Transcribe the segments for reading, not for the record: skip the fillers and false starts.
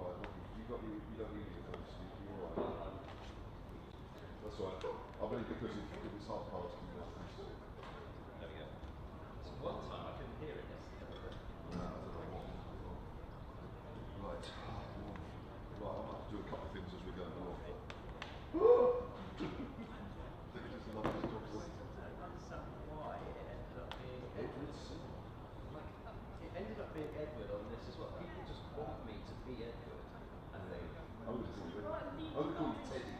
all right. You don't need it, you're all right. That's all right. I believe because if it's half past, you know. There we go. So one time I couldn't hear it yesterday. No, I don't know what. Right. Right, I might do a couple of things as we go along. Why it ended up being Edward's. It ended up being Edward on this as well. People just want me to be Edward, and they. I would call you Teddy.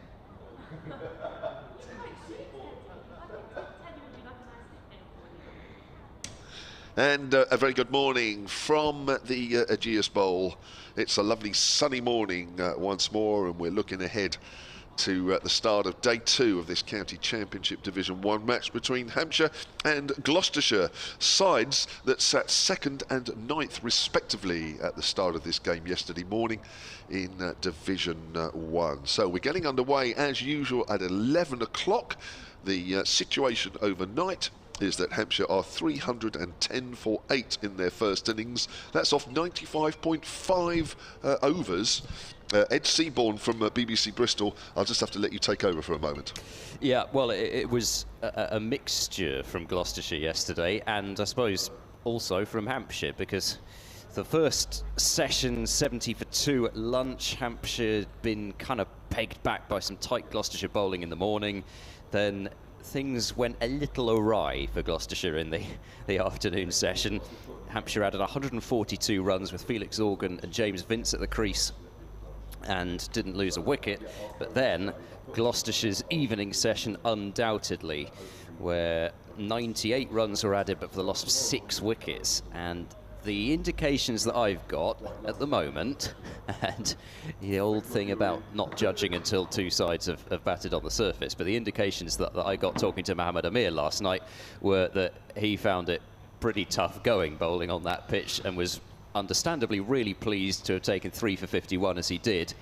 And a very good morning from the Ageas Bowl. It's a lovely sunny morning once more, and we're looking ahead to the start of day 2 of this County Championship Division 1 match between Hampshire and Gloucestershire, sides that sat 2nd and 9th respectively at the start of this game yesterday morning in Division 1. So we're getting underway as usual at 11 o'clock. The situation overnight is that Hampshire are 310 for 8 in their first innings. That's off 95.5 overs. Ed Seaborn from BBC Bristol, I'll just have to let you take over for a moment. Yeah, well, it was a mixture from Gloucestershire yesterday, and I suppose also from Hampshire, because the first session, 70 for 2 at lunch, Hampshire had been kind of pegged back by some tight Gloucestershire bowling in the morning. Then things went a little awry for Gloucestershire in the afternoon session. Hampshire added 142 runs with Felix Organ and James Vince at the crease and didn't lose a wicket. But then Gloucestershire's evening session, undoubtedly, where 98 runs were added but for the loss of 6 wickets. And the indications that I've got at the moment, and the old thing about not judging until 2 sides have batted on the surface, but the indications that I got talking to Mohammad Amir last night were that he found it pretty tough going bowling on that pitch, and was understandably really pleased to have taken 3 for 51 as he did.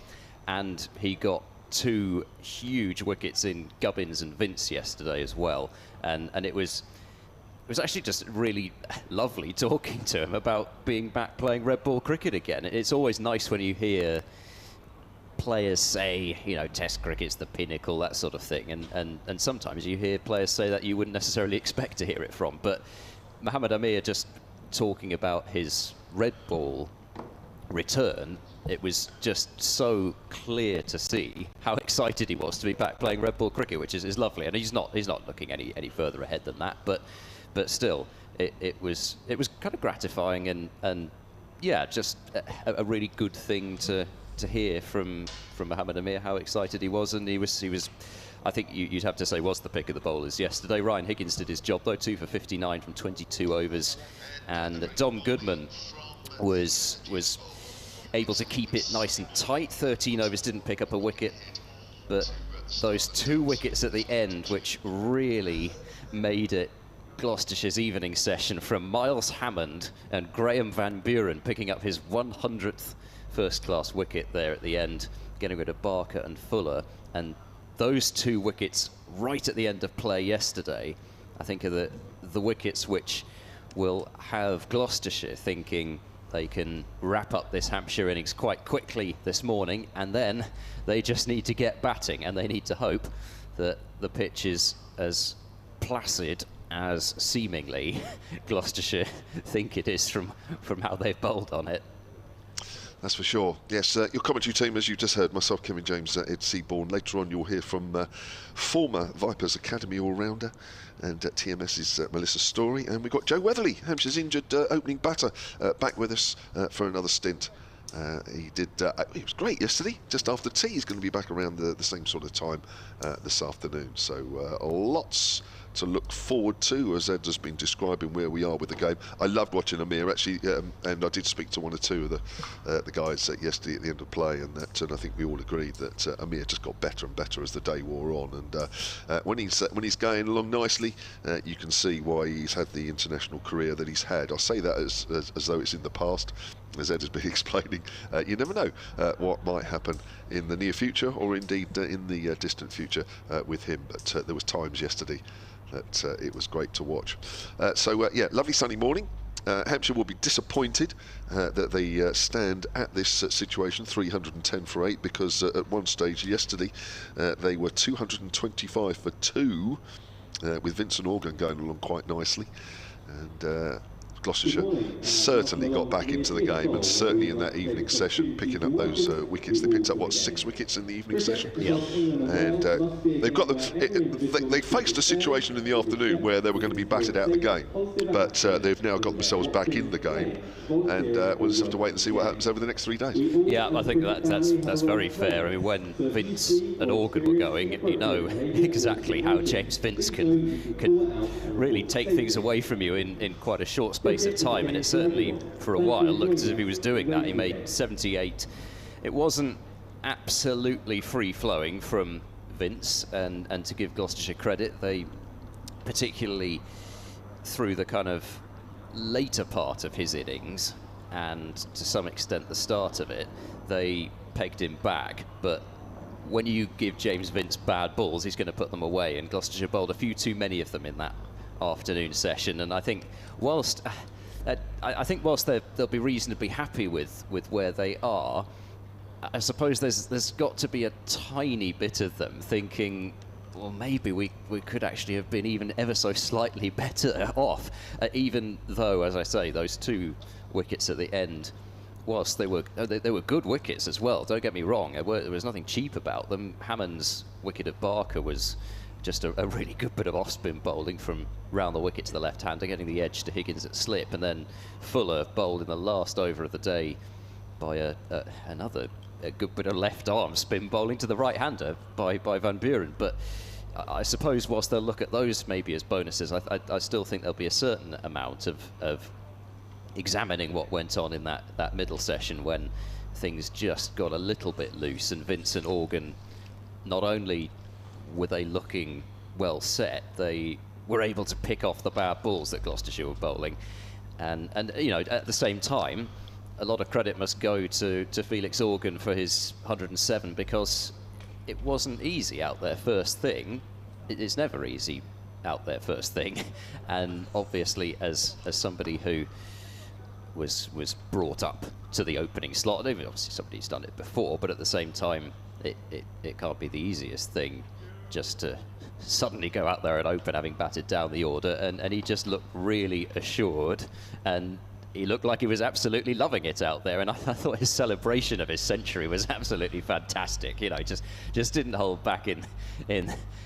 And he got 2 huge wickets in Gubbins and Vince yesterday as well. And it was actually just really lovely talking to him about being back playing red ball cricket again. It's always nice when you hear players say, you know, Test cricket's the pinnacle, that sort of thing. And sometimes you hear players say that you wouldn't necessarily expect to hear it from. But Mohammad Amir just talking about his red ball return, it was just so clear to see how excited he was to be back playing red ball cricket, which is lovely. And he's not looking any further ahead than that, but still, it was kind of gratifying and yeah, just a really good thing to hear from Mohammad Amir, how excited he was. And he was I think you'd have to say was the pick of the bowlers yesterday. Ryan Higgins did his job though, 2 for 59 from 22 overs, and Dom Goodman was able to keep it nice and tight. 13 overs, didn't pick up a wicket, but those 2 wickets at the end, which really made it Gloucestershire's evening session, from Miles Hammond and Graham Van Buren picking up his 100th first-class wicket there at the end, getting rid of Barker and Fuller. And those 2 wickets right at the end of play yesterday, I think, are the wickets which will have Gloucestershire thinking they can wrap up this Hampshire innings quite quickly this morning, and then they just need to get batting, and they need to hope that the pitch is as placid as seemingly Gloucestershire think it is from how they've bowled on it. That's for sure. Yes, your commentary team, as you just heard, myself, Kevin James, Ed Seaborn. Later on, you'll hear from former Vipers Academy all-rounder and TMS's Melissa Story. And we've got Joe Weatherly, Hampshire's injured opening batter, back with us for another stint. He was great yesterday, just after tea. He's going to be back around the same sort of time this afternoon. So lots to look forward to, as Ed has been describing where we are with the game. I loved watching Amir, actually, and I did speak to 1 or 2 of the guys yesterday at the end of play, and I think we all agreed that Amir just got better and better as the day wore on. And when he's going along nicely, you can see why he's had the international career that he's had. I say that as though it's in the past. As Ed has been explaining, you never know what might happen in the near future, or indeed in the distant future with him. But there was times yesterday that it was great to watch. Yeah, lovely sunny morning. Hampshire will be disappointed that they stand at this situation, 310 for 8, because at one stage yesterday they were 225 for 2, with Vincent Organ going along quite nicely. And Gloucestershire certainly got back into the game, and certainly in that evening session, picking up those wickets. They picked up, what, 6 wickets in the evening session? Yeah. And they've got they faced a situation in the afternoon where they were going to be battered out of the game, but they've now got themselves back in the game, and we'll just have to wait and see what happens over the next 3 days. Yeah, I think that's very fair. I mean, when Vince and Organ were going, you know exactly how James Vince can really take things away from you in quite a short space of time, and it certainly for a while looked as if he was doing that. He made 78. It wasn't absolutely free-flowing from Vince, and to give Gloucestershire credit, they, particularly through the kind of later part of his innings and to some extent the start of it, they pegged him back. But when you give James Vince bad balls, he's going to put them away, and Gloucestershire bowled a few too many of them in that afternoon session. And I think whilst they'll be reasonably happy with where they are, I suppose there's got to be a tiny bit of them thinking, well, maybe we could actually have been even ever so slightly better off, even though, as I say, those 2 wickets at the end, whilst they were good wickets as well, don't get me wrong, there was nothing cheap about them. Hammond's wicket at Barker was just a really good bit of off-spin bowling from round the wicket to the left-hander, getting the edge to Higgins at slip, and then Fuller bowled in the last over of the day by another good bit of left-arm spin bowling to the right-hander by Van Buren. But I suppose whilst they'll look at those maybe as bonuses, I still think there'll be a certain amount of examining what went on in that middle session when things just got a little bit loose, and Vincent Organ, not only were they looking well set, they were able to pick off the bad balls that Gloucestershire were bowling. And you know, at the same time, a lot of credit must go to Felix Organ for his 107, because it wasn't easy out there first thing. It's never easy out there first thing. And obviously, as somebody who was brought up to the opening slot, obviously somebody's done it before, but at the same time, it can't be the easiest thing just to suddenly go out there and open, having batted down the order. And he just looked really assured, and he looked like he was absolutely loving it out there. And I thought his celebration of his century was absolutely fantastic. You know, just didn't hold back in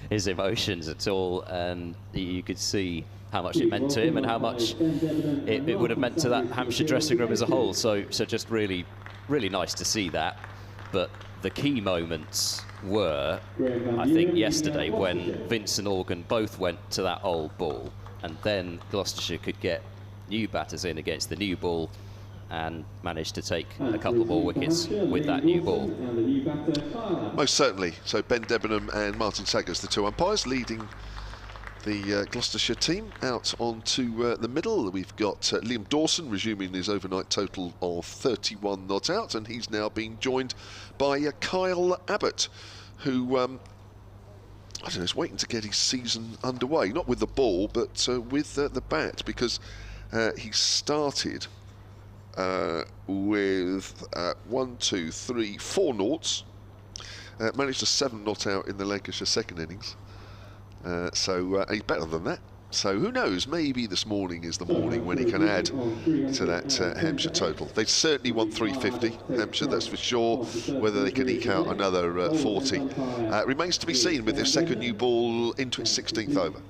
his emotions at all, and you could see how much it meant to him and how much it would have meant to that Hampshire dressing room as a whole. So just really, really nice to see that. But the key moments were, I think, yesterday when Vince and Organ both went to that old ball, and then Gloucestershire could get new batters in against the new ball and managed to take a couple more wickets with that new ball. Most certainly. So Ben Debenham and Martin Saggers, the 2 umpires, leading the Gloucestershire team out onto the middle. We've got Liam Dawson resuming his overnight total of 31 not out, and he's now being joined by Kyle Abbott, who I don't know, is waiting to get his season underway, not with the ball but with the bat, because he started with 1, 2, 3, 4 noughts, managed a 7 not out in the Lancashire second innings. So he's better than that. So who knows, maybe this morning is the morning when he can add to that Hampshire total. They certainly want 350, Hampshire, that's for sure. Whether they can eke out another 40 remains to be seen with their second new ball into its 16th over.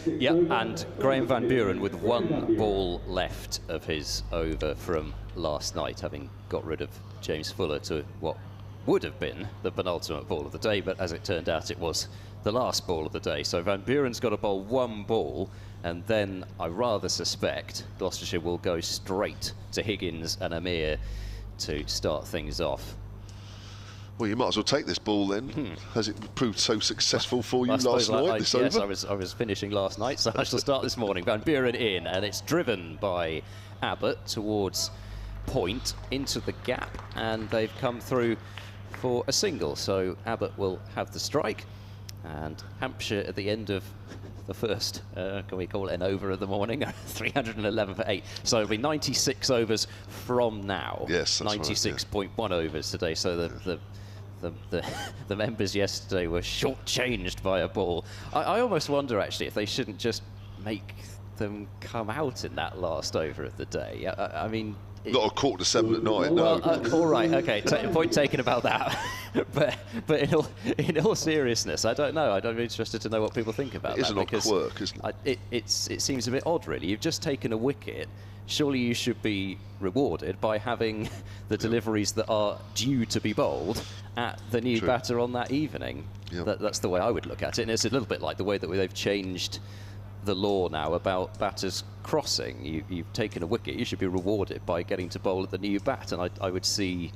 Yeah, and Graham Van Buren with 1 ball left of his over from last night, having got rid of James Fuller to what would have been the penultimate ball of the day, but as it turned out, it was the last ball of the day. So Van Buren's got to bowl 1 ball, and then I rather suspect Gloucestershire will go straight to Higgins and Amir to start things off. Well, you might as well take this ball then. Has it proved so successful for you last night? Yes, I was finishing last night, so I shall start this morning. Van Buren in, and it's driven by Abbott towards point into the gap, and they've come through for a single. So Abbott will have the strike, and Hampshire at the end of the first, can we call it an over of the morning? 311 for 8. So it'll be 96 overs from now. Yes, that's 96.1 overs today. So the members yesterday were shortchanged by a ball. I almost wonder, actually, if they shouldn't just make them come out in that last over of the day. I mean... Not a 6:45 at night, well, no. All right, okay, point taken about that. but in all seriousness, I don't know. I'm interested to know what people think about that. It is an odd quirk, isn't it? It seems a bit odd, really. You've just taken a wicket. Surely you should be rewarded by having the deliveries that are due to be bowled at the new batter on that evening. Yep. That's the way I would look at it. And it's a little bit like the way that they've changed the law now about batters crossing. You've taken a wicket, you should be rewarded by getting to bowl at the new bat, and I would see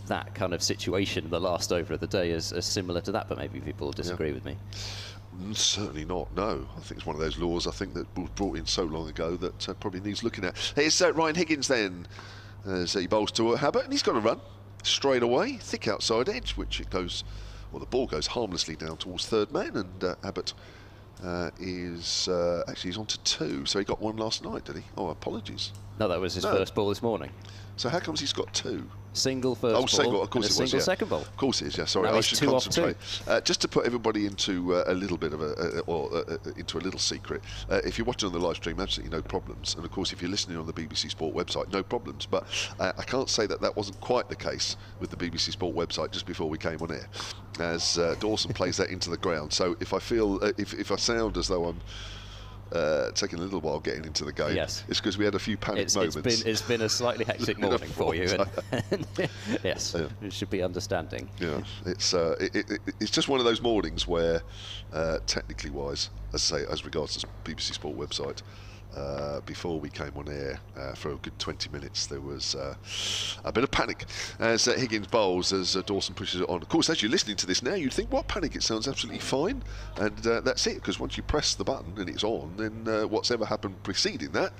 that kind of situation in the last over of the day as similar to that, but maybe people disagree with me. Certainly not, no. I think it's one of those laws, I think, that was brought in so long ago that probably needs looking at. Here's Ryan Higgins then, as he bowls to Abbas, and he's got a run straight away, thick outside edge, which it goes, well, the ball goes harmlessly down towards third man, and Abbas actually he's on to 2, so he got 1 last night, did he? Oh, apologies. No, that was his first ball this morning. So how comes he's got 2? Single first ball, single, of course and a it was, single second ball. Of course it is, yeah. Sorry, now I should 2 concentrate. Just to put everybody into a little bit of into a little secret. If you're watching on the live stream, absolutely no problems. And of course, if you're listening on the BBC Sport website, no problems. But I can't say that wasn't quite the case with the BBC Sport website just before we came on air, as Dawson plays that into the ground. So if I feel, if I sound as though I'm taking a little while getting into the game, yes, it's because we had a few panic moments. It's been a slightly hectic morning for you, and yes, you should be understanding. Yeah, it's just one of those mornings where, technically wise, as I say, as regards to the BBC Sport website, before we came on air for a good 20 minutes, there was a bit of panic as Higgins bowls, as Dawson pushes it on. Of course, as you're listening to this now, you'd think, what panic? It sounds absolutely fine, and that's it, because once you press the button and it's on, then what's ever happened preceding that,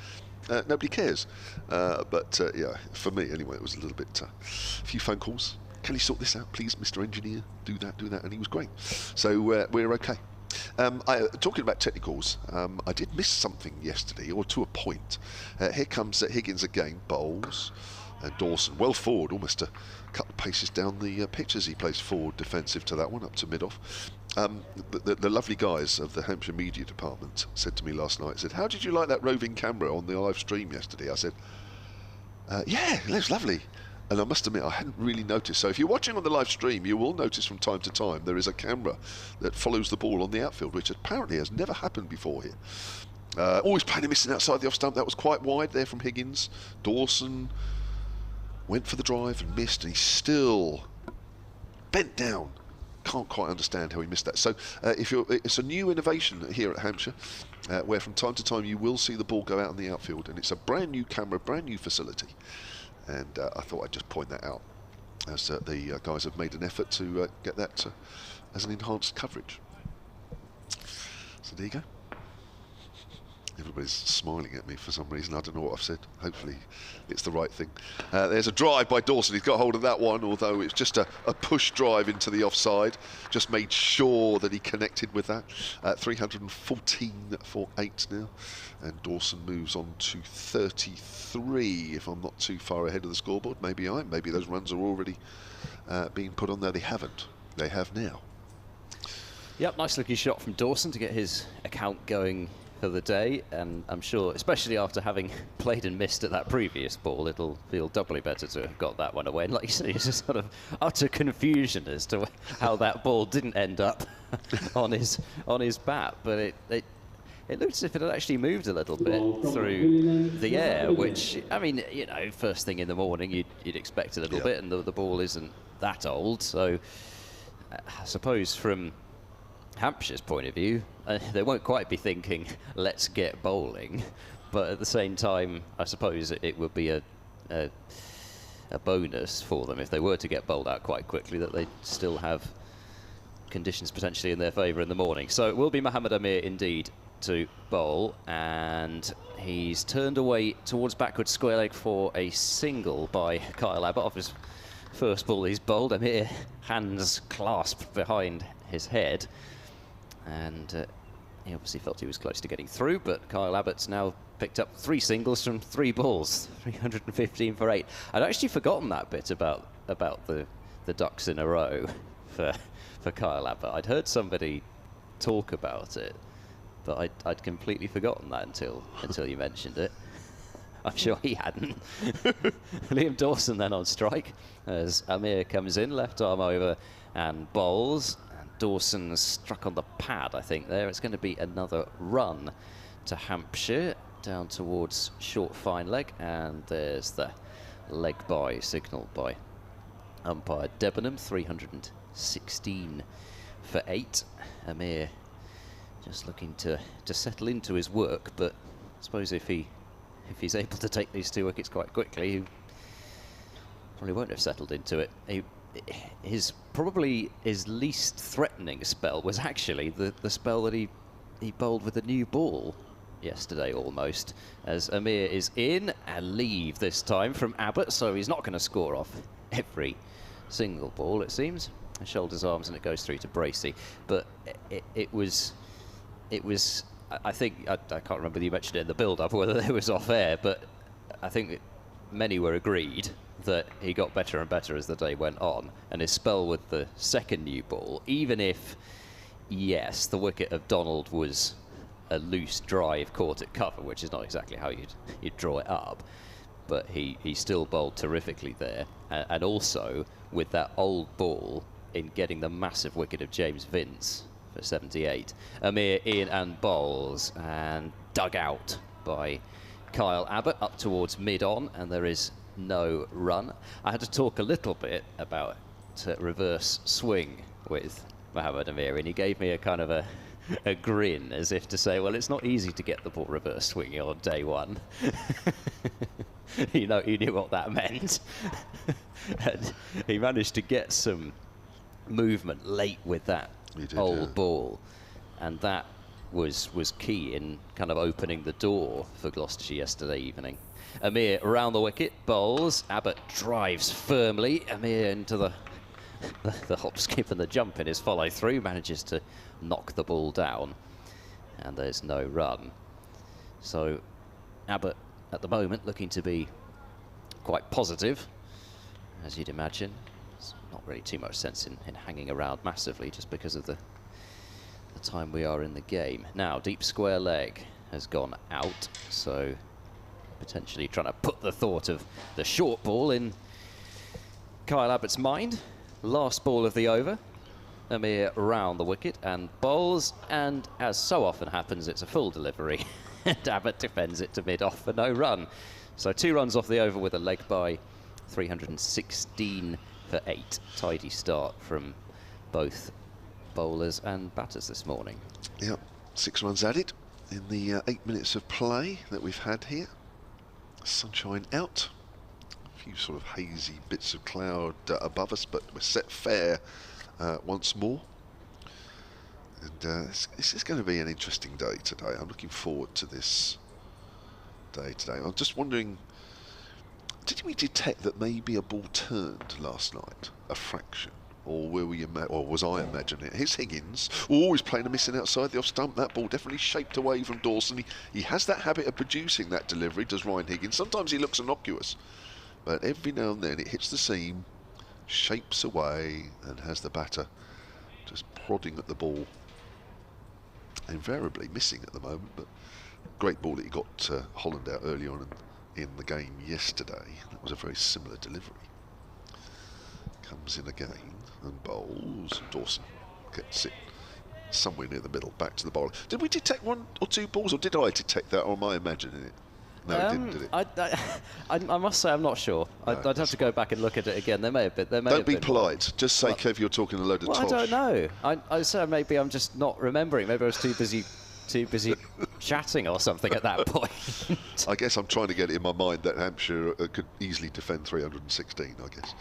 nobody cares. But yeah, for me anyway, it was a little bit, a few phone calls. Can you sort this out, please, Mr. Engineer? Do that, and he was great. So we're okay. Talking about technicals, I did miss something yesterday, or to a point. Here comes Higgins again, bowls, and Dawson well forward, almost a couple of paces down the pitch as he plays forward defensive to that one, up to mid-off. The lovely guys of the Hampshire media department said to me last night, said, how did you like that roving camera on the live stream yesterday? I said, yeah, it was lovely. And I must admit, I hadn't really noticed. So if you're watching on the live stream, you will notice from time to time there is a camera that follows the ball on the outfield, which apparently has never happened before here. Always playing a missing outside the off stump. That was quite wide there from Higgins. Dawson went for the drive and missed, and he's still bent down. Can't quite understand how he missed that. So it's a new innovation here at Hampshire, where from time to time you will see the ball go out in the outfield, and it's a brand new camera, brand new facility. And I thought I'd just point that out, as the guys have made an effort to get that as an enhanced coverage. So there you go. Everybody's smiling at me for some reason. I don't know what I've said. Hopefully it's the right thing. There's a drive by Dawson. He's got hold of that one, although it's just a push drive into the offside. Just made sure that he connected with that. 314 for 8 now. And Dawson moves on to 33, if I'm not too far ahead of the scoreboard. Maybe I am. Maybe those runs are already being put on there. They haven't. They have now. Yep, nice looking shot from Dawson to get his account going for the day, and I'm sure, especially after having played and missed at that previous ball, it'll feel doubly better to have got that one away. And like you said, it's just sort of utter confusion as to how that ball didn't end up on his bat, but it looked as if it had actually moved a little bit through the air, which, I mean, you know, first thing in the morning you'd expect a little bit, and the ball isn't that old, so I suppose from Hampshire's point of view, they won't quite be thinking, let's get bowling, but at the same time, I suppose it would be a bonus for them if they were to get bowled out quite quickly, that they still have conditions potentially in their favour in the morning. So it will be Mohamed Amir indeed to bowl, and he's turned away towards backward square leg for a single by Kyle Abbas off his first ball he's bowled. Amir, hands clasped behind his head, and He obviously felt he was close to getting through, but Kyle Abbott's now picked up 3 singles from 3 balls, 315 for 8. I'd actually forgotten that bit about the ducks in a row for Kyle Abbott. I'd heard somebody talk about it, but I'd completely forgotten that until you mentioned it. I'm sure he hadn't. Liam Dawson then on strike as Amir comes in, left arm over and bowls. Dawson struck on the pad, I think, there. It's going to be another run to Hampshire, down towards short fine leg, and there's the leg by signalled by umpire Debenham, 316 for 8. Amir just looking to settle into his work, but I suppose if he's able to take these 2 wickets quite quickly, he probably won't have settled into it. Probably his least threatening spell was actually the spell that he bowled with a new ball yesterday, almost, as Amir is in and leave this time from Abbott, so he's not going to score off every single ball, it seems. Shoulders, arms, and it goes through to Bracey. But it was I think, I can't remember whether you mentioned it in the build-up or whether it was off-air, but I think many were agreed that he got better and better as the day went on, and his spell with the second new ball, even if, yes, the wicket of Donald was a loose drive caught at cover, which is not exactly how you'd draw it up, but he still bowled terrifically there, and also with that old ball in getting the massive wicket of James Vince for 78. Amir in and bowls, and dug out by Kyle Abbott up towards mid-on, and there is no run. I had to talk a little bit about reverse swing with Mohammad Amir, and he gave me a kind of a grin, as if to say, well, it's not easy to get the ball reverse swinging on day one. He knew what that meant. And he managed to get some movement late with that old ball, and that was key in kind of opening the door for Gloucestershire yesterday evening. Amir around the wicket, bowls. Abbott drives firmly. Amir into the hop, skip and the jump in his follow through, manages to knock the ball down, and there's no run. So Abbott at the moment looking to be quite positive, as you'd imagine. There's not really too much sense in hanging around massively, just because of the time we are in the game. Now, deep square leg has gone out, so potentially trying to put the thought of the short ball in Kyle Abbott's mind. Last ball of the over. Amir round the wicket and bowls, and as so often happens, it's a full delivery. And Abbott defends it to mid-off for no run. So 2 runs off the over with a leg by, 316 for 8. Tidy start from both bowlers and batters this morning. Yep, 6 runs added in the 8 minutes of play that we've had here. Sunshine out, a few sort of hazy bits of cloud above us, but we're set fair once more. And this is going to be an interesting day today. I'm looking forward to this day today. I'm just wondering, did we detect that maybe a ball turned last night, a fraction? Or were we or was I imagining it? Here's Higgins, always playing a missing outside the off stump. That ball definitely shaped away from Dawson. He has that habit of producing that delivery, does Ryan Higgins. Sometimes he looks innocuous, but every now and then it hits the seam, shapes away, and has the batter just prodding at the ball. Invariably missing at the moment, but great ball that he got Holland out early on in the game yesterday. That was a very similar delivery. Comes in again and bowls. Dawson gets it somewhere near the middle, back to the bowler. Did we detect 1 or 2 balls, or did I detect that, or am I imagining it? No, it didn't, did it? I must say I'm not sure. No, I'd have to go back and look at it again. There may have been. Don't be polite. Just say, Kev, you're talking a load of tosh. I don't know. I say maybe I'm just not remembering. Maybe I was too busy chatting or something at that point. I guess I'm trying to get it in my mind that Hampshire could easily defend 316, I guess.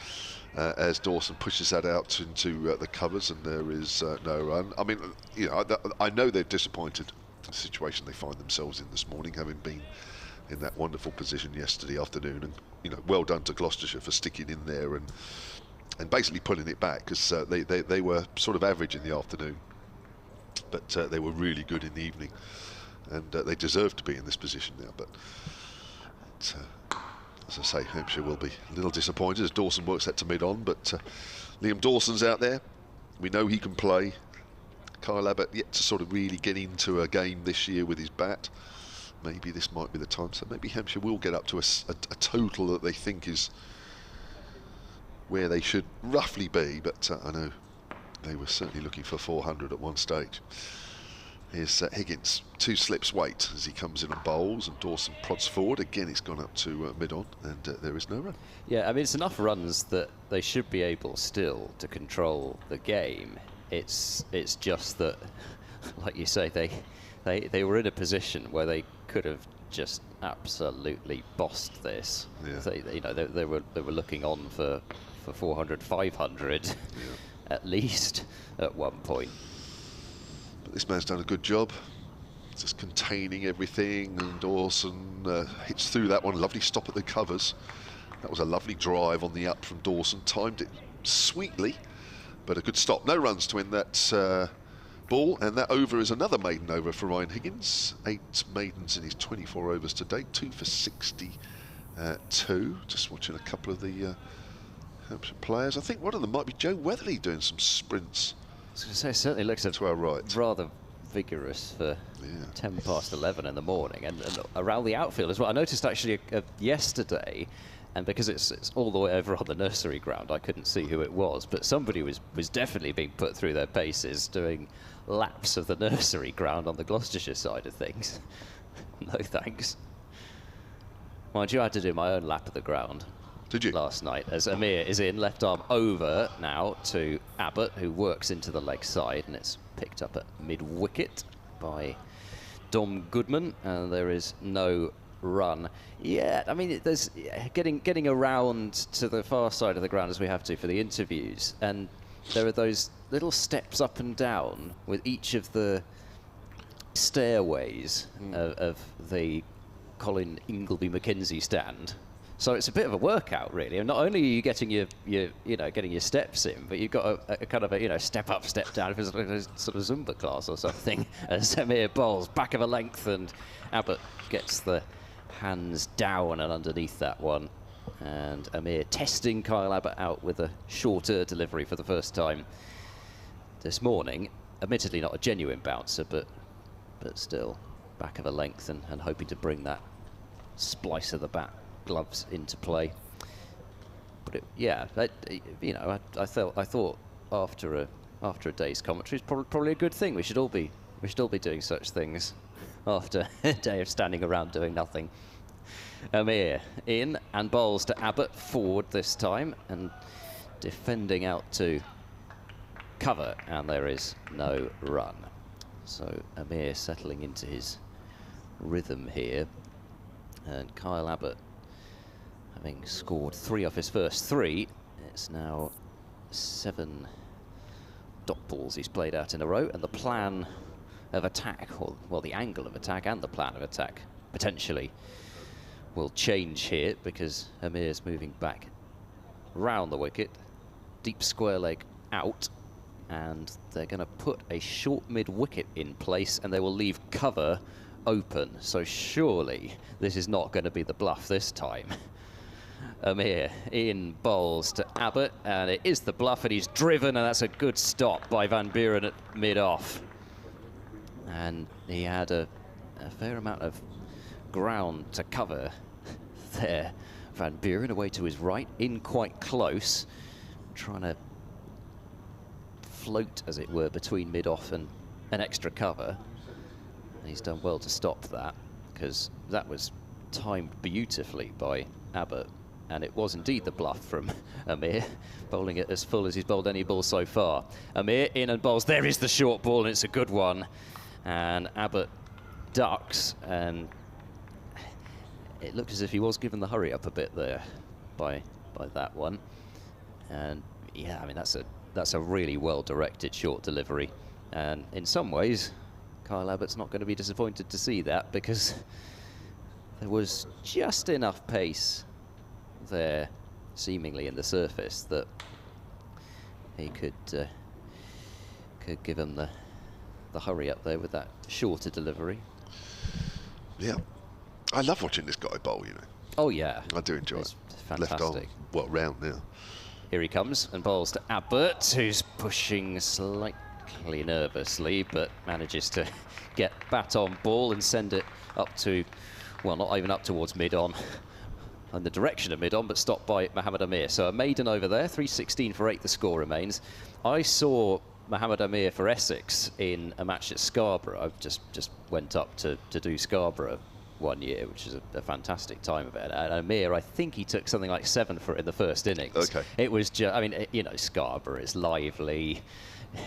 As Dawson pushes that out into the covers, and there is no run. I mean, you know, I know they're disappointed in the situation they find themselves in this morning, having been in that wonderful position yesterday afternoon, and you know, well done to Gloucestershire for sticking in there and basically pulling it back, because they were sort of average in the afternoon. but they were really good in the evening, and they deserve to be in this position now. But as I say, Hampshire will be a little disappointed as Dawson works that to mid-on, but Liam Dawson's out there. We know he can play. Kyle Abbott yet to sort of really get into a game this year with his bat. Maybe this might be the time. So maybe Hampshire will get up to a total that they think is where they should roughly be. But I know they were certainly looking for 400 at one stage. Here's Higgins, 2 slips wait as he comes in and bowls, and Dawson prods forward. Again, it's gone up to mid-on, and there is no run. Yeah, I mean, it's enough runs that they should be able still to control the game. It's just that, like you say, they were in a position where they could have just absolutely bossed this. Yeah. They were looking on for 400, 500 yeah. At least at one point. But this man's done a good job, just containing everything. And Dawson hits through that one. Lovely stop at the covers. That was a lovely drive on the up from Dawson. Timed it sweetly. But a good stop. No runs to end that ball, and that over is another maiden over for Ryan Higgins. 8 maidens in his 24 overs to date, 2 for 62. Just watching a couple of the Hampshire players. I think one of them might be Joe Weatherly doing some sprints. I was going to say, it certainly looks to our right. Rather vigorous for 10 past 11 in the morning, and around the outfield as well. I noticed actually yesterday. And because it's all the way over on the nursery ground, I couldn't see who it was. But somebody was definitely being put through their paces doing laps of the nursery ground on the Gloucestershire side of things. No thanks. Mind you, I had to do my own lap of the ground. Did you? Last night, as Amir is in, left arm over now to Abbott, who works into the leg side, and it's picked up at mid-wicket by Dom Goodman, and there is no run. Yeah, I mean, there's getting around to the far side of the ground as we have to for the interviews, and there are those little steps up and down with each of the stairways of the Colin Ingleby Mackenzie stand. So it's a bit of a workout, really. And not only are you getting your steps in, but you've got a kind of a step up, step down. If it's like a sort of Zumba class or something. As Amir bowls back of a length, and Abbott gets the hands down and underneath that one. And Amir testing Kyle Abbott out with a shorter delivery for the first time this morning. Admittedly not a genuine bouncer, but still back of a length, and hoping to bring that splice of the bat gloves into play. But I thought after a day's commentary, it's probably a good thing. We should all be doing such things after a day of standing around doing nothing. Amir in and bowls to Abbott forward this time, and defending out to cover, and there is no run. So Amir settling into his rhythm here, and Kyle Abbott, having scored 3 off his first 3, it's now 7 dot balls he's played out in a row, and the plan of attack, or well, the angle of attack and the plan of attack potentially will change here, because Amir's moving back round the wicket, deep square leg out, and they're going to put a short mid-wicket in place, and they will leave cover open. So surely this is not going to be the bluff this time. Amir in bowls to Abbott, and it is the bluff, and he's driven, and that's a good stop by Van Buren at mid-off. And he had a fair amount of ground to cover there. Van Buren away to his right, in quite close, trying to float, as it were, between mid-off and an extra cover. And he's done well to stop that, because that was timed beautifully by Abbott, and it was indeed the bluff from Amir, bowling it as full as he's bowled any ball so far. Amir in and bowls. There is the short ball, and it's a good one. And Abbott ducks, and it looked as if he was given the hurry up a bit there by that one. And yeah, I mean, that's a really well directed short delivery, and in some ways Kyle Abbott's not going to be disappointed to see that, because there was just enough pace there seemingly in the surface that he could give him the hurry up there with that shorter delivery. Yeah. I love watching this guy bowl, you know. Oh, yeah. I do enjoy It's it. fantastic. Left arm, well, round now. Here he comes and bowls to Abbas, who's pushing slightly nervously, but manages to get bat on ball and send it up to, well, not even up towards mid-on, in the direction of mid-on, but stopped by Mohammad Amir. So a maiden over there, 316 for 8 the score remains. I saw Mohammad Amir for Essex in a match at Scarborough. I just went up to do Scarborough one year, which is a fantastic time of it. And Amir, I think he took something like 7 for it in the first innings. Okay. It was just, I mean, you know, Scarborough is lively.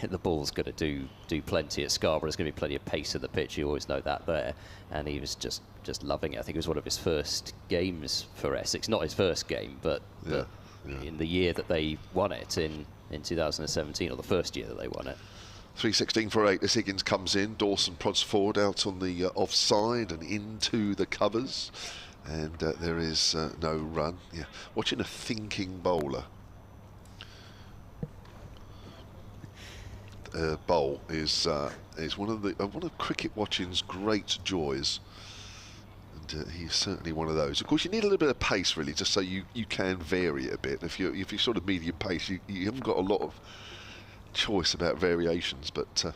The ball's going to do plenty at Scarborough. There's going to be plenty of pace in the pitch. You always know that there. And he was just loving it. I think it was one of his first games for Essex. Not his first game, but in the year that they won it in 2017, or the first year that they won it. 316 for 8 as Higgins comes in. Dawson prods forward out on the offside and into the covers. And there is no run. Yeah, watching a thinking bowler bowl is one of cricket watching's great joys. And he's certainly one of those. Of course, you need a little bit of pace, really, just so you can vary it a bit. If you're sort of medium pace, you haven't got a lot of choice about variations, but a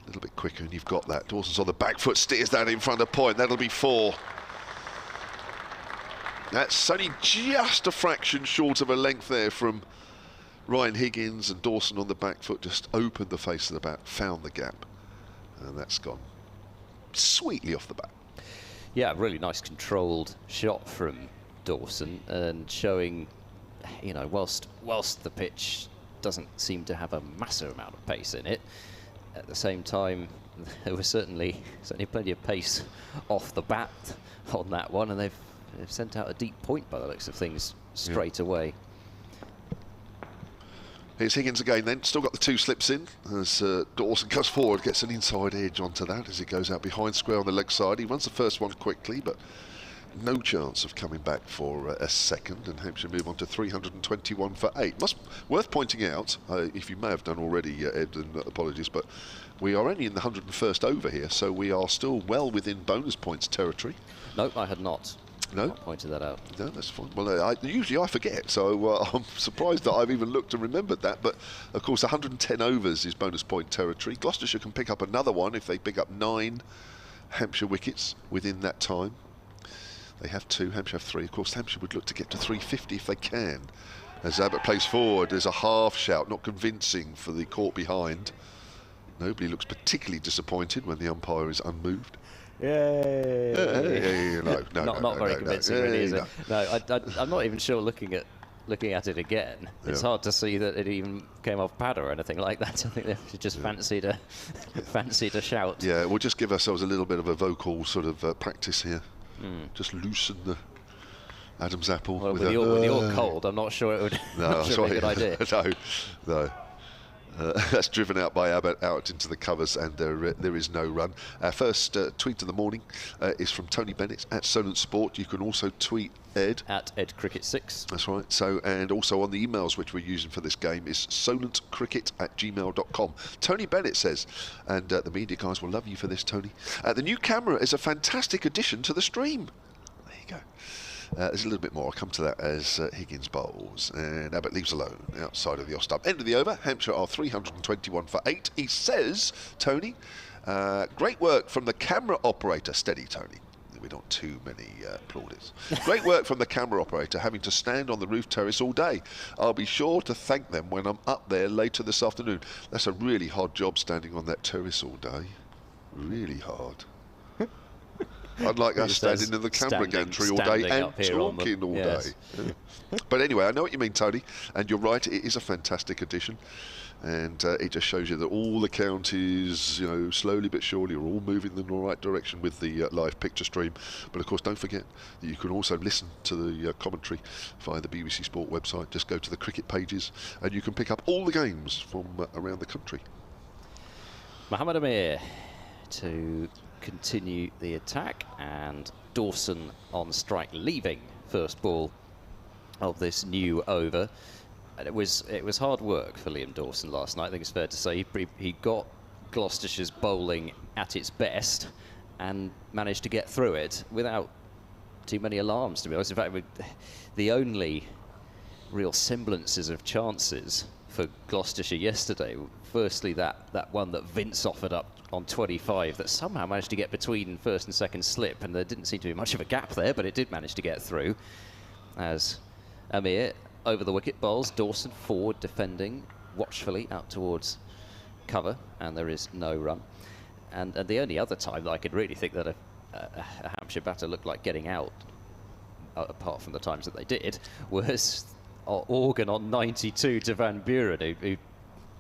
little bit quicker, and you've got that. Dawson's on the back foot, steers that in front of point. That'll be 4. That's only just a fraction short of a length there from Ryan Higgins, and Dawson on the back foot just opened the face of the bat, found the gap, and that's gone sweetly off the bat. Yeah, really nice controlled shot from Dawson, and showing, you know, whilst the pitch doesn't seem to have a massive amount of pace in it, at the same time there was certainly plenty of pace off the bat on that one, and they've sent out a deep point by the looks of things straight away. Here's Higgins again then, still got the 2 slips in as Dawson goes forward, gets an inside edge onto that as he goes out behind square on the leg side. He runs the first one quickly, but no chance of coming back for a second, and Hampshire move on to 321 for 8. Worth pointing out, if you may have done already, Ed, and apologies, but we are only in the 101st over here, so we are still well within bonus points territory. No, I had not. No? Not pointed that out. No, that's fine. Well, usually I forget, so I'm surprised that I've even looked and remembered that. But, of course, 110 overs is bonus point territory. Gloucestershire can pick up another one if they pick up 9 Hampshire wickets within that time. They have 2, Hampshire have 3. Of course, Hampshire would look to get to 350 if they can. As Abbas plays forward, there's a half shout, not convincing for the court behind. Nobody looks particularly disappointed when the umpire is unmoved. Yay! Not very convincing, really, is it? No. I'm not even sure looking at it again. It's hard to see that it even came off pad or anything like that. I think they just fancied a shout. Yeah, we'll just give ourselves a little bit of a vocal sort of practice here. Just loosen the Adam's apple. Well, with your cold, I'm not sure it would be a good idea. No. That's driven out by Abbas out into the covers, and there is no run. Our first tweet of the morning is from Tony Bennett at Solent Sport. You can also tweet Ed at EdCricket6. That's right. So, and also on the emails which we're using for this game is solentcricket@gmail.com. Tony Bennett says, and the media guys will love you for this, Tony. The new camera is a fantastic addition to the stream. There you go. There's a little bit more. I'll come to that as Higgins bowls. And Abbas leaves alone outside of the off stump. End of the over. Hampshire are 321 for 8. He says, Tony, great work from the camera operator. Steady, Tony. We don't want too many plaudits. Great work from the camera operator, having to stand on the roof terrace all day. I'll be sure to thank them when I'm up there later this afternoon. That's a really hard job, standing on that terrace all day. Really hard. I'd like us standing in the camera gantry all day and talking all day. But anyway, I know what you mean, Tony, and you're right, it is a fantastic addition. And it just shows you that all the counties, you know, slowly but surely are all moving in the right direction with the live picture stream. But of course, don't forget that you can also listen to the commentary via the BBC Sport website. Just go to the cricket pages and you can pick up all the games from around the country. Mohammad Amir to continue the attack, and Dawson on strike, leaving first ball of this new over. And it was hard work for Liam Dawson last night. I think it's fair to say he got Gloucestershire's bowling at its best and managed to get through it without too many alarms, to be honest. In fact, the only real semblances of chances for Gloucestershire yesterday, firstly that one that Vince offered up on 25 that somehow managed to get between first and second slip, and there didn't seem to be much of a gap there, but it did manage to get through as Amir over the wicket bowls. Dawson forward defending watchfully out towards cover, and there is no run. And the only other time that I could really think that a Hampshire batter looked like getting out, apart from the times that they did, was Organ on 92 to Van Buren, who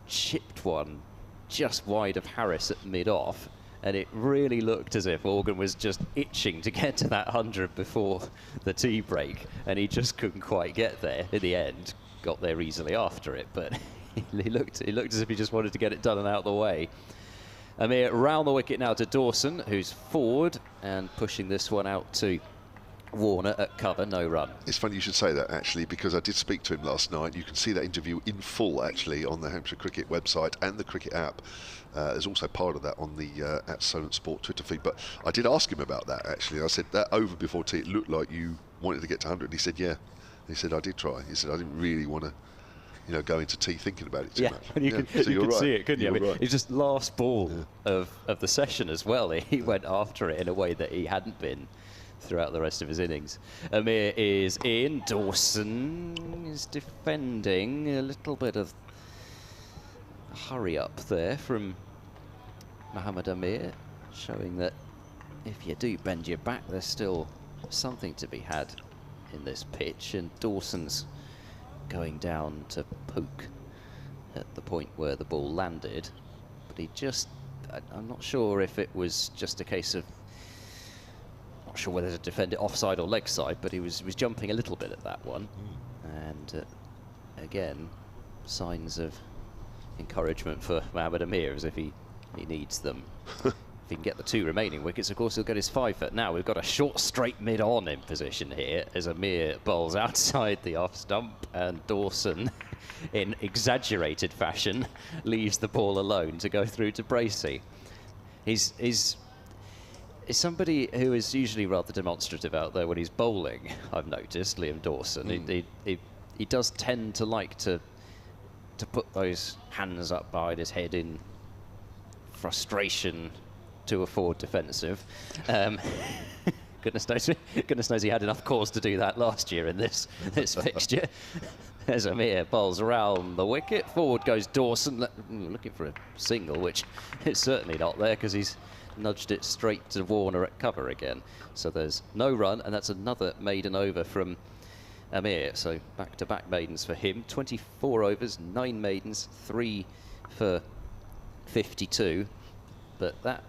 chipped one just wide of Harris at mid-off, and it really looked as if Organ was just itching to get to that 100 before the tea break, and he just couldn't quite get there. In the end, got there easily after it, but he looked as if he just wanted to get it done and out of the way. Amir round the wicket now to Dawson, who's forward and pushing this one out to Warner at cover, no run. It's funny you should say that, actually, because I did speak to him last night. You can see that interview in full, actually, on the Hampshire Cricket website and the Cricket app. There's also part of that on the at Solent Sport Twitter feed. But I did ask him about that, actually. I said, that over before tea, it looked like you wanted to get to 100. And he said, yeah. He said, I did try. He said, I didn't really want to, you know, go into tea thinking about it too much. And you could see it, couldn't you? I mean, right. It's just last ball of the session as well. He went after it in a way that he hadn't been throughout the rest of his innings. Amir is in. Dawson is defending. A little bit of hurry up there from Mohammed Amir, showing that if you do bend your back, there's still something to be had in this pitch. And Dawson's going down to poke at the point where the ball landed, but he just, I'm not sure if it was just a case of, not sure whether to defend it offside or leg side, but he was jumping a little bit at that one. And again, signs of encouragement for Mohammed Amir, as if he needs them. If he can get the 2 remaining wickets, of course he'll get his 5 foot. Now we've got a short straight mid-on in position here as Amir bowls outside the off stump, and Dawson in exaggerated fashion leaves the ball alone to go through to Bracey. He's somebody who is usually rather demonstrative out there when he's bowling, I've noticed, Liam Dawson. He does tend to like to put those hands up behind his head in frustration to a forward defensive. Goodness knows he had enough cause to do that last year in this fixture. As Amir bowls around the wicket, forward goes Dawson, looking for a single, which is certainly not there because he's nudged it straight to Warner at cover again. So there's no run, and that's another maiden over from Amir. So back-to-back maidens for him. 24 overs, 9 maidens, 3 for 52. But that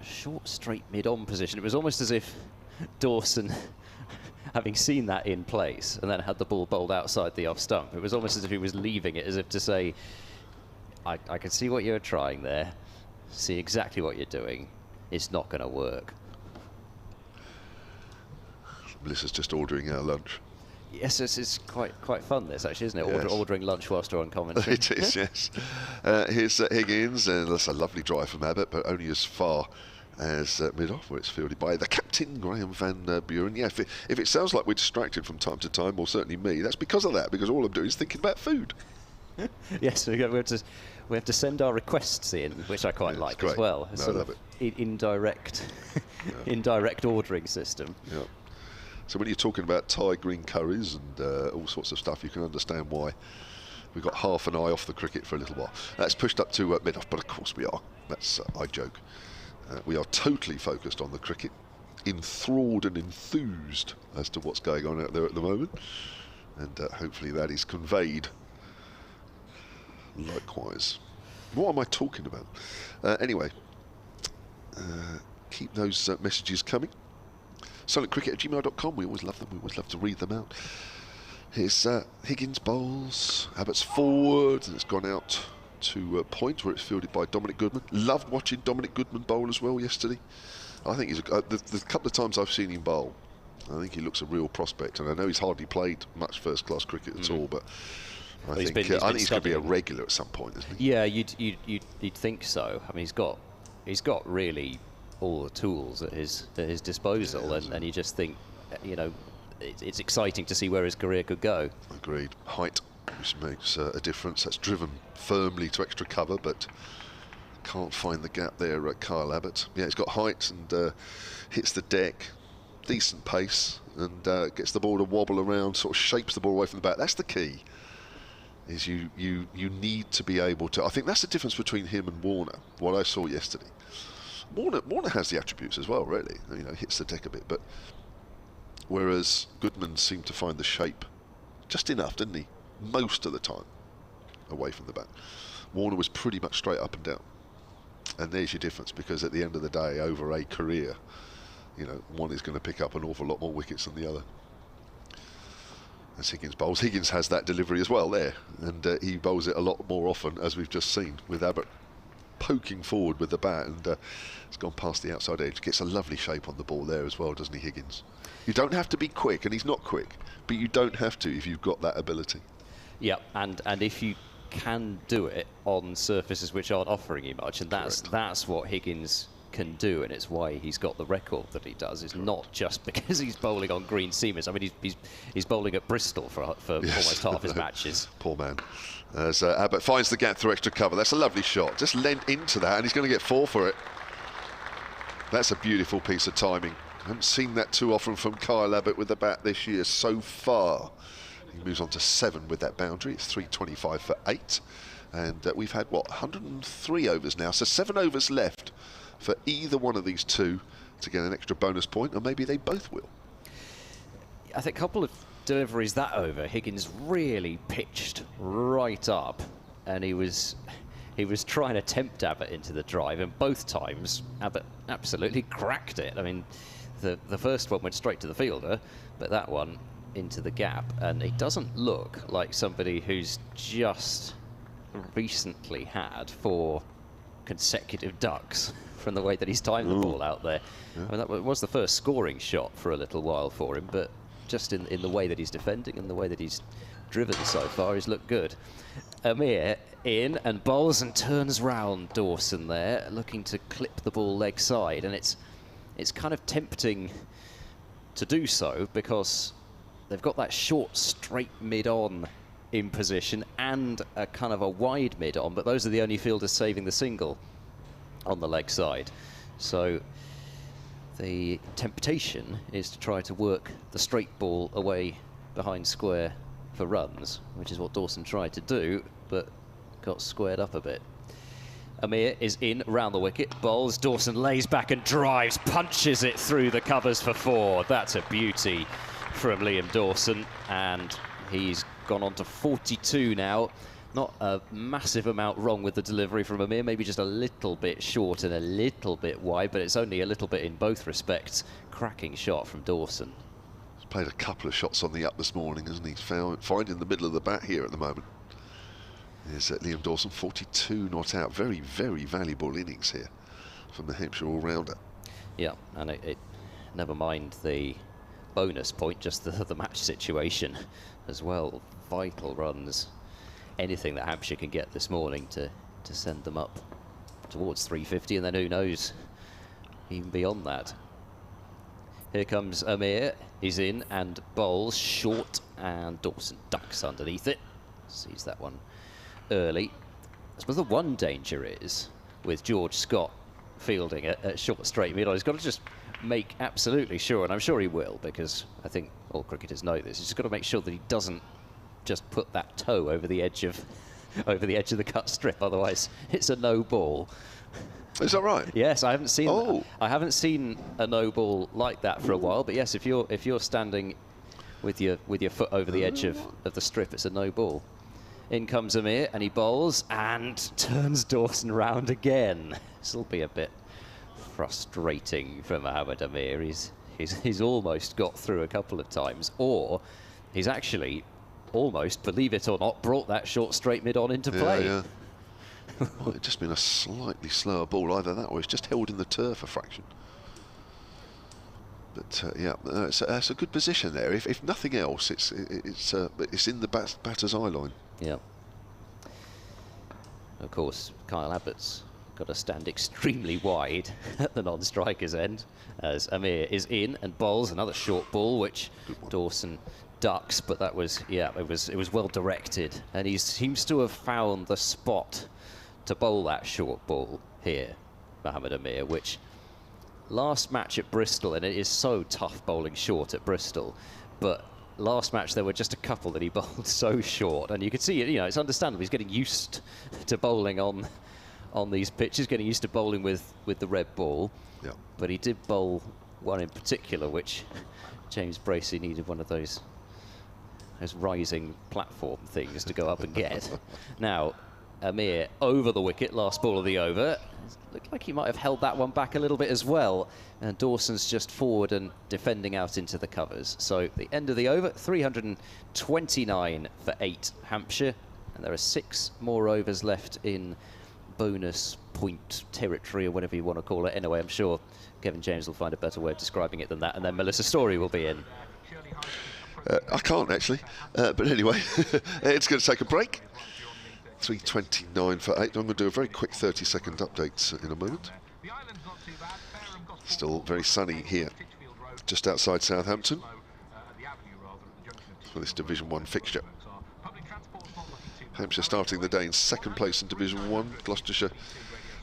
short straight mid-on position, it was almost as if Dawson, having seen that in place and then had the ball bowled outside the off stump, it was almost as if he was leaving it, as if to say, I can see what you're trying there, see exactly what you're doing, it's not going to work. Melissa's just ordering our lunch. Yes, it's quite fun, this, actually, isn't it? Yes. Ordering lunch whilst we're on commentary. It is, yes. Here's Higgins, and that's a lovely drive from Abbott, but only as far as mid-off, where it's fielded by the captain, Graham Van Buren. Yeah, if it sounds like we're distracted from time to time, or certainly me, that's because of that, because all I'm doing is thinking about food. Yes, we have to send our requests in, which I quite like as well. No, I love it. Indirect, indirect ordering system. Yeah. So when you're talking about Thai green curries and all sorts of stuff, you can understand why we've got half an eye off the cricket for a little while. That's pushed up to mid-off, but of course we are. That's I joke. We are totally focused on the cricket, enthralled and enthused as to what's going on out there at the moment, and hopefully that is conveyed likewise. What am I talking about? Anyway, keep those messages coming. SolentCricket@gmail.com. We always love them. We always love to read them out. Here's Higgins bowls. Abbott's forward, and it's gone out to point where it's fielded by Dominic Goodman. Loved watching Dominic Goodman bowl as well yesterday. I think he's the couple of times I've seen him bowl, I think he looks a real prospect. And I know he's hardly played much first-class cricket at all, but I He's think been he's going to be a studying. regular at some point, isn't he? Yeah, you'd think so. I mean, he's got really all the tools at his disposal, and you just think, you know, it's exciting to see where his career could go. Agreed. Height, which makes a difference. That's driven firmly to extra cover, but can't find the gap there at Kyle Abbott. Yeah, he's got height and hits the deck, decent pace, and gets the ball to wobble around, sort of shapes the ball away from the bat. That's the key. Is you need to be able to. I think that's the difference between him and Warner. What I saw yesterday. Warner has the attributes as well, really. You know, hits the deck a bit, but whereas Goodman seemed to find the shape just enough, didn't he? Most of the time, away from the bat. Warner was pretty much straight up and down. And there's your difference, because at the end of the day, over a career, you know, one is going to pick up an awful lot more wickets than the other. As Higgins bowls, Higgins has that delivery as well there, and he bowls it a lot more often, as we've just seen, with Abbott poking forward with the bat, and it's gone past the outside edge. Gets a lovely shape on the ball there as well, doesn't he, Higgins? You don't have to be quick, and he's not quick, but you don't have to if you've got that ability. Yeah, and if you can do it on surfaces which aren't offering you much, and that's what Higgins can do, and it's why he's got the record that he does. It's not just because he's bowling on green seamers. I mean, he's bowling at Bristol for almost half his matches. Poor man. As Abbott finds the gap through extra cover. That's a lovely shot. Just lent into that, and he's going to get 4 for it. That's a beautiful piece of timing. I haven't seen that too often from Kyle Abbott with the bat this year so far. He moves on to 7 with that boundary. It's 325 for 8. And we've had, what, 103 overs now. So 7 overs left for either one of these two to get an extra bonus point, or maybe they both will. I think a couple of deliveries that over, Higgins really pitched right up, and he was trying to tempt Abbott into the drive, and both times Abbott absolutely cracked it. I mean, the first one went straight to the fielder, but that one into the gap, and it doesn't look like somebody who's just recently had 4 consecutive ducks from the way that he's timed the ball out there. Yeah. I mean, that was the first scoring shot for a little while for him, but just in the way that he's defending and the way that he's driven so far, he's looked good. Amir in and bowls and turns round Dawson there, looking to clip the ball leg side, and it's kind of tempting to do so because they've got that short straight mid-on in position and a kind of a wide mid-on, but those are the only fielders saving the single on the leg side. So the temptation is to try to work the straight ball away behind square for runs, which is what Dawson tried to do, but got squared up a bit. Amir is in round the wicket, bowls, Dawson lays back and drives, punches it through the covers for 4. That's a beauty from Liam Dawson, and he's gone on to 42 now. Not a massive amount wrong with the delivery from Amir, maybe just a little bit short and a little bit wide, but it's only a little bit in both respects. Cracking shot from Dawson. He's played a couple of shots on the up this morning, hasn't he? He's finding the middle of the bat here at the moment. There's Liam Dawson, 42 not out. Very, very valuable innings here from the Hampshire all-rounder. Yeah, and it never mind the bonus point, just the match situation as well. Vital runs. Anything that Hampshire can get this morning to send them up towards 350, and then who knows, even beyond that. Here comes Amir. He's in and bowls short, and Dawson ducks underneath it. Sees that one early. I suppose the one danger is with George Scott fielding at short straight mid-on. He's got to just make absolutely sure, and I'm sure he will, because I think all cricketers know this. He's just got to make sure that he doesn't just put that toe over the edge of the cut strip, otherwise it's a no ball. Is that right? Yes, I haven't seen I haven't seen a no ball like that for a while, but yes, if you're standing with your foot over the edge of the strip, it's a no ball. In comes Amir, and he bowls and turns Dawson round again. This will be a bit frustrating for Mohammed Amir. He's almost got through a couple of times, or he's actually almost, believe it or not, brought that short straight mid-on into play. Yeah. Well, it's just been a slightly slower ball, either that or it's just held in the turf a fraction. But yeah, it's a good position there. If nothing else, it's in the batter's eye line. Yeah. Of course, Kyle Abbott's got to stand extremely wide at the non-striker's end as Amir is in and bowls another short ball, which Dawson ducks, but that was, yeah, it was well directed, and he seems to have found the spot to bowl that short ball here, Mohamed Amir, which last match at Bristol, and it is so tough bowling short at Bristol, but last match there were just a couple that he bowled so short, and you could see it, you know, it's understandable. He's getting used to bowling on these pitches, getting used to bowling with the red ball. Yeah. But he did bowl one in particular, which James Bracey needed one of those rising platform things to go up and get. Now, Amir over the wicket, last ball of the over. Looked like he might have held that one back a little bit as well. And Dawson's just forward and defending out into the covers. So the end of the over, 329 for 8 Hampshire. And there are 6 more overs left in bonus point territory, or whatever you want to call it. Anyway, I'm sure Kevin James will find a better way of describing it than that. And then Melissa Story will be in. I can't actually, but anyway, it's going to take a break. 329 for 8. I'm going to do a very quick 30-second update in a moment. Still very sunny here, just outside Southampton, for this Division 1 fixture. Hampshire starting the day in 2nd place in Division 1. Gloucestershire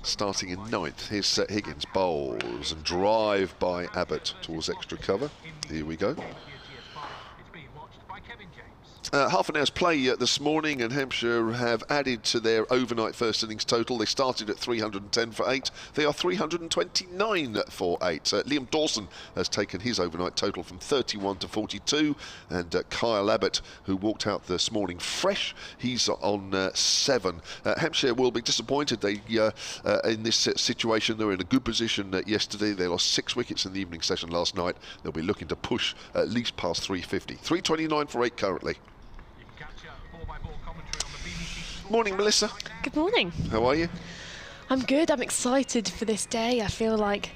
starting in 9th. Here's Higgins, bowls and drive by Abbott towards extra cover. Here we go. Half an hour's play this morning, and Hampshire have added to their overnight first innings total. They started at 310 for 8. They are 329 for 8. Liam Dawson has taken his overnight total from 31 to 42, and Kyle Abbott, who walked out this morning fresh, he's on 7. Hampshire will be disappointed. They in this situation, they were in a good position yesterday. They lost 6 wickets in the evening session last night. They'll be looking to push at least past 350. 329 for 8 currently. Morning, Melissa. Good morning. How are you? I'm good. I'm excited for this day. I feel like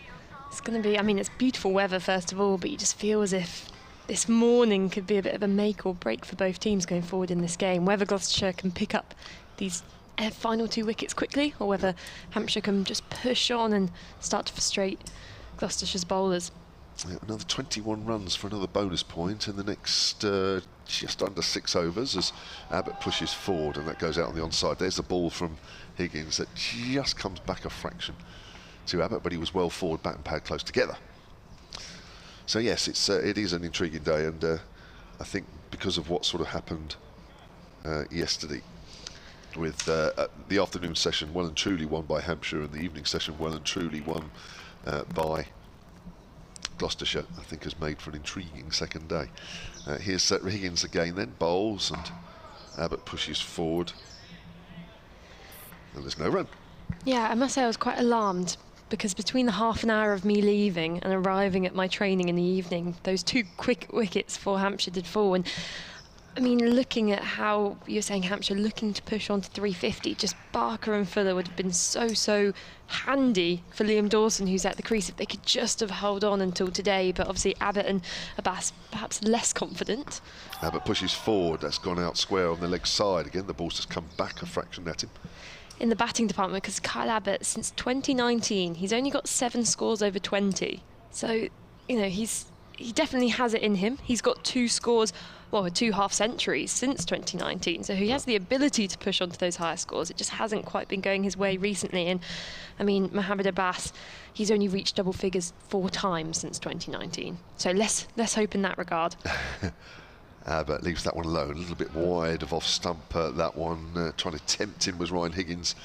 it's going to be, I mean, it's beautiful weather, first of all, but you just feel as if this morning could be a bit of a make or break for both teams going forward in this game. Whether Gloucestershire can pick up these final 2 wickets quickly, or whether Hampshire can just push on and start to frustrate Gloucestershire's bowlers. Yeah, another 21 runs for another bonus point in the next just under 6 overs as Abbott pushes forward, and that goes out on the onside. There's the ball from Higgins that just comes back a fraction to Abbott, but he was well forward, bat and pad close together. So yes, it is an intriguing day, and I think because of what sort of happened yesterday with the afternoon session well and truly won by Hampshire, and the evening session well and truly won by Gloucestershire, I think has made for an intriguing second day. Here's Higgins again then, bowls, and Abbott pushes forward, and there's no run. Yeah, I must say I was quite alarmed, because between the half an hour of me leaving and arriving at my training in the evening, those 2 quick wickets for Hampshire did fall. And I mean, looking at how you're saying Hampshire looking to push on to 350, just Barker and Fuller would have been so handy for Liam Dawson, who's at the crease, if they could just have held on until today. But obviously Abbott and Abbas perhaps less confident. Abbott pushes forward, that's gone out square on the leg side again. The ball's just come back a fraction at him. In the batting department, because Kyle Abbott, since 2019, he's only got 7 scores over 20. So, you know, he definitely has it in him. He's got 2 scores, well, 2 half centuries since 2019. So he has the ability to push on to those higher scores. It just hasn't quite been going his way recently. And I mean, Mohamed Abbas, he's only reached double figures 4 times since 2019. So let's hope in that regard. But leaves that one alone, a little bit wide of off stump. That one trying to tempt him was Ryan Higgins,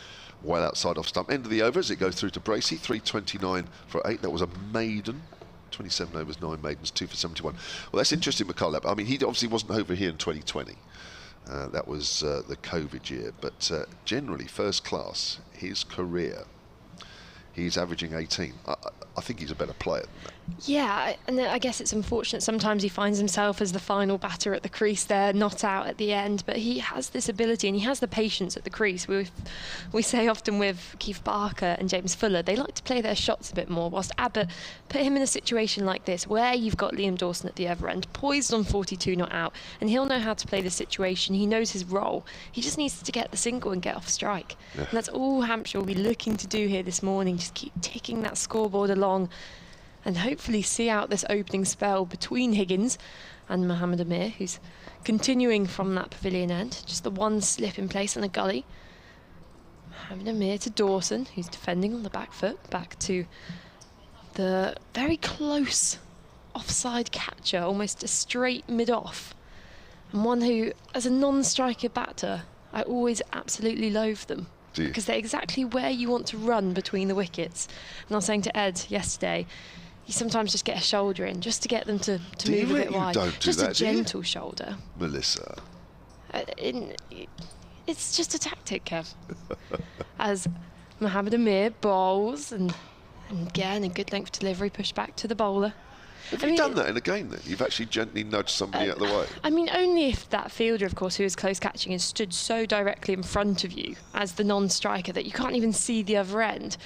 well outside off stump. End of the over as it goes through to Bracey. 329 for 8. That was a maiden. 27 overs, 9 maidens, 2 for 71. Well, that's interesting, McCullough. I mean, he obviously wasn't over here in 2020. That was the COVID year. But generally, first class, his career, he's averaging 18. I think he's a better player than that. Yeah, and I guess it's unfortunate sometimes he finds himself as the final batter at the crease there, not out at the end, but he has this ability and he has the patience at the crease. We say often with Keith Barker and James Fuller, they like to play their shots a bit more, whilst Abbas put him in a situation like this where you've got Liam Dawson at the other end, poised on 42 not out, and he'll know how to play the situation. He knows his role. He just needs to get the single and get off strike. Yeah. And that's all Hampshire will be looking to do here this morning, just keep ticking that scoreboard along and hopefully see out this opening spell between Higgins and Mohammed Amir, who's continuing from that pavilion end. Just the one slip in place on the gully. Mohammed Amir to Dawson, who's defending on the back foot, back to the very close offside catcher, almost a straight mid-off. And one who, as a non-striker batter, I always absolutely loathe them. Because they're exactly where you want to run between the wickets. And I was saying to Ed yesterday, you sometimes just get a shoulder in just to get them to move a bit wide. Just a gentle shoulder. Melissa. It's just a tactic, Kev. As Mohammed Amir bowls and again a good length delivery pushed back to the bowler. Have you done that in a game then? You've actually gently nudged somebody out of the way? I mean, only if that fielder, of course, who is close catching and stood so directly in front of you as the non-striker that you can't even see the other end.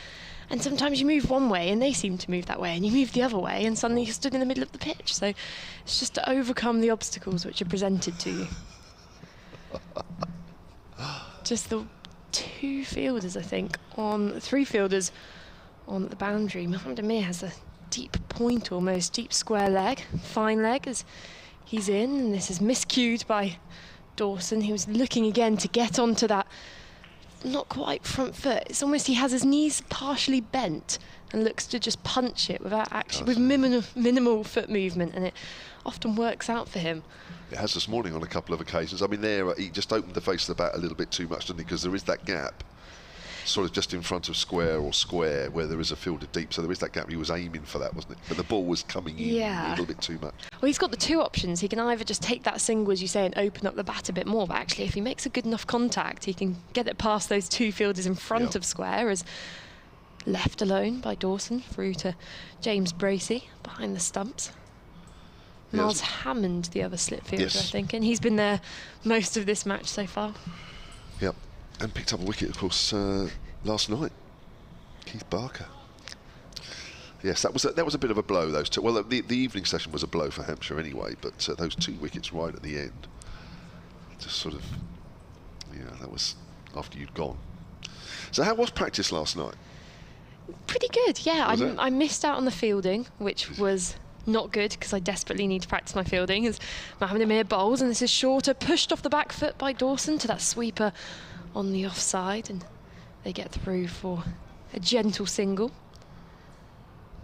And sometimes you move one way and they seem to move that way, and you move the other way and suddenly you're stood in the middle of the pitch. So it's just to overcome the obstacles which are presented to you. Just the three fielders on the boundary. Mohammed Amir has a deep point, almost deep square leg, fine leg as he's in, and this is miscued by Dawson. He was looking again to get onto that not quite front foot. It's almost he has his knees partially bent and looks to just punch it without actually with minimal foot movement, and it often works out for him. It has this morning on a couple of occasions. I mean, there he just opened the face of the bat a little bit too much, didn't he? Because there is that gap sort of just in front of square where there is a fielder deep, so there is that gap. He was aiming for that, wasn't it? But the ball was coming in a little bit too much. Well, he's got the two options. He can either just take that single, as you say, and open up the bat a bit more, but actually if he makes a good enough contact, he can get it past those two fielders in front of square, as left alone by Dawson through to James Bracey behind the stumps. Miles Hammond, the other slip fielder, I think, and he's been there most of this match so far. Yep. And picked up a wicket, of course, last night. Keith Barker. Yes, that was a bit of a blow, those two. Well, the evening session was a blow for Hampshire anyway, but those two wickets right at the end, just sort of, that was after you'd gone. So how was practice last night? Pretty good, yeah. I missed out on the fielding, which was not good because I desperately need to practice my fielding, as Mohammed Amir bowls, and this is shorter, pushed off the back foot by Dawson to that sweeper on the offside, and they get through for a gentle single.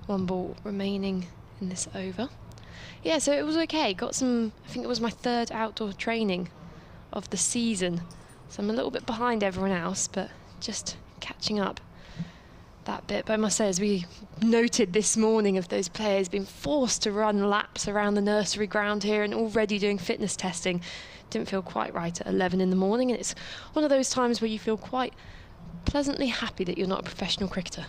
One ball remaining in this over. Yeah, so it was okay. Got some, I think it was my third outdoor training of the season, so I'm a little bit behind everyone else, but just catching up that bit. But I must say, as we noted this morning, of those players being forced to run laps around the nursery ground here and already doing fitness testing, didn't feel quite right at 11 in the morning, and it's one of those times where you feel quite pleasantly happy that you're not a professional cricketer.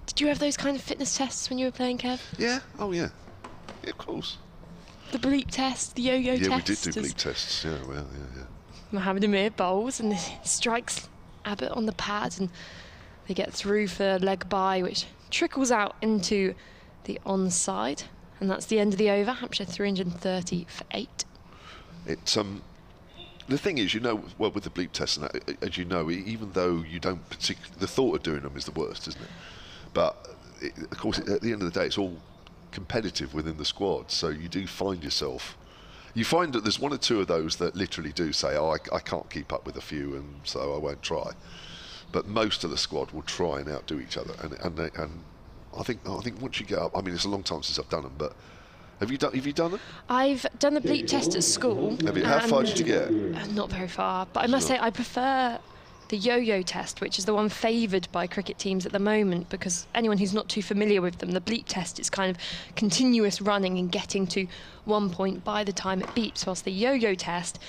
Did you have those kind of fitness tests when you were playing, Kev? Yeah, oh yeah, of course. The bleep test, the yo-yo test. Yeah, we did do bleep tests, yeah. Mohammed Amir bowls and strikes Abbas on the pad, and they get through for leg bye, which trickles out into the onside, and that's the end of the over. Hampshire 330 for 8. It's the thing is, well, with the bleep test, and that, as you know, even though you don't particularly, the thought of doing them is the worst, isn't it? But of course, at the end of the day, it's all competitive within the squad, so you do find yourself. You find that there's one or two of those that literally do say, "Oh, I can't keep up with a few, and so I won't try." But most of the squad will try and outdo each other, and I think once you get up, I mean, it's a long time since I've done them, but have you done them? I've done the bleep test at school. Have you? How far did you get? Not very far, but I must say I prefer the yo-yo test, which is the one favoured by cricket teams at the moment, because anyone who's not too familiar with them, the bleep test is kind of continuous running and getting to 1 point by the time it beeps, whilst the yo-yo test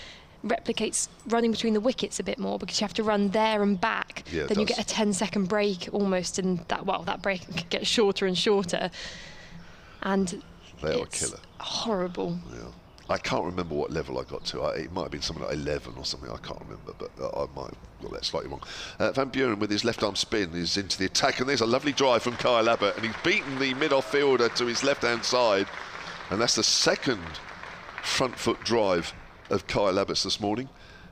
replicates running between the wickets a bit more, because you have to run there and back. Yeah, then you get a 10-second break almost, and that break can get shorter and shorter. and They are a it's killer. horrible. Yeah. I can't remember what level I got to. It might have been something like 11 or something. I can't remember, but I might have got that slightly wrong. Van Buren with his left-arm spin is into the attack, and there's a lovely drive from Kyle Abbott, and he's beaten the mid-off fielder to his left-hand side, and that's the second front-foot drive of Kyle Abbott's this morning,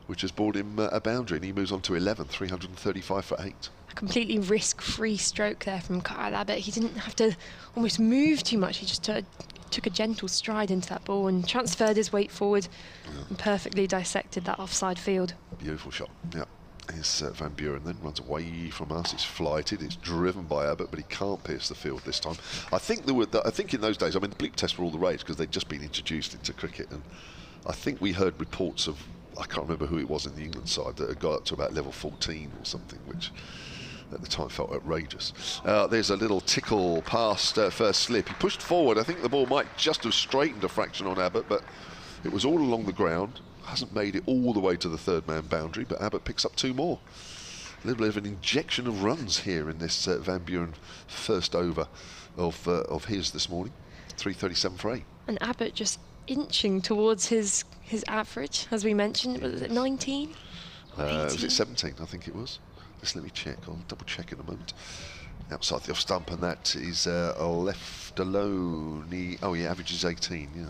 which has brought him a boundary, and he moves on to 11, 335 for 8. A completely risk-free stroke there from Kyle Abbott. He didn't have to almost move too much. He just took a gentle stride into that ball and transferred his weight forward and perfectly dissected that offside field. Beautiful shot. Yeah. Here's Van Buren then, runs away from us. It's flighted, it's driven by Abbott, but he can't pierce the field this time. I think I think in those days, I mean, the bleep tests were all the rage because they'd just been introduced into cricket, and I think we heard reports of, I can't remember who it was in the England side, that had got up to about level 14 or something, which at the time felt outrageous. There's a little tickle past first slip. He pushed forward. I think the ball might just have straightened a fraction on Abbott, but it was all along the ground. Hasn't made it all the way to the third man boundary, but Abbott picks up 2 more. A little bit of an injection of runs here in this Van Buren first over of his this morning. 337 for 8. And Abbott just inching towards his average, as we mentioned. Was it 19? Was it 17? I think it was. Just let me check. I'll double check in a moment. Outside the off stump, and that is left alone. He averages 18. Yeah.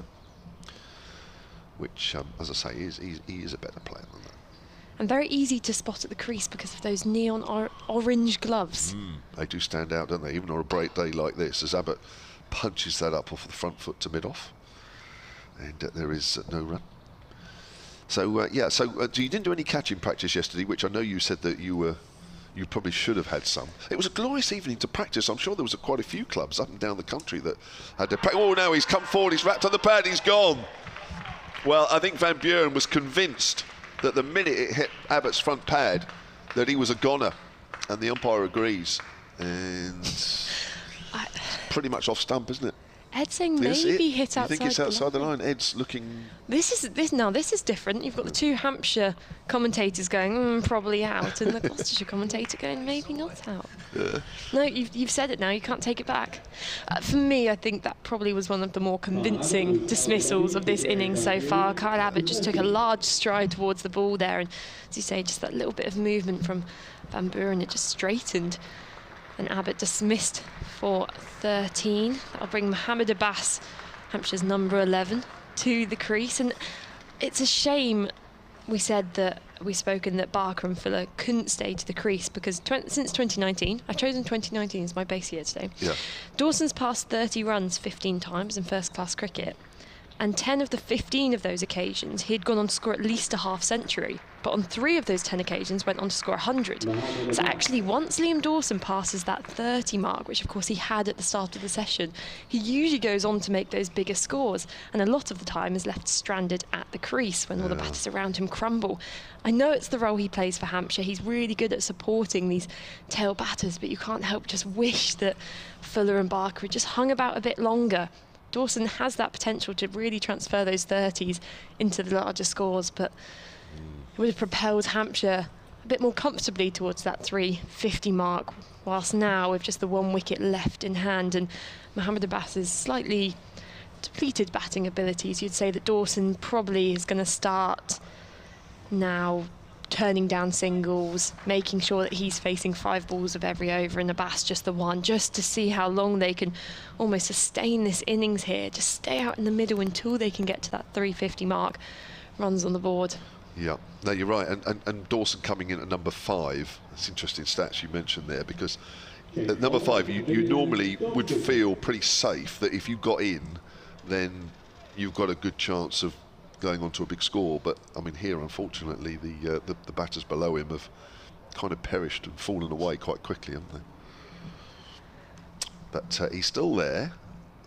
Which, as I say, he is a better player than that. And very easy to spot at the crease because of those neon orange gloves. They do stand out, don't they? Even on a bright day like this, as Abbott punches that up off the front foot to mid-off. And there is no run. So, you didn't do any catching practice yesterday, which I know you said that you probably should have had some. It was a glorious evening to practice. I'm sure there was quite a few clubs up and down the country that had to practice. Oh, no, he's come forward, he's wrapped on the pad, he's gone. Well, I think Van Buren was convinced that the minute it hit Abbott's front pad, that he was a goner, and the umpire agrees. And pretty much off stump, isn't it? Ed's saying maybe hit outside. You think it's outside the line? Ed's looking. This is different. You've got the 2 Hampshire commentators going probably out, and the Gloucestershire commentator going maybe not out. Yeah. No, you've said it now. You can't take it back. For me, I think that probably was one of the more convincing dismissals of this innings so far. Kyle Abbott just took a large stride towards the ball there, and as you say, just that little bit of movement from Van Buren, it just straightened. And Abbott dismissed for 13. That'll bring Mohammed Abbas, Hampshire's number 11, to the crease. And it's a shame we've spoken that Barker and Fuller couldn't stay to the crease because since 2019, I've chosen 2019 as my base year today. Yeah. Dawson's passed 30 runs 15 times in first-class cricket. And 10 of the 15 of those occasions, he'd gone on to score at least a half-century. But on 3 of those 10 occasions, went on to score 100. So actually, once Liam Dawson passes that 30 mark, which of course he had at the start of the session, he usually goes on to make those bigger scores. And a lot of the time is left stranded at the crease when all the batters around him crumble. I know it's the role he plays for Hampshire. He's really good at supporting these tail batters, but you can't help just wish that Fuller and Barker had just hung about a bit longer. Dawson has that potential to really transfer those 30s into the larger scores, but it would have propelled Hampshire a bit more comfortably towards that 350 mark, whilst now with just the 1 wicket left in hand and Mohammed Abbas's slightly depleted batting abilities, you'd say that Dawson probably is going to start now turning down singles, making sure that he's facing 5 balls of every over and Abbas just the 1, just to see how long they can almost sustain this innings here, just stay out in the middle until they can get to that 350 mark, runs on the board. Yeah, no, you're right, and Dawson coming in at number 5, that's interesting stats you mentioned there, because at number 5 you normally would feel pretty safe that if you got in, then you've got a good chance of going on to a big score. But I mean, here unfortunately the batters below him have kind of perished and fallen away quite quickly, haven't they? But he's still there,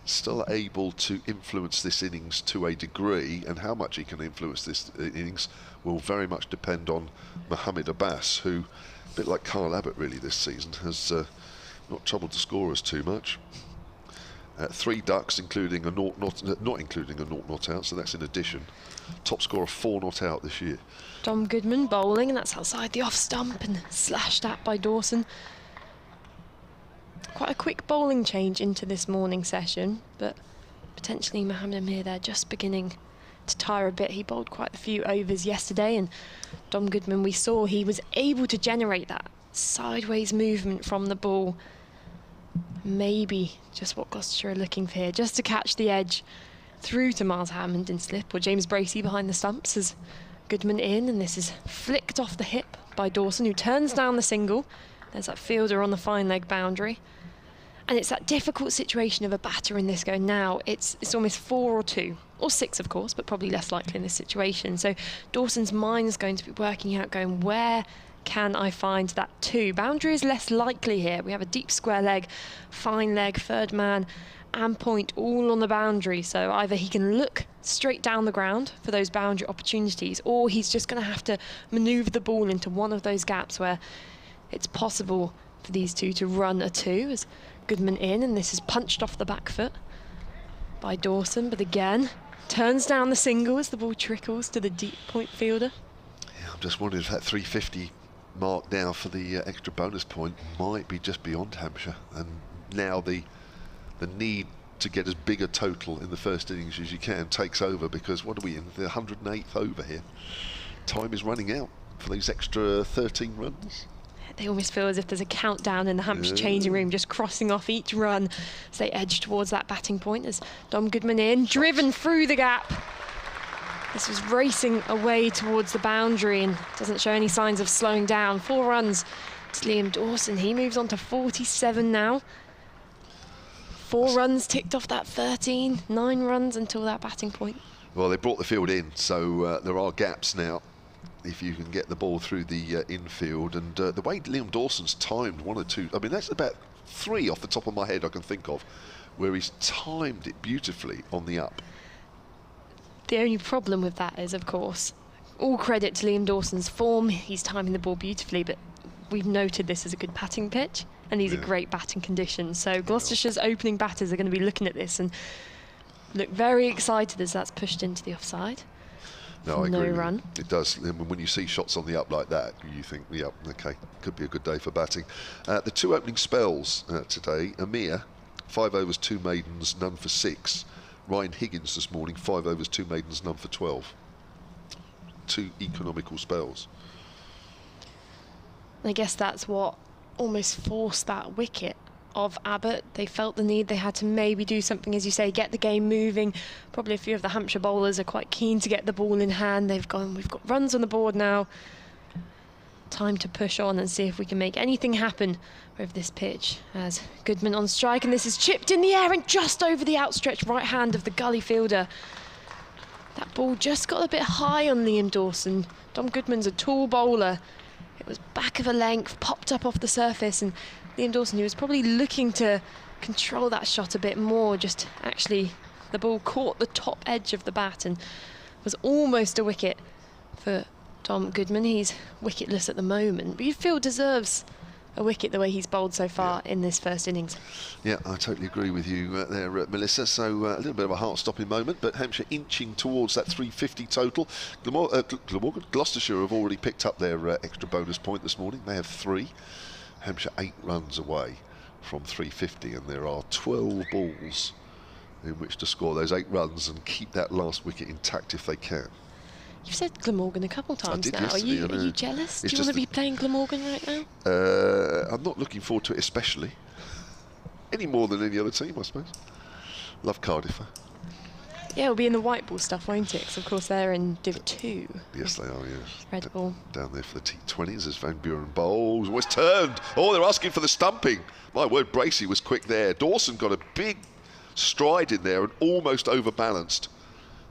still able to influence this innings to a degree, and how much he can influence this innings will very much depend on Mohammed Abbas, who, a bit like Kyle Abbott really this season, has not troubled the scorers too much. 3 ducks, including a not including a not out, so that's in addition. Top scorer 4 not out this year. Dom Goodman bowling, and that's outside the off stump and slashed at by Dawson. Quite a quick bowling change into this morning session, but potentially Mohammed Amir there just beginning to tire a bit. He bowled quite a few overs yesterday, and Dom Goodman, we saw he was able to generate that sideways movement from the ball. Maybe just what Gloucestershire are looking for here, just to catch the edge through to Miles Hammond in slip, or James Bracey behind the stumps as Goodman in, and this is flicked off the hip by Dawson, who turns down the single. There's that fielder on the fine leg boundary. And it's that difficult situation of a batter in this going now. It's almost 4 or 2, or 6 of course, but probably less likely in this situation. So Dawson's mind's going to be working out, going, where can I find that 2? Boundary is less likely here. We have a deep square leg, fine leg, third man and point all on the boundary. So either he can look straight down the ground for those boundary opportunities, or he's just going to have to manoeuvre the ball into one of those gaps where it's possible for these two to run a 2 as Goodman in, and this is punched off the back foot by Dawson, but again turns down the single as the ball trickles to the deep point fielder. Yeah, I'm just wondering if that 350 mark now for the extra bonus point might be just beyond Hampshire, and now the need to get as big a total in the first innings as you can takes over, because what are we in the 108th over here? Time is running out for these extra 13 runs. They almost feel as if there's a countdown in the Hampshire changing room, just crossing off each run as they edge towards that batting point. As Dom Goodman in, driven through the gap. This was racing away towards the boundary and doesn't show any signs of slowing down. 4 runs to Liam Dawson. He moves on to 47 now. 4 runs ticked off that 13, 9 runs until that batting point. Well, they brought the field in, so there are gaps now if you can get the ball through the infield. And the way Liam Dawson's timed 1 or 2, I mean, that's about 3 off the top of my head I can think of, where he's timed it beautifully on the up. The only problem with that is, of course, all credit to Liam Dawson's form. He's timing the ball beautifully, but we've noted this as a good batting pitch, and these are great batting conditions. So Gloucestershire's opening batters are going to be looking at this and look very excited as that's pushed into the offside. No, I agree. No run. It does. When you see shots on the up like that, you think, yeah, okay, could be a good day for batting. The 2 opening spells today: Amir, 5 overs, 2 maidens, none for 6. Ryan Higgins this morning, 5 overs, 2 maidens, none for 12. 2 economical spells. I guess that's what almost forced that wicket of Abbas. They felt the need, they had to maybe do something, as you say, get the game moving. Probably a few of the Hampshire bowlers are quite keen to get the ball in hand. They've gone, we've got runs on the board now. Time to push on and see if we can make anything happen with this pitch. As Goodman on strike, and this is chipped in the air and just over the outstretched right hand of the gully fielder. That ball just got a bit high on Liam Dawson. Dom Goodman's a tall bowler. It was back of a length, popped up off the surface, and Liam Dawson, who was probably looking to control that shot a bit more, just actually the ball caught the top edge of the bat and was almost a wicket for Dom Goodman. He's wicketless at the moment, but you feel deserves a wicket the way he's bowled so far in this first innings. Yeah, I totally agree with you there, Melissa. So a little bit of a heart-stopping moment, but Hampshire inching towards that 350 total. Gloucestershire have already picked up their extra bonus point this morning. They have 3. Hampshire 8 runs away from 350, and there are 12 balls in which to score those 8 runs and keep that last wicket intact if they can. You've said Glamorgan a couple times now. Are you jealous? Do you want to be playing Glamorgan right now? I'm not looking forward to it especially. Any more than any other team, I suppose. Love Cardiff. Yeah, it'll be in the white ball stuff, won't it? Because of course they're in Div 2. Yes, they are, yes. Red ball. Down there for the T20s as Van Buren bowls. Oh, it's turned. Oh, they're asking for the stumping. My word, Bracey was quick there. Dawson got a big stride in there and almost overbalanced.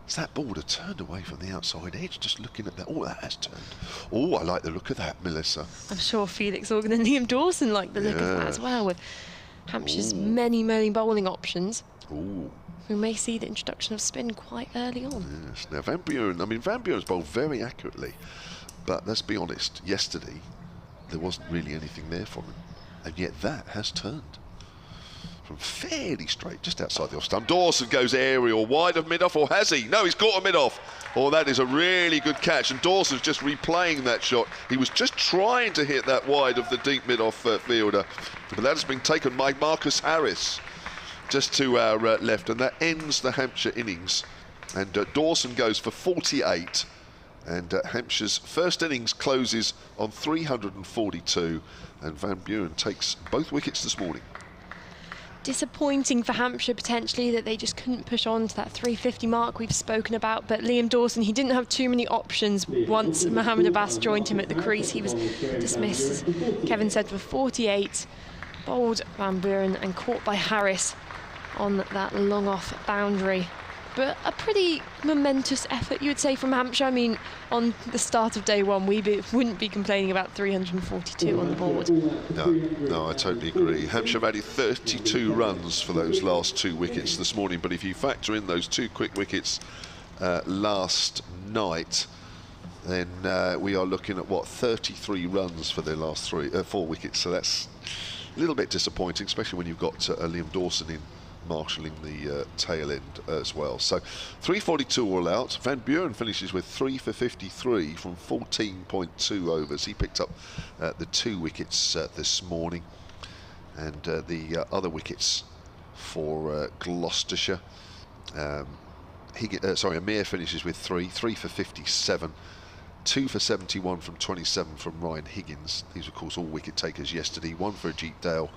As that ball would have turned away from the outside edge, just looking at that. Oh, that has turned. Oh, I like the look of that, Melissa. I'm sure Felix Organ and Liam Dawson like the look of that as well, with Hampshire's many bowling options. Ooh. We may see the introduction of spin quite early on. Yes. Now, Van Buren, I mean, Van Buren's bowled very accurately, but let's be honest, yesterday there wasn't really anything there for him, and yet that has turned from fairly straight, just outside the off stump. Dawson goes aerial, wide of mid-off, or has he? No, he's caught a mid-off. Oh, that is a really good catch, and Dawson's just replaying that shot. He was just trying to hit that wide of the deep mid-off fielder, but that has been taken by Marcus Harris, just to our left, and that ends the Hampshire innings. And Dawson goes for 48, and Hampshire's first innings closes on 342, and Van Buren takes both wickets this morning. Disappointing for Hampshire potentially that they just couldn't push on to that 350 mark we've spoken about, but Liam Dawson, he didn't have too many options once Mohamed Abbas joined him at the crease. He was dismissed, Kevin said, for 48. Bowled Van Buren and caught by Harris on that long off boundary. But a pretty momentous effort, you would say, from Hampshire. I mean, on the start of day one, we wouldn't be complaining about 342 on the board. No, I totally agree. Hampshire have added 32 runs for those last 2 wickets this morning, but if you factor in those 2 quick wickets last night, then we are looking at, what, 33 runs for their last 4 wickets. So that's a little bit disappointing, especially when you've got Liam Dawson in marshalling the tail end as well. So 342 all out. Van Buren finishes with 3 for 53 from 14.2 overs. He picked up the 2 wickets this morning, and the other wickets for Gloucestershire. Amir finishes with 3 for 57. 2 for 71 from 27 from Ryan Higgins. These, of course, all wicket takers yesterday. 1 for Ajit Dale.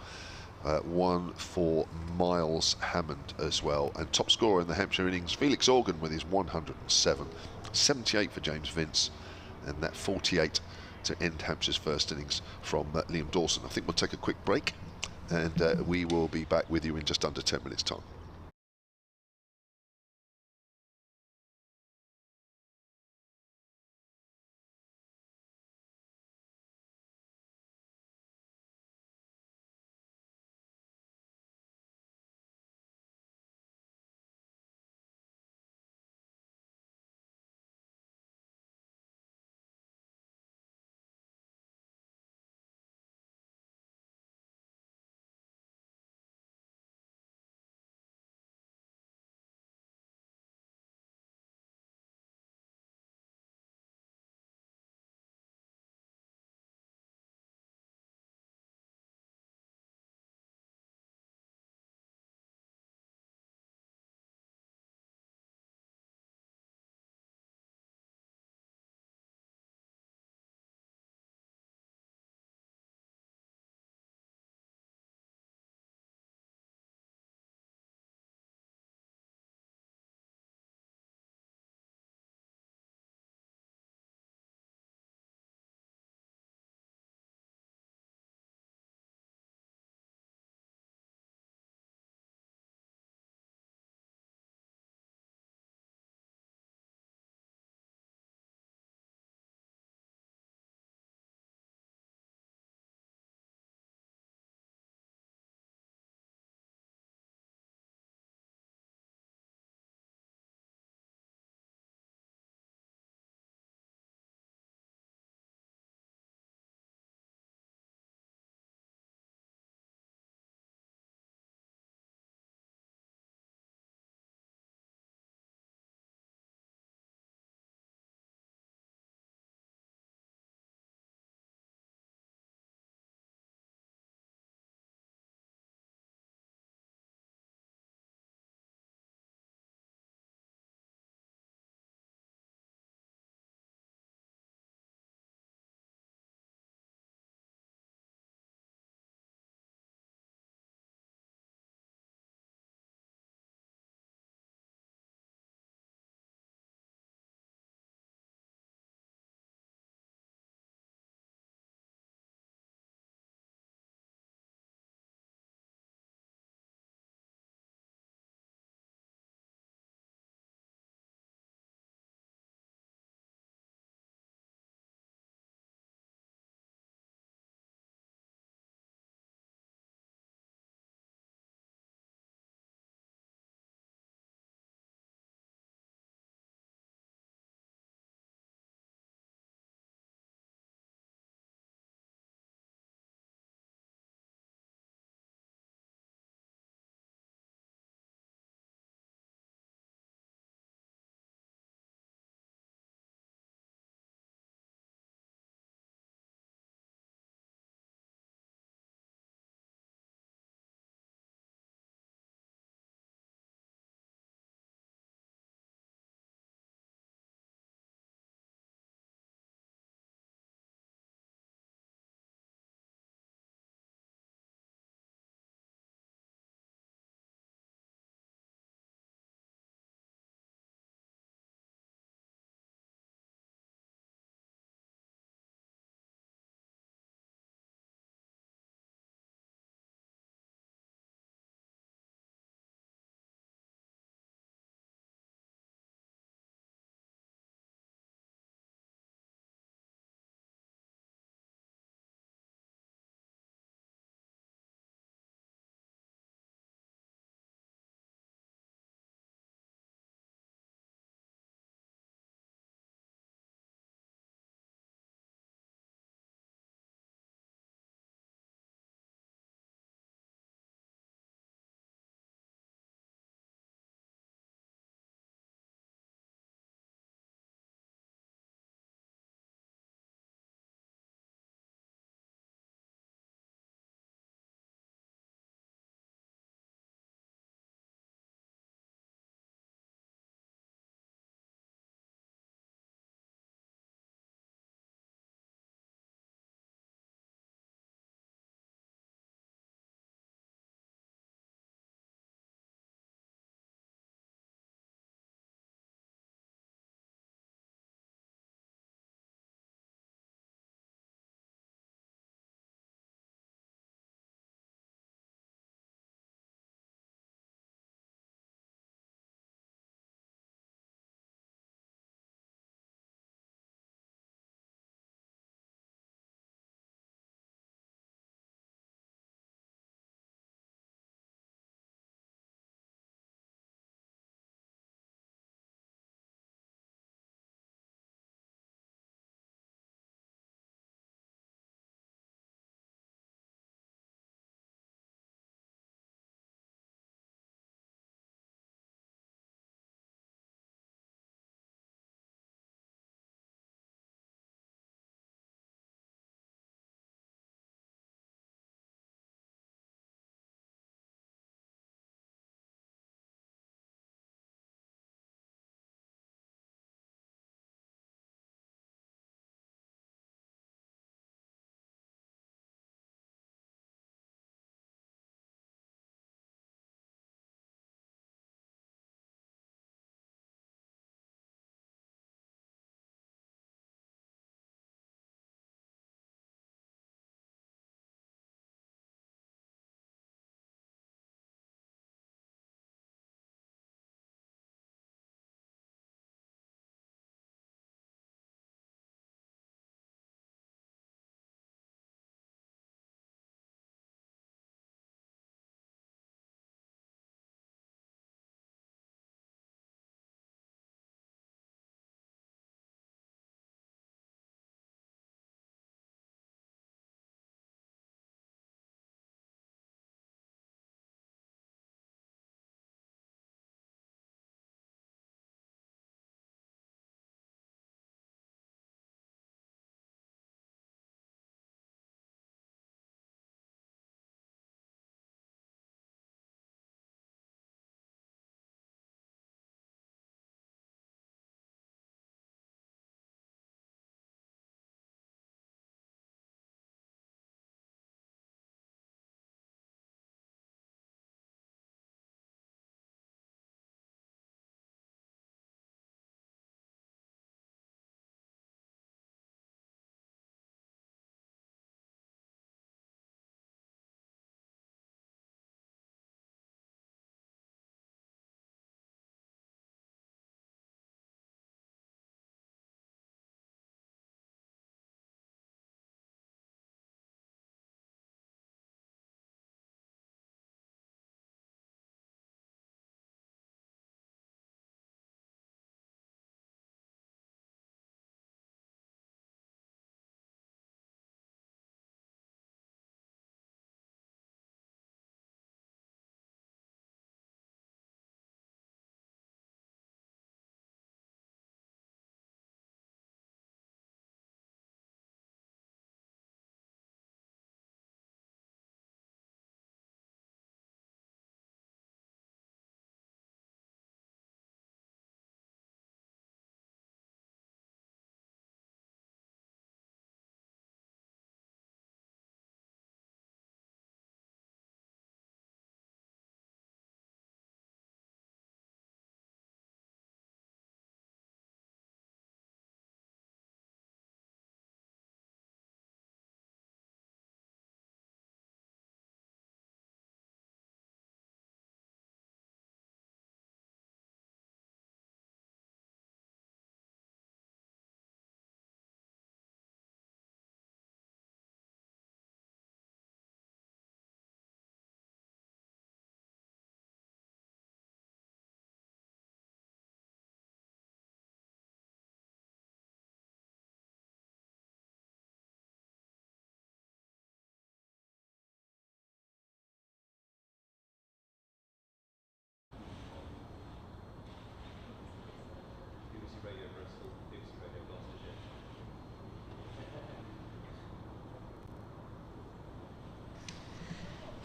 1 for Miles Hammond as well. And top scorer in the Hampshire innings, Felix Organ with his 107. 78 for James Vince, and that 48 to end Hampshire's first innings from Liam Dawson. I think we'll take a quick break, and we will be back with you in just under 10 minutes' time.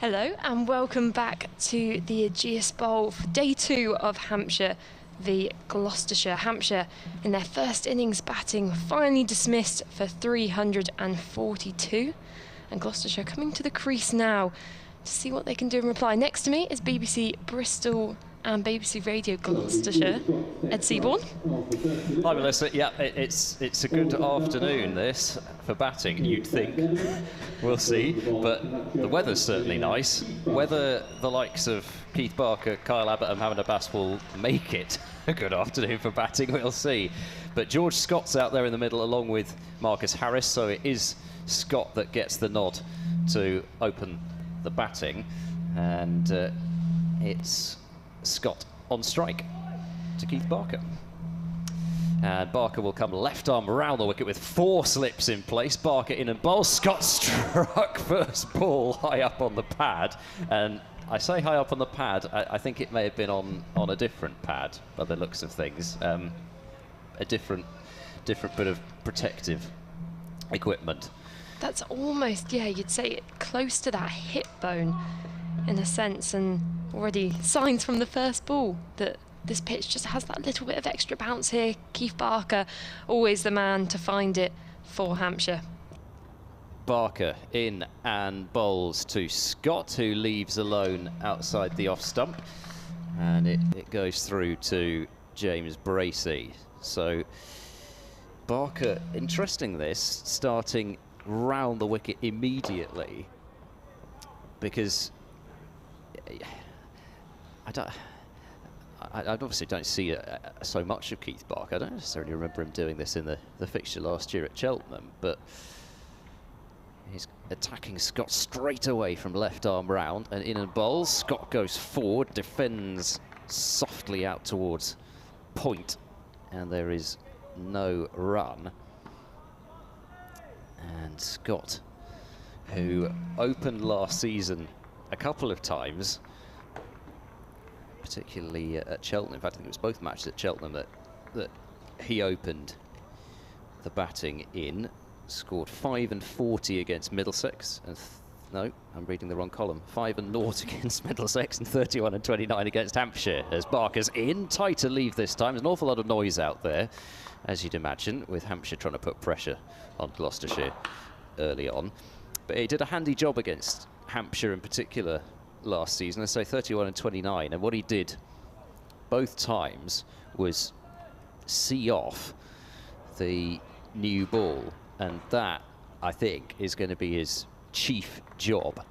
Hello and welcome back to the Ageas Bowl for day 2 of Hampshire v Gloucestershire. Hampshire in their first innings batting finally dismissed for 342, and Gloucestershire coming to the crease now to see what they can do in reply. Next to me is BBC Bristol and BBC Radio Gloucestershire, Ed Seaborn. Hi Melissa, yeah, it's a good afternoon this for batting, you'd think. We'll see, but the weather's certainly nice. Whether the likes of Keith Barker, Kyle Abbas and Abbas will make it a good afternoon for batting, we'll see. But George Scott's out there in the middle along with Marcus Harris, so it is Scott that gets the nod to open the batting, and it's Scott on strike to Keith Barker. And Barker will come left arm round the wicket with 4 slips in place. Barker in and bowl. Scott struck first ball high up on the pad. And I say high up on the pad, I think it may have been on a different pad by the looks of things. A different bit of protective equipment. That's almost, yeah, you'd say it close to that hip bone in a sense, and already signs from the first ball that this pitch just has that little bit of extra bounce here. Keith Barker, always the man to find it for Hampshire. Barker in and bowls to Scott, who leaves alone outside the off stump, and it goes through to James Bracey. So Barker, interesting this, starting round the wicket immediately, because I obviously don't see so much of Keith Barker. I don't necessarily remember him doing this in the fixture last year at Cheltenham, but he's attacking Scott straight away from left arm round and in and bowls. Scott goes forward, defends softly out towards point, and there is no run. And Scott, who opened last season a couple of times, particularly at Cheltenham. In fact, I think it was both matches at Cheltenham that he opened the batting in. Scored 5 and 40 against Middlesex. And no, I'm reading the wrong column. 5 and 0 against Middlesex and 31 and 29 against Hampshire. As Barker's in, tighter leave this time. There's an awful lot of noise out there, as you'd imagine, with Hampshire trying to put pressure on Gloucestershire early on. But he did a handy job against Hampshire in particular last season. I say 31 and 29, and what he did both times was see off the new ball, and that, I think, is going to be his chief job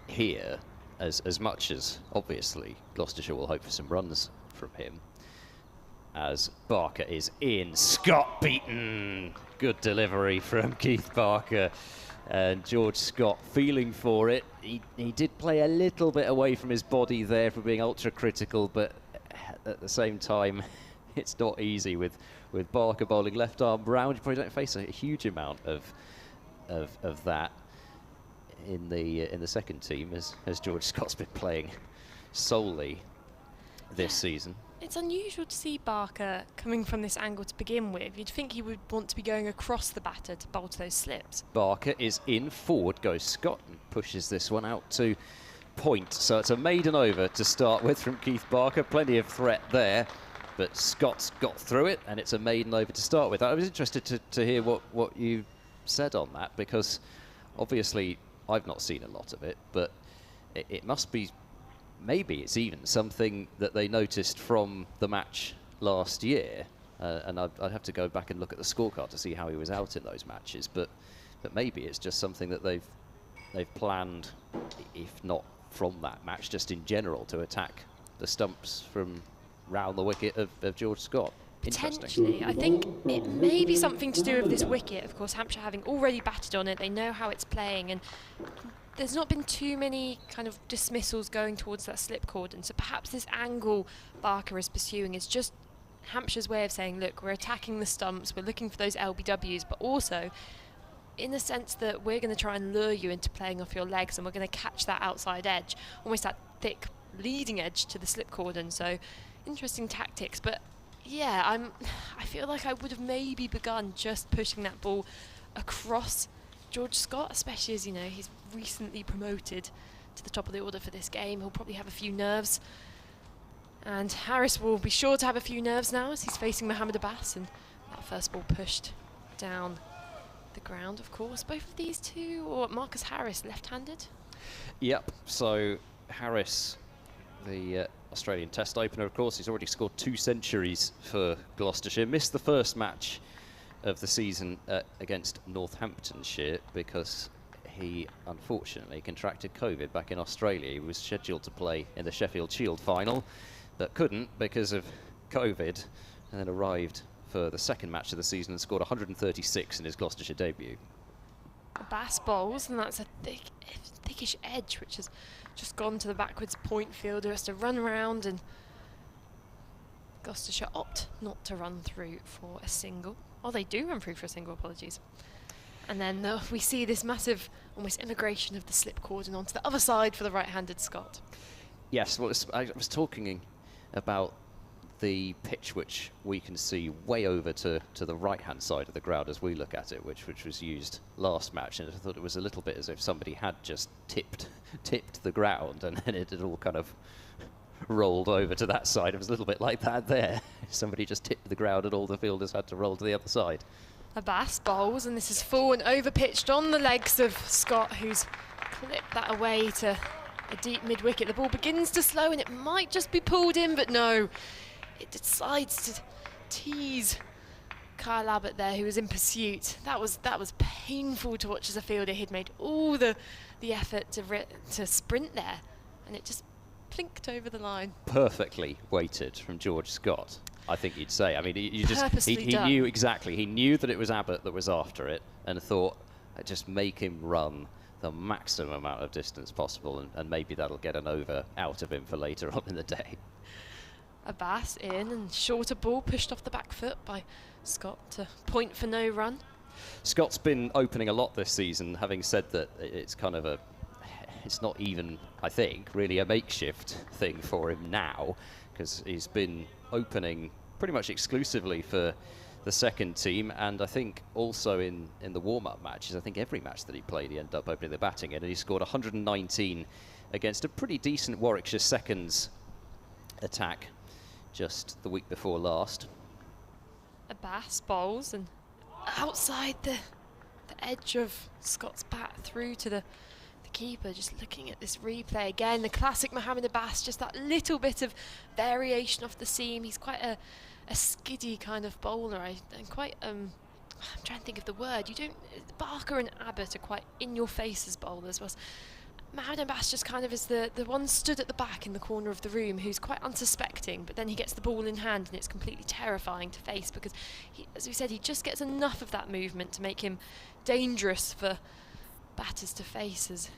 here, as much as obviously Gloucestershire will hope for some runs from him. As Barker is in, Scott beaten. Good delivery from Keith Barker. And George Scott feeling for it. He did play a little bit away from his body there for being ultra critical, but at the same time, it's not easy with Barker bowling left arm round. You probably don't face a huge amount of that in the second team, as George Scott's been playing solely this season. It's unusual to see Barker coming from this angle to begin with. You'd think he would want to be going across the batter to bowl to those slips. Barker is in, forward goes Scott and pushes this one out to point. So it's a maiden over to start with from Keith Barker. Plenty of threat there, but Scott's got through it, and it's a maiden over to start with. I was interested to hear what you said on that, because obviously I've not seen a lot of it, but it must be, maybe it's even something that they noticed from the match last year, and I'd have to go back and look at the scorecard to see how he was out in those matches, but maybe it's just something that they've planned, if not from that match, just in general, to attack the stumps from round the wicket of George Scott. Potentially. I think it may be something to do with this wicket. Of course, Hampshire having already batted on it, they know how it's playing, and there's not been too many kind of dismissals going towards that slip cordon. So perhaps this angle Barker is pursuing is just Hampshire's way of saying, look, we're attacking the stumps, we're looking for those LBWs, but also in the sense that we're going to try and lure you into playing off your legs, and we're going to catch that outside edge, almost that thick leading edge to the slip cordon. So interesting tactics, but yeah, I feel like I would have maybe begun just pushing that ball across George Scott, especially as, you know, he's recently promoted to the top of the order for this game. He'll probably have a few nerves. And Harris will be sure to have a few nerves now as he's facing Mohammed Abbas, and that first ball pushed down the ground, of course. Both of these two, or Marcus Harris, left-handed? Yep, so Harris, the Australian Test opener, of course, he's already scored 2 centuries for Gloucestershire. Missed the first match of the season against Northamptonshire because he unfortunately contracted COVID back in Australia. He was scheduled to play in the Sheffield Shield final, but couldn't because of COVID, and then arrived for the second match of the season and scored 136 in his Gloucestershire debut. Abbas bowls, and that's a thickish edge, which has just gone to the backwards point fielder. Has to run around, and Gloucestershire opt not to run through for a single. Oh, they do run through for a single, apologies. And then we see this massive, almost immigration of the slip cordon onto the other side for the right-handed Scott. Yes, well, I was talking about the pitch which we can see way over to the right-hand side of the ground as we look at it, which was used last match, and I thought it was a little bit as if somebody had just tipped the ground, and then it had all kind of rolled over to that side. It was a little bit like that there. Somebody just tipped the ground and all the fielders had to roll to the other side. Abbas bowls, and this is full and over-pitched on the legs of Scott, who's clipped that away to a deep mid-wicket. The ball begins to slow, and it might just be pulled in, but no. It decides to tease Kyle Abbott there, who was in pursuit. That was painful to watch as a fielder. He'd made all the effort to sprint there, and it just plinked over the line. Perfectly weighted from George Scott, I think you'd say. I mean, he done. knew exactly. He knew that it was Abbott that was after it, and thought, just make him run the maximum amount of distance possible, and maybe that'll get an over out of him for later on in the day. Abbas in, and shorter ball pushed off the back foot by Scott to point for no run. Scott's been opening a lot this season, having said that it's kind of it's not even, I think, really a makeshift thing for him now, because he's been opening pretty much exclusively for the second team, and I think also in the warm-up matches. I think every match that he played he ended up opening the batting in, and he scored 119 against a pretty decent Warwickshire seconds attack just the week before last. Abbas bowls, and outside the edge of Scott's bat through to the keeper. Just looking at this replay again, the classic Mohammed Abbas, just that little bit of variation off the seam. He's quite a skiddy kind of bowler, and quite I'm trying to think of the word. Barker and Abbott are quite in-your-face as bowlers, whilst Mohammed Abbas just kind of is the one stood at the back in the corner of the room, who's quite unsuspecting, but then he gets the ball in hand and it's completely terrifying to face, because as we said, he just gets enough of that movement to make him dangerous for batters to face. As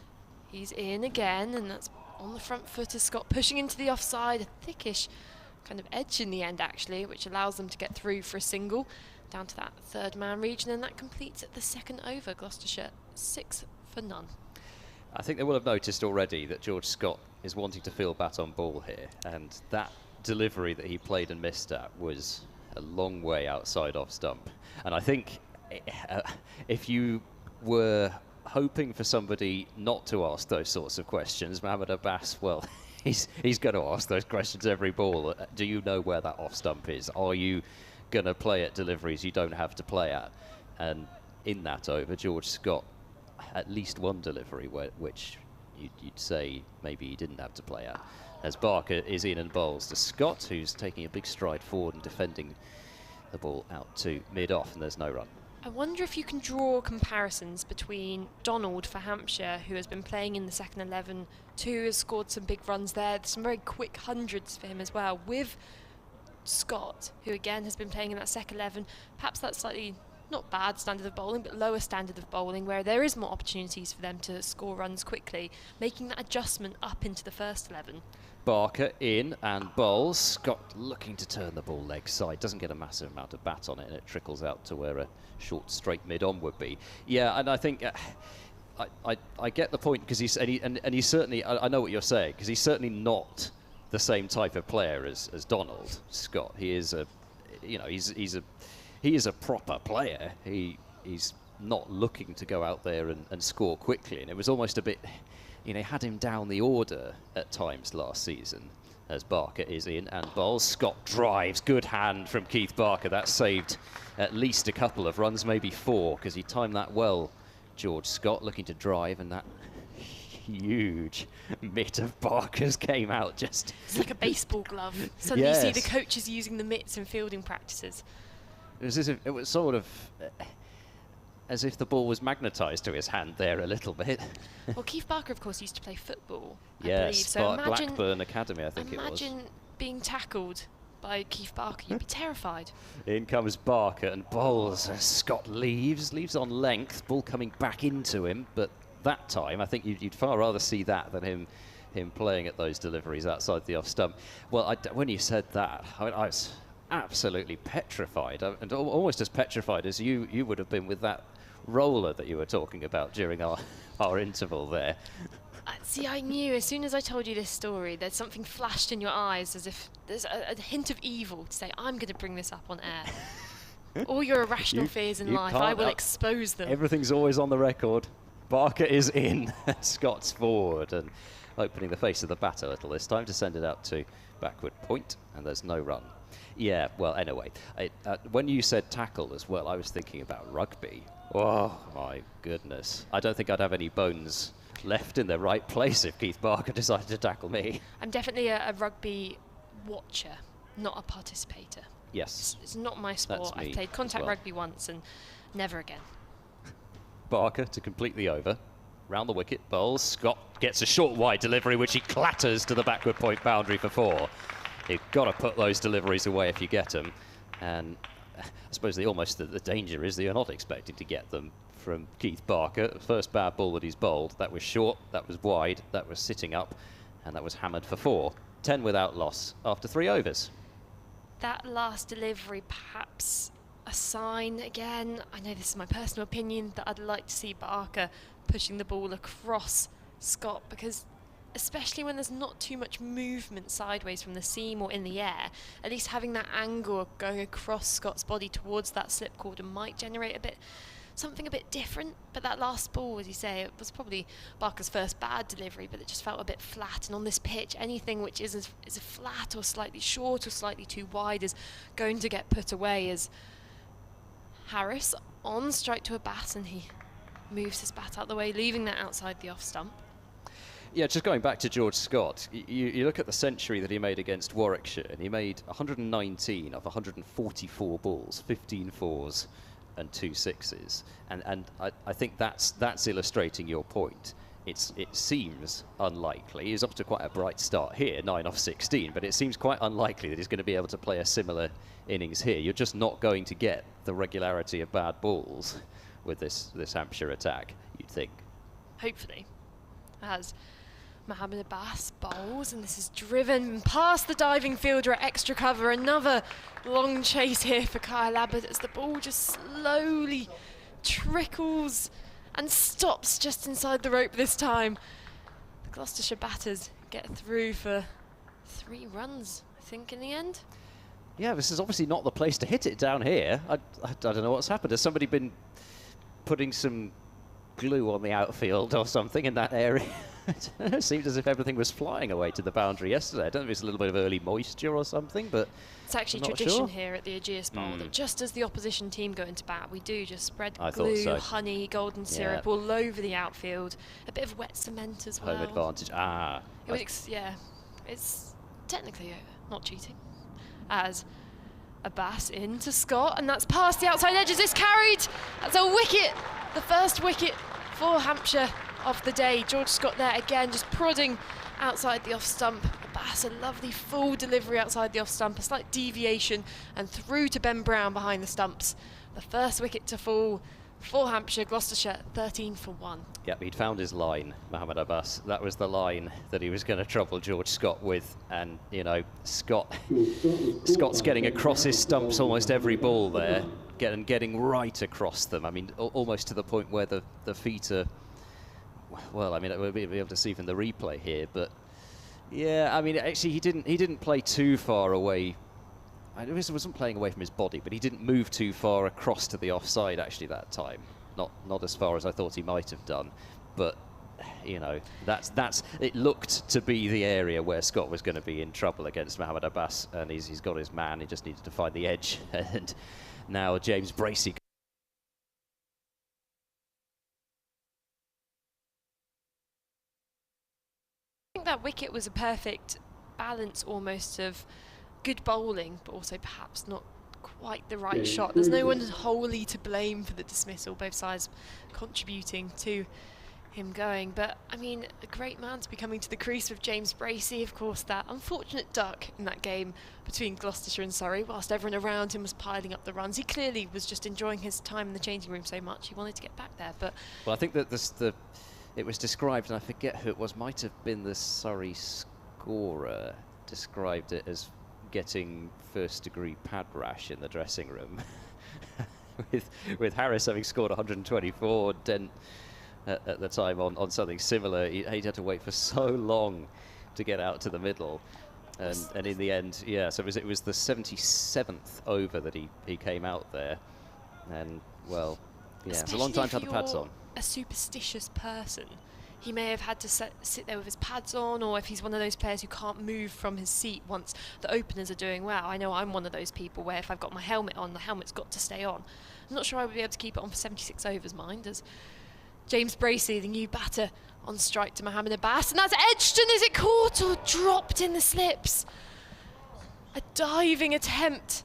he's in again, and that's on the front foot as Scott pushing into the offside, a thickish kind of edge in the end actually, which allows them to get through for a single down to that third man region, and that completes at the second over. Gloucestershire 6 for none. I think they will have noticed already that George Scott is wanting to field bat on ball here, and that delivery that he played and missed at was a long way outside off stump. And I think if you were hoping for somebody not to ask those sorts of questions, Mohammed Abbas, well, he's going to ask those questions every ball. Do you know where that off stump is? Are you going to play at deliveries you don't have to play at? And in that over, George Scott, at least one delivery which you'd say maybe he didn't have to play at, as Barker is in and bowls to Scott, who's taking a big stride forward and defending the ball out to mid-off, and there's no run. I wonder if you can draw comparisons between Donald for Hampshire, who has been playing in the second 11, who has scored some big runs there, some very quick hundreds for him as well, with Scott, who again has been playing in that second 11, perhaps that's slightly not bad standard of bowling, but lower standard of bowling, where there is more opportunities for them to score runs quickly, making that adjustment up into the first 11. Barker in and bowls. Scott looking to turn the ball leg side. Doesn't get a massive amount of bat on it, and it trickles out to where a short straight mid-on would be. Yeah, and I think I get the point, because he's certainly, I know what you're saying, because he's certainly not the same type of player as Donald Scott. He is he is a proper player. He's not looking to go out there and score quickly, and it was almost a bit you know, had him down the order at times last season. As Barker is in and bowls. Scott drives. Good hand from Keith Barker. That saved at least a couple of runs, maybe 4, because he timed that well. George Scott looking to drive, and that huge mitt of Barker's came out just... It's like a baseball glove. Suddenly you see the coaches using the mitts in fielding practices. It was sort of as if the ball was magnetised to his hand there a little bit. Well, Keith Barker, of course, used to play football, I yes, believe. So imagine, Blackburn Academy, I think it was. Imagine being tackled by Keith Barker. You'd be terrified. In comes Barker and bowls. Scott leaves on length. Ball coming back into him, but that time I think you'd far rather see that than him playing at those deliveries outside the off stump. Well, when you said that, I was absolutely petrified, and almost as petrified as you would have been with that roller that you were talking about during our interval there. See, I knew as soon as I told you this story, there's something flashed in your eyes as if there's a hint of evil to say, I'm going to bring this up on air. All your irrational fears in life, I will expose them. Everything's always on the record. Barker is in, Scott's forward, and opening the face of the bat a little this time to send it out to backward point, and there's no run. Yeah, well, anyway, when you said tackle as well, I was thinking about rugby. Oh, my goodness. I don't think I'd have any bones left in the right place if Keith Barker decided to tackle me. I'm definitely a rugby watcher, not a participator. Yes. It's not my sport. I've played contact rugby once and never again. Barker to complete the over. Round the wicket, bowls. Scott gets a short wide delivery, which he clatters to the backward point boundary for 4. You've got to put those deliveries away if you get them. And I suppose the danger is that you're not expecting to get them from Keith Barker. The first bad ball that he's bowled, that was short, that was wide, that was sitting up, and that was hammered for 4. 10 without loss after 3 overs. That last delivery, perhaps a sign again. I know this is my personal opinion, that I'd like to see Barker pushing the ball across Scott, because especially when there's not too much movement sideways from the seam or in the air, at least having that angle going across Scott's body towards that slip quarter might generate something a bit different. But that last ball, as you say, it was probably Barker's first bad delivery, but it just felt a bit flat. And on this pitch, anything which is flat or slightly short or slightly too wide is going to get put away. As Harris on strike to Abbas, and he moves his bat out the way, leaving that outside the off stump. Yeah, just going back to George Scott, you look at the century that he made against Warwickshire, and he made 119 of 144 balls, 15 fours and 2 sixes. And I think that's illustrating your point. It seems unlikely. He's off to quite a bright start here, 9 off 16, but it seems quite unlikely that he's going to be able to play a similar innings here. You're just not going to get the regularity of bad balls with this Hampshire attack, you'd think. Hopefully. As Mohammed Abbas bowls, and this is driven past the diving fielder at extra cover. Another long chase here for Kyle Abbas as the ball just slowly trickles and stops just inside the rope this time. The Gloucestershire batters get through for 3 runs, I think, in the end. Yeah, this is obviously not the place to hit it down here. I don't know what's happened. Has somebody been putting some glue on the outfield or something in that area? It seemed as if everything was flying away to the boundary yesterday. I don't know if it's a little bit of early moisture or something, but it's actually tradition here at the Ageas Bowl that just as the opposition team go into bat, we do just spread glue, honey, golden syrup all over the outfield. A bit of wet cement as well. Home advantage. It's technically not cheating. As Abbas into Scott, and that's past the outside edges. It's carried. That's a wicket. The first wicket for Hampshire of the day. George Scott there again, just prodding outside the off stump. Abbas, a lovely full delivery outside the off stump, a slight deviation, and through to Ben Brown behind the stumps. The first wicket to fall for Hampshire. Gloucestershire 13 for 1. Yep, he'd found his line, Mohammed Abbas. That was the line that he was going to trouble George Scott with, and you know, Scott's getting across his stumps almost every ball there, getting right across them. I mean, almost to the point where the feet are. Well, I mean, we'll be able to see from the replay here, but yeah, I mean, actually, he didn't play too far away. He wasn't playing away from his body, but he didn't move too far across to the offside actually that time. Not as far as I thought he might have done, but you know, it looked to be the area where Scott was going to be in trouble against Mohamed Abbas, and he's got his man. He just needed to find the edge, and now James Bracey. I think that wicket was a perfect balance almost of good bowling, but also perhaps not quite the right shot. There's no one wholly to blame for the dismissal, both sides contributing to him going. But I mean, a great man to be coming to the crease with James Bracey. Of course, that unfortunate duck in that game between Gloucestershire and Surrey, whilst everyone around him was piling up the runs. He clearly was just enjoying his time in the changing room so much he wanted to get back there. But well, I think that it was described, and I forget who it was, might have been the Surrey scorer, described it as getting first-degree pad rash in the dressing room. with Harris having scored 124 Dent at the time on something similar, he'd had to wait for so long to get out to the middle, and in the end, yeah, so it was the 77th over that he came out there, and well, yeah, it's a long time to have the pads on. A superstitious person, he may have had to sit there with his pads on, or if he's one of those players who can't move from his seat once the openers are doing well. I know I'm one of those people where if I've got my helmet on, the helmet's got to stay on. I'm not sure I would be able to keep it on for 76 overs, mind, as James Bracey, the new batter, on strike to Mohamed Abbas, and that's edged, and is it caught or dropped in the slips? A diving attempt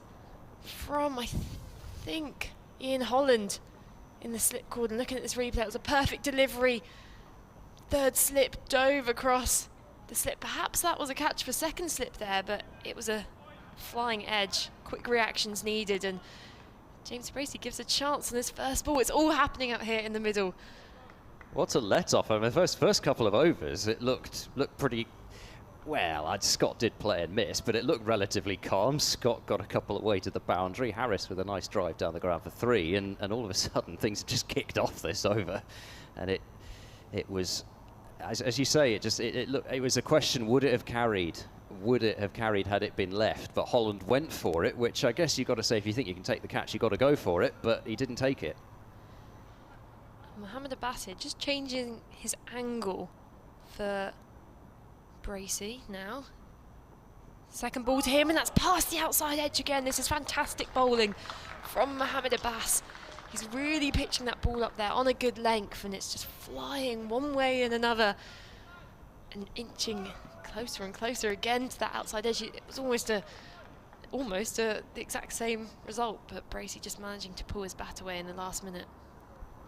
from, I think, Ian Holland in the slip cord, and looking at this replay, it was a perfect delivery. Third slip dove across the slip. Perhaps that was a catch for second slip there, but it was a flying edge. Quick reactions needed, and James Bracey gives a chance on his first ball. It's all happening out here in the middle. What a let-off. I mean, the first couple of overs, it looked pretty... Well, Scott did play and miss, but it looked relatively calm. Scott got a couple away to the boundary. Harris with a nice drive down the ground for 3, and all of a sudden things just kicked off this over. And it was... As you say, it was a question, would it have carried? Would it have carried had it been left? But Holland went for it, which I guess you've got to say, if you think you can take the catch, you've got to go for it, but he didn't take it. Mohamed Abbas just changing his angle for Bracey now. Second ball to him, and that's past the outside edge again. This is fantastic bowling from Mohamed Abbas. He's really pitching that ball up there on a good length, and it's just flying one way and another and inching closer and closer again to that outside edge. It was almost the exact same result, but Bracey just managing to pull his bat away in the last minute.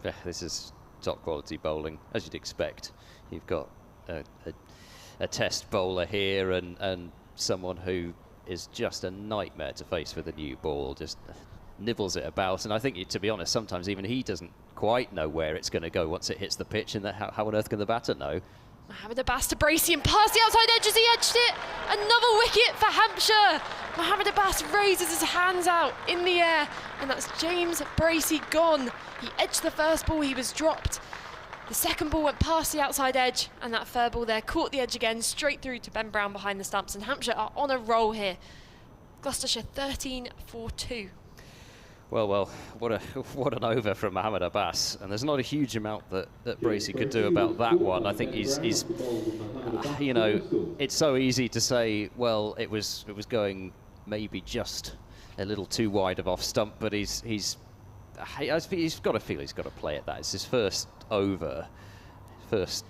Yeah, this is top quality bowling, as you'd expect. You've got a test bowler here and someone who is just a nightmare to face with a new ball, just nibbles it about, and I think, to be honest, sometimes even he doesn't quite know where it's going to go once it hits the pitch, and how on earth can the batter know? Mohamed Abbas to Bracey and past the outside edge as he edged it. Another wicket for Hampshire. Mohamed Abbas raises his hands out in the air, and that's James Bracey gone. He edged the first ball, he was dropped. The second ball went past the outside edge, and that third ball there caught the edge again, straight through to Ben Brown behind the stumps, and Hampshire are on a roll here. Gloucestershire 13 for 2. Well, what an over from Mohamed Abbas, and there's not a huge amount that Bracey could do about that one. I think he's you know, it's so easy to say, well, it was going maybe just a little too wide of off stump, but he's got to feel he's got to play at that. It's his first over, first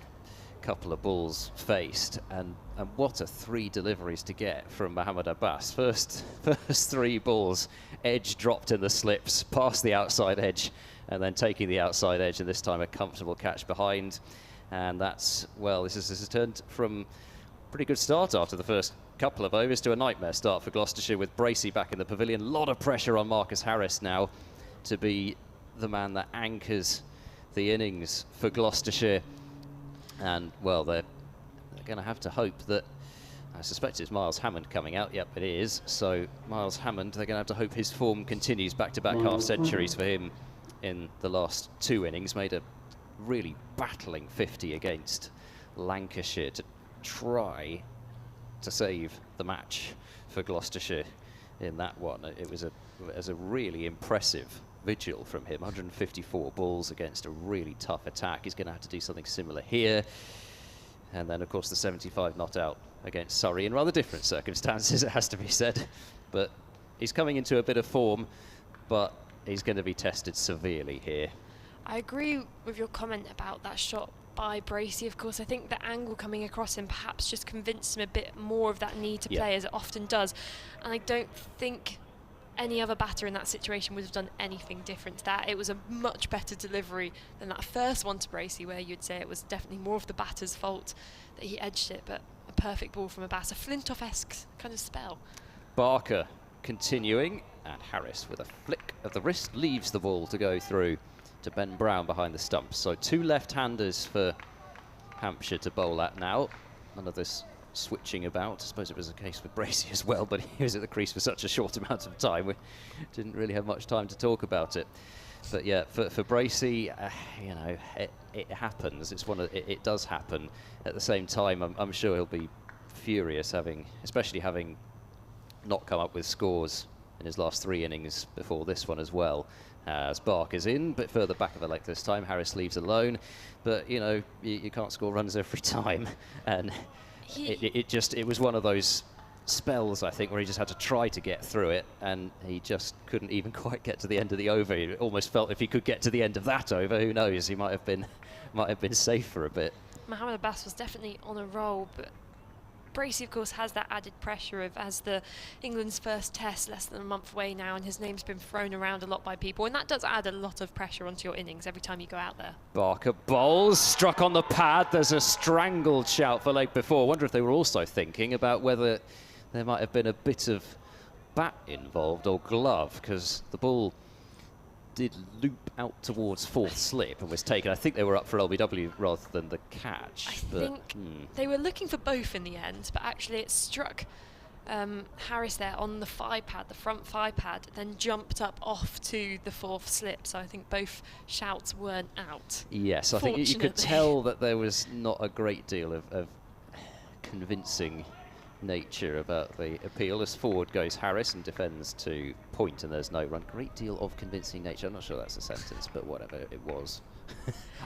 couple of balls faced, and what a 3 deliveries to get from Mohamed Abbas. First 3 balls, edge dropped in the slips, past the outside edge, and then taking the outside edge, and this time a comfortable catch behind. And that's, well, this has turned from a pretty good start after the first couple of overs to a nightmare start for Gloucestershire, with Bracey back in the pavilion. A lot of pressure on Marcus Harris now to be the man that anchors the innings for Gloucestershire. And, well, they're going to have to hope that, I suspect it's Miles Hammond coming out. Yep, it is. So Miles Hammond, they're going to have to hope his form continues. Back-to-back half-centuries for him in the last 2 innings. Made a really battling 50 against Lancashire to try to save the match for Gloucestershire in that one. It was a really impressive vigil from him. 154 balls against a really tough attack. He's going to have to do something similar here. And then, of course, the 75 not out against Surrey in rather different circumstances, it has to be said. But he's coming into a bit of form, but he's going to be tested severely here. I agree with your comment about that shot by Bracey. Of course, I think the angle coming across him perhaps just convinced him a bit more of that need to play, as it often does. And I don't think any other batter in that situation would have done anything different to that. It was a much better delivery than that first one to Bracey, where you'd say it was definitely more of the batter's fault that he edged it, but a perfect ball from Abbas, a Flintoff-esque kind of spell. Barker continuing, and Harris with a flick of the wrist leaves the ball to go through to Ben Brown behind the stumps. So 2 left-handers for Hampshire to bowl at now. None of this switching about. I suppose it was the case with Bracey as well, but he was at the crease for such a short amount of time. We didn't really have much time to talk about it. But yeah, for Bracey, you know, it happens. It does happen. At the same time, I'm sure he'll be furious, especially having not come up with scores in his last 3 innings before this one as well. As Barker's in, but further back of the leg this time. Harris leaves alone, but you know, you can't score runs every time, and it was one of those spells, I think, where he just had to try to get through it, and he just couldn't even quite get to the end of the over. It almost felt if he could get to the end of that over, who knows, he might have been safe for a bit. Mohammed Abbas was definitely on a roll, but Bracey, of course, has that added pressure of, as the England's first test less than a month away now, and his name's been thrown around a lot by people, and that does add a lot of pressure onto your innings every time you go out there. Barker bowls, struck on the pad. There's a strangled shout for leg before. I wonder if they were also thinking about whether there might have been a bit of bat involved or glove, because the ball did loop out towards 4th slip and was taken. I think they were up for LBW rather than the catch. I think they were looking for both in the end, but actually it struck Harris there on the 5 pad, the front 5 pad, then jumped up off to the 4th slip. So I think both shouts weren't out. Yes, I think you could tell that there was not a great deal of convincing nature about the appeal. As forward goes Harris and defends to point, and there's no run. Great deal of convincing nature. I'm not sure that's a sentence, but whatever it was.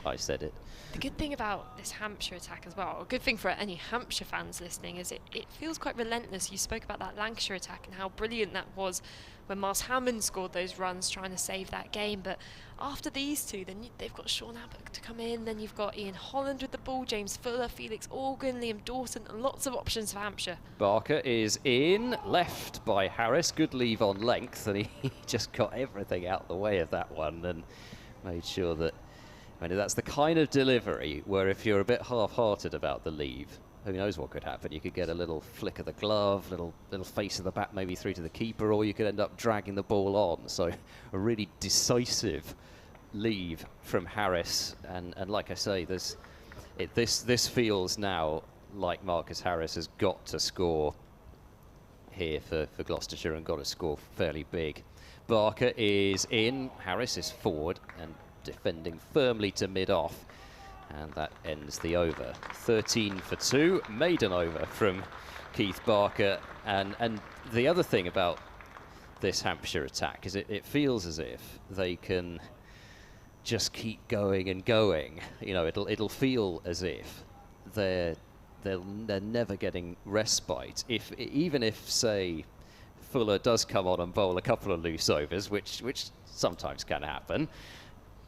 I said it. The good thing about this Hampshire attack as well, a good thing for any Hampshire fans listening, is it feels quite relentless. You spoke about that Lancashire attack and how brilliant that was when Miles Hammond scored those runs trying to save that game. But after these two, then they've got Sean Abbas to come in, then you've got Ian Holland with the ball, James Fuller, Felix Organ, Liam Dawson, and lots of options for Hampshire. Barker is in, left by Harris. Good leave on length, and he just got everything out the way of that one and made sure that, I mean, that's the kind of delivery where if you're a bit half-hearted about the leave, who knows what could happen. You could get a little flick of the glove, little face of the bat maybe through to the keeper, or you could end up dragging the ball on. So a really decisive leave from Harris, and like I say, this feels now like Marcus Harris has got to score here for Gloucestershire, and got to score fairly big. Barker is in, Harris is forward and defending firmly to mid-off, and that ends the over. 13 for 2, maiden over from Keith Barker. And the other thing about this Hampshire attack is it feels as if they can just keep going and going. You know, it'll feel as if they're never getting respite. Even if say Fuller does come on and bowl a couple of loose overs, which sometimes can happen.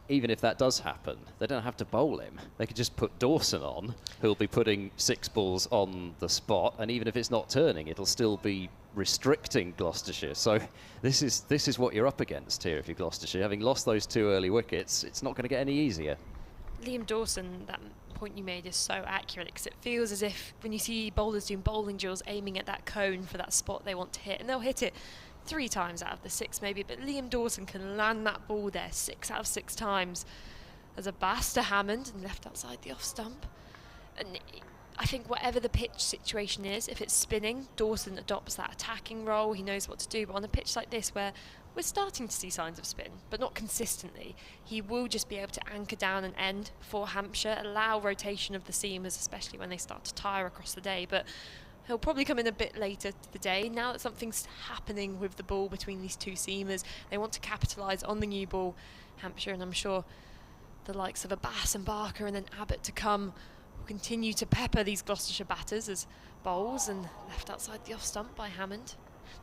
Even if that does happen, they don't have to bowl him. They could just put Dawson on, who'll be putting 6 balls on the spot, and even if it's not turning, it'll still be restricting Gloucestershire. So this is what you're up against here if you're Gloucestershire. Having lost those 2 early wickets, it's not going to get any easier. Liam Dawson, that point you made is so accurate, because it feels as if when you see bowlers doing bowling drills aiming at that cone for that spot they want to hit, and they'll hit it 3 times out of the 6 maybe, but Liam Dawson can land that ball there 6 out of 6 times. As Abbas to Hammond and left outside the off stump. And I think whatever the pitch situation is, if it's spinning, Dawson adopts that attacking role. He knows what to do. But on a pitch like this, where we're starting to see signs of spin, but not consistently, he will just be able to anchor down an end for Hampshire, allow rotation of the seamers, especially when they start to tire across the day. But He'll probably come in a bit later the day. Now that something's happening with the ball between these two seamers, they want to capitalise on the new ball. Hampshire, and I'm sure the likes of Abbas and Barker and then Abbott to come will continue to pepper these Gloucestershire batters as bowls and left outside the off stump by Hammond.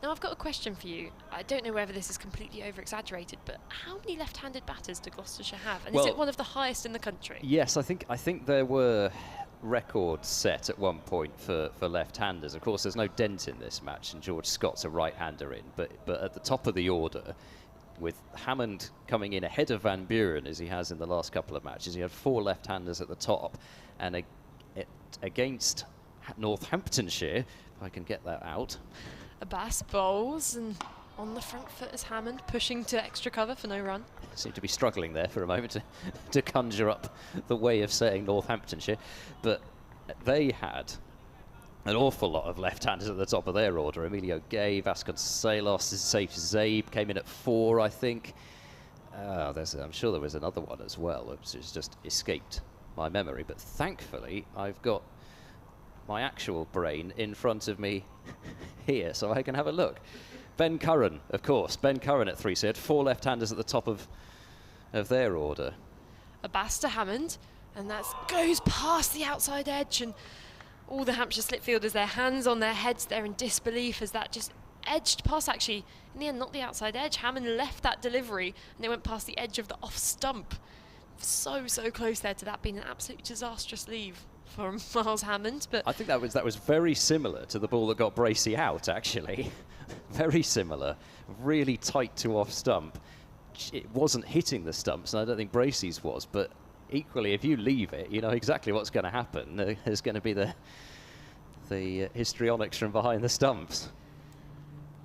Now I've got a question for you. I don't know whether this is completely over-exaggerated, but how many left-handed batters do Gloucestershire have? And is it one of the highest in the country? Yes, I think there were records set at one point for left-handers. Of course, there's no dent in this match, and George Scott's a right-hander in. But at the top of the order, with Hammond coming in ahead of Van Buren as he has in the last couple of matches, he had 4 left-handers at the top, and against Northamptonshire, if I can get that out. Abbas bowls, and on the front foot is Hammond, pushing to extra cover for no run. Seemed to be struggling there for a moment to conjure up the way of saying Northamptonshire, but they had an awful lot of left-handers at the top of their order. Emilio Gay, Vasconcelos, Safe Zabe came in at 4, I think. I'm sure there was another one as well. It's just escaped my memory, but thankfully I've got my actual brain in front of me here, so I can have a look. Ben Curran, of course. Ben Curran at 3, so he had 4 left-handers at the top of their order. Abbas to Hammond, and that goes past the outside edge, and all the Hampshire slip fielders, their hands on their heads, they're in disbelief as that just edged past, actually, in the end, not the outside edge. Hammond left that delivery, and they went past the edge of the off stump. So close there to that being an absolutely disastrous leave from Miles Hammond. But I think that was very similar to the ball that got Bracey out, actually. Very similar, really tight to off stump. It wasn't hitting the stumps, and I don't think Bracey's was, but equally, if you leave it, you know exactly what's going to happen. There's going to be the histrionics from behind the stumps.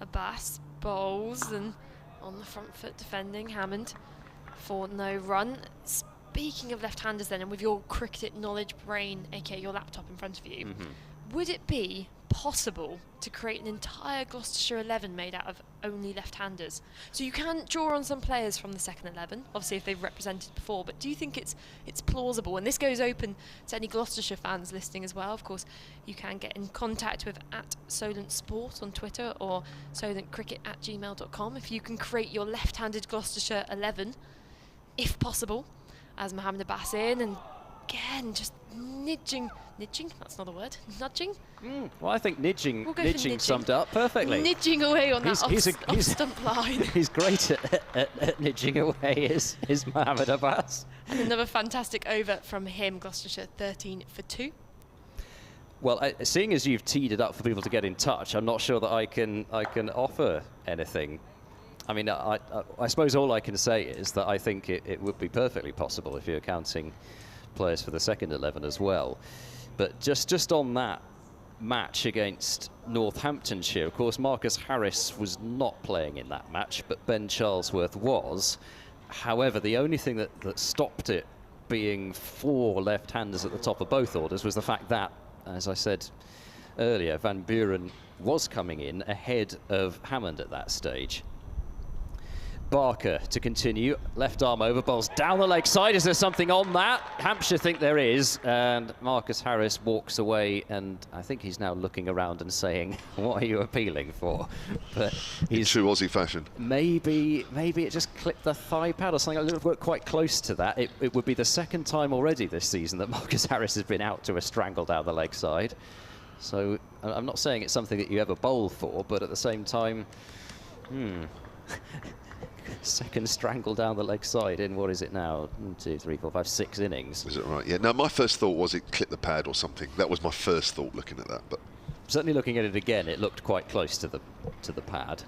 Abbas bowls, and on the front foot defending Hammond for no run. Speaking of left-handers then, and with your cricket knowledge brain, aka your laptop in front of you, would it be possible to create an entire Gloucestershire 11 made out of only left-handers? So you can draw on some players from the second 11, obviously if they've represented before, but do you think it's plausible? And this goes open to any Gloucestershire fans listening as well. Of course, you can get in contact with @SolentSport on Twitter or solentcricket@gmail.com if you can create your left-handed Gloucestershire 11, if possible, as Mohammed Abbas in, and again, just nudging, that's not a word, nudging? Well, I think nudging summed up perfectly. Nudging away on that off stump line. He's great at nudging away, is Mohammed Abbas. And another fantastic over from him, Gloucestershire 13 for 2. Well, seeing as you've teed it up for people to get in touch, I'm not sure that I can offer anything. I mean, I suppose all I can say is that I think it would be perfectly possible if you're counting players for the second 11 as well. But just on that match against Northamptonshire, of course, Marcus Harris was not playing in that match, but Ben Charlesworth was. However, the only thing that stopped it being 4 left-handers at the top of both orders was the fact that, as I said earlier, Van Buren was coming in ahead of Hammond at that stage. Barker to continue, left arm over, bowls down the leg side. Is there something on that? Hampshire think there is, and Marcus Harris walks away, and I think he's now looking around and saying, what are you appealing for? But in true Aussie fashion. Maybe it just clipped the thigh pad or something. I would have worked quite close to that. It would be the second time already this season that Marcus Harris has been out to a strangle down the leg side. So I'm not saying it's something that you ever bowl for, but at the same time, second strangle down the leg side in, what is it now? 1, 2, 3, 4, 5, 6 innings. Is it right? Yeah. No, my first thought was it clipped the pad or something. That was my first thought looking at that. But certainly looking at it again, it looked quite close to the pad.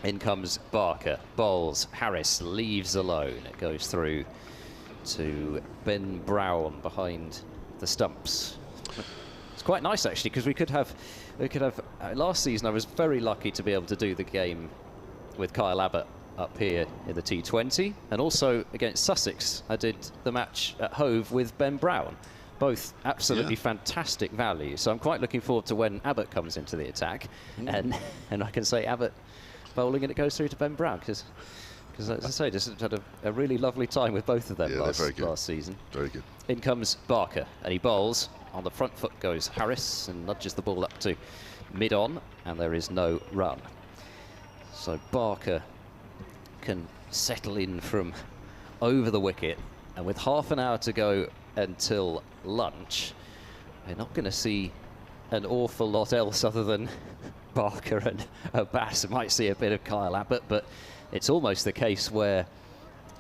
In comes Barker, bowls. Harris leaves alone. It goes through to Ben Brown behind the stumps. It's quite nice actually, because we could have last season I was very lucky to be able to do the game with Kyle Abbott up here in the T20, and also against Sussex I did the match at Hove with Ben Brown. Both absolutely fantastic value, so I'm quite looking forward to when Abbott comes into the attack, and I can say Abbott bowling and it goes through to Ben Brown, because as I say, just had a really lovely time with both of them last season. Very good. In comes Barker, and he bowls On the front foot goes Harris and nudges the ball up to mid-on, and there is no run. So Barker can settle in from over the wicket, and with half an hour to go until lunch, we're not going to see an awful lot else other than Barker and Abbas. Might see a bit of Kyle Abbott, but it's almost the case where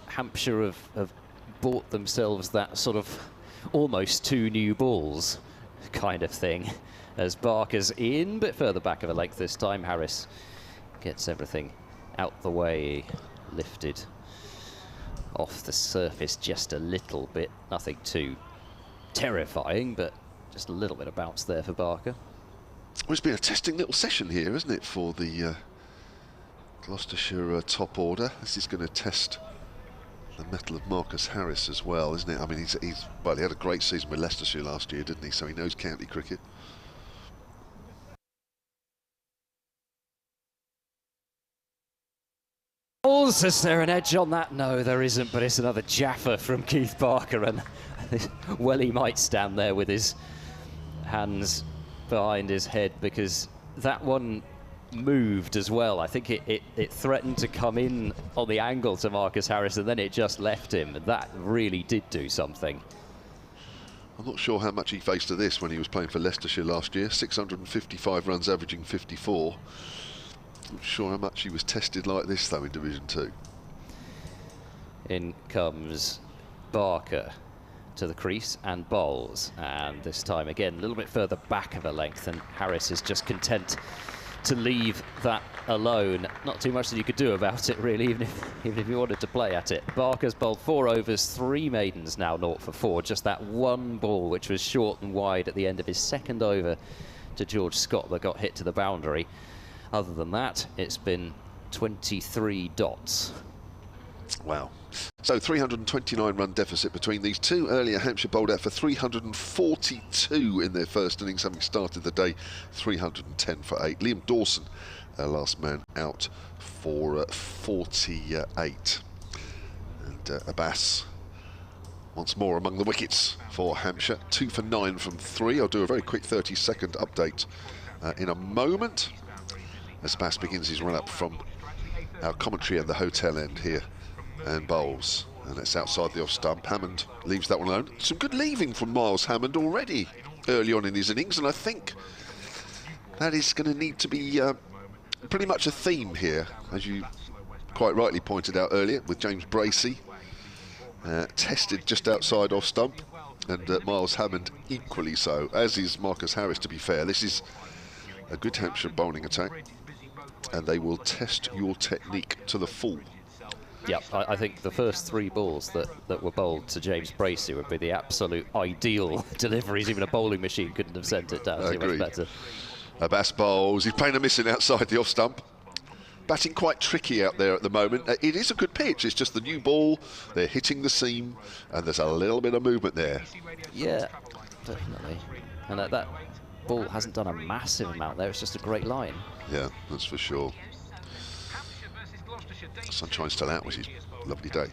Hampshire have bought themselves that sort of almost 2 new balls kind of thing, as Barker's in, but further back of a length this time. Harris gets everything out the way, lifted off the surface just a little bit. Nothing too terrifying, but just a little bit of bounce there for Barker. Well, it's been a testing little session here, isn't it, for the Gloucestershire top order. This is going to test the mettle of Marcus Harris as well, isn't it? I mean, he's well, he had a great season with Leicestershire last year, didn't he? So he knows county cricket. Is there an edge on that? No, there isn't, but it's another Jaffa from Keith Barker, and well, he might stand there with his hands behind his head, because that one moved as well. I think it threatened to come in on the angle to Marcus Harris, and then it just left him. That really did do something. I'm not sure how much he faced to this when he was playing for Leicestershire last year. 655 runs, averaging 54. Not sure how much he was tested like this though in Division 2. In comes Barker to the crease and bowls, and this time again a little bit further back of a length, and Harris is just content to leave that alone. Not too much that you could do about it really, even if you wanted to play at it. Barker's bowled 4 overs, 3 maidens, now 0 for 4. Just that one ball which was short and wide at the end of his second over to George Scott that got hit to the boundary. Other than that, it's been 23 dots. Wow. So 329 run deficit between these two. Earlier, Hampshire bowled out for 342 in their first innings, having started the day 310 for 8. Liam Dawson, last man out for 48. And Abbas once more among the wickets for Hampshire. 2 for 9 from 3. I'll do a very quick 30-second update in a moment, as Abbas begins his run-up from our commentary at the hotel end here and bowls, and it's outside the off stump. Hammond leaves that one alone. Some good leaving from Miles Hammond already early on in his innings, and I think that is going to need to be pretty much a theme here, as you quite rightly pointed out earlier, with James Bracey tested just outside off stump, and Miles Hammond equally so, as is Marcus Harris, to be fair. This is a good Hampshire bowling attack, and they will test your technique to the full. Yep, I think the first 3 balls that were bowled to James Bracey would be the absolute ideal deliveries. Even a bowling machine couldn't have sent it down too much better. Abbas bowls. He's playing a missing outside the off stump. Batting quite tricky out there at the moment. It is a good pitch. It's just the new ball. They're hitting the seam, and there's a little bit of movement there. Yeah, definitely. And that ball hasn't done a massive amount there. It's just a great line. Yeah, that's for sure. Sunshine's still out, which is a lovely day.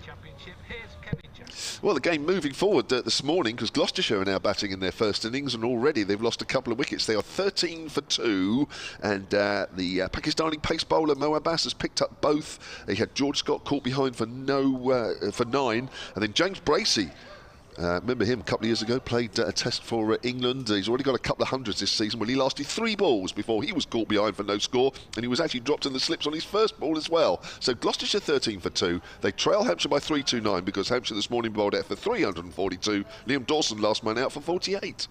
Well, the game moving forward this morning, because Gloucestershire are now batting in their first innings, and already they've lost a couple of wickets. They are 13 for 2, and the Pakistani pace bowler Mo Abbas has picked up both. He had George Scott caught behind for 9, and then James Bracey. Remember him a couple of years ago, played a test for England. He's already got a couple of hundreds this season. Well, he lasted 3 balls before he was caught behind for no score, and he was actually dropped in the slips on his first ball as well. So Gloucestershire 13 for 2. They trail Hampshire by 329 because Hampshire this morning bowled out for 342. Liam Dawson last man out for 48.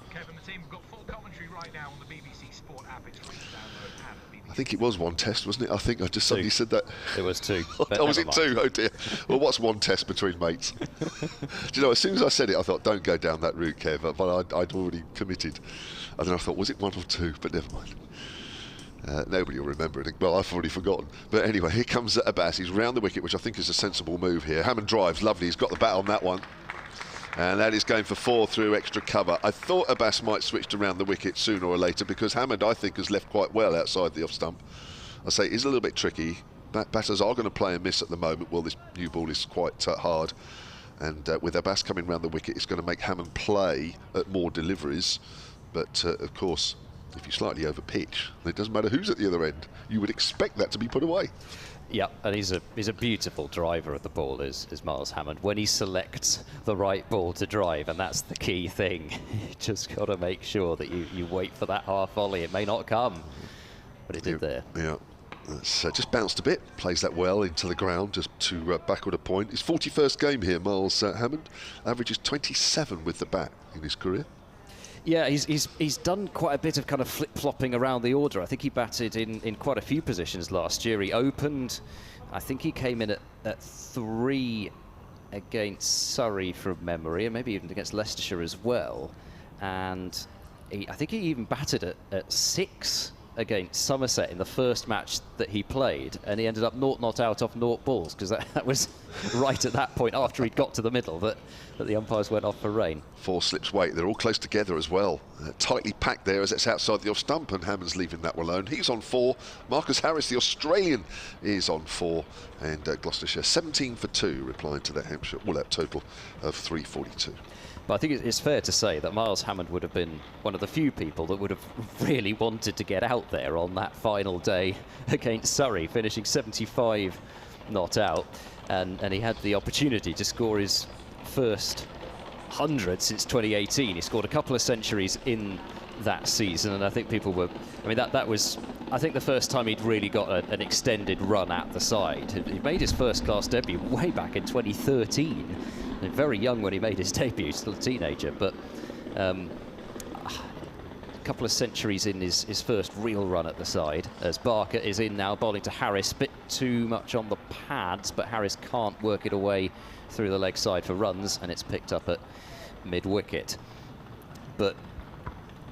Kevin, the team have got full commentary right now on the BBC Sport app. It's free to download and BBC. I think it was 1 test, wasn't it? I think I just suddenly said that. It was 2. Oh, was it 2? Oh dear. Well, what's 1 test between mates? Do you know, as soon as I said it, I thought, don't go down that route, Kev. But I'd already committed. And then I thought, was it 1 or 2? But never mind. Nobody will remember it. Well, I've already forgotten. But anyway, here comes Abbas. He's round the wicket, which I think is a sensible move here. Hammond drives, lovely. He's got the bat on that one. And that is going for 4 through extra cover. I thought Abbas might switch to round the wicket sooner or later, because Hammond, I think, has left quite well outside the off stump. I say it is a little bit tricky. Batters are going to play and miss at the moment. Well, this new ball is quite hard. And with Abbas coming round the wicket, it's going to make Hammond play at more deliveries. But of course, if you slightly over pitch, it doesn't matter who's at the other end. You would expect that to be put away. Yeah, and he's a beautiful driver of the ball, is Miles Hammond. When he selects the right ball to drive, and that's the key thing, you just got to make sure that you wait for that half volley. It may not come, but it did there. Yeah, it's just bounced a bit, plays that well into the ground just to backward a point. His 41st game here, Miles Hammond, averages 27 with the bat in his career. Yeah, he's done quite a bit of kind of flip-flopping around the order. I think he batted in quite a few positions last year. He opened, I think he came in at 3 against Surrey from memory, and maybe even against Leicestershire as well. And I think he even batted at 6 against Somerset in the first match that he played, and he ended up not out off 0 balls, because that was right at that point after he'd got to the middle that the umpires went off for rain. 4 slips weight, they're all close together as well. Tightly packed there as it's outside the off stump, and Hammond's leaving that one alone. He's on 4. Marcus Harris, the Australian, is on 4, and Gloucestershire 17 for 2, replying to that Hampshire all-out total of 342. But I think it's fair to say that Miles Hammond would have been one of the few people that would have really wanted to get out there on that final day against Surrey, finishing 75 not out. And he had the opportunity to score his first 100 since 2018. He scored a couple of centuries in that season, and I think people were... I mean, that was, I think, the first time he'd really got an extended run at the side. He made his first-class debut way back in 2013. Very young when he made his debut, still a teenager, but a couple of centuries in his first real run at the side, as Barker is in now, bowling to Harris. Bit too much on the pads, but Harris can't work it away through the leg side for runs, and it's picked up at mid-wicket. But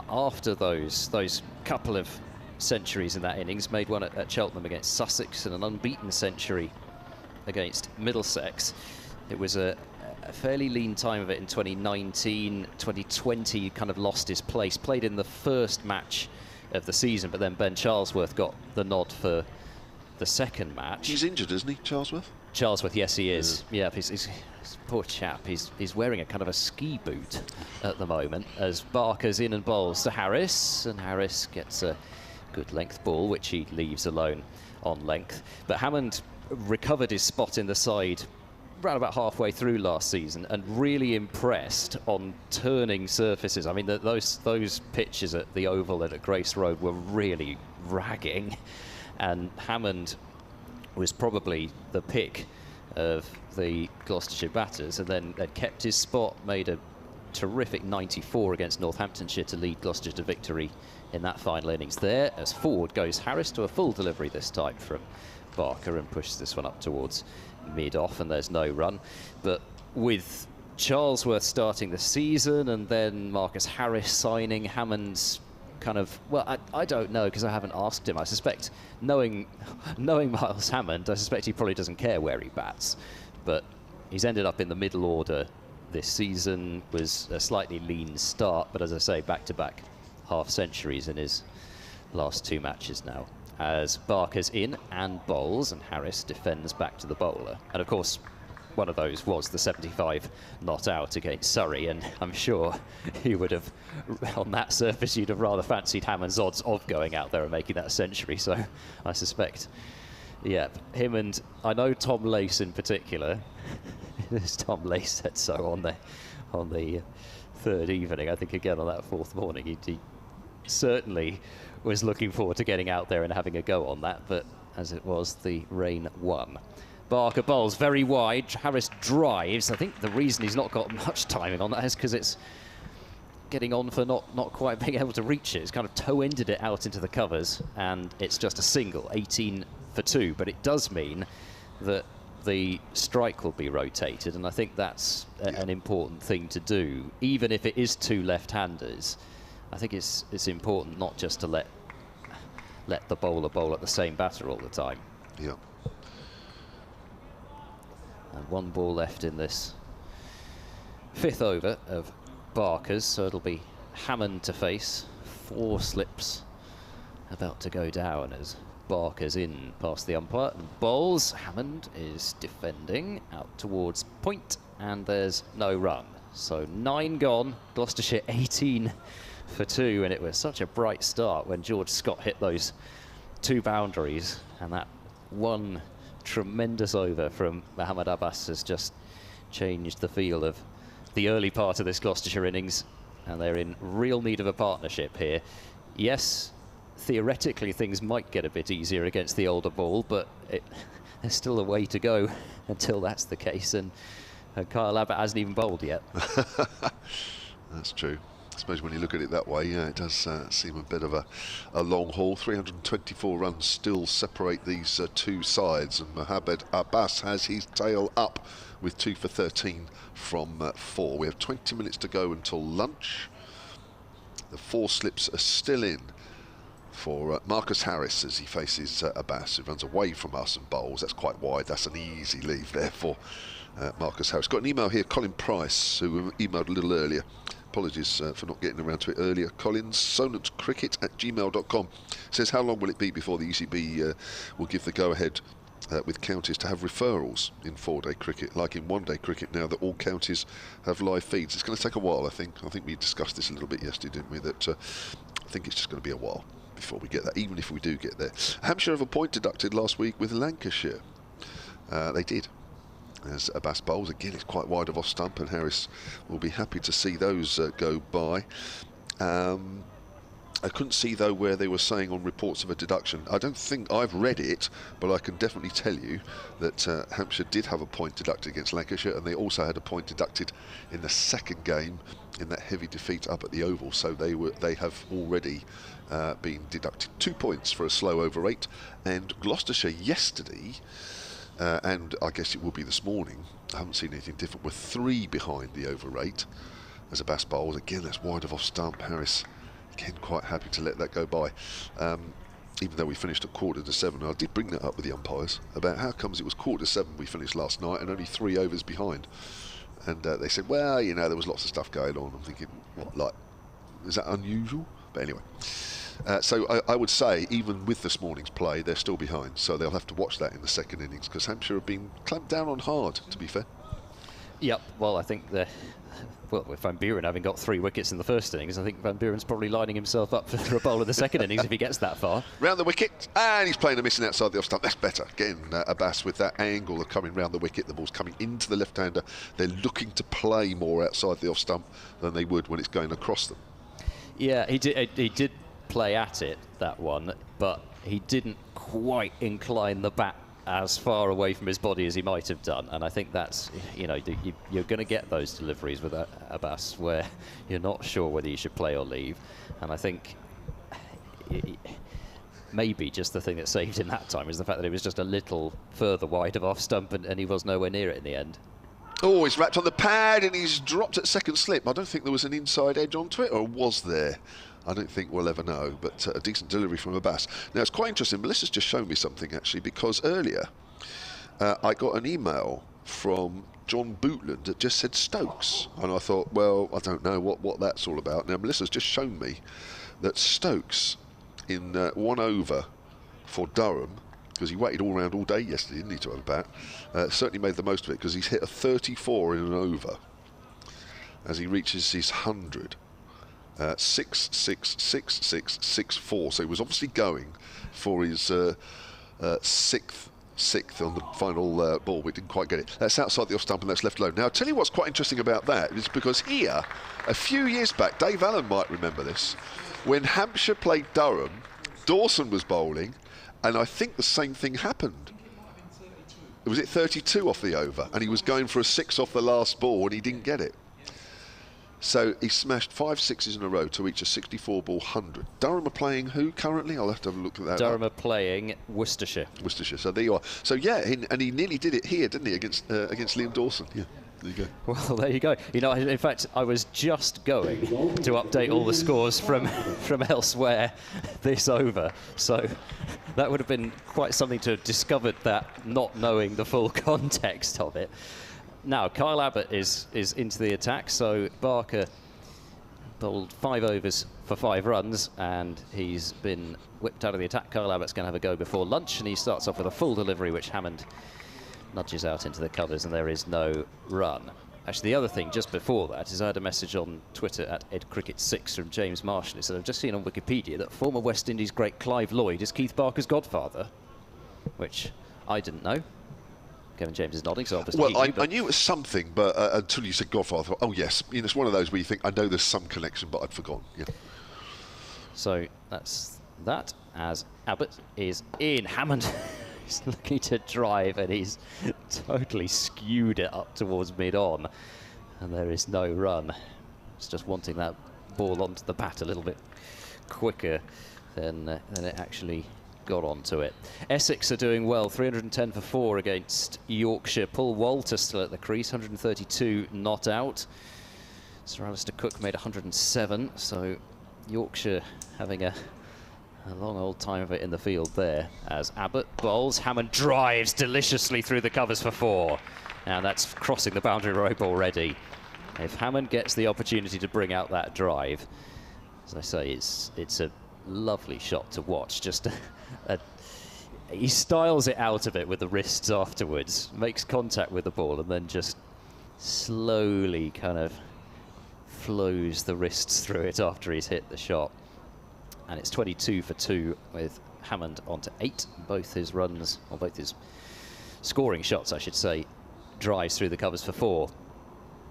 after those couple of centuries in that innings, made one at Cheltenham against Sussex and an unbeaten century against Middlesex. It was a fairly lean time of it in 2019. 2020 he kind of lost his place, played in the first match of the season, but then Ben Charlesworth got the nod for the second match. He's injured, isn't he, Charlesworth? Charlesworth, yes, he is. Yeah, he's poor chap. He's wearing a kind of a ski boot at the moment, as Barker's in and bowls to Harris, and Harris gets a good length ball, which he leaves alone on length. But Hammond recovered his spot in the side around about halfway through last season, and really impressed on turning surfaces. I mean, those pitches at the Oval and at Grace Road were really ragging, and Hammond was probably the pick of the Gloucestershire batters, and then had kept his spot, made a terrific 94 against Northamptonshire to lead Gloucestershire to victory in that final innings there. As forward goes Harris to a full delivery this time from Barker, and pushes this one up towards mid-off, and there's no run. But with Charlesworth starting the season and then Marcus Harris signing, Hammond's kind of, well, I don't know, because I haven't asked him. I suspect, knowing Miles Hammond, I suspect he probably doesn't care where he bats. But he's ended up in the middle order this season. Was a slightly lean start, but as I say, back-to-back half centuries in his last 2 matches now. As Barker's in and bowls, and Harris defends back to the bowler. And of course, one of those was the 75 not out against Surrey, and I'm sure you would have, on that surface, you'd have rather fancied Hammond's odds of going out there and making that a century. So I suspect, yeah, him, and I know Tom Lace in particular, as Tom Lace said so on the third evening, I think again on that 4th morning, he certainly was looking forward to getting out there and having a go on that, but as it was, the rain won. Barker bowls very wide, Harris drives. I think the reason he's not got much timing on that is because it's getting on for not quite being able to reach it. It's kind of toe-ended it out into the covers, and it's just a single, 18 for 2, but it does mean that the strike will be rotated, and I think that's an important thing to do. Even if it is 2 left-handers, I think it's important not just to let the bowler bowl at the same batter all the time. Yeah. And 1 ball left in this 5th over of Barker's, so it'll be Hammond to face. 4 slips about to go down as Barker's in past the umpire and bowls. Hammond is defending out towards point, and there's no run. So 9 gone, Gloucestershire 18 for 2, and it was such a bright start when George Scott hit those 2 boundaries, and that one tremendous over from Mohammad Abbas has just changed the feel of the early part of this Gloucestershire innings, and they're in real need of a partnership here. Yes, theoretically things might get a bit easier against the older ball, but there's still a way to go until that's the case, and Kyle Abbott hasn't even bowled yet. That's true. I suppose when you look at it that way, yeah, it does seem a bit of a long haul. 324 runs still separate these 2 sides, and Mohammad Abbas has his tail up with 2 for 13 from 4. We have 20 minutes to go until lunch. The 4 slips are still in for Marcus Harris as he faces Abbas, who runs away from us and bowls. That's quite wide. That's an easy leave there for Marcus Harris. Got an email here, Colin Price, who emailed a little earlier. Apologies for not getting around to it earlier. Collins, sonantcricket@gmail.com says, how long will it be before the ECB will give the go-ahead with counties to have referrals in 4-day cricket, like in 1-day cricket now that all counties have live feeds? It's going to take a while, I think. I think we discussed this a little bit yesterday, didn't we? That I think it's just going to be a while before we get that, even if we do get there. Hampshire have a point deducted last week with Lancashire. They did. As Abbas bowls, again it's quite wide of off stump, and Harris will be happy to see those go by. I couldn't see though where they were saying on reports of a deduction. I don't think I've read it, but I can definitely tell you that Hampshire did have a point deducted against Lancashire, and they also had a point deducted in the second game in that heavy defeat up at the Oval. So they have already been deducted 2 points for a slow over 8. And Gloucestershire yesterday, and I guess it will be this morning, I haven't seen anything different, were 3 behind the over 8 as Abbas bowls. Again, that's wide of off stump. Harris again quite happy to let that go by, even though we finished at 7:15. I did bring that up with the umpires about how comes it was 7:15 we finished last night and only 3 overs behind, and they said, well, you know, there was lots of stuff going on. I'm thinking, what, like, is that unusual? But anyway, so I would say even with this morning's play they're still behind, so they'll have to watch that in the second innings, because Hampshire have been clamped down on hard, to be fair. Yep, well, I think with Van Buren having got 3 wickets in the first innings, I think Van Buren's probably lining himself up for a bowl in the second innings if he gets that far. Round the wicket, and he's playing a missing outside the off stump. That's better. Again, Abbas with that angle of coming round the wicket. The ball's coming into the left-hander. They're looking to play more outside the off stump than they would when it's going across them. Yeah, he did play at it, that one, but he didn't quite incline the bat as far away from his body as he might have done, and I think that's, you know, you're going to get those deliveries with Abbas where you're not sure whether you should play or leave, and I think maybe just the thing that saved him that time is the fact that it was just a little further wide of off stump, and he was nowhere near it in the end. Oh, he's wrapped on the pad and he's dropped at second slip. I don't think there was an inside edge onto it, or was there? I don't think we'll ever know, but a decent delivery from Abbas. Now, it's quite interesting. Melissa's just shown me something, actually, because earlier I got an email from John Bootland that just said Stokes. And I thought, well, I don't know what that's all about. Now, Melissa's just shown me that Stokes, in 1 over for Durham, because he waited all round all day yesterday, didn't he, to have a bat, certainly made the most of it, because he's hit a 34 in an over as he reaches his 100. 6, 6, 6, 6, 6, 4. So he was obviously going for his sixth on the final ball, but didn't quite get it. That's outside the off stump and that's left alone. Now, I'll tell you what's quite interesting about that is because here, a few years back, Dave Allen might remember this, when Hampshire played Durham, Dawson was bowling, and I think the same thing happened. Was it 32 off the over? And he was going for a 6 off the last ball and he didn't get it. So he smashed 5 sixes in a row to reach a 64-ball 100. Durham are playing who currently? I'll have to have a look at that. Durham are playing Worcestershire. Worcestershire. So there you are. So yeah, and he nearly did it here, didn't he, against Liam Dawson? Yeah. There you go. Well, there you go. You know, in fact, I was just going to update all the scores from elsewhere this over. So that would have been quite something to have discovered that, not knowing the full context of it. Now, Kyle Abbott is into the attack, so Barker bowled 5 overs for 5 runs, and he's been whipped out of the attack. Kyle Abbott's going to have a go before lunch, and he starts off with a full delivery, which Hammond nudges out into the covers, and there is no run. Actually, the other thing just before that is I had a message on Twitter at EdCricket6 from James Marshall. He said, I've just seen on Wikipedia that former West Indies great Clive Lloyd is Keith Barker's godfather, which I didn't know. Kevin James is nodding, so obviously. Well, I knew it was something, but until you said godfather, I thought, oh yes, you know, it's one of those where you think, I know there's some connection, but I'd forgotten. Yeah. So that's that, as Abbott is in. Hammond is looking to drive, and he's totally skewed it up towards mid-on, and there is no run. It's just wanting that ball onto the bat a little bit quicker than it actually got onto it. Essex are doing well, 310 for 4 against Yorkshire. Paul Walter still at the crease, 132 not out. Sir Alistair Cook made 107, so Yorkshire having a long old time of it in the field there. As Abbott bowls, Hammond drives deliciously through the covers for 4. Now that's crossing the boundary rope already. If Hammond gets the opportunity to bring out that drive, as I say, it's a lovely shot to watch. Just he styles it out of it with the wrists afterwards, makes contact with the ball, and then just slowly kind of flows the wrists through it after he's hit the shot. And it's 22 for 2 with Hammond onto 8. Both his runs, or both his scoring shots, I should say, drives through the covers for 4.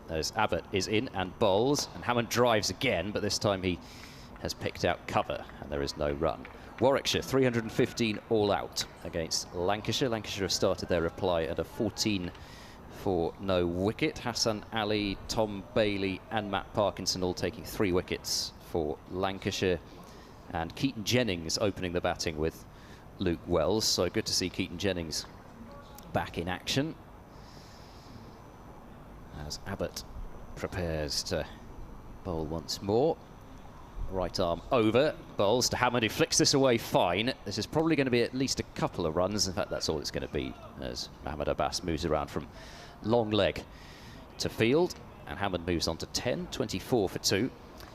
As Abbott is in and bowls, and Hammond drives again, but this time he has picked out cover, and there is no run. Warwickshire, 315 all out against Lancashire. Lancashire have started their reply at a 14 for no wicket. Hassan Ali, Tom Bailey and Matt Parkinson all taking 3 wickets for Lancashire. And Keaton Jennings opening the batting with Luke Wells. So good to see Keaton Jennings back in action. As Abbott prepares to bowl once more. Right arm over, bowls to Hammond, who flicks this away fine. This is probably going to be at least a couple of runs. In fact, that's all it's going to be, as Mohamed Abbas moves around from long leg to field. And Hammond moves on to 10, 24 for 2.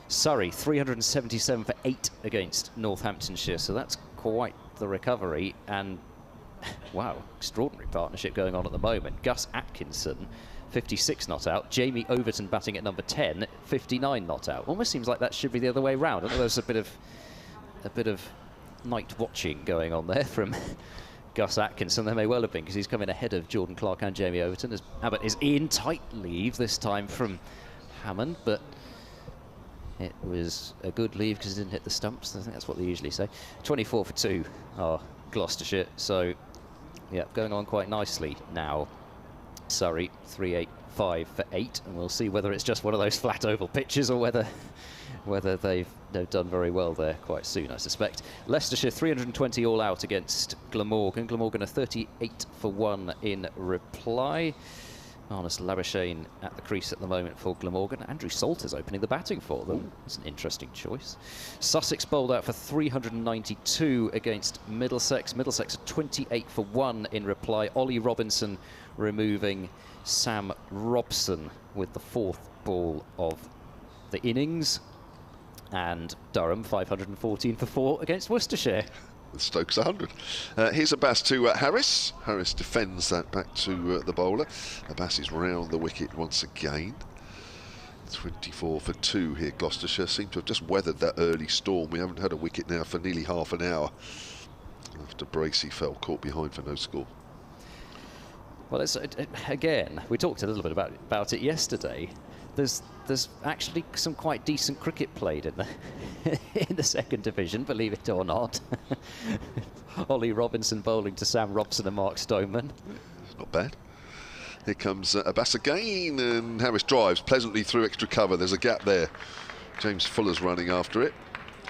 Surrey, 377 for 8 against Northamptonshire. So that's quite the recovery. And, wow, extraordinary partnership going on at the moment. Gus Atkinson, 56 not out. Jamie Overton batting at number 10, 59 not out. Almost seems like that should be the other way round. I know there's a bit of night watching going on there from Gus Atkinson. There may well have been, because he's coming ahead of Jordan Clark and Jamie Overton, as Abbott is in. Tight leave this time from Hammond, but it was a good leave because it didn't hit the stumps. I think that's what they usually say. 24 for 2 are Gloucestershire. So, yeah, going on quite nicely now. Surrey, 385 for 8, and we'll see whether it's just one of those flat oval pitches or whether they've done very well there quite soon, I suspect. Leicestershire, 320 all out against Glamorgan. Glamorgan are 38 for 1 in reply. Marnus Labuschagne at the crease at the moment for Glamorgan. Andrew Salter's opening the batting for them. It's an interesting choice. Sussex bowled out for 392 against Middlesex. Middlesex are 28 for 1 in reply. Ollie Robinson removing Sam Robson with the 4th ball of the innings. And Durham, 514 for 4 against Worcestershire. Stokes 100. Here's Abbas to Harris. Harris defends that back to the bowler. Abbas is round the wicket once again. 24 for 2 here. Gloucestershire seem to have just weathered that early storm. We haven't had a wicket now for nearly half an hour after Bracey fell caught behind for no score. Well, again, we talked a little bit about it yesterday. There's actually some quite decent cricket played in the in the second division, believe it or not. Ollie Robinson bowling to Sam Robson and Mark Stoneman. It's not bad. Here comes Abbas again, and Harris drives pleasantly through extra cover. There's a gap there. James Fuller's running after it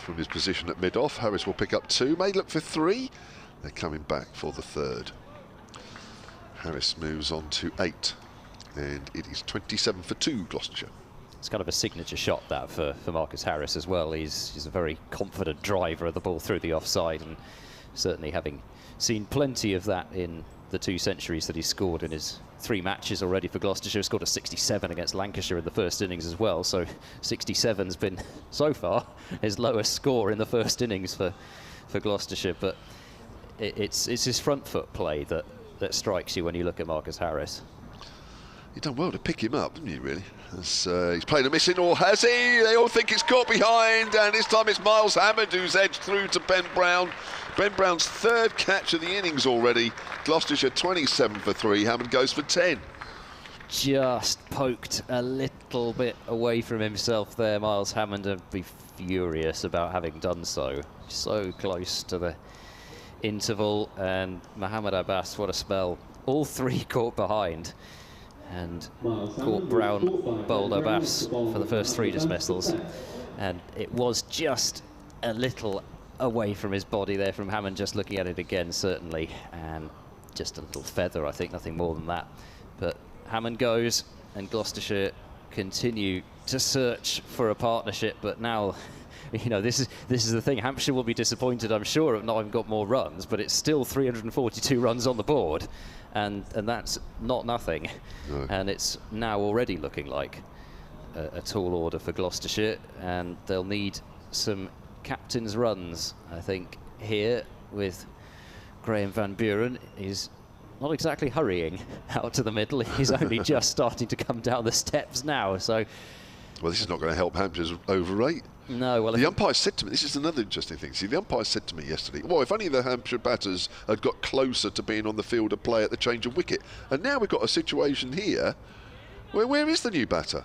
from his position at mid-off. Harris will pick up 2, may look for 3. They're coming back for the 3rd. Harris moves on to 8. And it is 27 for 2, Gloucestershire. It's kind of a signature shot, that, for Marcus Harris as well. He's a very confident driver of the ball through the offside, and certainly having seen plenty of that in the 2 centuries that he scored in his 3 matches already for Gloucestershire. Scored a 67 against Lancashire in the first innings as well. So 67's been, so far, his lowest score in the first innings for Gloucestershire. But it's his front foot play that strikes you when you look at Marcus Harris. You've done well to pick him up, haven't you, really? As, he's played a missing, or has he? They all think it's caught behind, and this time it's Miles Hammond who's edged through to Ben Brown. Ben Brown's 3rd catch of the innings already. Gloucestershire 27 for 3, Hammond goes for 10. Just poked a little bit away from himself there, Miles Hammond, would be furious about having done so. So close to the interval, and Mohamed Abbas, what a spell. All 3 caught behind, and caught Brown, bowled Abbas for the first 3 dismissals, and it was just a little away from his body there from Hammond, just looking at it again, certainly, and just a little feather, I think, nothing more than that. But Hammond goes, and Gloucestershire continue to search for a partnership, but now, you know, this is the thing. Hampshire will be disappointed, I'm sure, at not having got more runs, but it's still 342 runs on the board, and that's not nothing. No. And it's now already looking like a tall order for Gloucestershire, and they'll need some captain's runs, I think, here with Graham Van Buren. He's not exactly hurrying out to the middle. He's only just starting to come down the steps now. So, well, this is not going to help Hampshire's over rate. No, well, the umpire said to me, this is another interesting thing. See, the umpire said to me yesterday, well, if only the Hampshire batters had got closer to being on the field of play at the change of wicket. And now we've got a situation here where is the new batter?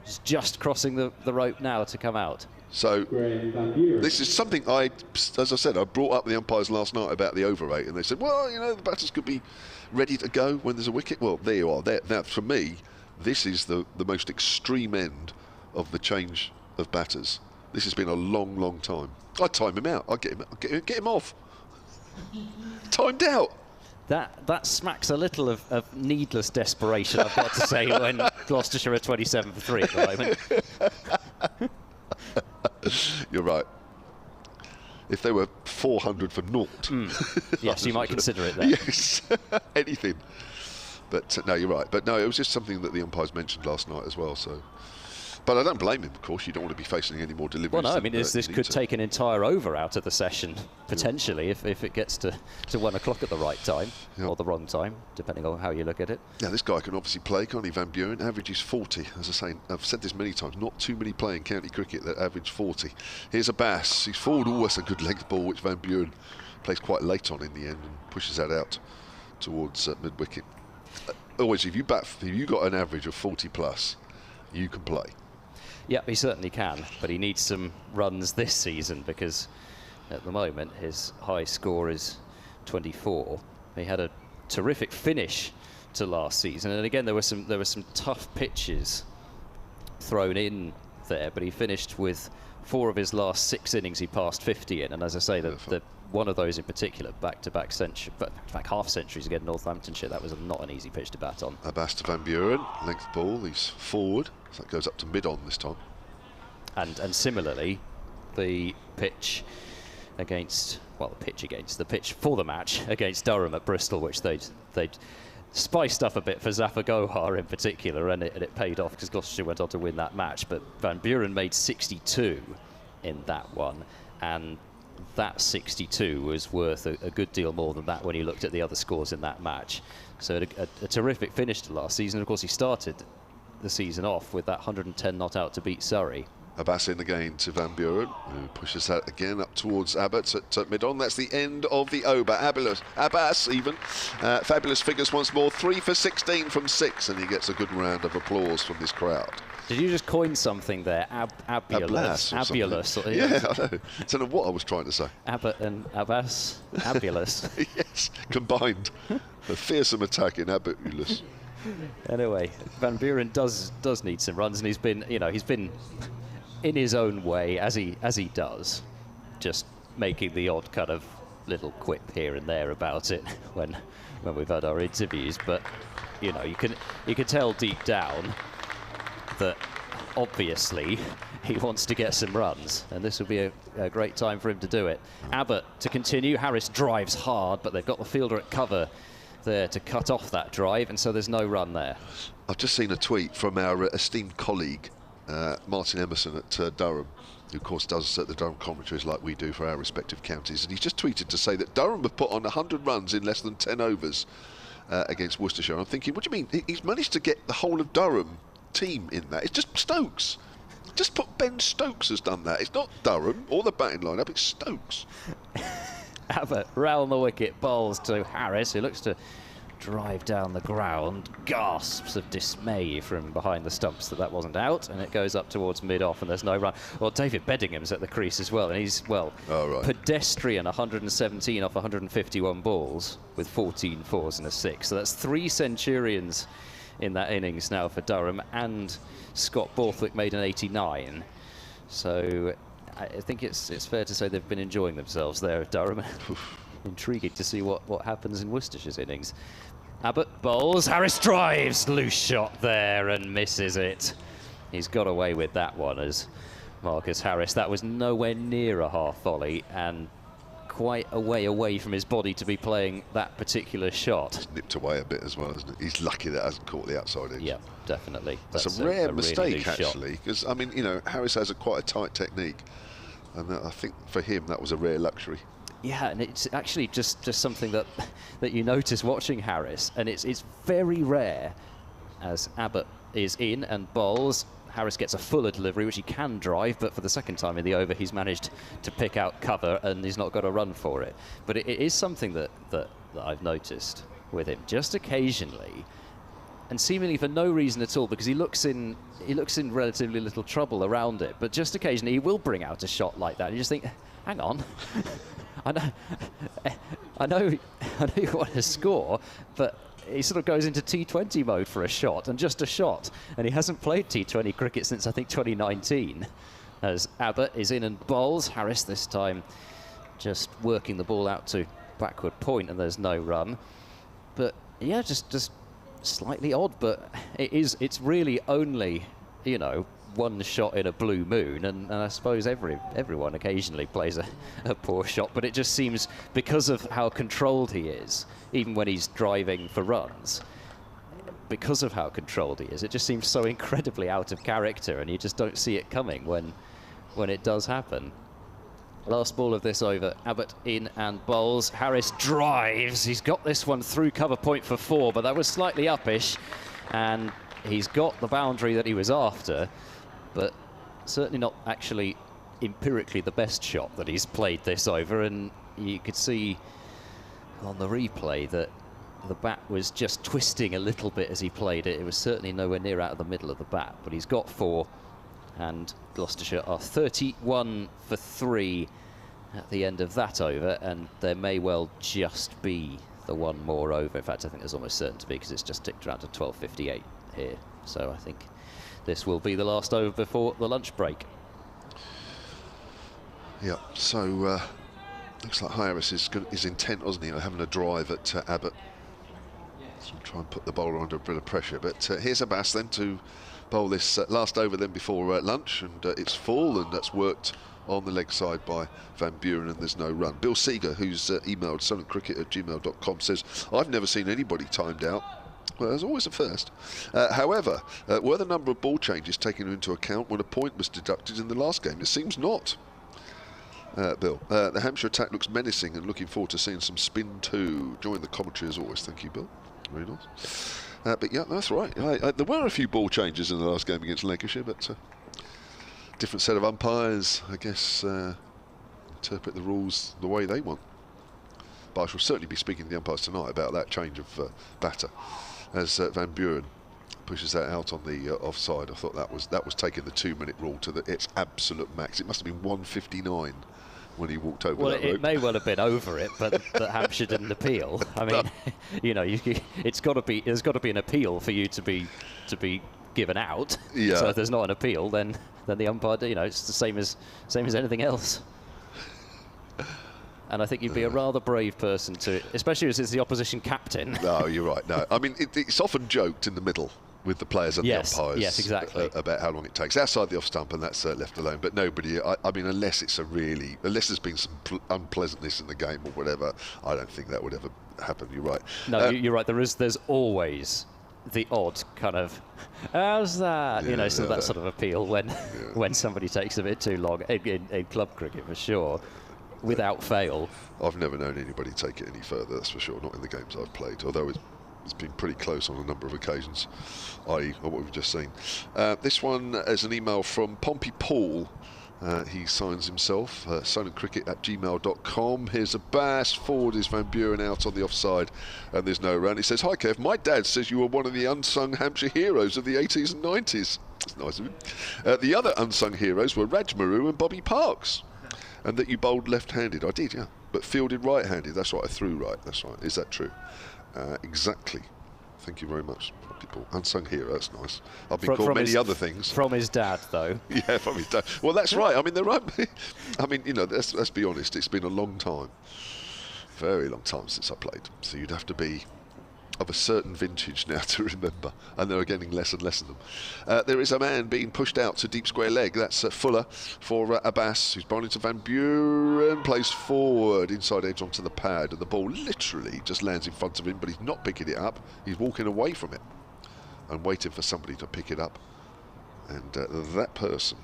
He's just crossing the rope now to come out. So this is something as I said, I brought up the umpires last night about the over rate, and they said, well, you know, the batters could be ready to go when there's a wicket. Well, there you are. Now, for me, this is the most extreme end of the change of batters. This has been a long, long time. I'd time him out. I'd get him off. Timed out. That smacks a little of needless desperation, I've got to say, when Gloucestershire are 27 for 3 at the moment. You're right. If they were 400 for naught. Yes, you might consider it then. Yes, anything. But no, you're right. But no, it was just something that the umpires mentioned last night as well. So, but I don't blame him, of course. You don't want to be facing any more deliveries. Well, no, I mean, this could take an entire over out of the session, potentially, if it gets to 1 o'clock at the right time, or the wrong time, depending on how you look at it. Yeah, this guy can obviously play, can't he, Van Buren? Average is 40. As I say, I've said this many times, not too many play in county cricket that average 40. Here's Abbas. He's forward. Oh, that's a good length ball, which Van Buren plays quite late on in the end and pushes that out towards mid-wicket. Always, if you got an average of 40 plus, you can play. Yeah, he certainly can, but he needs some runs this season, because at the moment his high score is 24. He had a terrific finish to last season, and again there were some tough pitches thrown in there, but he finished with 4 of his last 6 innings he passed 50 in, and as I say, the one of those in particular, back-to-back half centuries against Northamptonshire, that was not an easy pitch to bat on. Abbas to Van Buren, length ball, he's forward, so that goes up to mid-on this time. And similarly, the pitch for the match against Durham at Bristol, which they'd spiced up a bit for Zafar Gohar in particular, and it paid off because Gloucestershire went on to win that match. But Van Buren made 62 in that one, and that 62 was worth a good deal more than that when you looked at the other scores in that match. So a terrific finish to last season. Of course, he started the season off with that 110 not out to beat Surrey. Abbas in again to Van Buren, who pushes that again up towards Abbas at mid-on. That's the end of the over. Abbas even. Fabulous figures once more. 3 for 16 from 6, and he gets a good round of applause from this crowd. Did you just coin something there? Abulous. Abulous. Yeah, I know. I don't know what I was trying to say. Abbott and Abbas. Abulous. Yes, combined. A fearsome attack in Abulous. Anyway, Van Buren does need some runs, and he's been in his own way, as he does, just making the odd kind of little quip here and there about it when we've had our interviews. But you know, you can tell deep down that obviously he wants to get some runs, and this will be a great time for him to do it. Abbott to continue. Harris drives hard, but they've got the fielder at cover there to cut off that drive, and so there's no run there. I've just seen a tweet from our esteemed colleague, Martin Emerson at Durham, who of course does the Durham commentaries like we do for our respective counties, and he's just tweeted to say that Durham have put on 100 runs in less than 10 overs against Worcestershire. I'm thinking, what do you mean? He's managed to get the whole of Durham team in that. It's just Stokes. Just put Ben Stokes has done that. It's not Durham or the batting lineup, it's Stokes. Abbas round the wicket, bowls to Harris, who looks to drive down the ground. Gasps of dismay from behind the stumps that wasn't out, and it goes up towards mid-off, and there's no run. Well, David Beddingham's at the crease as well, and he's, well, pedestrian 117 off 151 balls with 14 fours and a 6. So that's 3 centurions in that innings now for Durham, and Scott Borthwick made an 89. So I think it's fair to say they've been enjoying themselves there at Durham. Intriguing to see what happens in Worcestershire's innings. Abbas bowls, Harris drives, loose shot there and misses it. He's got away with that one as Marcus Harris. That was nowhere near a half volley and quite a way away from his body to be playing that particular shot. It's nipped away a bit as well, isn't it? He's lucky that hasn't caught the outside edge. Yeah, definitely. That's a rare mistake, really, actually, because, I mean, you know, Harris has quite a tight technique, and I think for him that was a rare luxury. Yeah, and it's actually just something that you notice watching Harris, and it's very rare as Abbas is in and bowls. Harris gets a fuller delivery, which he can drive, but for the second time in the over, he's managed to pick out cover, and he's not got a run for it. But it is something that I've noticed with him, just occasionally, and seemingly for no reason at all, because he looks in relatively little trouble around it. But just occasionally, he will bring out a shot like that. And you just think, hang on. I know you want to score, but he sort of goes into T20 mode for a shot, and just a shot. And he hasn't played T20 cricket since, I think, 2019. As Abbas is in and bowls. Harris this time just working the ball out to backward point, and there's no run. But yeah, just slightly odd, but it's really only, you know, one shot in a blue moon, and I suppose everyone occasionally plays a poor shot, but it just seems, because of how controlled he is, even when he's driving for runs, because of how controlled he is, it just seems so incredibly out of character, and you just don't see it coming when it does happen. Last ball of this over, Abbas in and bowls. Harris drives. He's got this one through cover point for 4, but that was slightly uppish, and he's got the boundary that he was after, but certainly not actually empirically the best shot that he's played this over. And you could see on the replay that the bat was just twisting a little bit as he played it. It was certainly nowhere near out of the middle of the bat, but he's got 4, and Gloucestershire are 31 for 3 at the end of that over, and there may well just be the one more over. In fact, I think there's almost certain to be, because it's just ticked around to 12:58 here. So I think this will be the last over before the lunch break. Yeah, so looks like Harris is intent, wasn't he, on having a drive at Abbas. So we'll try and put the bowler under a bit of pressure. But here's Abbas then to bowl this last over then before lunch, and it's full, and that's worked on the leg side by Van Buren, and there's no run. Bill Seeger, who's emailed solentcricket@gmail.com, says, I've never seen anybody timed out. Well, there's always a first. However, were the number of ball changes taken into account when a point was deducted in the last game? It seems not, Bill. The Hampshire attack looks menacing, and looking forward to seeing some spin too. Join the commentary as always. Thank you, Bill. Very nice. But yeah, that's right. There were a few ball changes in the last game against Lancashire, but different set of umpires, I guess, interpret the rules the way they want. But I shall certainly be speaking to the umpires tonight about that change of batter, as Van Buren pushes that out on the offside. I thought that was taking the 2-minute rule to its absolute max. It must have been 1:59 when he walked over. Well, that rope. It may well have been over it, but Hampshire didn't appeal. I mean, you know, there's got to be an appeal for you to be given out. Yeah. So if there's not an appeal, then the umpire, you know, it's the same as anything else. And I think you'd be a rather brave person to, especially as it's the opposition captain. No, you're right. No, I mean, it's often joked in the middle with the players and the umpires. Yes, exactly. About how long it takes outside the off stump, and that's left alone. But nobody, I mean, unless there's been some unpleasantness in the game or whatever, I don't think that would ever happen. You're right. No, you're right. There's always the odd kind of, how's that? Yeah, you know, so yeah, that sort of appeal when when somebody takes a bit too long in club cricket, for sure, without fail. I've never known anybody take it any further, that's for sure, not in the games I've played, although it's been pretty close on a number of occasions, i.e. what we've just seen. This one is an email from Pompey Paul. He signs himself, silentcricket@gmail.com. Here's Abbas, forward is Van Buren out on the offside, and there's no run. He says, "Hi Kev, my dad says you were one of the unsung Hampshire heroes of the 80s and 90s. That's nice of him. The other unsung heroes were Raj Maru and Bobby Parks, and that you bowled left-handed." I did, yeah, but fielded right-handed. That's right, I threw right, that's right. Is that true? Exactly. Thank you very much. People, unsung hero, that's nice. I've been called many other things. From his dad, though. Yeah, from his dad. Well, that's right. I mean, there won't be. I mean, you know, let's be honest. It's been a long time, very long time since I played. So you'd have to be of a certain vintage now to remember, and there are getting less and less of them. There is a man being pushed out to deep square leg. That's Fuller for Abbas, who's bowling to Van Buren, plays forward, inside edge onto the pad, and the ball literally just lands in front of him, but he's not picking it up. He's walking away from it and waiting for somebody to pick it up. And that person,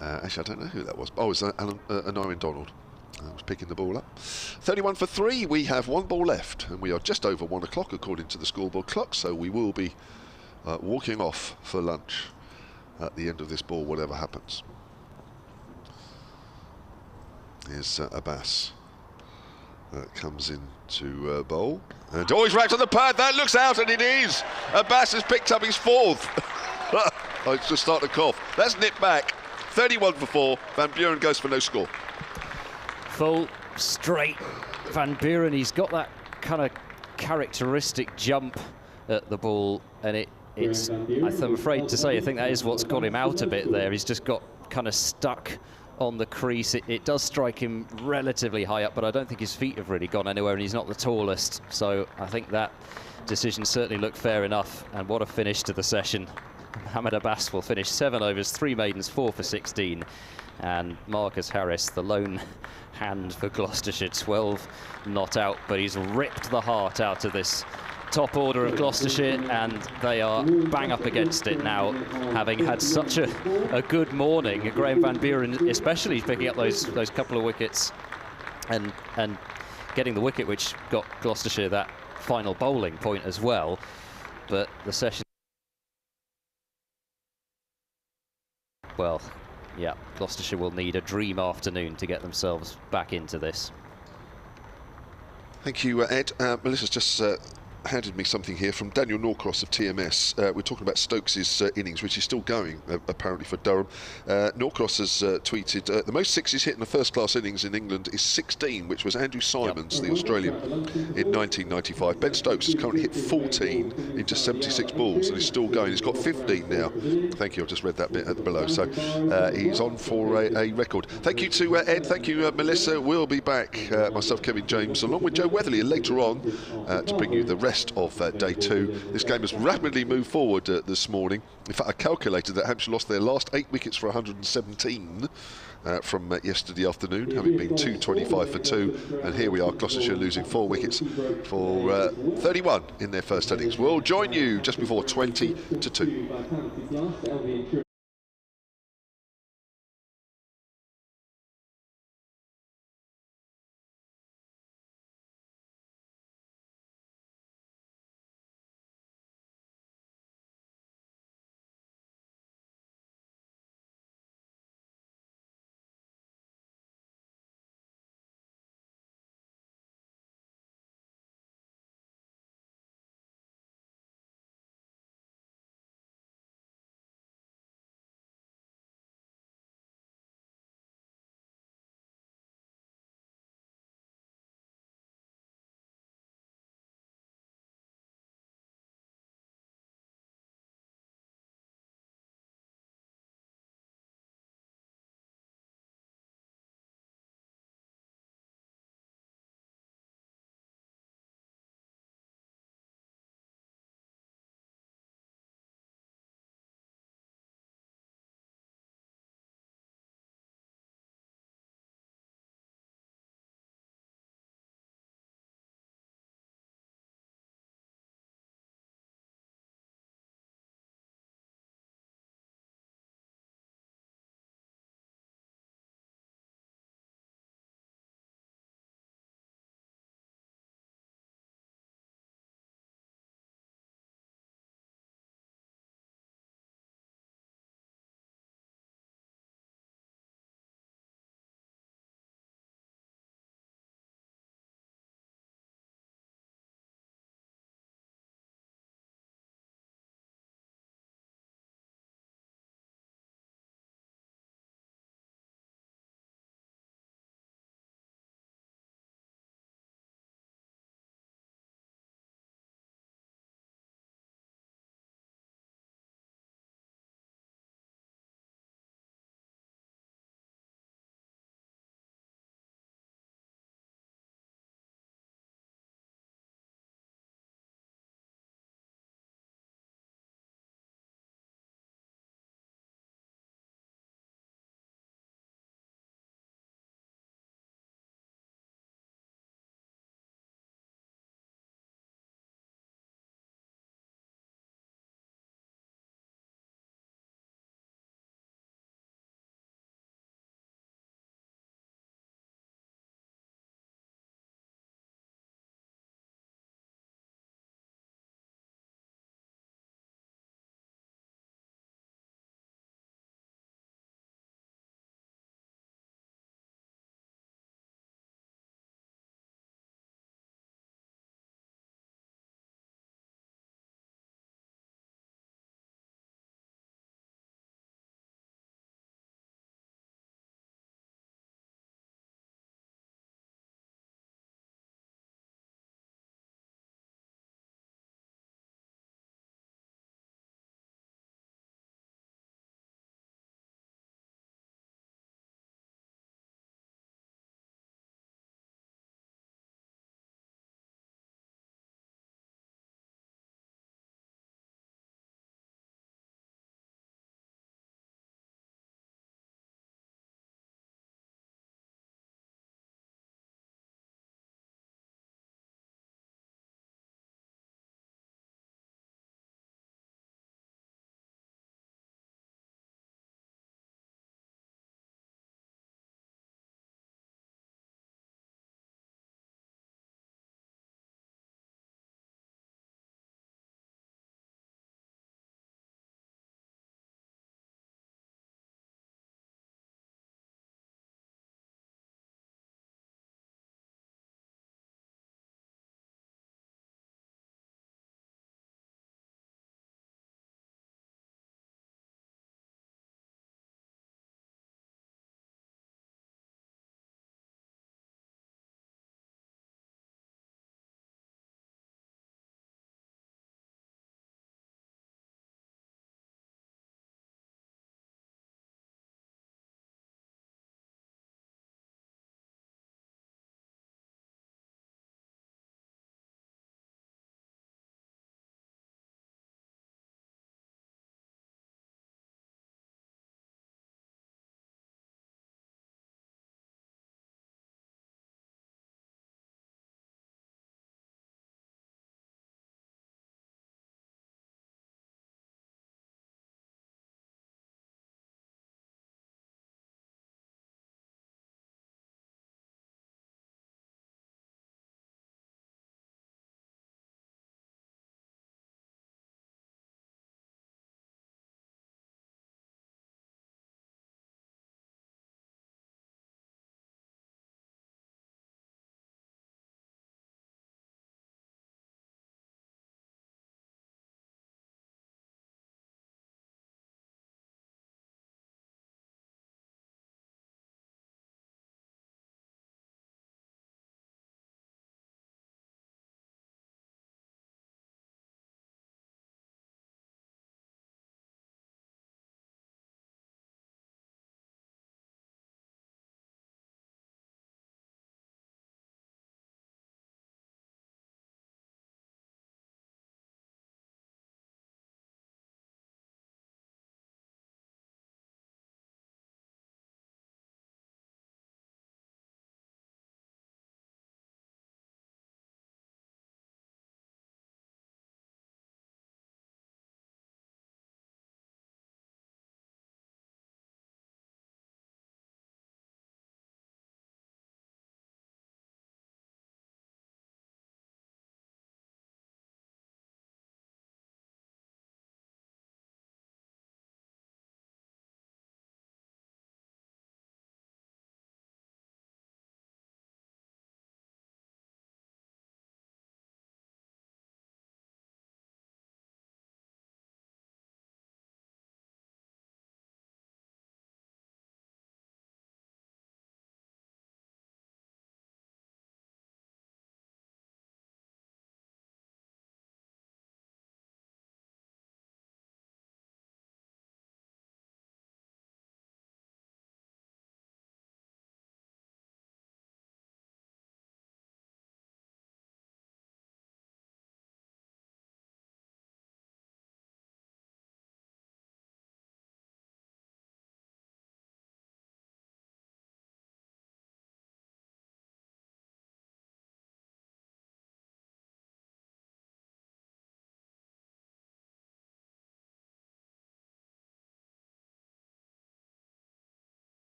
actually I don't know who that was. Oh, it's Anarian Donald. I was picking the ball up. 31 for 3, we have one ball left, and we are just over 1 o'clock according to the scoreboard clock, so we will be walking off for lunch at the end of this ball, whatever happens. Here's Abbas. Comes in to bowl, and he's right on the pad. That looks out, and it is. Abbas has picked up his 4th. I just start to cough. That's nipped back. 31 for 4. Van Buren goes for no score. Full straight Van Buren. He's got that kind of characteristic jump at the ball, and it's I'm afraid to say I think that is what's got him out a bit there. He's just got kind of stuck on the crease. It does strike him relatively high up, but I don't think his feet have really gone anywhere, and he's not the tallest, so I think that decision certainly looked fair enough. And what a finish to the session. Mohamed Abbas will finish 7 overs, 3 maidens, 4 for 16, and Marcus Harris, the lone hand for Gloucestershire, 12 not out, but he's ripped the heart out of this top order of Gloucestershire, and they are bang up against it now, having had such a good morning. Graham Van Buren especially picking up those couple of wickets and getting the wicket which got Gloucestershire that final bowling point as well. But the session, well, yeah, Gloucestershire will need a dream afternoon to get themselves back into this. Thank you, Ed. Melissa's just handed me something here from Daniel Norcross of TMS. We're talking about Stokes' innings, which is still going, apparently, for Durham. Norcross has tweeted, the most sixes hit in a first-class innings in England is 16, which was Andrew Simons, the Australian, in 1995. Ben Stokes has currently hit 14 in just 76 balls, and he's still going. He's got 15 now. Thank you, I've just read that bit below. So he's on for a record. Thank you to Ed, thank you, Melissa. We'll be back, myself, Kevin James, along with Joe Weatherly later on to bring you the rest of day 2. This game has rapidly moved forward this morning. In fact, I calculated that Hampshire lost their last 8 wickets for 117 from yesterday afternoon, having been 225 for 2, and here we are, Gloucestershire losing 4 wickets for 31 in their first innings. We'll join you just before 20 to 2.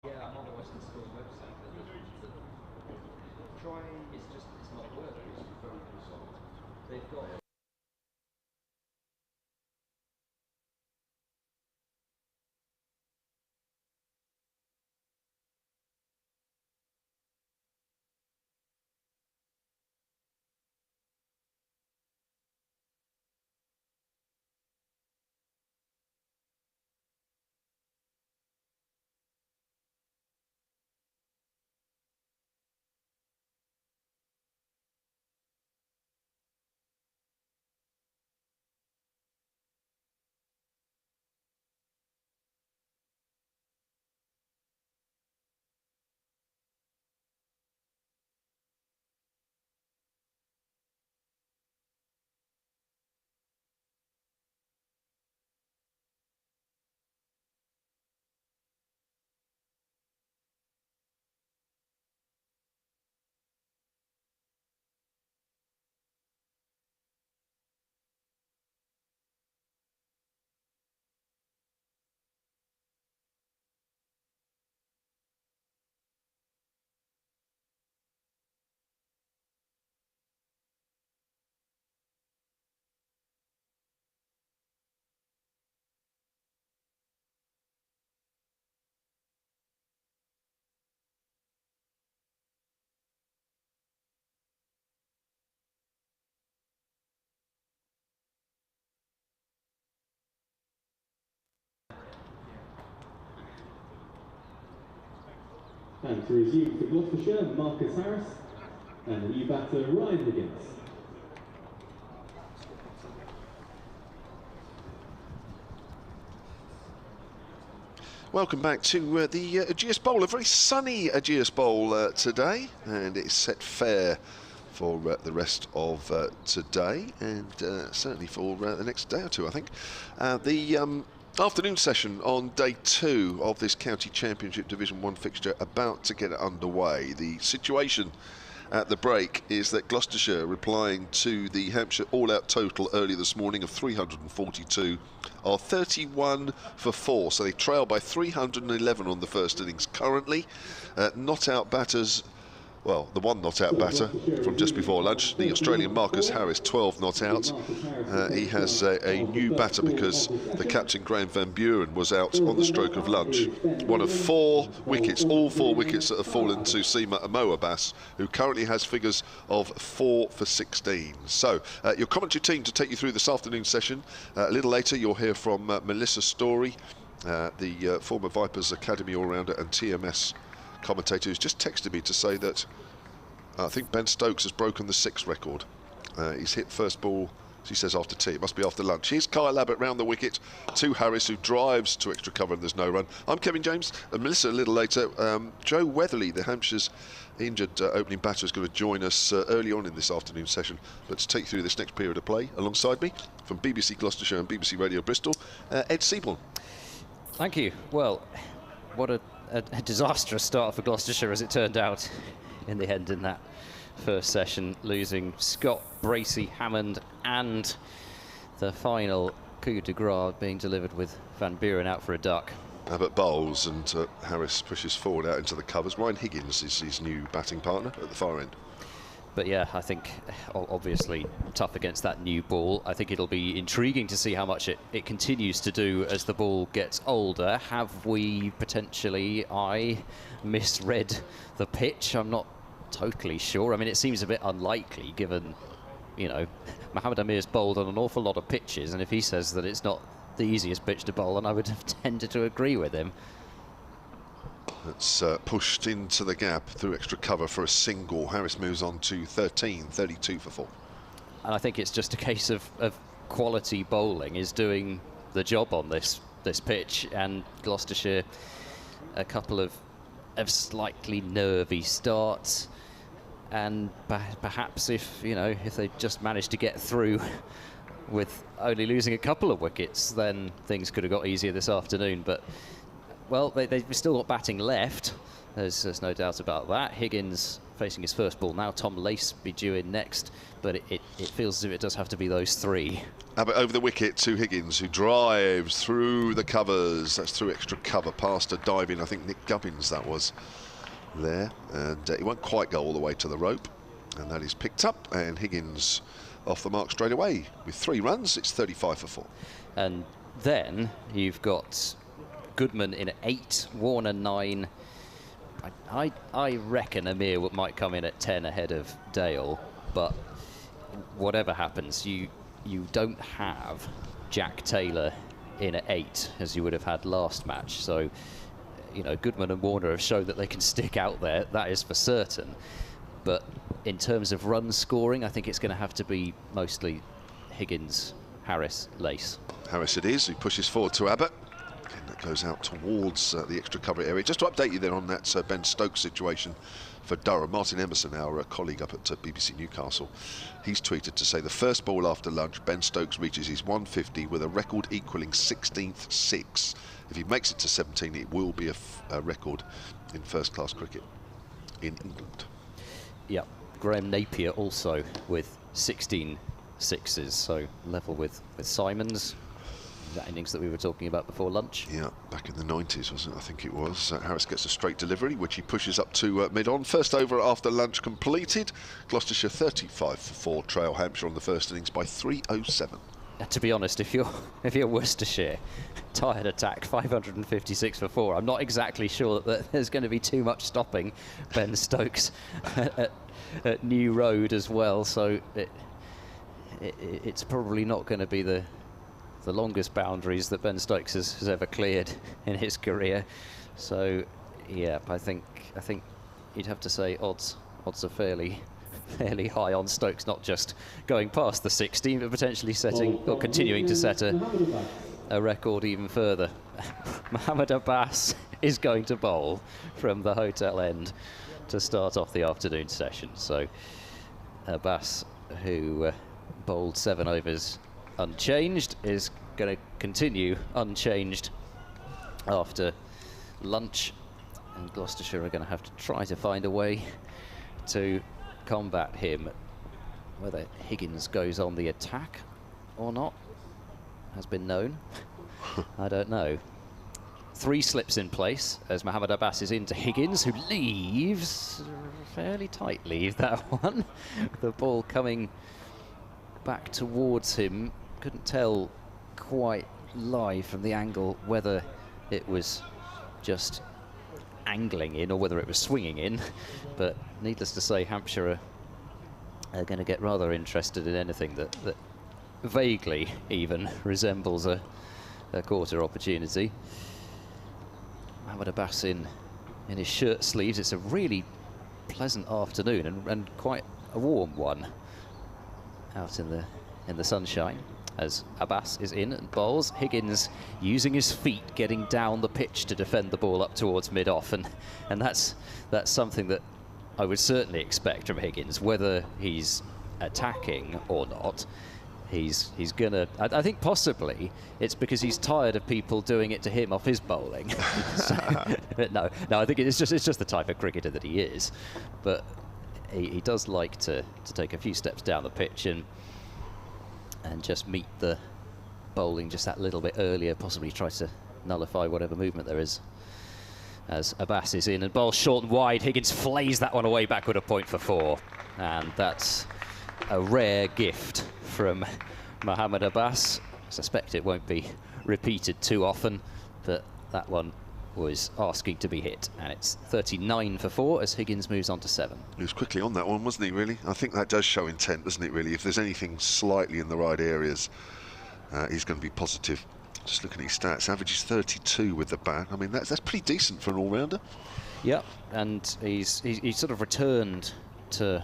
Yeah, I'm on the Western Schools website. Try. It's not working. They've got. And to resume for Gloucestershire, Marcus Harris, and the new batter, Ryan Higgins. Welcome back to the Ageas Bowl, a very sunny Ageas Bowl today, and it's set fair for the rest of today, and certainly for the next day or two, I think. The afternoon session on day 2 of this County Championship Division 1 fixture about to get underway. The situation at the break is that Gloucestershire, replying to the Hampshire all-out total earlier this morning of 342, are 31 for 4, so they trail by 311 on the first innings currently. Not out batters, well, the one not out batter from just before lunch, the Australian Marcus Harris, 12 not out. He has a new batter because the captain Graham Van Buren was out on the stroke of lunch. One of 4 wickets, all 4 wickets that have fallen to Seamer Abbas, who currently has figures of 4 for 16. So your commentary team to take you through this afternoon session. A little later you'll hear from Melissa Story, the former Vipers Academy all-rounder and TMS commentator, who's just texted me to say that I think Ben Stokes has broken the 6 record. He's hit first ball, she says, after tea. It must be after lunch. Here's Kyle Abbott round the wicket to Harris, who drives to extra cover and there's no run. I'm Kevin James, and Melissa a little later. Joe Weatherly, the Hampshire's injured opening batter, is going to join us early on in this afternoon session. But to take you through this next period of play, alongside me, from BBC Gloucestershire and BBC Radio Bristol, Ed Seaborn. Thank you. Well, what a disastrous start for Gloucestershire, as it turned out in the end in that first session, losing Scott, Bracey, Hammond, and the final coup de grace being delivered with Van Buren out for a duck. Abbott bowls and Harris pushes forward out into the covers. Ryan Higgins is his new batting partner at the far end. But yeah, I think obviously tough against that new ball. I think it'll be intriguing to see how much it continues to do as the ball gets older. Have we potentially, misread the pitch? I'm not totally sure. I mean, it seems a bit unlikely given, you know, Mohammed Amir's bowled on an awful lot of pitches, and if he says that it's not the easiest pitch to bowl, then I would have tended to agree with him. That's pushed into the gap through extra cover for a single. Harris moves on to 13, 32 for 4. And I think it's just a case of quality bowling is doing the job on this pitch, and Gloucestershire a couple of slightly nervy starts, and perhaps if they just managed to get through with only losing a couple of wickets, then things could have got easier this afternoon. But well, they've still got batting left. There's no doubt about that. Higgins facing his first ball now. Tom Lace be due in next, but it feels as if it does have to be those three. Abbott over the wicket to Higgins, who drives through the covers. That's through extra cover, past a diving, I think Nick Gubbins that was there. And he won't quite go all the way to the rope. And that is picked up, and Higgins off the mark straight away. With 3 runs, it's 35 for 4. And then you've got Goodman in at 8, Warner 9. I reckon Amir might come in at 10 ahead of Dale, but whatever happens, you don't have Jack Taylor in at 8 as you would have had last match. So, you know, Goodman and Warner have shown that they can stick out there, that is for certain. But in terms of run scoring, I think it's going to have to be mostly Higgins, Harris, Lace. Harris it is, who pushes forward to Abbott. And that goes out towards the extra cover area. Just to update you then on that Ben Stokes situation for Durham. Martin Emerson, our colleague up at BBC Newcastle, he's tweeted to say the first ball after lunch, Ben Stokes reaches his 150 with a record equalling 16th 6. If he makes it to 17, it will be a record in first-class cricket in England. Yeah, Graham Napier also with 16 sixes, so level with Simons. That innings that we were talking about before lunch. Yeah, back in the 90s, wasn't it? I think it was. Harris gets a straight delivery, which he pushes up to mid-on. First over after lunch completed. Gloucestershire 35 for 4, trail Hampshire on the first innings by 3:07. To be honest, if you're Worcestershire, tired attack 556 for 4. I'm not exactly sure that there's going to be too much stopping Ben Stokes at New Road as well. So it's probably not going to be the longest boundaries that Ben Stokes has ever cleared in his career. So yeah, I think you'd have to say odds are fairly high on Stokes not just going past the 60, but potentially setting or continuing to set a record even further. Mohammad Abbas is going to bowl from the hotel end to start off the afternoon session. So Abbas, who bowled 7 overs unchanged, is going to continue unchanged after lunch, and Gloucestershire are going to have to try to find a way to combat him. Whether Higgins goes on the attack or not has been known. I don't know. 3 slips in place as Mohammad Abbas is into Higgins, who leaves fairly tight leave that one. The ball coming back towards him. Couldn't tell quite live from the angle whether it was just angling in or whether it was swinging in, but needless to say, Hampshire are going to get rather interested in anything that vaguely even resembles a quarter opportunity. Mohammad Abbas in his shirt sleeves. It's a really pleasant afternoon and quite a warm one out in the sunshine as Abbas is in and bowls. Higgins using his feet, getting down the pitch to defend the ball up towards mid-off, and that's something that I would certainly expect from Higgins. Whether he's attacking or not, he's gonna. I think possibly it's because he's tired of people doing it to him off his bowling. No, I think it's just the type of cricketer that he is, but he does like to take a few steps down the pitch and just meet the bowling just that little bit earlier, possibly try to nullify whatever movement there is. As Abbas is in and bowls short and wide, Higgins flays that one away back with a point for 4. And that's a rare gift from Mohammad Abbas. I suspect it won't be repeated too often, but that one was asking to be hit, and it's 39 for 4 as Higgins moves on to 7. He was quickly on that one, wasn't he, really? I think that does show intent, doesn't it, really? If there's anything slightly in the right areas, he's going to be positive. Just looking at his stats, averages 32 with the bat. I mean, that's pretty decent for an all-rounder. Yep, and he's sort of returned to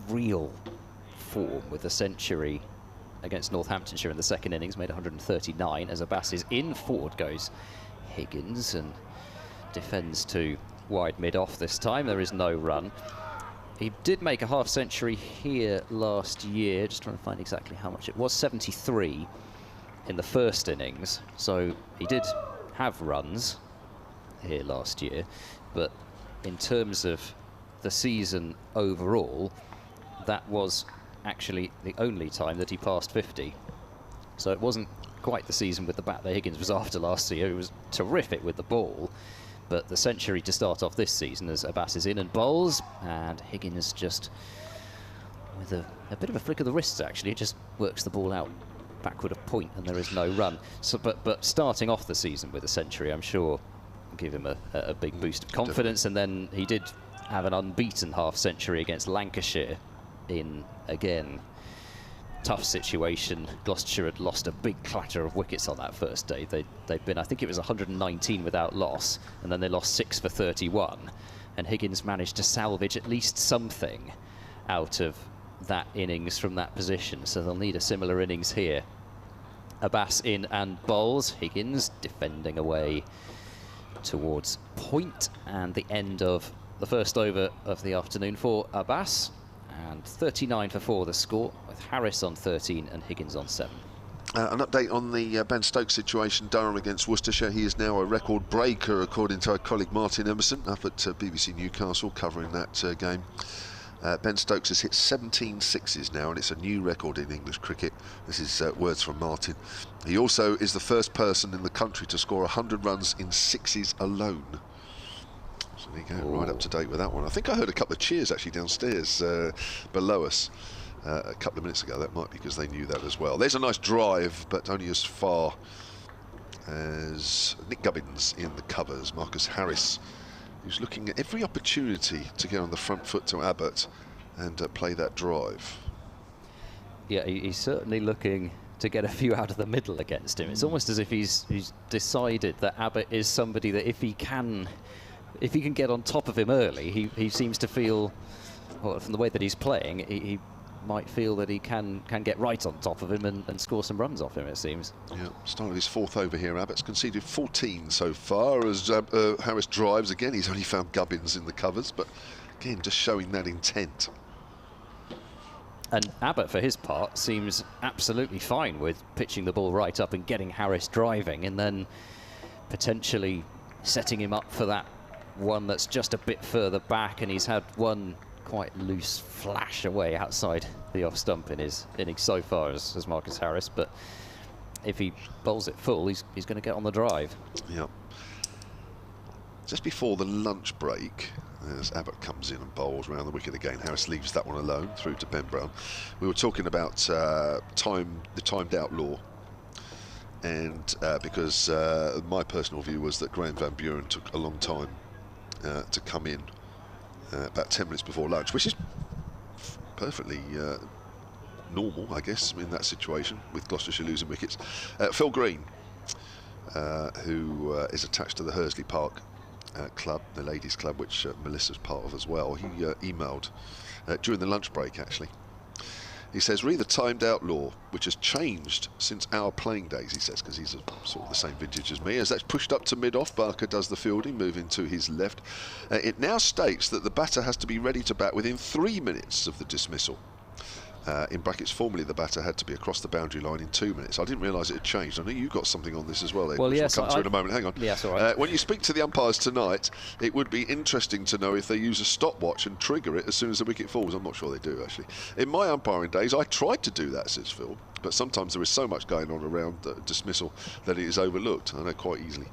real form with a century against Northamptonshire in the second innings, made 139 as Abbas is in. Forward goes Higgins and defends to wide mid-off this time. There is no run. He did make a half century here last year, just trying to find exactly how much it was, 73 in the first innings. So he did have runs here last year, but in terms of the season overall, that was actually the only time that he passed 50. So it wasn't quite the season with the bat that Higgins was after last year. He was terrific with the ball, but the century to start off this season as Abbas is in and bowls, and Higgins just, with a bit of a flick of the wrists actually, just works the ball out backward of point and there is no run. So, but starting off the season with a century, I'm sure give him a big boost of confidence. Definitely. And then he did have an unbeaten half century against Lancashire in, again, tough situation. Gloucestershire had lost a big clatter of wickets on that first day. They'd been, I think it was 119 without loss, and then they lost 6 for 31. And Higgins managed to salvage at least something out of that innings from that position. So they'll need a similar innings here. Abbas in and bowls. Higgins defending away towards point, and the end of the first over of the afternoon for Abbas. And 39 for 4 the score, with Harris on 13 and Higgins on 7. An update on the Ben Stokes situation, Durham against Worcestershire. He is now a record breaker, according to our colleague Martin Emerson, up at BBC Newcastle, covering that game. Ben Stokes has hit 17 sixes now, and it's a new record in English cricket. This is words from Martin. He also is the first person in the country to score 100 runs in sixes alone. So there you go, right up to date with that one. I think I heard a couple of cheers actually downstairs below us a couple of minutes ago. That might be because they knew that as well. There's a nice drive, but only as far as Nick Gubbins in the covers. Marcus Harris, who's looking at every opportunity to get on the front foot to Abbott and play that drive. Yeah, he's certainly looking to get a few out of the middle against him. It's almost as if he's decided that Abbott is somebody that if he can get on top of him early, he seems to feel, well, from the way that he's playing, he might feel that he can get right on top of him and score some runs off him, it seems. Yeah, start of his 4th over here. Abbott's conceded 14 so far as Harris drives. Again, he's only found Gubbins in the covers, but again, just showing that intent. And Abbott, for his part, seems absolutely fine with pitching the ball right up and getting Harris driving, and then potentially setting him up for that one that's just a bit further back, and he's had one quite loose flash away outside the off stump in his innings so far as Marcus Harris, but if he bowls it full, he's going to get on the drive. Yep. Just before the lunch break, as Abbott comes in and bowls around the wicket again, Harris leaves that one alone through to Ben Brown. We were talking about the timed out law, and because my personal view was that Graham Van Buren took a long time to come in, about 10 minutes before lunch, which is perfectly normal, I guess, in that situation with Gloucestershire losing wickets. Phil Green, who is attached to the Hursley Park club, the ladies' club, which Melissa's part of as well, he emailed during the lunch break, actually. He says, read the timed out law, which has changed since our playing days, he says, because he's sort of the same vintage as me. As that's pushed up to mid-off, Barker does the fielding, moving to his left. It now states that the batter has to be ready to bat within 3 minutes of the dismissal. In brackets, formerly the batter had to be across the boundary line in 2 minutes. I didn't realise it had changed. I know you've got something on this as well, Ed, well, which yes, we'll come to in a moment. Hang on. Yes, all right. When you speak to the umpires tonight, it would be interesting to know if they use a stopwatch and trigger it as soon as the wicket falls. I'm not sure they do, actually. In my umpiring days, I tried to do that, says Phil, but sometimes there is so much going on around dismissal that it is overlooked. I know, quite easily.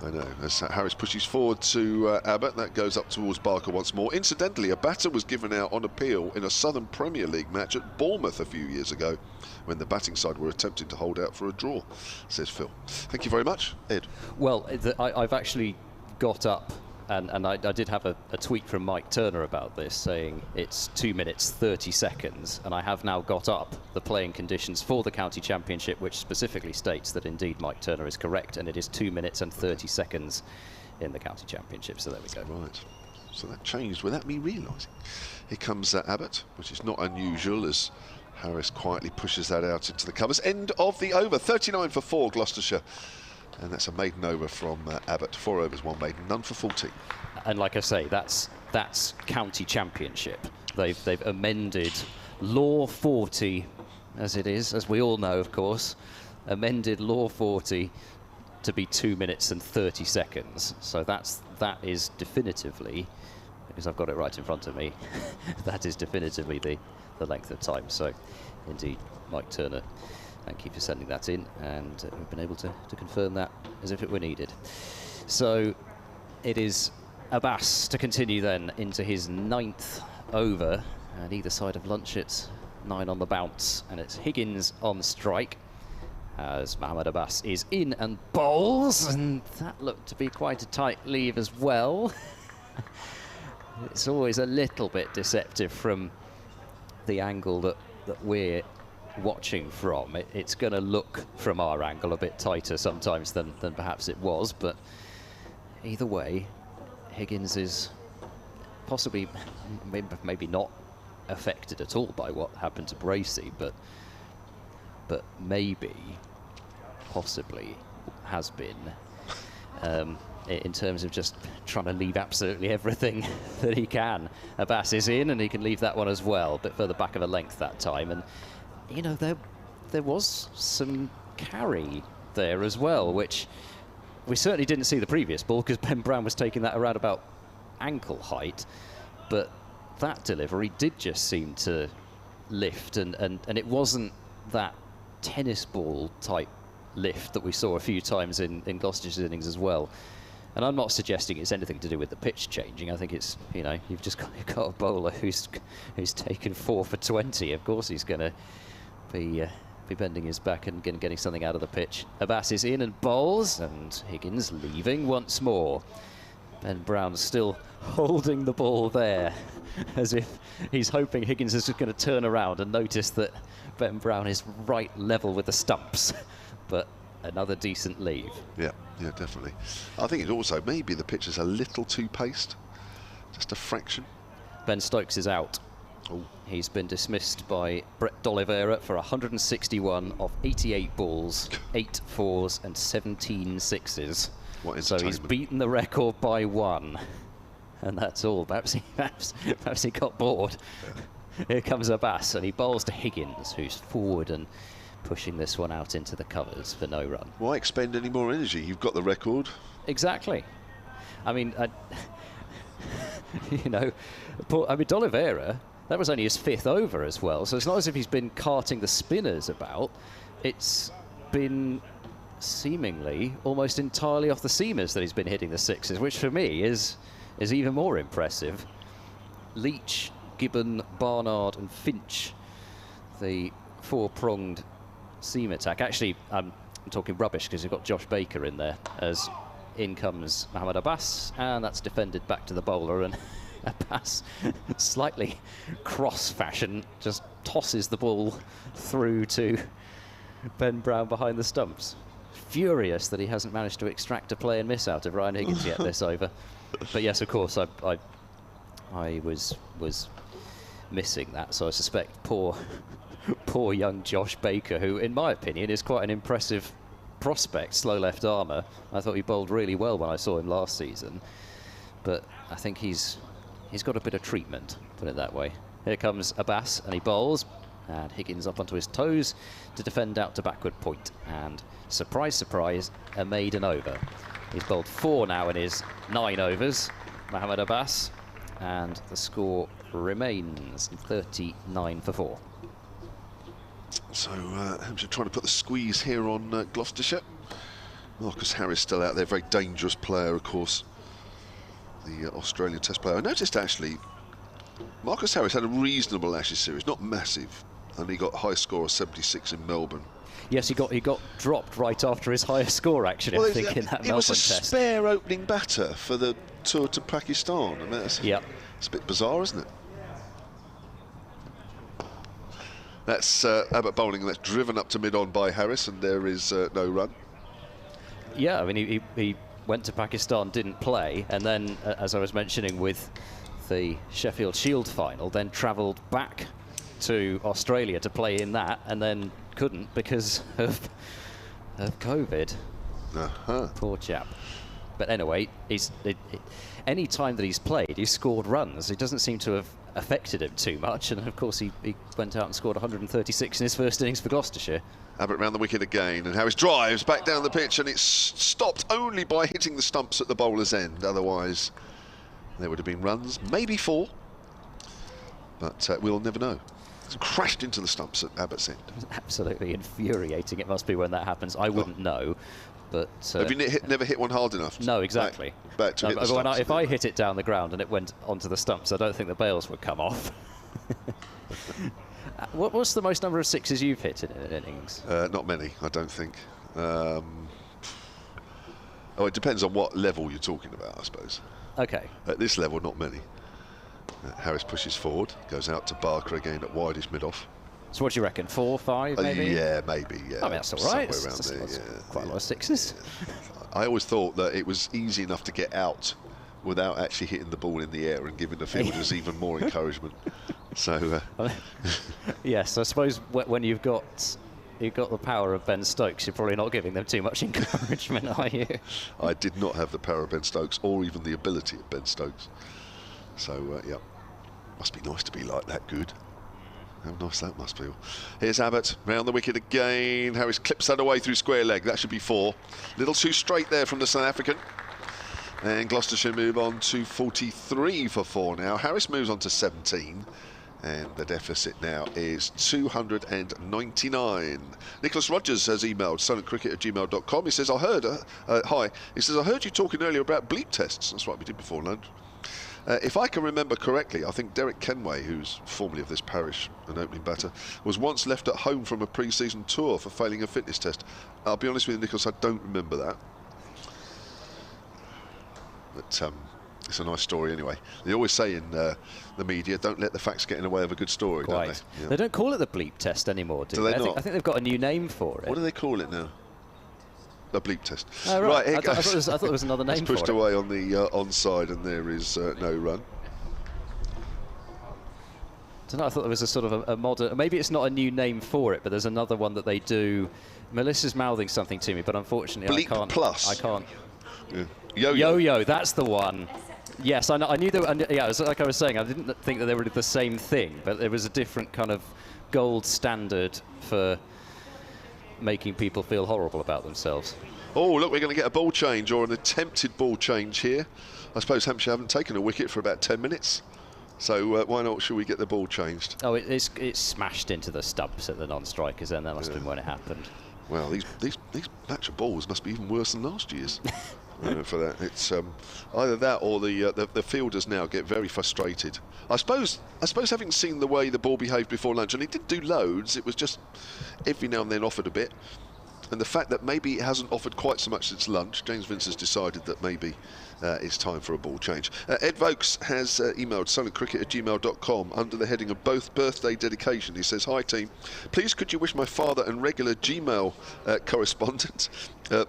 I know. As Harris pushes forward to Abbott, that goes up towards Barker once more. Incidentally, a batter was given out on appeal in a Southern Premier League match at Bournemouth a few years ago when the batting side were attempting to hold out for a draw, says Phil. Thank you very much. Ed? Well, I've actually got up, and I did have a tweet from Mike Turner about this, saying it's 2 minutes 30 seconds, and I have now got up the playing conditions for the county championship, which specifically states that indeed Mike Turner is correct, and it is 2 minutes and 30 seconds in the county championship. So there we go. Right. So that changed without me realising. Here comes Abbott, which is not unusual, as Harris quietly pushes that out into the covers. End of the over. 39 for 4, Gloucestershire. And that's a maiden over from Abbott. 4 overs, 1 maiden, none for 14. And like I say, that's county championship. They've amended Law 40, as it is, as we all know, of course. Amended Law 40 to be 2 minutes and 30 seconds. So that is definitively, because I've got it right in front of me, that is definitively the length of time. So indeed, Mike Turner, thank you for sending that in, and we've been able to confirm that as if it were needed. So it is Abbas to continue then into his 9th over, and either side of lunch it's 9 on the bounce, and it's Higgins on strike as Mohammad Abbas is in and bowls, and that looked to be quite a tight leave as well. It's always a little bit deceptive from the angle that we're watching from. It's going to look from our angle a bit tighter sometimes than perhaps it was, but either way, Higgins is possibly, maybe not affected at all by what happened to Bracey, but maybe, possibly, has been, in terms of just trying to leave absolutely everything that he can. Abbas is in, and he can leave that one as well, a bit further back of a length that time. And, you know, there was some carry there as well, which we certainly didn't see the previous ball, because Ben Brown was taking that around about ankle height, but that delivery did just seem to lift, and it wasn't that tennis ball type lift that we saw a few times in Gloucestershire's innings as well. And I'm not suggesting it's anything to do with the pitch changing. I think it's, you know, you've got a bowler who's taken 4 for 20. Of course he's going to be bending his back and getting something out of the pitch. Abbas is in and bowls, and Higgins leaving once more. Ben Brown still holding the ball there, as if he's hoping Higgins is just going to turn around and notice that Ben Brown is right level with the stumps. But another decent leave. Yeah, definitely. I think it also, maybe the pitch is a little too paced, just a fraction. Ben Stokes is out. Oh. He's been dismissed by Brett D'Oliveira for 161 of 88 balls, 8 fours and 17 sixes. So he's beaten the record by 1, and that's all. Perhaps he got bored. Yeah. Here comes Abbas, and he bowls to Higgins, who's forward and pushing this one out into the covers for no run. Why expend any more energy? You've got the record. Exactly. I mean, you know, D'Oliveira, that was only his 5th over as well, so it's not as if he's been carting the spinners about. It's been seemingly almost entirely off the seamers that he's been hitting the sixes, which for me is even more impressive. Leach, Gibbon, Barnard and Finch, the 4-pronged seam attack. Actually, I'm talking rubbish because you've got Josh Baker in there, as in comes Mohammad Abbas, and that's defended back to the bowler, and Abbas, slightly cross fashion, just tosses the ball through to Ben Brown behind the stumps. Furious that he hasn't managed to extract a play and miss out of Ryan Higgins yet this over. But yes, of course, I was missing that, so I suspect poor young Josh Baker, who in my opinion is quite an impressive prospect, slow left armour. I thought he bowled really well when I saw him last season, but I think he's got a bit of treatment, put it that way. Here comes Abbas, and he bowls, and Higgins up onto his toes to defend out to backward point, and surprise, surprise, a maiden over. He's bowled 4 now in his 9 overs, Mohammad Abbas, and the score remains 39 for 4. So Hampshire trying to put the squeeze here on Gloucestershire. Marcus Harris still out there, very dangerous player, of course, the Australian Test player. I noticed actually Marcus Harris had a reasonable Ashes series, not massive, and he got a high score of 76 in Melbourne. Yes, he got dropped right after his highest score, actually, well, I think, in that Melbourne Test. It was a spare opening batter for the tour to Pakistan. I mean, it's a bit bizarre, isn't it? That's Abbott bowling, and that's driven up to mid-on by Harris, and there is no run. Yeah, I mean, he went to Pakistan, didn't play, and then, as I was mentioning with the Sheffield Shield final, then travelled back to Australia to play in that, and then couldn't because of COVID. Poor chap. But anyway, any time that he's played, he's scored runs. He doesn't seem to have affected him too much, and of course he went out and scored 136 in his first innings for Gloucestershire. Abbott round the wicket again, and Harris drives back down the pitch, and it's stopped only by hitting the stumps at the bowler's end. Otherwise, there would have been runs, maybe 4, but we'll never know. It's crashed into the stumps at Abbott's end. Absolutely infuriating it must be when that happens. I wouldn't know, but... have you never hit one hard enough? No, exactly. Back to hit the stumps, if I hit it down the ground and it went onto the stumps, I don't think the bails would come off. What's the most number of 6s you've hit in an innings? Not many, I don't think. Oh, it depends on what level you're talking about, I suppose. Okay. At this level, not many. Harris pushes forward, goes out to Barker again at wideish mid-off. So what do you reckon, 4, 5 maybe? Yeah, maybe, yeah. I mean, that's all right. Somewhere around there, yeah. Quite a lot of 6s. I always thought that it was easy enough to get out without actually hitting the ball in the air and giving the fielders even more encouragement. So, yes, I suppose when you've got the power of Ben Stokes, you're probably not giving them too much encouragement, are you? I did not have the power of Ben Stokes or even the ability of Ben Stokes. So, yeah, must be nice to be like that good. How nice that must feel. Here's Abbott, round the wicket again. Harris clips that away through square leg. That should be 4. Little too straight there from the South African. And Gloucestershire move on to 43 for 4 now. Harris moves on to 17. And the deficit now is 299. Nicholas Rogers has emailed silentcricket@gmail.com. He says, I heard, hi. He says, I heard you talking earlier about bleep tests. That's right, we did before lunch. If I can remember correctly, I think Derek Kenway, who's formerly of this parish, an opening batter, was once left at home from a pre-season tour for failing a fitness test. I'll be honest with you, Nicholas, I don't remember that. But it's a nice story anyway. They always say in the media, don't let the facts get in the way of a good story, Quite. don't they? Yeah. They don't call it the bleep test anymore, do they? Not? I think they've got a new name for it. What do they call it now? A bleep test. Oh, right. Here I thought there was another name for it. It's pushed away on the onside, and there is no run. I don't know, I thought there was a sort of a modern... Maybe it's not a new name for it, but there's another one that they do. Melissa's mouthing something to me, but unfortunately Bleep I can't... Plus. I can't... Yeah. Yo-yo. Yo-yo, that's the one. Yes, I knew that... Yeah, like I was saying, I didn't think that they were the same thing, but there was a different kind of gold standard for making people feel horrible about themselves. Oh, look, we're going to get a ball change, or an attempted ball change here. I suppose Hampshire haven't taken a wicket for about 10 minutes. So why not should we get the ball changed? Oh, it's smashed into the stumps at the non-strikers, and that must have been when it happened. Well, these match of balls must be even worse than last year's. For that, it's either that or the fielders now get very frustrated. I suppose having seen the way the ball behaved before lunch, and it didn't do loads, it was just every now and then offered a bit. And the fact that maybe it hasn't offered quite so much since lunch, James Vince has decided that maybe it's time for a ball change. Ed Vokes has emailed silentcricket@gmail.com under the heading of both birthday dedication. He says, hi team, please could you wish my father and regular Gmail correspondent,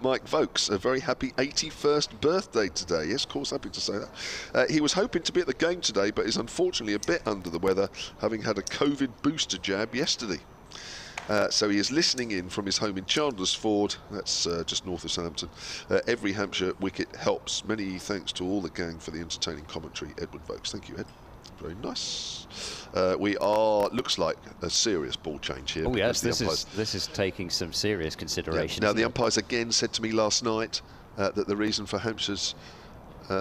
Mike Vokes, a very happy 81st birthday today. Yes, of course, happy to say that. He was hoping to be at the game today, but is unfortunately a bit under the weather, having had a COVID booster jab yesterday. So he is listening in from his home in Chandlersford, that's just north of Southampton. Every Hampshire wicket helps. Many thanks to all the gang for the entertaining commentary. Edward Vokes. Thank you, Ed. Very nice. We are, looks like a serious ball change here. Oh yes, this is taking some serious consideration. Yeah. Now the umpires again said to me last night that the reason for Hampshire's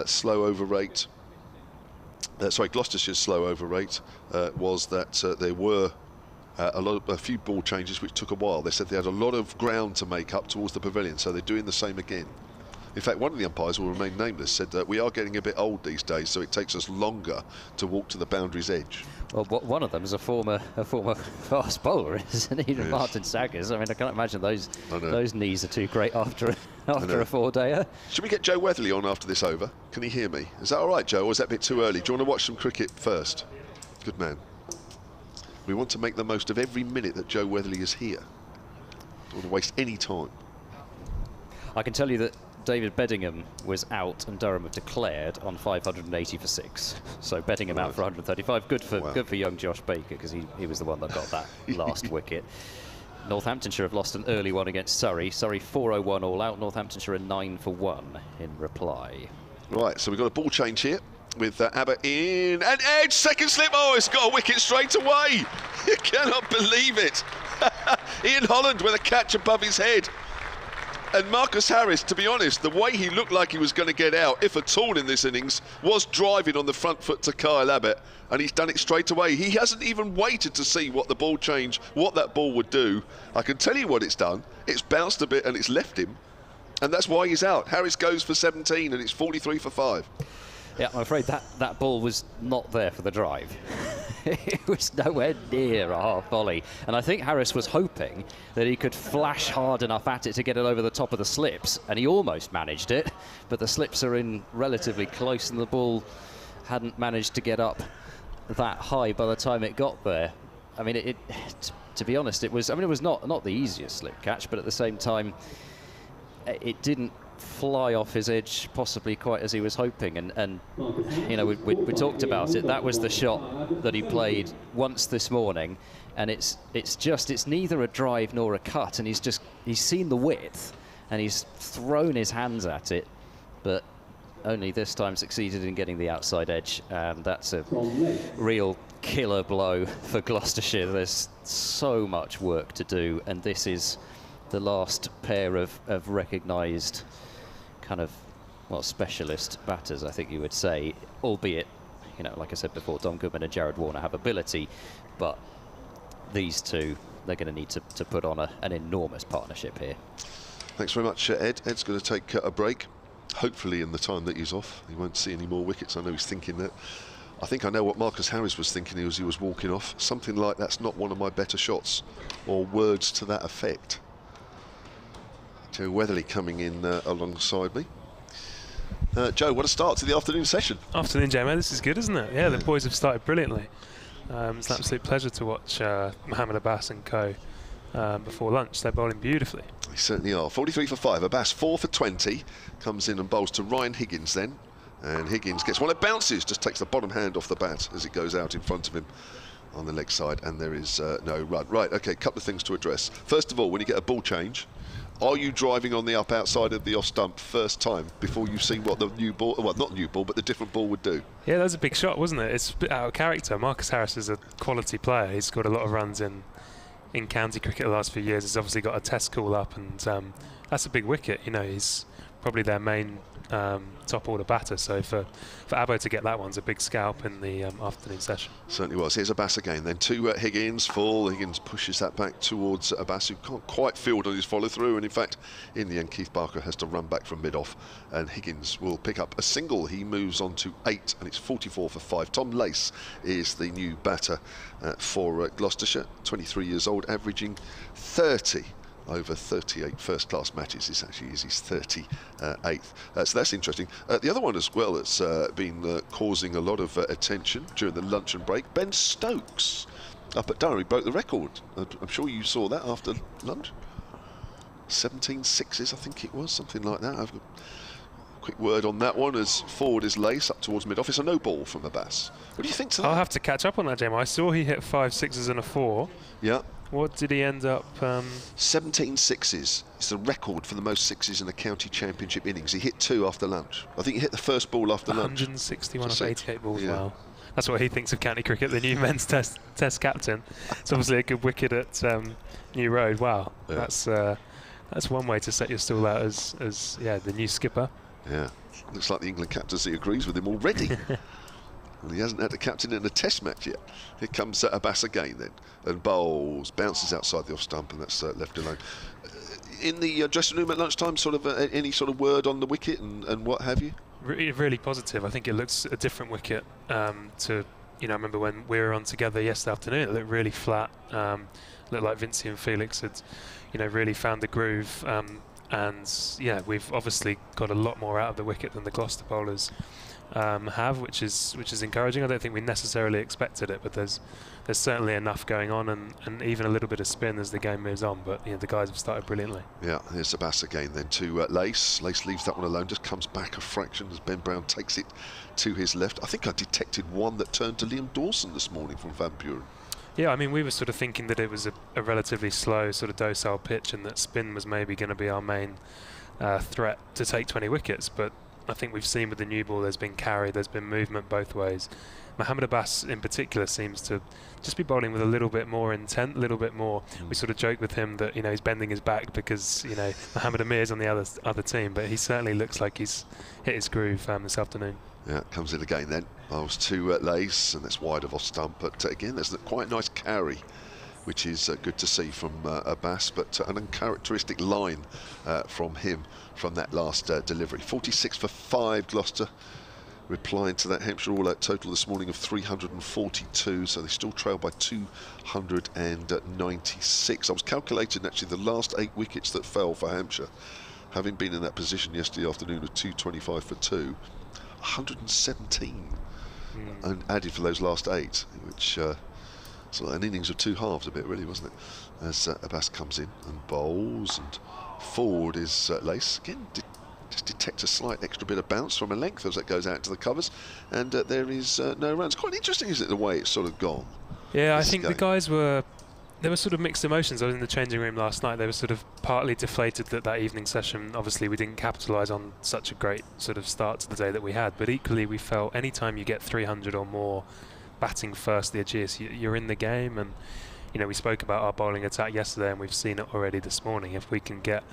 slow over rate, Gloucestershire's slow over rate was that there were a few ball changes which took a while. They said they had a lot of ground to make up towards the pavilion, so they're doing the same again. In fact, one of the umpires, will remain nameless, said that we are getting a bit old these days, so it takes us longer to walk to the boundary's edge. Well, one of them is a former fast bowler, isn't he? Yes. Martin Saggers. I mean, I can't imagine those knees are too great after a four-dayer. Should we get Joe Weatherly on after this over? Can he hear me? Is that all right, Joe, or is that a bit too early? Do you want to watch some cricket first? Good man. We want to make the most of every minute that Joe Weatherly is here. Don't want to waste any time. I can tell you that David Beddingham was out and Durham have declared on 580 for 6. So Beddingham out for 135. Good for young Josh Baker, because he was the one that got that last wicket. Northamptonshire have lost an early one against Surrey. Surrey 401 all out. Northamptonshire are 9 for 1 in reply. Right, so we've got a ball change here. with Abbas in, and Edge, second slip, oh, it's got a wicket straight away. You cannot believe it. Ian Holland with a catch above his head. And Marcus Harris, to be honest, the way he looked like he was going to get out, if at all in this innings, was driving on the front foot to Kyle Abbas, and he's done it straight away. He hasn't even waited to see what the ball change, what that ball would do. I can tell you what it's done. It's bounced a bit and it's left him, and that's why he's out. Harris goes for 17 and it's 43 for 5. Yeah, I'm afraid that ball was not there for the drive. It was nowhere near a half volley. And I think Harris was hoping that he could flash hard enough at it to get it over the top of the slips. And he almost managed it, but the slips are in relatively close and the ball hadn't managed to get up that high by the time it got there. I mean, to be honest, it was not the easiest slip catch, but at the same time, it didn't fly off his edge possibly quite as he was hoping, and you know, we talked about it. That was the shot that he played once this morning, and it's neither a drive nor a cut, and he's seen the width and he's thrown his hands at it, but only this time succeeded in getting the outside edge. That's a real killer blow for Gloucestershire. There's so much work to do, and this is the last pair of recognised kind of, well, specialist batters, I think you would say, albeit, you know, like I said before, Dom Goodman and Jared Warner have ability, but these two, they're going to need to put on an enormous partnership here. Thanks very much, Ed. Ed's going to take a break, hopefully in the time that he's off. He won't see any more wickets. I know he's thinking that. I think I know what Marcus Harris was thinking as he was walking off. Something like, that's not one of my better shots, or words to that effect. Joe Weatherly coming in alongside me. Joe, what a start to the afternoon session. Afternoon, J-Man. This is good, isn't it? Yeah, the boys have started brilliantly. It's an absolute pleasure to watch Mohammed Abbas and co before lunch. They're bowling beautifully. They certainly are. 43 for 5. Abbas 4 for 20. Comes in and bowls to Ryan Higgins then. And Higgins gets one. It bounces, just takes the bottom hand off the bat as it goes out in front of him on the leg side. And there is no run. Right, OK, a couple of things to address. First of all, when you get a ball change, are you driving on the up outside of the off stump first time before you've seen what the new ball, well, not new ball, but the different ball would do? Yeah, that was a big shot, wasn't it? It's a bit out of character. Marcus Harris is a quality player. He's scored a lot of runs in county cricket the last few years. He's obviously got a test call up, and that's a big wicket. You know, he's probably their main top order batter, so for Abbo to get that one's a big scalp in the afternoon session. Certainly was. Here's Abbas again then to Higgins. Full. Higgins pushes that back towards Abbas, who can't quite field on his follow through, and in fact in the end Keith Barker has to run back from mid off, and Higgins will pick up a single. He moves on to 8 and it's 44 for 5. Tom Lace is the new batter for Gloucestershire, 23 years old, averaging 30 over 38 first-class matches. This actually is his 38th. So that's interesting. The other one as well that's been causing a lot of attention during the luncheon break, Ben Stokes up at Durham. He broke the record. I'm sure you saw that after lunch. 17 sixes, I think it was, something like that. I've got a quick word on that one as forward is Lace up towards mid-office. A no ball from Abbas. What do you think to that? I'll have to catch up on that, Jim. I saw he hit 5 sixes and a 4. Yeah. What did he end up? 17 sixes. It's the record for the most sixes in a county championship innings. He hit 2 after lunch. I think he hit the first ball after lunch. 161 off 88 balls. Yeah. Wow. That's what he thinks of county cricket, the new men's test captain. It's obviously a good wicket at New Road. Wow. Yeah. That's one way to set your stall out as the new skipper. Yeah. Looks like the England captaincy agrees with him already. Well, he hasn't had to captain in a test match yet. Here comes Abbas again then, and bowls, bounces outside the off stump, and that's left alone. In the dressing room at lunchtime, sort of any sort of word on the wicket and what have you? Really positive. I think it looks a different wicket to, you know, I remember when we were on together yesterday afternoon, it looked really flat. Looked like Vincey and Felix had, you know, really found the groove. And yeah, we've obviously got a lot more out of the wicket than the Gloucester bowlers have, which is encouraging. I don't think we necessarily expected it, but there's certainly enough going on, and even a little bit of spin as the game moves on. But you know, the guys have started brilliantly. Yeah, here's Abbas again then to Lace. Lace leaves that one alone, just comes back a fraction as Ben Brown takes it to his left. I think I detected one that turned to Liam Dawson this morning from Van Buren. Yeah, I mean, we were sort of thinking that it was a relatively slow, sort of docile pitch, and that spin was maybe going to be our main threat to take 20 wickets. But I think we've seen with the new ball, there's been carry, there's been movement both ways. Mohamed Abbas in particular seems to just be bowling with a little bit more intent, a little bit more. We sort of joke with him that, you know, he's bending his back because, you know, Mohamed Amir's on the other team, but he certainly looks like he's hit his groove this afternoon. Yeah, comes in again then. Bowls to Lace, and that's wide of off stump. But again, there's quite a nice carry, which is good to see from Abbas, but an uncharacteristic line from him from that last delivery. 46 for 5, Gloucester, replying to that Hampshire all-out total this morning of 342, so they still trail by 296. I was calculating actually the last 8 wickets that fell for Hampshire, having been in that position yesterday afternoon of 225 for 2, 117 and added for those last 8, which so an innings of 2 halves a bit, really, wasn't it? As Abbas comes in and bowls, and forward is Lace. Again, just detect a slight extra bit of bounce from a length as that goes out to the covers, and there is no runs. Quite interesting, isn't it, the way it's sort of gone? Yeah, I think the guys were sort of mixed emotions. I was in the changing room last night. They were sort of partly deflated that evening session, obviously we didn't capitalise on such a great sort of start to the day that we had, but equally we felt any time you get 300 or more batting first, the Ageas, you're in the game. And you know, we spoke about our bowling attack yesterday, and we've seen it already this morning. If we can get,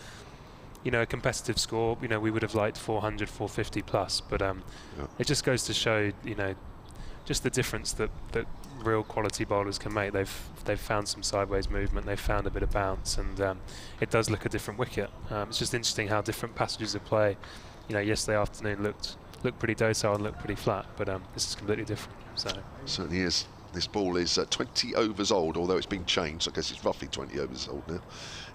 you know, a competitive score, you know, we would have liked 400, 450 plus, but it just goes to show, you know, just the difference that real quality bowlers can make. They've found some sideways movement, they've found a bit of bounce, and it does look a different wicket. It's just interesting how different passages of play, you know, yesterday afternoon looked pretty docile and looked pretty flat, but this is completely different. So certainly is. This ball is 20 overs old, although it's been changed. I guess it's roughly 20 overs old now.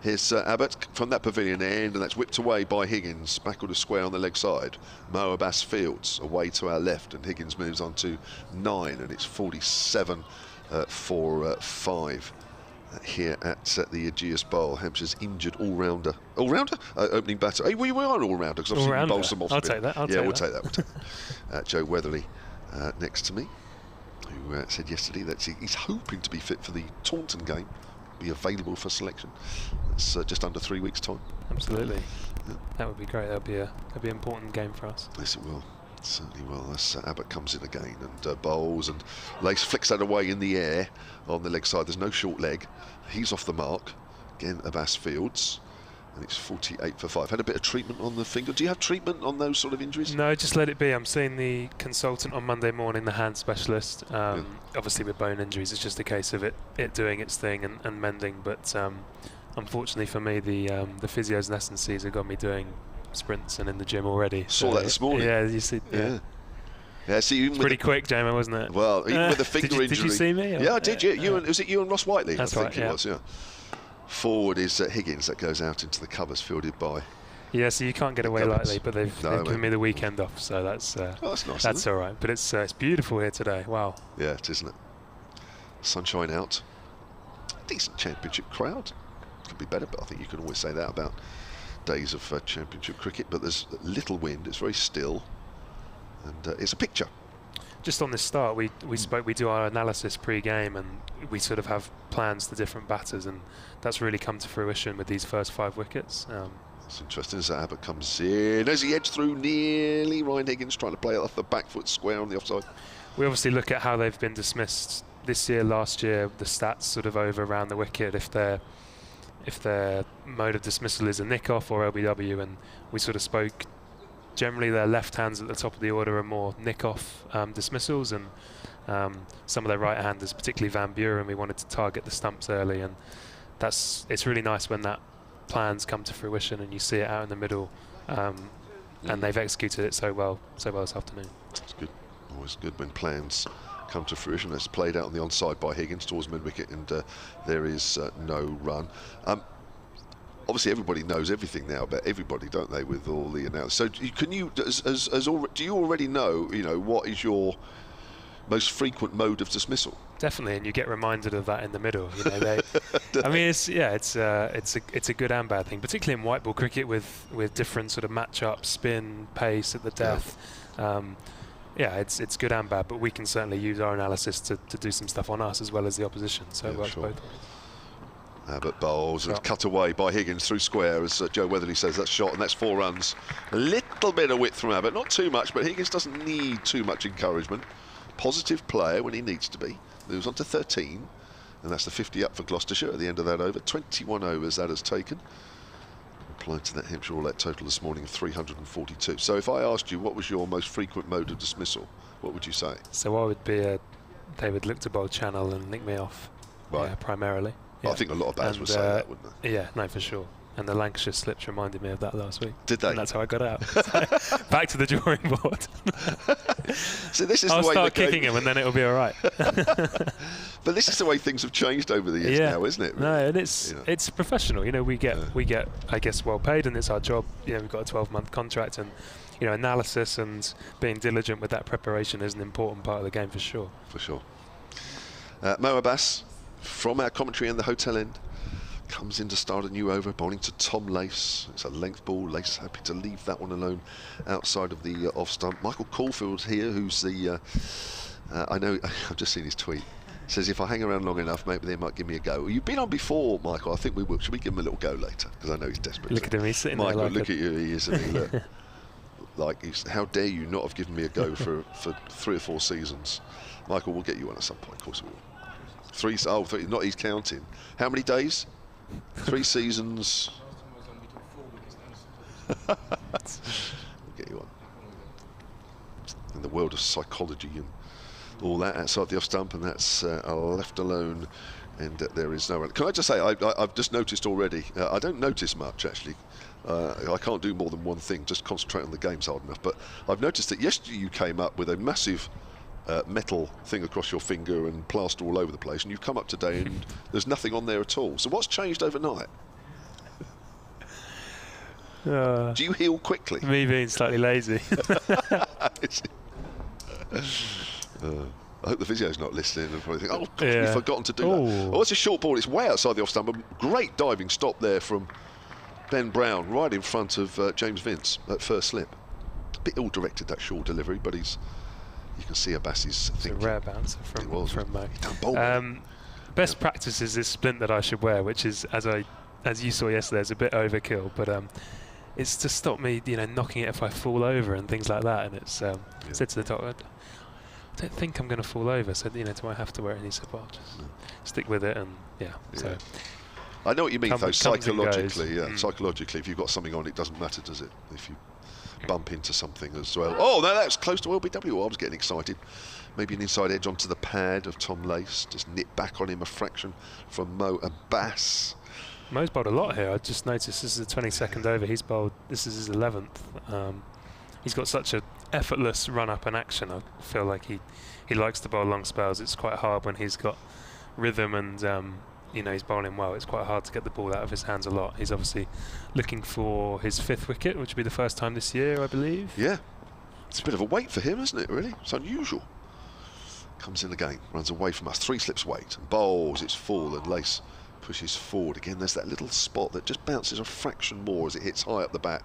Here's Abbas from that pavilion end, and that's whipped away by Higgins. Backward of square on the leg side. Mo Abbas fields away to our left, and Higgins moves on to 9, and it's 47 for 5 here at the Ageas Bowl. Hampshire's injured all-rounder. All-rounder? Opening batter. Hey, we are all-rounder, because I've seen you bowl some off spin. I'll take that. We'll take that. Joe Weatherly next to me, who said yesterday that he's hoping to be fit for the Taunton game, be available for selection. It's just under 3 weeks' time. Absolutely. Yeah. That would be great. That'd be an important game for us. Yes, it will. It certainly will. As Abbas comes in again and bowls, and Lace flicks that away in the air on the leg side. There's no short leg. He's off the mark. Again, Abbas fields. And it's 48 for 5. Had a bit of treatment on the finger. Do you have treatment on those sort of injuries? No, just let it be. I'm seeing the consultant on Monday morning, the hand specialist. Obviously with bone injuries, it's just a case of it doing its thing and mending. But unfortunately for me, the physios and S&Cs have got me doing sprints and in the gym already. Saw that this morning. Yeah, you see. Yeah, see, even pretty quick, Jamo, wasn't it? Well, even with the finger injury. Did you see me? Yeah, I did. Yeah, was it you and Ross Whiteley? That's I right. think it was. Yeah. Forward is Higgins, that goes out into the covers, fielded by. Yeah, so you can't get away lightly, but they've given me the weekend off, so that's nice. That's all right. But it's beautiful here today. Wow. Yeah, it isn't it? Sunshine out. Decent championship crowd. Could be better, but I think you can always say that about days of championship cricket. But there's little wind. It's very still, and it's a picture. Just on this start, we do our analysis pre-game, and we sort of have plans to different batters, and that's really come to fruition with these first 5 wickets. It's interesting as Abbas comes in, as he edged through nearly. Ryan Higgins trying to play it off the back foot square on the offside. We obviously look at how they've been dismissed this year, last year, the stats sort of over around the wicket, if their mode of dismissal is a nick-off or LBW, and we sort of spoke. Generally, their left hands at the top of the order are more nick-off dismissals, and some of their right-handers, particularly Van Buren, we wanted to target the stumps early, and it's really nice when that plans come to fruition and you see it out in the middle, and they've executed it so well this afternoon. It's good, always good when plans come to fruition. It's played out on the onside by Higgins towards mid-wicket, and there is no run. Obviously, everybody knows everything now about everybody, don't they? With all the announcements. So, do you already know? You know, what is your most frequent mode of dismissal? Definitely, and you get reminded of that in the middle. You know, I mean, it's a good and bad thing, particularly in white ball cricket with different sort of match-up, spin, pace at the death. Yeah, it's good and bad, but we can certainly use our analysis to do some stuff on us as well as the opposition. So it works both ways. Abbas bowls and cut away by Higgins through square, as Joe Weatherly says. That's shot, and that's 4 runs. A little bit of width from Abbas, not too much, but Higgins doesn't need too much encouragement. Positive player when he needs to be. Moves on to 13, and that's the 50 up for Gloucestershire at the end of that over. 21 overs that has taken. Applied to that Hampshire All-Out total this morning of 342. So if I asked you what was your most frequent mode of dismissal, what would you say? So I would be they would look to bowl channel and nick me off, right. Primarily. Yeah. I think a lot of batters would say that, wouldn't they? Yeah, no, for sure. And the Lancashire slips reminded me of that last week. Did they? And that's how I got out. So back to the drawing board. So this is I'll the way start kicking him, and then it'll be all right. But this is the way things have changed over the years now, isn't it? Really? No, and it's professional. You know, we get I guess well paid, and it's our job. You know, we've got a 12-month contract, and you know, analysis and being diligent with that preparation is an important part of the game for sure. For sure. Mo Abbas from our commentary and the hotel end comes in to start a new over, bowling to Tom Lace. It's a length ball. Lace happy to leave that one alone outside of the off stump. Michael Caulfield's here, who's the I know I've just seen his tweet. Says if I hang around long enough, maybe they might give me a go. You've been on before, Michael. I think we will. Should we give him a little go later? Because I know he's desperate. Look at him, he's sitting Michael, there. Michael, look at you. He is. And he look like how dare you not have given me a go for 3 or 4 seasons? Michael, we'll get you on at some point. Of course we will. 3. Oh, 3, not he's counting. How many days? 3 seasons. We'll get you on. In the world of psychology and all that outside the off stump, and that's left alone, and there is no run. Can I just say, I've just noticed already, I don't notice much actually. I can't do more than one thing, just concentrate on the games hard enough, but I've noticed that yesterday you came up with a massive metal thing across your finger and plaster all over the place, and you've come up today and there's nothing on there at all. So what's changed overnight? Do you heal quickly? Me being slightly lazy. I hope the physio's not listening and probably think, oh, God, we've forgotten to do that. Oh, it's a short ball. It's way outside the off stump. A great diving stop there from Ben Brown, right in front of James Vince at first slip. A bit ill-directed, that short delivery, but you can see Abbas's thinking. It's a rare bouncer from Mo. Best practice is this splint that I should wear, which is, as you saw yesterday, it's a bit overkill, but it's to stop me, you know, knocking it if I fall over and things like that. And it's said to the doctor, I don't think I'm going to fall over. So, you know, do I have to wear it? And he said, well, just stick with it. And so I know what you mean, though. Psychologically, psychologically, if you've got something on, it doesn't matter, does it? If you bump into something as well. Oh, no, that's close to LBW. I was getting excited. Maybe an inside edge onto the pad of Tom Lace. Just nip back on him a fraction from Mo Abbas. Mo's bowled a lot here. I just noticed this is the 22nd over. He's bowled, this is his 11th. He's got such an effortless run up and action. I feel like he likes to bowl long spells. It's quite hard when he's got rhythm and you know, he's bowling well. It's quite hard to get the ball out of his hands a lot. He's obviously looking for his 5th wicket, which will be the first time this year, I believe. Yeah, it's a bit of a wait for him, isn't it, really? It's unusual. Comes in again, runs away from us, 3 slips wait, and bowls, it's full, and Lace pushes forward. Again, there's that little spot that just bounces a fraction more as it hits high up the bat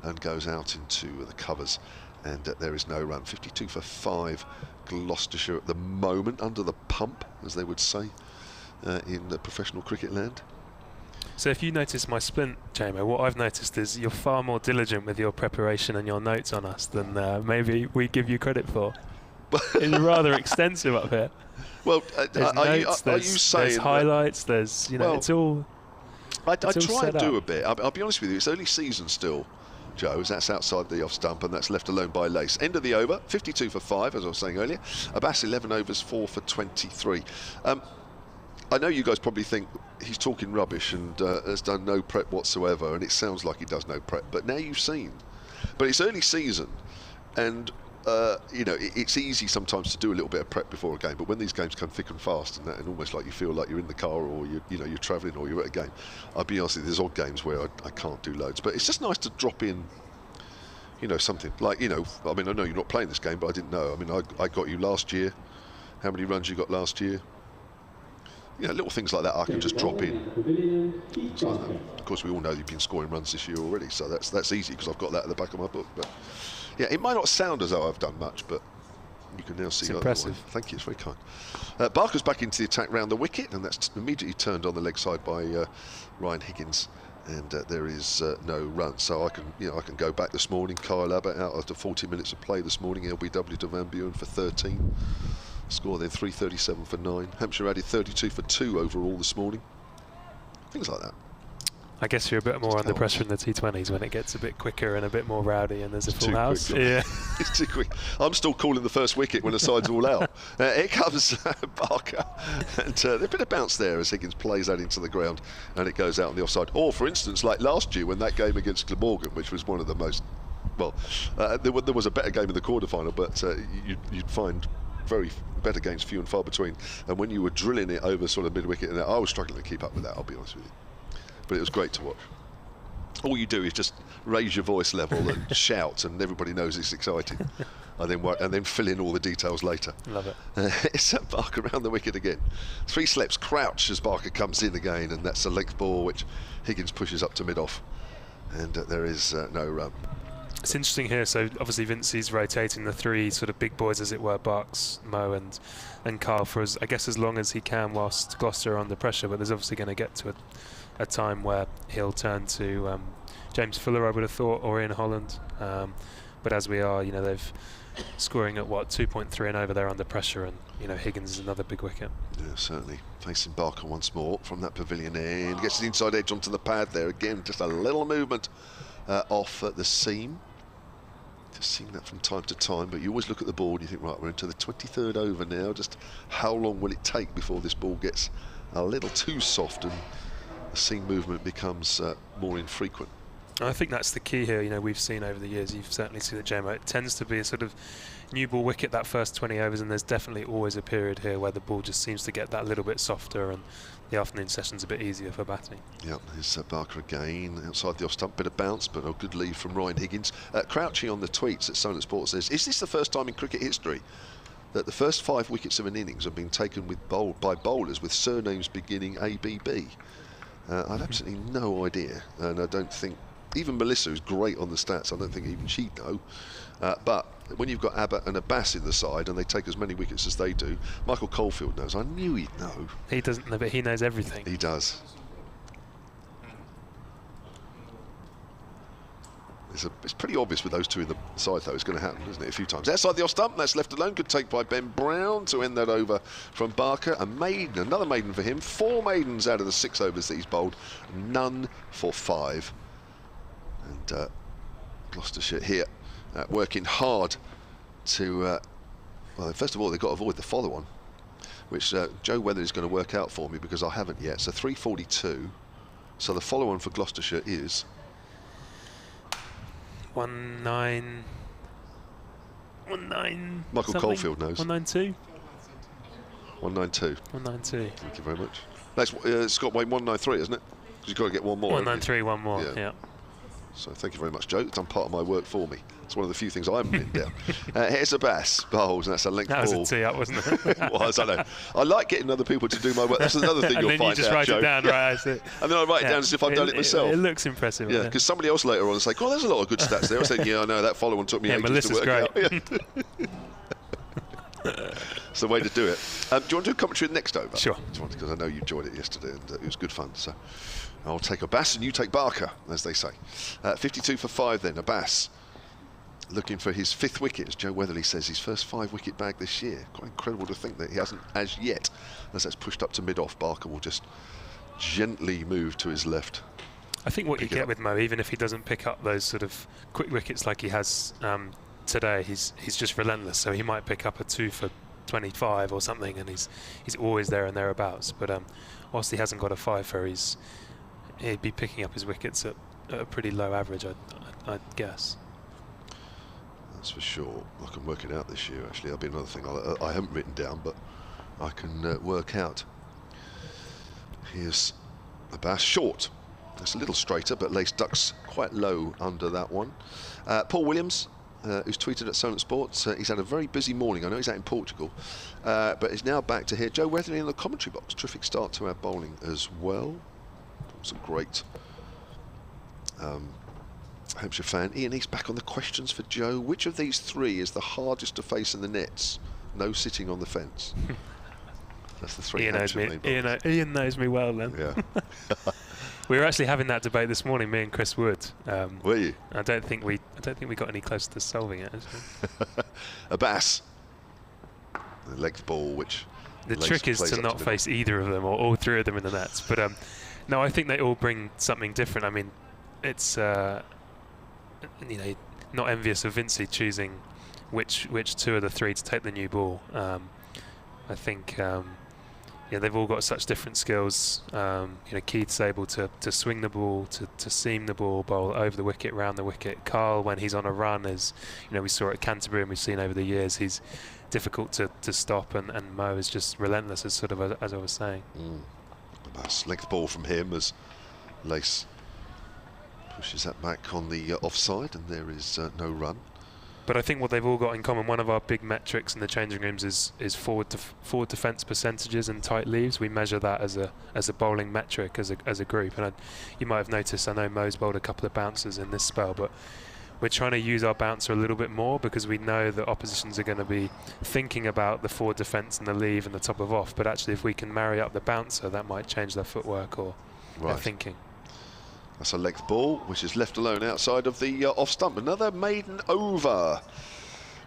and goes out into the covers. And there is no run. 52 for 5, Gloucestershire at the moment, under the pump, as they would say in the professional cricket land. So if you notice my splint, JMO, what I've noticed is you're far more diligent with your preparation and your notes on us than maybe we give you credit for. It's rather extensive up here. Well, are you saying there's highlights, there's, you know, it's all I try and do a bit. I'll be honest with you, it's early season still, Joe, as that's outside the off stump and that's left alone by Lace. End of the over, 52 for 5, as I was saying earlier. Abbas 11 overs, 4 for 23. I know you guys probably think he's talking rubbish and has done no prep whatsoever, and it sounds like he does no prep, but now you've seen. But it's early season, and you know, it's easy sometimes to do a little bit of prep before a game, but when these games come thick and fast and almost like you feel like you're in the car or you're travelling or you're at a game, I'll be honest, there's odd games where I can't do loads, but it's just nice to drop in, you know, something like, you know, I mean, I know you're not playing this game, but I didn't know. I mean, I got you last year. How many runs you got last year? You know, little things like that I can just drop in. So, of course, we all know you've been scoring runs this year already, so that's easy because I've got that at the back of my book. But yeah, it might not sound as though I've done much, but You can now see. It's impressive. Thank you, it's very kind. Barker's back into the attack round the wicket, and that's immediately turned on the leg side by Ryan Higgins, and there is no run. So I can go back this morning. Kyle Abbas out after 40 minutes of play this morning. LBW to Van Buren for 13. Score then 337 for 9. Hampshire added 32 for 2 overall this morning. Things like that. I guess you're a bit more under pressure in the T20s when it gets a bit quicker and a bit more rowdy and there's a full house. Yeah, it's too quick. I'm still calling the first wicket when the side's all out. Here comes Barker, and there's a bit of bounce there as Higgins plays that into the ground and it goes out on the offside. Or, for instance, like last year when that game against Glamorgan, which was one of the most, well, there was a better game in the quarterfinal, but you'd find very better games few and far between. And when you were drilling it over sort of mid-wicket, and I was struggling to keep up with that, I'll be honest with you. But it was great to watch. All you do is just raise your voice level and shout, and everybody knows it's exciting. and then fill in all the details later. Love it. It's Barker around the wicket again. 3 slips, crouch as Barker comes in again, and that's a length ball which Higgins pushes up to mid-off. And there is no run. It's interesting here, so obviously Vincey's rotating the 3 sort of big boys, as it were, Barks, Mo and Carl, for as long as he can whilst Gloucester are under pressure, but there's obviously going to get to a time where he'll turn to James Fuller, I would have thought, or Ian Holland. But as we are, they've scoring at 2.3 and over there under pressure, and Higgins is another big wicket. Yeah, certainly. Facing Barker once more from that pavilion end, gets the inside edge onto the pad there again. Just a little movement off at the seam. Just seeing that from time to time, but you always look at the ball and you think, right, we're into the 23rd over now. Just how long will it take before this ball gets a little too soft and the seam movement becomes more infrequent? I think that's the key here. We've seen over the years, you've certainly seen the JMO, it tends to be a sort of new ball wicket that first 20 overs, and there's definitely always a period here where the ball just seems to get that little bit softer and the afternoon session's a bit easier for batting. Yep, here's Barker again, outside the off stump, bit of bounce, but a good lead from Ryan Higgins. Crouchy on the tweets at Somerset Sports says, is this the first time in cricket history that the first 5 wickets of an innings have been taken by bowlers with surnames beginning ABB? I've absolutely no idea, and I don't think, even Melissa, who's great on the stats, I don't think even she'd know. But when you've got Abbas and Abbas in the side and they take as many wickets as they do, Michael Caulfield knows. I knew he'd know. He doesn't know, but he knows everything. He does. It's pretty obvious with those 2 in the side, though. It's going to happen, isn't it, a few times. Outside the off stump, that's left alone. Good take by Ben Brown to end that over from Barker. A maiden, another maiden for him. 4 maidens out of the 6 overs that he's bowled. None for 5. And Gloucestershire here working hard to, well, first of all, they've got to avoid the follow-on, which Joe Weather is going to work out for me because I haven't yet. So 342. So the follow-on for Gloucestershire is 19. Michael Caulfield knows. 192. 192. 192. Thank you very much. That's Scott Wayne 193, isn't it? Because you've got to get one more. 193, one more. Yeah. So thank you very much, Joe. It's done part of my work for me. It's one of the few things I haven't written down. Here's Abbas bowls, and that's a length ball. That was a tee-up, wasn't it? It was, I know. I like getting other people to do my work. That's another thing you'll find out, and then you just write Joe. it down, right? That's it. And then I write it down as if I've done it myself. It looks impressive. Yeah, because somebody else later on will say, "Oh, there's a lot of good stats there." I said, "Yeah, I know that follow-on took me ages Melissa's to work great. out." It's the way to do it. Do you want to do commentary next over? Sure. Because I know you enjoyed it yesterday and it was good fun. So I'll take Abbas and you take Barker, as they say. 52 for 5 then. Abbas looking for his 5th wicket, as Joe Weatherly says, his first 5-wicket bag this year. Quite incredible to think that he hasn't as yet. As that's pushed up to mid-off, Barker will just gently move to his left. I think what you get with Mo, even if he doesn't pick up those sort of quick wickets like he has today, he's just relentless. So he might pick up a 2 for 25 or something, and he's always there and thereabouts. But whilst he hasn't got a 5-fer, he'd be picking up his wickets at a pretty low average, I'd guess. That's for sure. I can work it out this year, actually. That'll be another thing I haven't written down, but I can work out. Here's Abbas, short. It's a little straighter, but lace ducks quite low under that one. Paul Williams, who's tweeted at Somerset Sports, he's had a very busy morning. I know he's out in Portugal, but he's now back to here. Joe Weatherly in the commentary box. Terrific start to our bowling as well. Some great Hampshire fan. Ian East back on the questions for Joe. Which of these three is the hardest to face in the nets? No sitting on the fence. That's the three. Ian knows me. Ian knows me well then. Yeah. We were actually having that debate this morning, me and Chris Wood. Were you? I don't think we got any closer to solving it. Abbas. The leg ball, which the trick is to not face either of them or all three of them in the nets. But no, I think they all bring something different. I mean, it's not envious of Vincey choosing which two of the three to take the new ball. I think they've all got such different skills. Keith's able to swing the ball, to seam the ball, bowl over the wicket, round the wicket. Carl, when he's on a run, is we saw at Canterbury and we've seen over the years, he's difficult to stop, and Mo is just relentless, as as I was saying. Abbas, length ball from him as Lace pushes that back on the offside, and there is no run. But I think what they've all got in common, one of our big metrics in the changing rooms is forward defence percentages and tight leaves. We measure that as a bowling metric as a group. And you might have noticed, I know Mo's bowled a couple of bouncers in this spell, but we're trying to use our bouncer a little bit more because we know that oppositions are going to be thinking about the forward defence and the leave and the top of off. But actually, if we can marry up the bouncer, that might change their footwork or their thinking. That's a length ball, which is left alone outside of the off stump. Another maiden over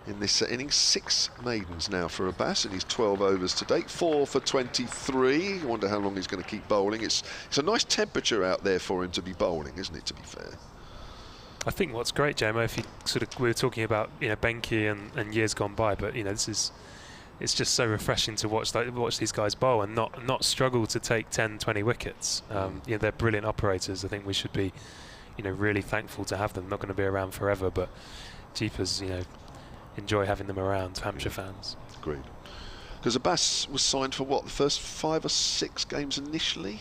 in this inning. 6 maidens now for Abbas in his 12 overs to date. 4 for 23. I wonder how long he's going to keep bowling. It's a nice temperature out there for him to be bowling, isn't it, to be fair? I think what's great, JMO, if you we were talking about Benke and years gone by, but it's just so refreshing to watch these guys bowl and not struggle to take 10, 20 wickets. They're brilliant operators. I think we should be, really thankful to have them. Not going to be around forever, but jeepers, enjoy having them around, Hampshire fans. Agreed. Because Abbas was signed for what, the first 5 or 6 games initially?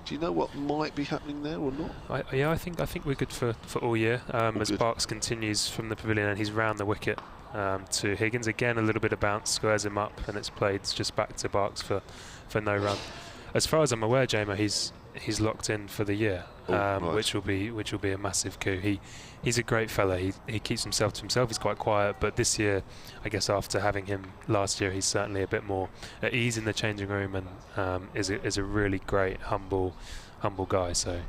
Do you know what might be happening there or not? I think we're good for all year. As good. Barks continues from the pavilion and he's round the wicket. To Higgins again, a little bit of bounce, squares him up, and it's played just back to Barks for no run. As far as I'm aware, Jamo, he's locked in for the year, right. which will be a massive coup. He's a great fella. He keeps himself to himself. He's quite quiet, but this year, I guess after having him last year, he's certainly a bit more at ease in the changing room, and is a really great humble guy. So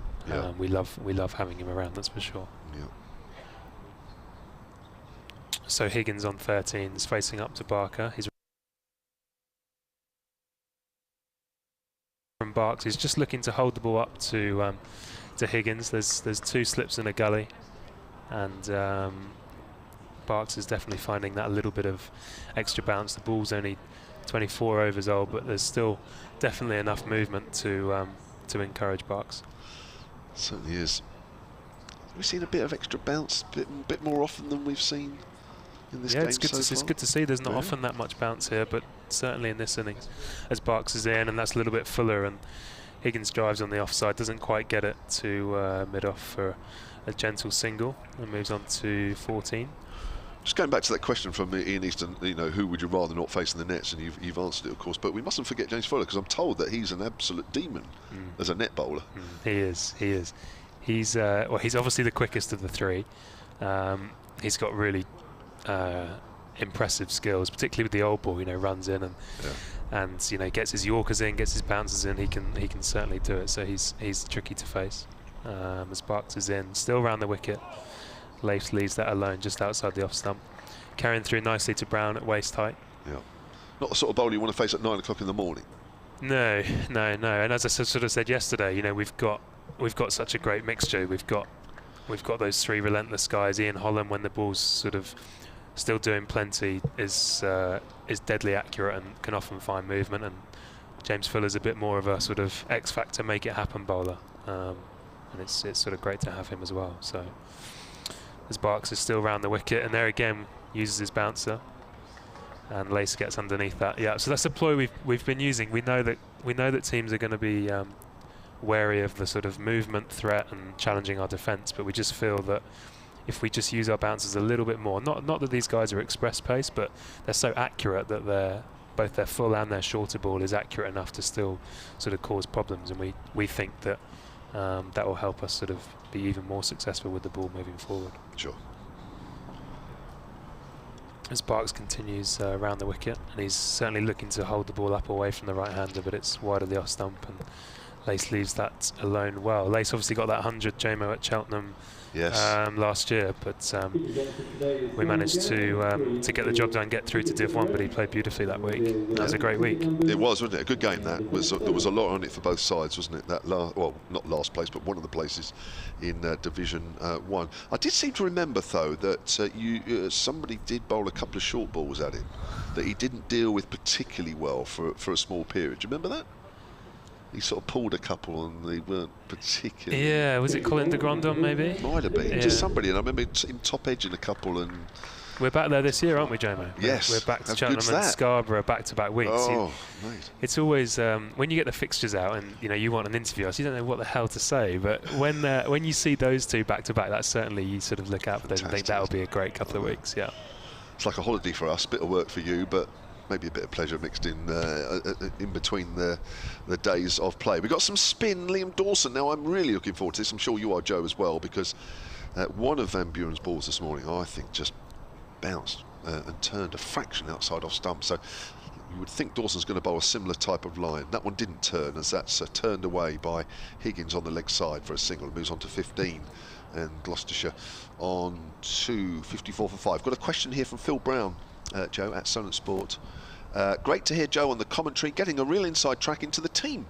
we love having him around. That's for sure. Yeah. So Higgins on 13 is facing up to Barker. He's from Barks. He's just looking to hold the ball up to Higgins. There's 2 slips in a gully, and Barks is definitely finding that a little bit of extra bounce. The ball's only 24 overs old, but there's still definitely enough movement to encourage Barks. Certainly is. We've seen a bit of extra bounce, bit more often than we've seen in this game it's good so it's good to see. There's not often that much bounce here, but certainly in this innings, as Barks is in, and that's a little bit fuller, and Higgins drives on the offside, doesn't quite get it to mid-off for a gentle single, and moves on to 14. Just going back to that question from Ian Easton, who would you rather not face in the nets, and you've answered it, of course, but we mustn't forget James Fuller, because I'm told that he's an absolute demon as a net bowler. He is. He's obviously the quickest of the 3. He's got really impressive skills, particularly with the old ball. Runs in and gets his Yorkers in, gets his bounces in. He can certainly do it. So he's tricky to face. As Barks is in, still round the wicket. Leifs leaves that alone just outside the off stump, carrying through nicely to Brown at waist height. Yeah, not the sort of bowler you want to face at 9 o'clock in the morning. No. And as I sort of said yesterday, we've got such a great mixture. We've got those 3 relentless guys. Ian Holland, when the ball's sort of still doing plenty, is deadly accurate and can often find movement. And James Fuller's a bit more of a sort of X factor, make it happen bowler, and it's sort of great to have him as well. So as Barks is still round the wicket, and there again uses his bouncer, and Lace gets underneath that. Yeah, so that's a ploy we've been using. We know that teams are going to be wary of the sort of movement threat and challenging our defence, but we just feel that if we just use our bouncers a little bit more, not that these guys are express pace, but they're so accurate that both their full and their shorter ball is accurate enough to still sort of cause problems, and we think that that will help us sort of be even more successful with the ball moving forward. Sure. As Barks continues around the wicket, and he's certainly looking to hold the ball up away from the right-hander, but it's wide of the off stump, and Lace leaves that alone well. Lace obviously got that 100 JMO at Cheltenham last year, but we managed to get the job done, get through to Div 1, but he played beautifully that week. That was a great week. It was, wasn't it? A good game, that. There was a lot on it for both sides, wasn't it? That well, not last place, but one of the places in Division 1. I did seem to remember, though, that somebody did bowl a couple of short balls at him that he didn't deal with particularly well for a small period. Do you remember that? He sort of pulled a couple and they weren't particularly... Yeah, was it Colin de Grandon maybe? Might have been, just somebody, and I remember him top edging a couple. And we're back there this year, aren't we, Jomo? Yes. We're back to Cheltenham and Scarborough back-to-back weeks. Oh, mate. It's always, when you get the fixtures out and you want an interview, so you don't know what the hell to say, but when you see those two back-to-back, that's certainly, you sort of look out for those and think that'll be a great couple of weeks, yeah. It's like a holiday for us, bit of work for you, but maybe a bit of pleasure mixed in between the days of play. We've got some spin, Liam Dawson. Now, I'm really looking forward to this. I'm sure you are, Joe, as well, because one of Van Buren's balls this morning, I think, just bounced and turned a fraction outside off stump. So you would think Dawson's going to bowl a similar type of line. That one didn't turn, as that's turned away by Higgins on the leg side for a single. Moves on to 15. And Gloucestershire on to 54 for 5. Got a question here from Phil Brown, Joe, at Solent Sport. Great to hear Joe on the commentary, getting a real inside track into the team.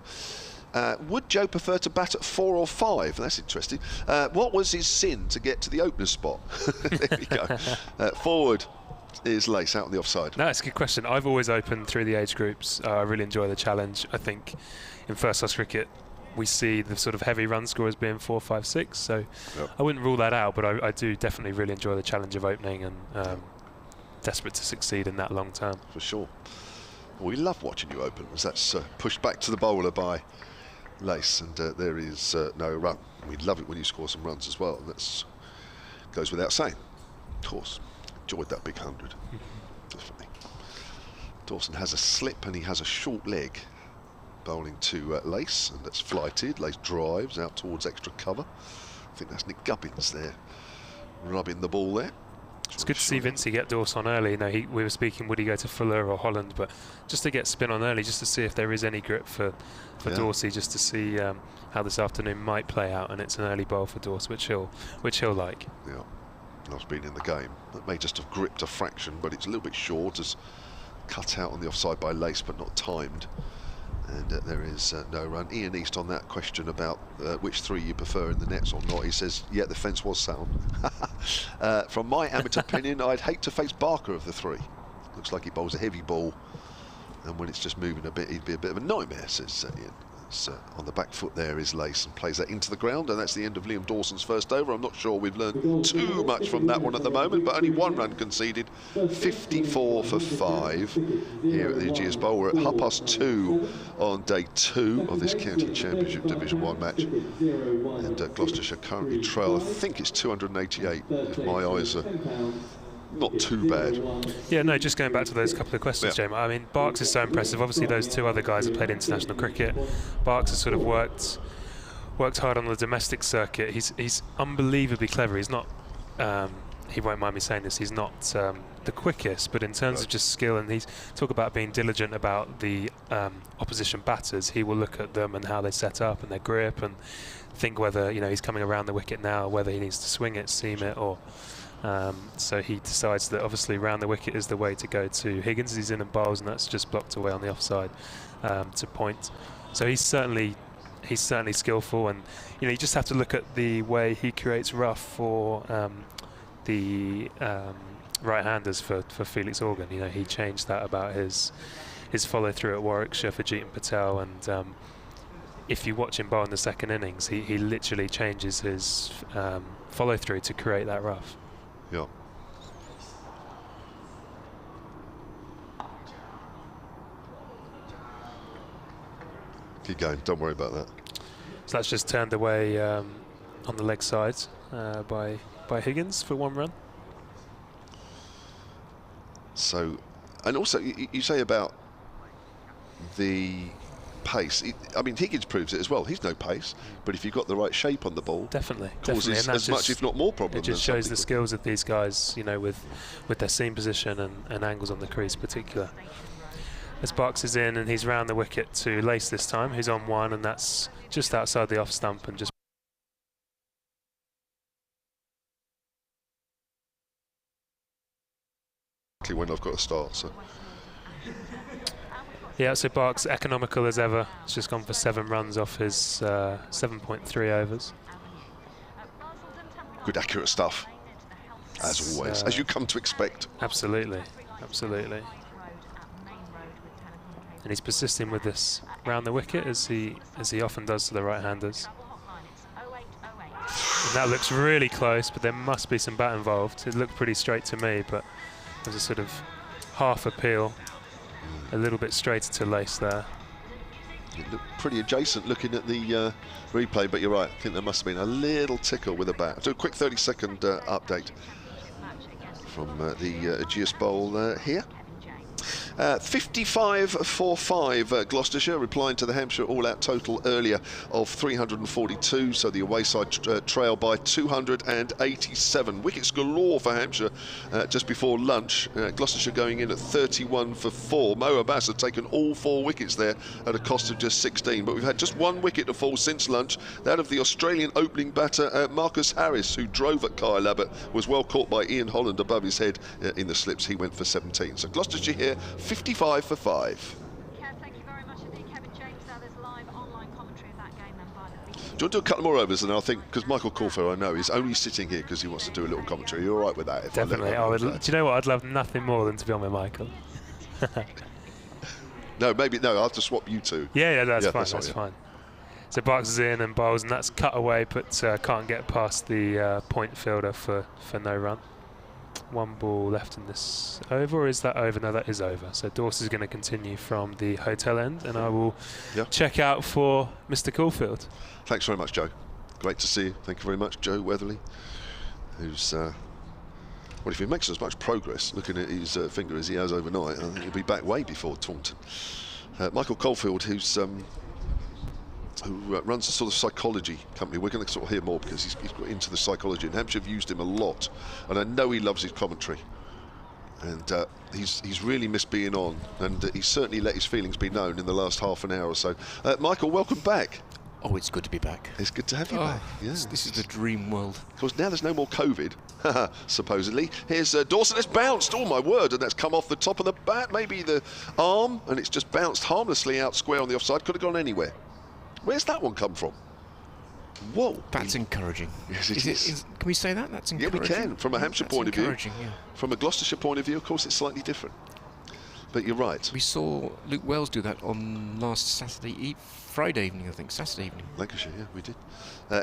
Would Joe prefer to bat at 4 or 5? That's interesting. What was his sin to get to the opener spot? There we go. Forward is Lace out on the offside. No, it's a good question. I've always opened through the age groups. I really enjoy the challenge. I think in first-class cricket, we see the sort of heavy run scorers being 4, 5, 6. So I wouldn't rule that out, but I do definitely really enjoy the challenge of opening and desperate to succeed in that long term. For sure. Well, we love watching you open, as that's pushed back to the bowler by Lace, and there is no run. We love it when you score some runs as well, and that goes without saying. Of course, enjoyed that big 100. Definitely. Dawson has a slip and he has a short leg. Bowling to Lace, and that's flighted. Lace drives out towards extra cover. I think that's Nick Gubbins there, rubbing the ball there. It's good to see Vincey get Dawson on early. We were speaking, would he go to Fuller or Holland, but just to get spin on early, just to see if there is any grip for Dorsey, just to see how this afternoon might play out. And it's an early bowl for Dawson, which he'll like. Yeah, loves being in the game. That may just have gripped a fraction, but it's a little bit short, as cut out on the offside by Lace, but not timed. And there is no run. Ian East on that question about which 3 you prefer in the nets or not. He says, yeah, the fence was sound. From my amateur opinion, I'd hate to face Barker of the 3. Looks like he bowls a heavy ball, and when it's just moving a bit, he'd be a bit of a nightmare, says Ian. On the back foot there is Lace, and plays that into the ground, and that's the end of Liam Dawson's first over. I'm not sure we've learned too much from that one at the moment, but only 1 run conceded. 54 for 5 here at the Ageas Bowl. We're at 2:30 on day 2 of this County Championship Division 1 match, and Gloucestershire currently trail, I think it's 288 if my eyes are not too bad. Yeah, no, just going back to those couple of questions, Jamie. I mean, Barks is so impressive. Obviously, those 2 other guys have played international cricket. Barks has sort of worked hard on the domestic circuit. He's unbelievably clever. He's not, he won't mind me saying this, he's not the quickest, but in terms of just skill, and he's talk about being diligent about the opposition batters, he will look at them and how they set up and their grip and think whether, he's coming around the wicket now, whether he needs to swing it, seam it, or... so he decides that obviously round the wicket is the way to go to Higgins. He's in and bowls, and that's just blocked away on the offside to point. So he's certainly skillful, and you just have to look at the way he creates rough for the right-handers for Felix Organ. He changed that about his follow through at Warwickshire for Jeetan Patel, and if you watch him bowl in the second innings, he literally changes his follow through to create that rough. Yeah. Keep going, don't worry about that. So that's just turned away on the leg side by Higgins for 1 run. So, and also you say about the pace. I mean, Higgins proves it as well. He's no pace, but if you've got the right shape on the ball, definitely causes as much, if not more, problems. It just shows the skills of these guys, you know, with their seam position and angles on the crease, in particular. As Barks is in and he's round the wicket to Lace this time. He's on one, and that's just outside the off stump and just. When I've got to start, so. Yeah, so Barks economical as ever. He's just gone for 7 runs off his 7.3 overs. Good accurate stuff, as always, as you come to expect. Absolutely, absolutely. And he's persisting with this round the wicket as he often does to the right-handers. And that looks really close, but there must be some bat involved. It looked pretty straight to me, but there's a sort of half appeal, a little bit straighter to Lace there. It looked pretty adjacent looking at the replay, but you're right. I think there must have been a little tickle with a bat. I'll do a quick 30-second update from the Ageas Bowl here. 55-4-5 Gloucestershire, replying to the Hampshire all-out total earlier of 342, so the away side trail by 287. Wickets galore for Hampshire just before lunch. Gloucestershire going in at 31-4. Mo Abbas had taken all 4 wickets there at a cost of just 16, but we've had just 1 wicket to fall since lunch, that of the Australian opening batter Marcus Harris, who drove at Kyle Abbott, was well caught by Ian Holland above his head in the slips. He went for 17. So Gloucestershire here 55-5. Kev, thank you very much indeed. Kevin James, there's live online commentary of that game then by the BBC. Do you want to do a couple more overs? And I think, because Michael Caulfield, I know, is only sitting here because he wants to do a little commentary. You're all right with that? If definitely. Do you know what? I'd love nothing more than to be on with Michael. No, maybe, no, I'll have to swap you two. Yeah, that's fine, that's fine. So Barks is in and bowls, and that's cut away, but can't get past the point fielder for no run. 1 ball left in this over, or is that over? No, that is over. So Dawes is going to continue from the hotel end, and I will check out for Mr. Caulfield. Thanks very much, Joe. Great to see you. Thank you very much, Joe Weatherly, who's, well, if he makes as much progress looking at his finger as he has overnight, I think he'll be back way before Taunton. Michael Caulfield, who's who runs a sort of psychology company. We're going to sort of hear more because he's got into the psychology, and Hampshire have used him a lot, and I know he loves his commentary, and he's really missed being on, and he's certainly let his feelings be known in the last half an hour or so. Michael, welcome back. Oh, it's good to be back. It's good to have you back. Yes. This is the dream world. Of course, now there's no more COVID, supposedly. Here's Dawson. It's bounced, oh my word, and that's come off the top of the bat, maybe the arm, and it's just bounced harmlessly out square on the offside. Could have gone anywhere. Where's that one come from? Whoa. That's encouraging. Yes, it is. Can we say that? That's encouraging. Yeah, we can. From a Hampshire point of view. Yeah. From a Gloucestershire point of view, of course, it's slightly different. But you're right. We saw Luke Wells do that on last Friday evening, I think. Saturday evening. Lancashire, yeah, we did.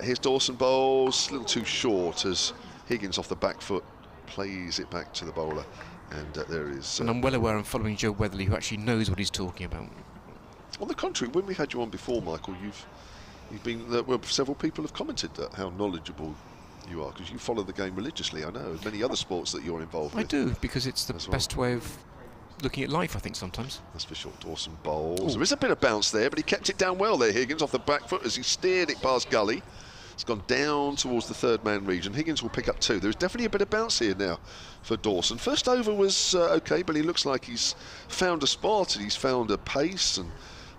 Here's Dawson bowls. A little too short as Higgins off the back foot plays it back to the bowler. And there is... and I'm well aware I'm following Joe Weatherly, who actually knows what he's talking about. On the contrary, when we had you on before, Michael, you've been well, several people have commented that how knowledgeable you are, because you follow the game religiously. I know, as many other sports that you're involved with. I do, because it's the best way of looking at life, I think, sometimes. That's for sure. Dawson bowls. There is a bit of bounce there, but he kept it down well there, Higgins, off the back foot as he steered it past gully. It's gone down towards the third man region. Higgins will pick up 2. There's definitely a bit of bounce here now for Dawson. First over was okay, but he looks like he's found a spot, and he's found a pace and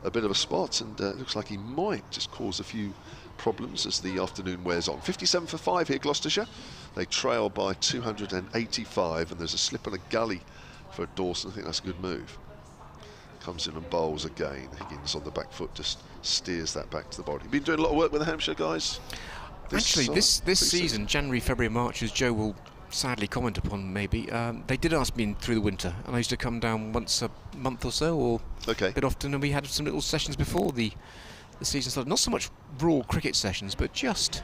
a bit of a spot, and looks like he might just cause a few problems as the afternoon wears on. 57-5 here, Gloucestershire. They trail by 285, and there's a slip and a gully for Dawson. I think that's a good move. Comes in and bowls again. Higgins on the back foot just steers that back to the body. You've been doing a lot of work with the Hampshire guys? Actually, this season, January, February, March, as Joe will sadly comment upon maybe, they did ask me through the winter, and I used to come down once a month or so, or a bit often, and we had some little sessions before the season started. Not so much raw cricket sessions, but just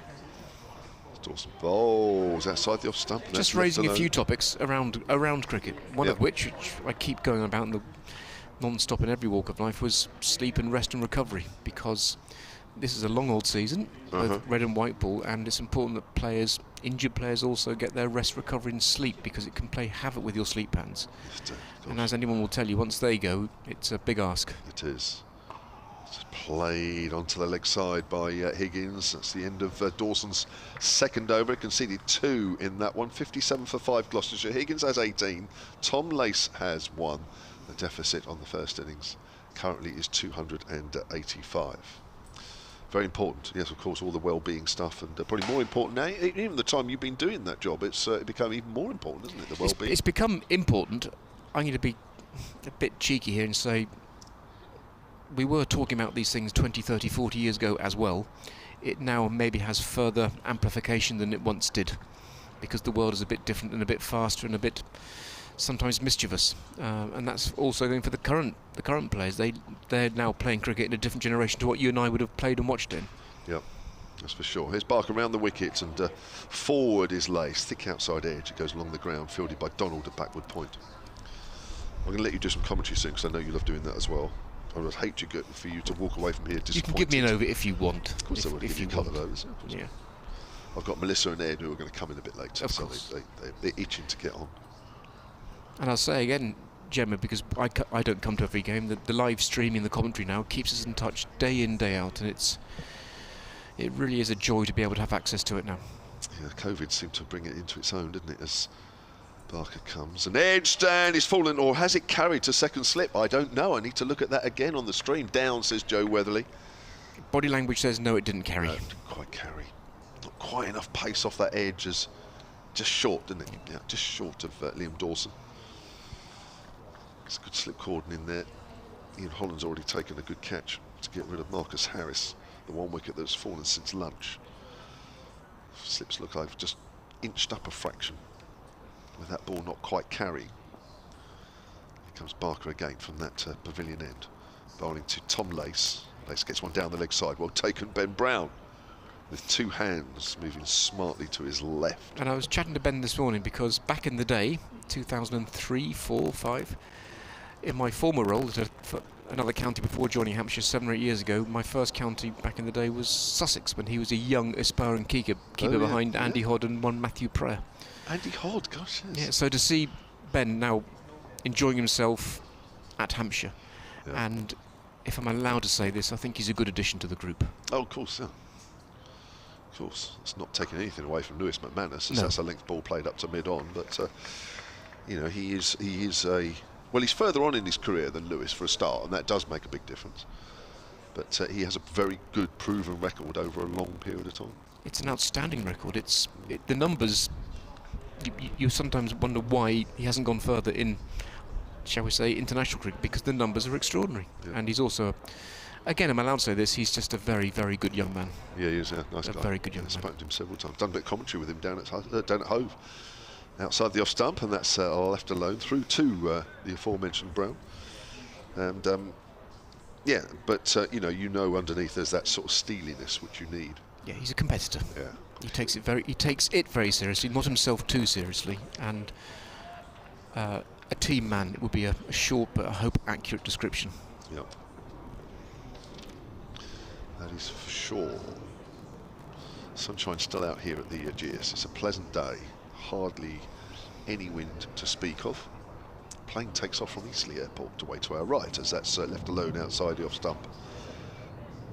Dawson bowls outside the off stump. Just raising a few topics around cricket, one of which I keep going about in the non-stop in every walk of life, was sleep and rest and recovery, because this is a long old season, both red and white ball, and it's important that players, injured players, also get their rest, recovery and sleep, because it can play havoc with your sleep patterns. And as anyone will tell you, once they go, it's a big ask. It is. It's played onto the leg side by Higgins. That's the end of Dawson's second over. He conceded 2 in that one. 57 for 5 Gloucestershire. Higgins has 18. Tom Lace has 1. The deficit on the first innings currently is 285. Very important. Yes, of course, all the well-being stuff, and probably more important now. Even the time you've been doing that job, it's become even more important, isn't it? The well-being. It's become important. I'm going to be a bit cheeky here and say we were talking about these things 20, 30, 40 years ago as well. It now maybe has further amplification than it once did, because the world is a bit different and a bit faster and a bit sometimes mischievous, and that's also going for the current players. They're now playing cricket in a different generation to what you and I would have played and watched in. Yep, that's for sure. Here's Barker around the wickets, and forward is Lace, thick outside edge. It goes along the ground, fielded by Donald at backward point. I'm going to let you do some commentary soon, because I know you love doing that as well. I would hate for you to walk away from here disappointed. You can give me an over if you want. Of course, I would give you coloured overs. Yeah. I've got Melissa and Ed who are going to come in a bit later, of so course. they're itching to get on. And I'll say again, Gemma, because I don't come to every game, the live streaming, the commentary now keeps us in touch day in, day out, and it really is a joy to be able to have access to it now. Yeah, COVID seemed to bring it into its own, didn't it, as Barker comes. And edged, and he's fallen, or has it carried to second slip? I don't know. I need to look at that again on the stream. Down, says Joe Weatherly. Body language says no, it didn't carry. No, didn't quite carry. Not quite enough pace off that edge, as just short, didn't it? Yeah, just short of Liam Dawson. It's a good slip cordon in there. Ian Holland's already taken a good catch to get rid of Marcus Harris, the one wicket that's fallen since lunch. Slips look like they've just inched up a fraction, with that ball not quite carrying. Here comes Barker again from that pavilion end, bowling to Tom Lace. Lace gets one down the leg side. Well taken, Ben Brown, with 2 hands moving smartly to his left. And I was chatting to Ben this morning, because back in the day, 2003, 4, 5, in my former role at another county before joining Hampshire 7 or 8 years ago, my first county back in the day was Sussex, when he was a young aspiring keeper behind Andy Hodd and one Matthew Pryor. Andy Hodd, gosh, yes. Yeah, so to see Ben now enjoying himself at Hampshire, and if I'm allowed to say this, I think he's a good addition to the group. Oh, of course, yeah. Of course, it's not taking anything away from Lewis McManus, as that's a length ball played up to mid-on, but you know, he is a... Well, he's further on in his career than Lewis for a start, and that does make a big difference. But he has a very good proven record over a long period of time. It's an outstanding record. The numbers, you sometimes wonder why he hasn't gone further in, shall we say, international cricket, because the numbers are extraordinary. Yeah. And he's also, again, I'm allowed to say this, he's just a very, very good young man. Yeah, he is, yeah. Nice guy. A very good young man. I've spoken to him several times. Done a bit of commentary with him down at Hove. Outside the off stump, and that's left alone through to the aforementioned Brown. And yeah, but you know underneath there's that sort of steeliness which you need. Yeah, he's a competitor. Yeah, he takes it very seriously, not himself too seriously, and a team man would be a short but I hope accurate description. Yep, that is for sure. Sunshine's still out here at the Ageas. It's a pleasant day. Hardly any wind to speak of. Plane takes off from Eastleigh Airport away to our right, as that's left alone outside the off stump.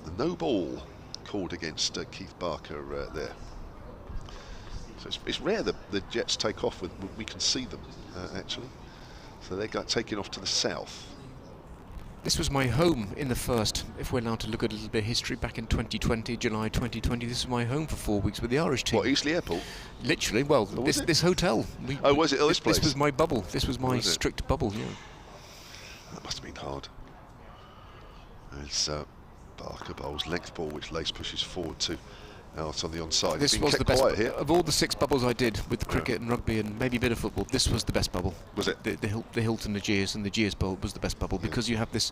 The no ball called against Keith Barker there. So it's rare that the Jets take off when we can see them actually. So they're taking off to the south. This was my home in the first, if we're allowed to look at a little bit of history, back in 2020, July 2020. This was my home for 4 weeks with the Irish team. What, Eastleigh Airport? Literally, well, this hotel. Was it? Oh, this place? This was my bubble. This was my strict bubble, yeah. That must have been hard. It's Barker bowls length ball, which Lace pushes forward to out on the onside. This was the best here. Of all the 6 bubbles I did with cricket and rugby and maybe a bit of football, this was the best bubble. Was it? The Hilton Ageas and the Ageas Bowl was the best bubble, because you have this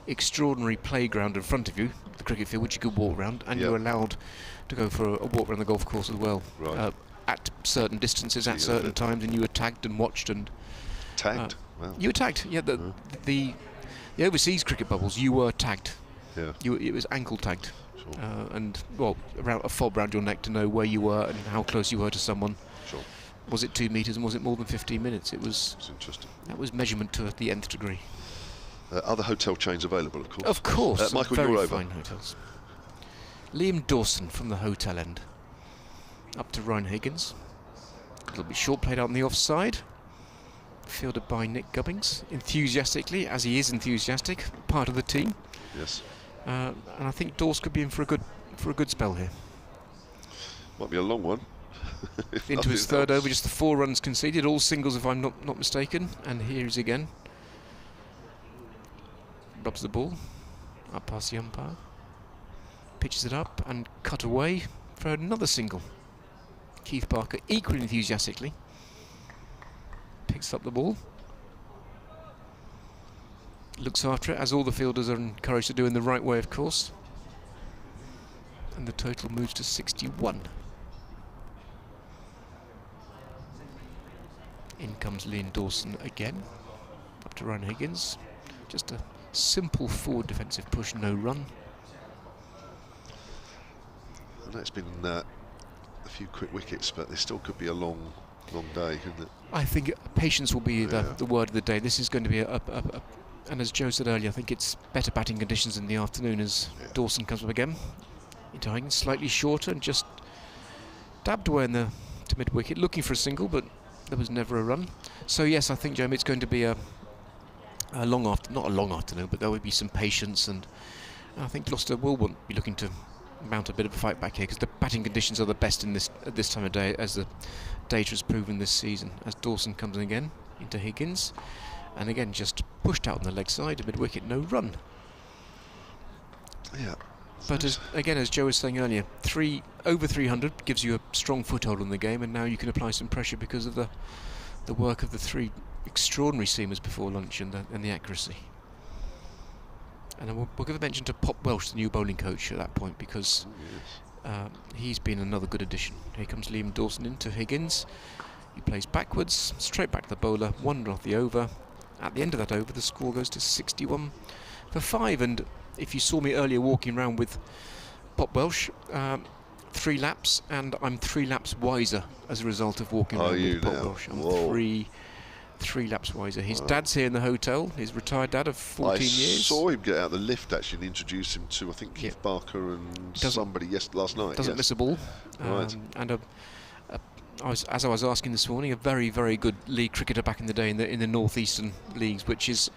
extraordinary playground in front of you, the cricket field, which you could walk around, and you're allowed to go for a walk around the golf course as well. Right. At certain distances, at certain times, and you were tagged and watched and... Tagged? Wow. You were tagged, yeah. The overseas cricket bubbles, you were tagged. Yeah. It was ankle tagged. And well, around a fob around your neck to know where you were and how close you were to someone. Sure. Was it 2 metres and was it more than 15 minutes? It was. It's interesting. That was measurement to the nth degree. Other hotel chains available, of course. Of course. Michael, very you're over. fine hotels. Liam Dawson from the hotel end. Up to Ryan Higgins. A little bit short, played out on the offside. Fielded by Nick Gubbings, enthusiastically, as he is enthusiastic, part of the team. Yes. And I think Dawes could be in for a good spell here. Might be a long one. Into his third over, just the 4 runs conceded, all singles if I'm not mistaken. And here is again. Rubs the ball up past the umpire, pitches it up and cut away for another single. Keith Barker equally enthusiastically picks up the ball, looks after it, as all the fielders are encouraged to do in the right way, of course, and the total moves to 61. In comes Liam Dawson again, up to Ryan Higgins. Just a simple forward defensive push, no run. I know it's been a few quick wickets, but there still could be a long day, couldn't it? I think patience will be the word of the day. This is going to be and as Joe said earlier, I think it's better batting conditions in the afternoon as Dawson comes up again. Into Higgins, slightly shorter and just dabbed away in to mid-wicket, looking for a single, but there was never a run. So yes, I think, Joe, it's going to be not a long afternoon, but there will be some patience, and I think Gloucester will be looking to mount a bit of a fight back here, because the batting conditions are the best at this time of day, as the data has proven this season. As Dawson comes in again into Higgins, and again just pushed out on the leg side, mid-wicket, no run. Yeah. But as Joe was saying earlier, over 300 gives you a strong foothold in the game, and now you can apply some pressure because of the work of the 3 extraordinary seamers before lunch and the accuracy. And we'll give a mention to Pop Welsh, the new bowling coach, at that point, because he's been another good addition. Here comes Liam Dawson into Higgins. He plays backwards, straight back to the bowler, 1 run off the over. At the end of that over, the score goes to 61 for 5. And if you saw me earlier walking around with Pop Welsh, 3 laps, and I'm 3 laps wiser as a result of walking around with Pop Welsh. I'm 3 laps wiser. His dad's here in the hotel, his retired dad of 14 years. I saw him get out of the lift actually and introduce him to, I think, Keith Barker and somebody last night. Doesn't miss a ball. Right. And as I was asking this morning, a very, very good league cricketer back in the day in the northeastern leagues, which is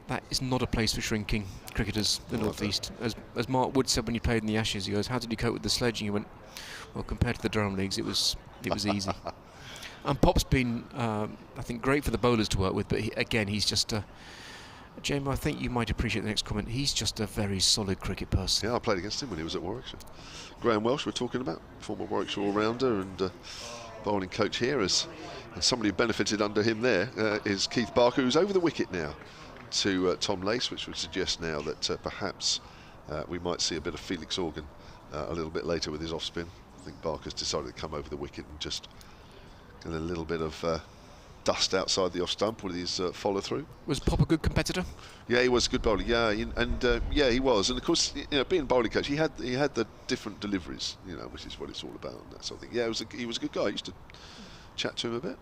that is not a place for shrinking cricketers, the northeast. As Mark Wood said when he played in the Ashes, he goes, "How did you cope with the sledging?" He went, "Well, compared to the Durham leagues, it was easy." And Pop's been, I think, great for the bowlers to work with, but he's just Jamie, I think you might appreciate the next comment. He's just a very solid cricket person. Yeah, I played against him when he was at Warwickshire. Graham Welsh, we're talking about, former Warwickshire all-rounder and bowling coach here, and somebody who benefited under him there is Keith Barker, who's over the wicket now to Tom Lace, which would suggest now that perhaps we might see a bit of Felix Organ a little bit later with his off-spin. I think Barker's decided to come over the wicket and just get a little bit of dust outside the off-stump with his follow-through. Was Pop a good competitor? Yeah, he was a good bowler. Yeah, yeah, he was. And of course, being a bowling coach, he had the different deliveries, which is what it's all about and that sort of thing. Yeah, he was a good guy. I used to chat to him a bit,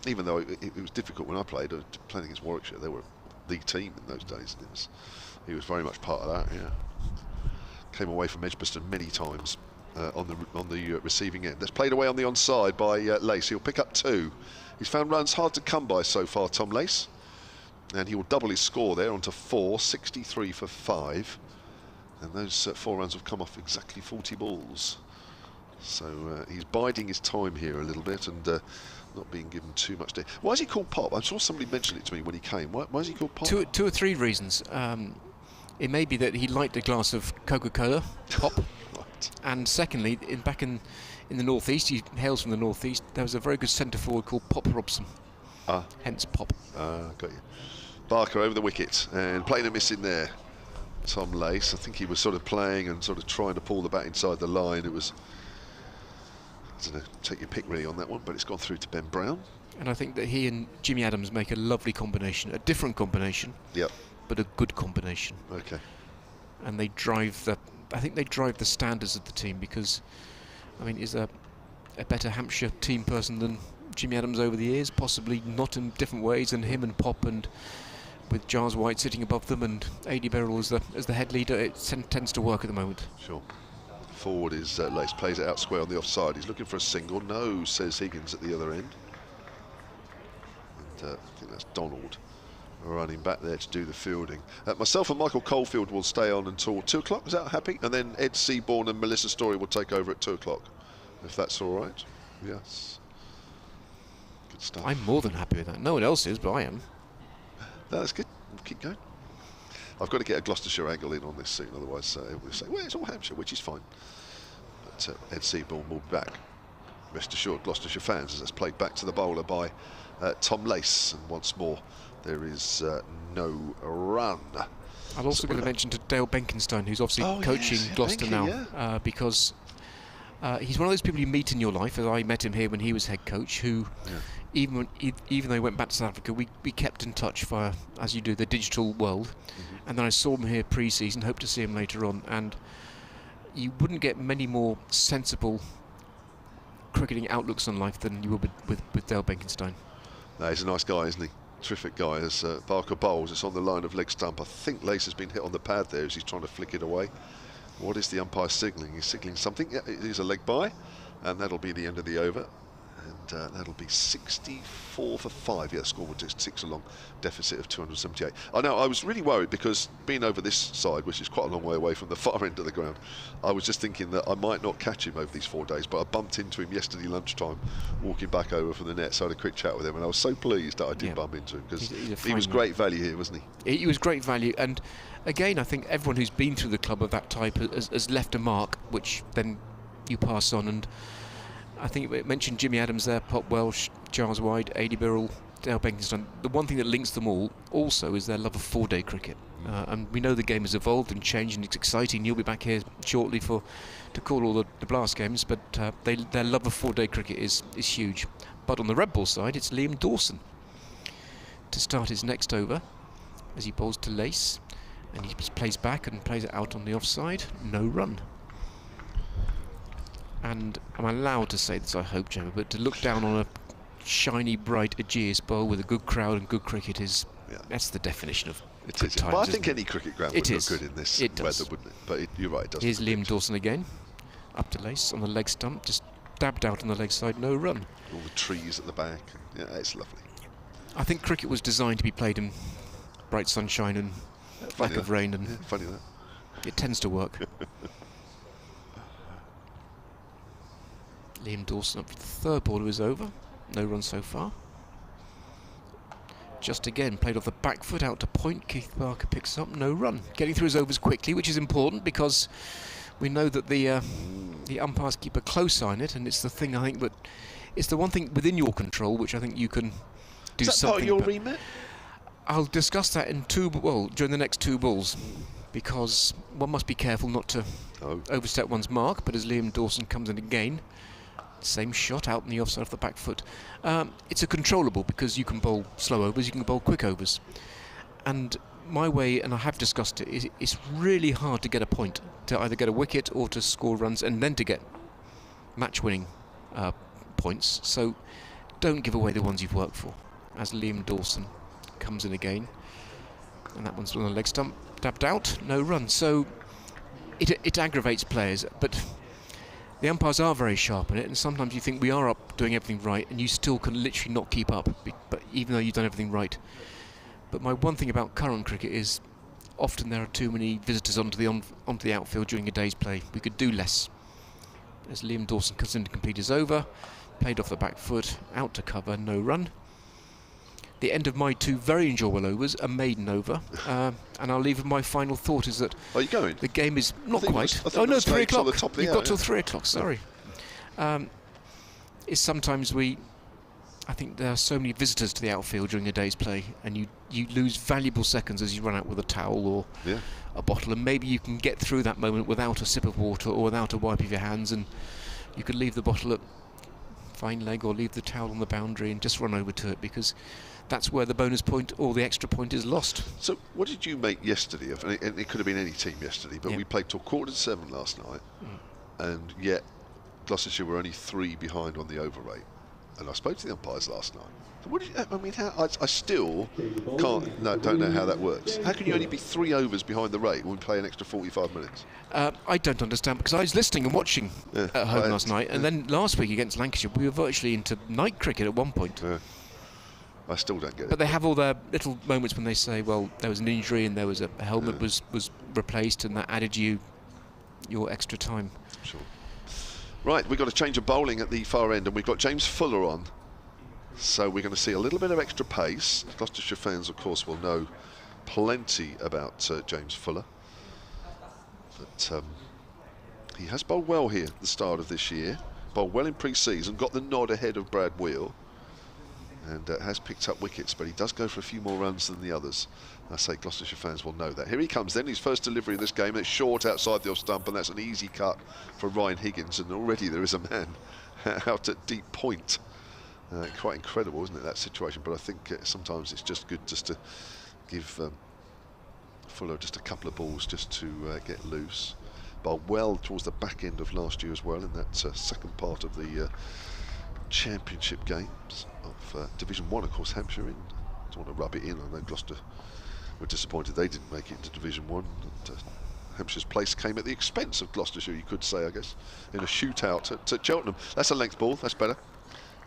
even though it was difficult when I played against Warwickshire. They were the team in those days, and he was very much part of that. Yeah, came away from Edgbaston many times on the receiving end. That's played away on the onside by Lace. He'll pick up 2. He's found runs hard to come by so far, Tom Lace, and he will double his score there onto 4, 63 for 5, and those 4 runs have come off exactly 40 balls. So he's biding his time here a little bit and not being given too much day. Why is he called Pop? I saw somebody mention it to me when he came. Why is he called Pop? 2 or 3 reasons. It may be that he liked a glass of Coca-Cola, Pop. Right. And secondly, back in the northeast, he hails from the northeast, there was a very good centre forward called Pop Robson. Hence Pop. Got you. Barker over the wicket and playing a miss in there. Tom Lace, I think he was sort of playing and sort of trying to pull the bat inside the line. It was, I don't know, take your pick really on that one, but it's gone through to Ben Brown. And I think that he and Jimmy Adams make a lovely combination, a different combination. Yep. But a good combination. Okay. And they drive the standards of the team, because I mean, is a better Hampshire team person than Jimmy Adams over the years? Possibly not, in different ways, and him and Pop and with Giles White sitting above them and A.D. Beryl as the head leader, it tends to work at the moment. Sure. Forward is Lace, plays it out square on the offside. He's looking for a single. No, says Higgins at the other end. And I think that's Donald running back there to do the fielding. Myself and Michael Coalfield will stay on until 2 o'clock. Is that happy? And then Ed Seaborn and Melissa Story will take over at 2 o'clock, if that's all right. Yes. Good stuff. I'm more than happy with that. No one else is, but I am. No, that's good. We'll keep going. I've got to get a Gloucestershire angle in on this soon, otherwise we'll say, well, it's all Hampshire, which is fine. But Ed Seaborn will be back. Rest assured, Gloucestershire fans, as that's played back to the bowler by Tom Lace. And once more, there is no run. I'll also give a mention to Dale Benkenstein, who's obviously coaching Gloucester now, because he's one of those people you meet in your life, as I met him here when he was head coach, who even though he went back to South Africa, we kept in touch via, as you do, the digital world. And then I saw him here pre-season, hope to see him later on, and you wouldn't get many more sensible cricketing outlooks on life than you would with Dale Benkenstein. No, he's a nice guy, isn't he? Terrific guy. As Barker bowls, it's on the line of leg stump. I think Lace has been hit on the pad there as he's trying to flick it away. What is the umpire signalling? He's signalling something. Yeah, it is a leg bye, and that'll be the end of the over. And that'll be 64 for 5. Yeah, the score will just 6 along, deficit of 278. I know, I was really worried because being over this side, which is quite a long way away from the far end of the ground, I was just thinking that I might not catch him over these 4 days, but I bumped into him yesterday lunchtime, walking back over from the net, so I had a quick chat with him, and I was so pleased that I did bump into him, because he was great value here, wasn't he? He was great value, and again, I think everyone who's been through the club of that type has left a mark, which then you pass on. And I think it mentioned Jimmy Adams there, Pop Welsh, Giles White, A.D. Beryl, Dale Benkenstein. The one thing that links them all also is their love of 4-day cricket. And we know the game has evolved and changed, and it's exciting. You'll be back here shortly to call all the blast games, but their love of 4-day cricket is huge. But on the red ball side, it's Liam Dawson to start his next over as he bowls to Lace, and he plays back and plays it out on the offside. No run. And I'm allowed to say this, I hope, Gemma, but to look down on a shiny, bright Ageas Bowl with a good crowd and good cricket that's the definition of good times. But I think any cricket ground would look good in this weather, wouldn't it? But you're right, it does. Here's Liam Dawson again, up to Lace on the leg stump, just dabbed out on the leg side, no run. All the trees at the back, yeah, it's lovely. I think cricket was designed to be played in bright sunshine and lack of rain, and funny that. It tends to work. Liam Dawson up for the 3rd ball of his over. No run so far. Just again played off the back foot out to point. Keith Barker picks up, no run. Getting through his overs quickly, which is important because we know that the umpires keep a close eye on it, and it's the thing, I think, that it's the one thing within your control which I think you can do something. Is that part of your remit? I'll discuss that in during the next 2 balls, because one must be careful not to overstep one's mark. But as Liam Dawson comes in again, same shot out on the offside of the back foot. It's a controllable, because you can bowl slow overs, you can bowl quick overs. And my way, and I have discussed it, is it's really hard to get a point, to either get a wicket or to score runs, and then to get match-winning points. So don't give away the ones you've worked for. As Liam Dawson comes in again, and that one's on the leg stump, dabbed out, no run. So it aggravates players, but the umpires are very sharp in it, and sometimes you think we are up doing everything right, and you still can literally not keep up, but even though you've done everything right. But my one thing about current cricket is often there are too many visitors onto the outfield during a day's play. We could do less. As Liam Dawson comes in to complete his over, played off the back foot, out to cover, no run. The end of my 2 very enjoyable overs, a maiden over, and I'll leave with my final thought is that are you going? The game is not quite. Oh no, 3 o'clock. You've got till 3 o'clock. Sorry. Is sometimes I think there are so many visitors to the outfield during a day's play, and you lose valuable seconds as you run out with a towel or a bottle, and maybe you can get through that moment without a sip of water or without a wipe of your hands, and you could leave the bottle at fine leg or leave the towel on the boundary and just run over to it, because that's where the bonus point or the extra point is lost. So what did you make yesterday of, and it could have been any team yesterday, but we played till 6:45 last night, and yet Gloucestershire were only 3 behind on the over rate. and I spoke to the umpires last night. What did you, I mean, I still don't know how that works. How can you only be 3 overs behind the rate when we play an extra 45 minutes? I don't understand, because I was listening and watching at home last night, and then last week against Lancashire we were virtually into night cricket at one point. I still don't get it. But they have all their little moments when they say, well, there was an injury and there was a helmet was replaced, and that added your extra time. Sure. Right, we've got a change of bowling at the far end, and we've got James Fuller on. So we're going to see a little bit of extra pace. Gloucestershire fans, of course, will know plenty about James Fuller. But he has bowled well here at the start of this year. Bowled well in pre-season, got the nod ahead of Brad Wheel, and has picked up wickets, but he does go for a few more runs than the others. I say Gloucestershire fans will know that. Here he comes then, his first delivery of this game. It's short outside the off stump, and that's an easy cut for Ryan Higgins, and already there is a man out at deep point. Quite incredible, isn't it, that situation? But I think sometimes it's just good just to give Fuller just a couple of balls just to get loose. But well towards the back end of last year as well, in that second part of the championship games of Division 1, of course, Hampshire in. I don't want to rub it in. I know Gloucester were disappointed they didn't make it into Division 1. And, Hampshire's place came at the expense of Gloucestershire, you could say, I guess, in a shootout at Cheltenham. That's a length ball, that's better,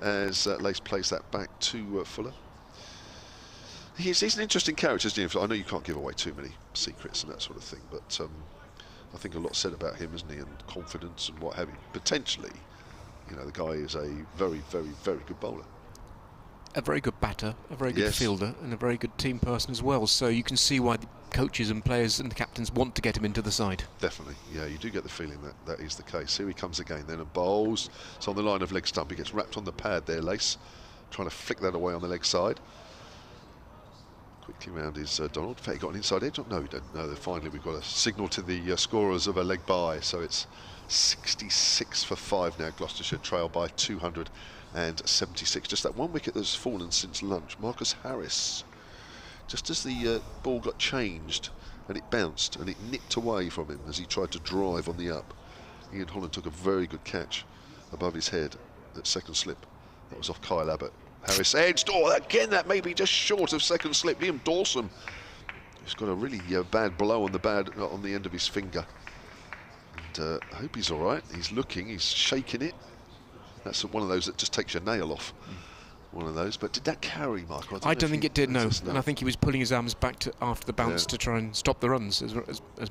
as Lace plays that back to Fuller. He's an interesting character, isn't he? I know you can't give away too many secrets and that sort of thing, but I think a lot said about him, isn't he, and confidence and what have you. Potentially, you know, the guy is a very, very, very good bowler. A very good batter, a very good fielder, and a very good team person as well. So you can see why the coaches and players and the captains want to get him into the side. Definitely, yeah, you do get the feeling that that is the case. Here he comes again then and bowls. It's on the line of leg stump. He gets wrapped on the pad there, Lace, trying to flick that away on the leg side. Quickly round is Donald. In fact, he got an inside edge. No, he didn't. No, finally we've got a signal to the scorers of a leg bye. So it's 66 for 5 now. Gloucestershire trail by 276. Just that one wicket that's fallen since lunch. Marcus Harris, just as the ball got changed and it bounced and it nipped away from him as he tried to drive on the up. Ian Holland took a very good catch above his head at second slip. That was off Kyle Abbott. Harris edged. Oh, again, that may be just short of second slip. Liam Dawson, he's got a really bad blow on the end of his finger. And I hope he's all right. He's looking. He's shaking it. That's one of those that just takes your nail off. One of those. But did that carry, Michael? I don't think it did, no. And I think he was pulling his arms back after the bounce to try and stop the runs as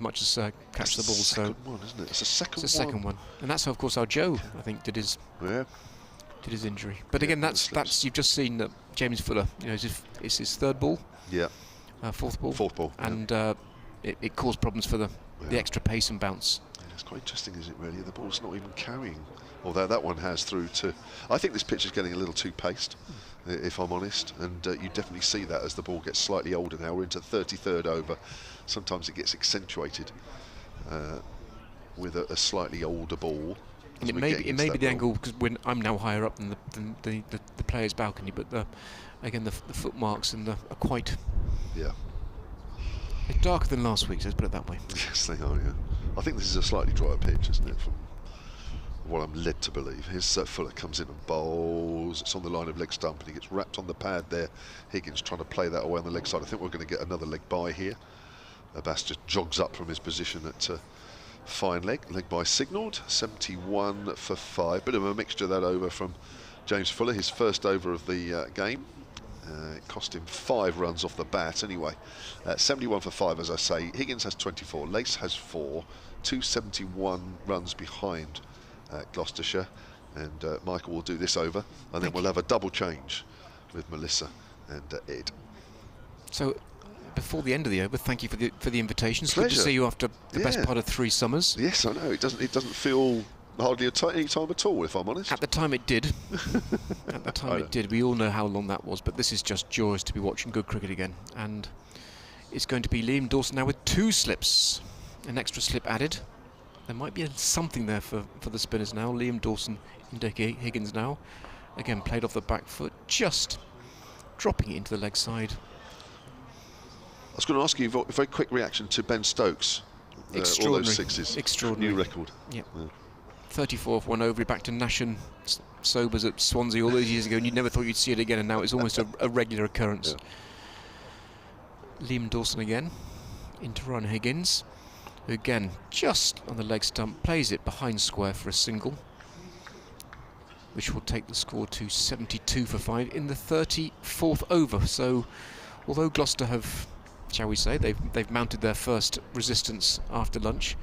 much as catch the ball. It's the second one, isn't it? It's the second one. And that's how, of course, how Joe, I think, did his injury. But again, that's you've just seen that James Fuller, you know, it's his third ball. Yeah. Fourth ball. Fourth ball. And it caused problems for the extra pace and bounce. Yeah, it's quite interesting, is it really? The ball's not even carrying. Although that one has through to... I think this pitch is getting a little too paced, if I'm honest. And you definitely see that as the ball gets slightly older now. We're into 33rd over. Sometimes it gets accentuated with a slightly older ball. And it may be the angle, because I'm now higher up than the player's balcony, but again the footmarks and are quite it's darker than last week's, let's put it that way. Yes, they are. Yeah, I think this is a slightly drier pitch, isn't it? From what I'm led to believe. Here's Fuller comes in and bowls. It's on the line of leg stump, and he gets wrapped on the pad there. Higgins trying to play that away on the leg side. I think we're going to get another leg bye here. Abbas just jogs up from his position at. Fine leg bye signalled. 71 for 5. Bit of a mixture of that over from James Fuller, his first over of the game. It cost him 5 runs off the bat anyway. 71 for 5, as I say. Higgins has 24, Lace has 4, 271 runs behind Gloucestershire. And Michael will do this over, and then we'll have a double change with Melissa and Ed. So, before the end of the over, thank you for the invitation. It's Pleasure. good to see you after the best part of 3 summers. Yes, I know. It doesn't feel hardly any time at all, if I'm honest. At the time it did. At the time it did. We all know how long that was, but this is just joyous to be watching good cricket again. And it's going to be Liam Dawson now with 2 slips. An extra slip added. There might be something there for the spinners now. Liam Dawson into Higgins now. Again, played off the back foot, just dropping it into the leg side. I was going to ask you a very quick reaction to Ben Stokes. All those 6s. Extraordinary. New record. Yep. Yeah. 34th one over, back to Nash and Sobers at Swansea all those years ago, and you never thought you'd see it again, and now it's almost a regular occurrence. Liam Dawson again, into Ryan Higgins, who again, just on the leg stump, plays it behind square for a single, which will take the score to 72 for 5 in the 34th over. So, although Gloucester have, shall we say, they've mounted their first resistance after lunch,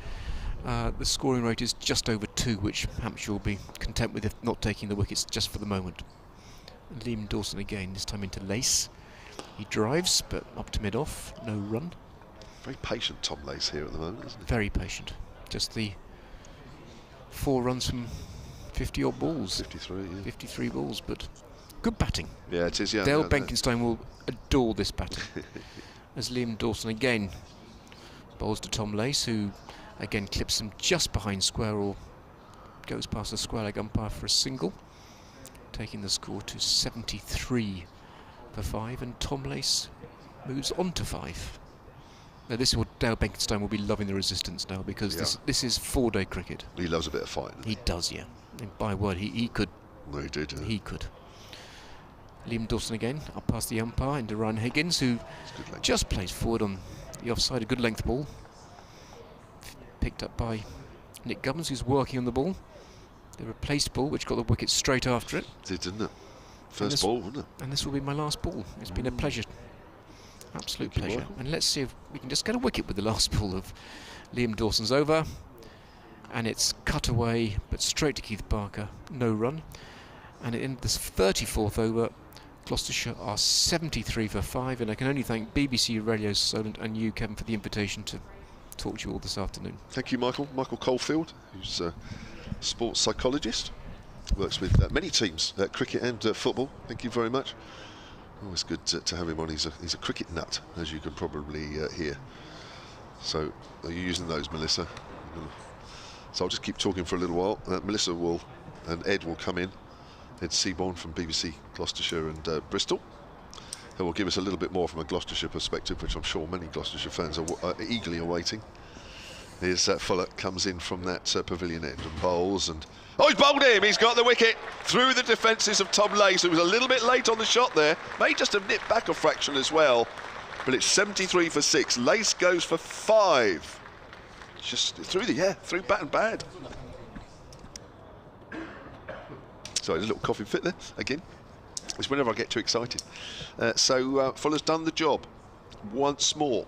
the scoring rate is just over 2, which Hampshire will be content with if not taking the wickets just for the moment. Liam Dawson again, this time into Lace. He drives, but up to mid-off, no run. Very patient Tom Lace here at the moment, isn't he? Very patient. Just the 4 runs from 50 odd balls. 53, yeah. 53 balls, but good batting. Yeah, it is, yeah. Dale Benkenstein will adore this batting. As Liam Dawson again bowls to Tom Lace, who again clips them just behind square or goes past the square leg umpire for a single, taking the score to 73 for 5, and Tom Lace moves on to 5. Now this is what Dale Benkenstein will be loving the resistance now, because this is 4-day cricket. He loves a bit of fight. He does, yeah. And by word, he could. No, he did. Yeah. He could. Liam Dawson again, up past the umpire into Ryan Higgins, who just plays forward on the offside, a good length ball. Picked up by Nick Gubbins, who's working on the ball. The replaced ball, which got the wicket straight after it. It did, didn't it? First ball, wasn't it? And this will be my last ball. It's been a pleasure. Absolute pleasure. And let's see if we can just get a wicket with the last ball of Liam Dawson's over. And it's cut away, but straight to Keith Barker. No run. And in this 34th over, Gloucestershire are 73 for 5. And I can only thank BBC Radio Solent and you, Kevin, for the invitation to talk to you all this afternoon. Thank you, Michael. Michael Caulfield, who's a sports psychologist. Works with many teams, cricket and football. Thank you very much. Always good to have him on. He's a cricket nut, as you can probably hear. So, are you using those, Melissa? So I'll just keep talking for a little while. Melissa and Ed will come in. Ed Seaborn from BBC Gloucestershire and Bristol, who will give us a little bit more from a Gloucestershire perspective, which I'm sure many Gloucestershire fans are eagerly awaiting. Here's Fuller, comes in from that pavilion end and bowls, and oh, he's bowled him! He's got the wicket through the defences of Tom Lace, who was a little bit late on the shot there. May just have nipped back a fraction as well, but it's 73 for 6. Lace goes for 5. Just through the air, through bat and bad. Sorry, a little coughing fit there again. It's whenever I get too excited. So Fuller's done the job once more.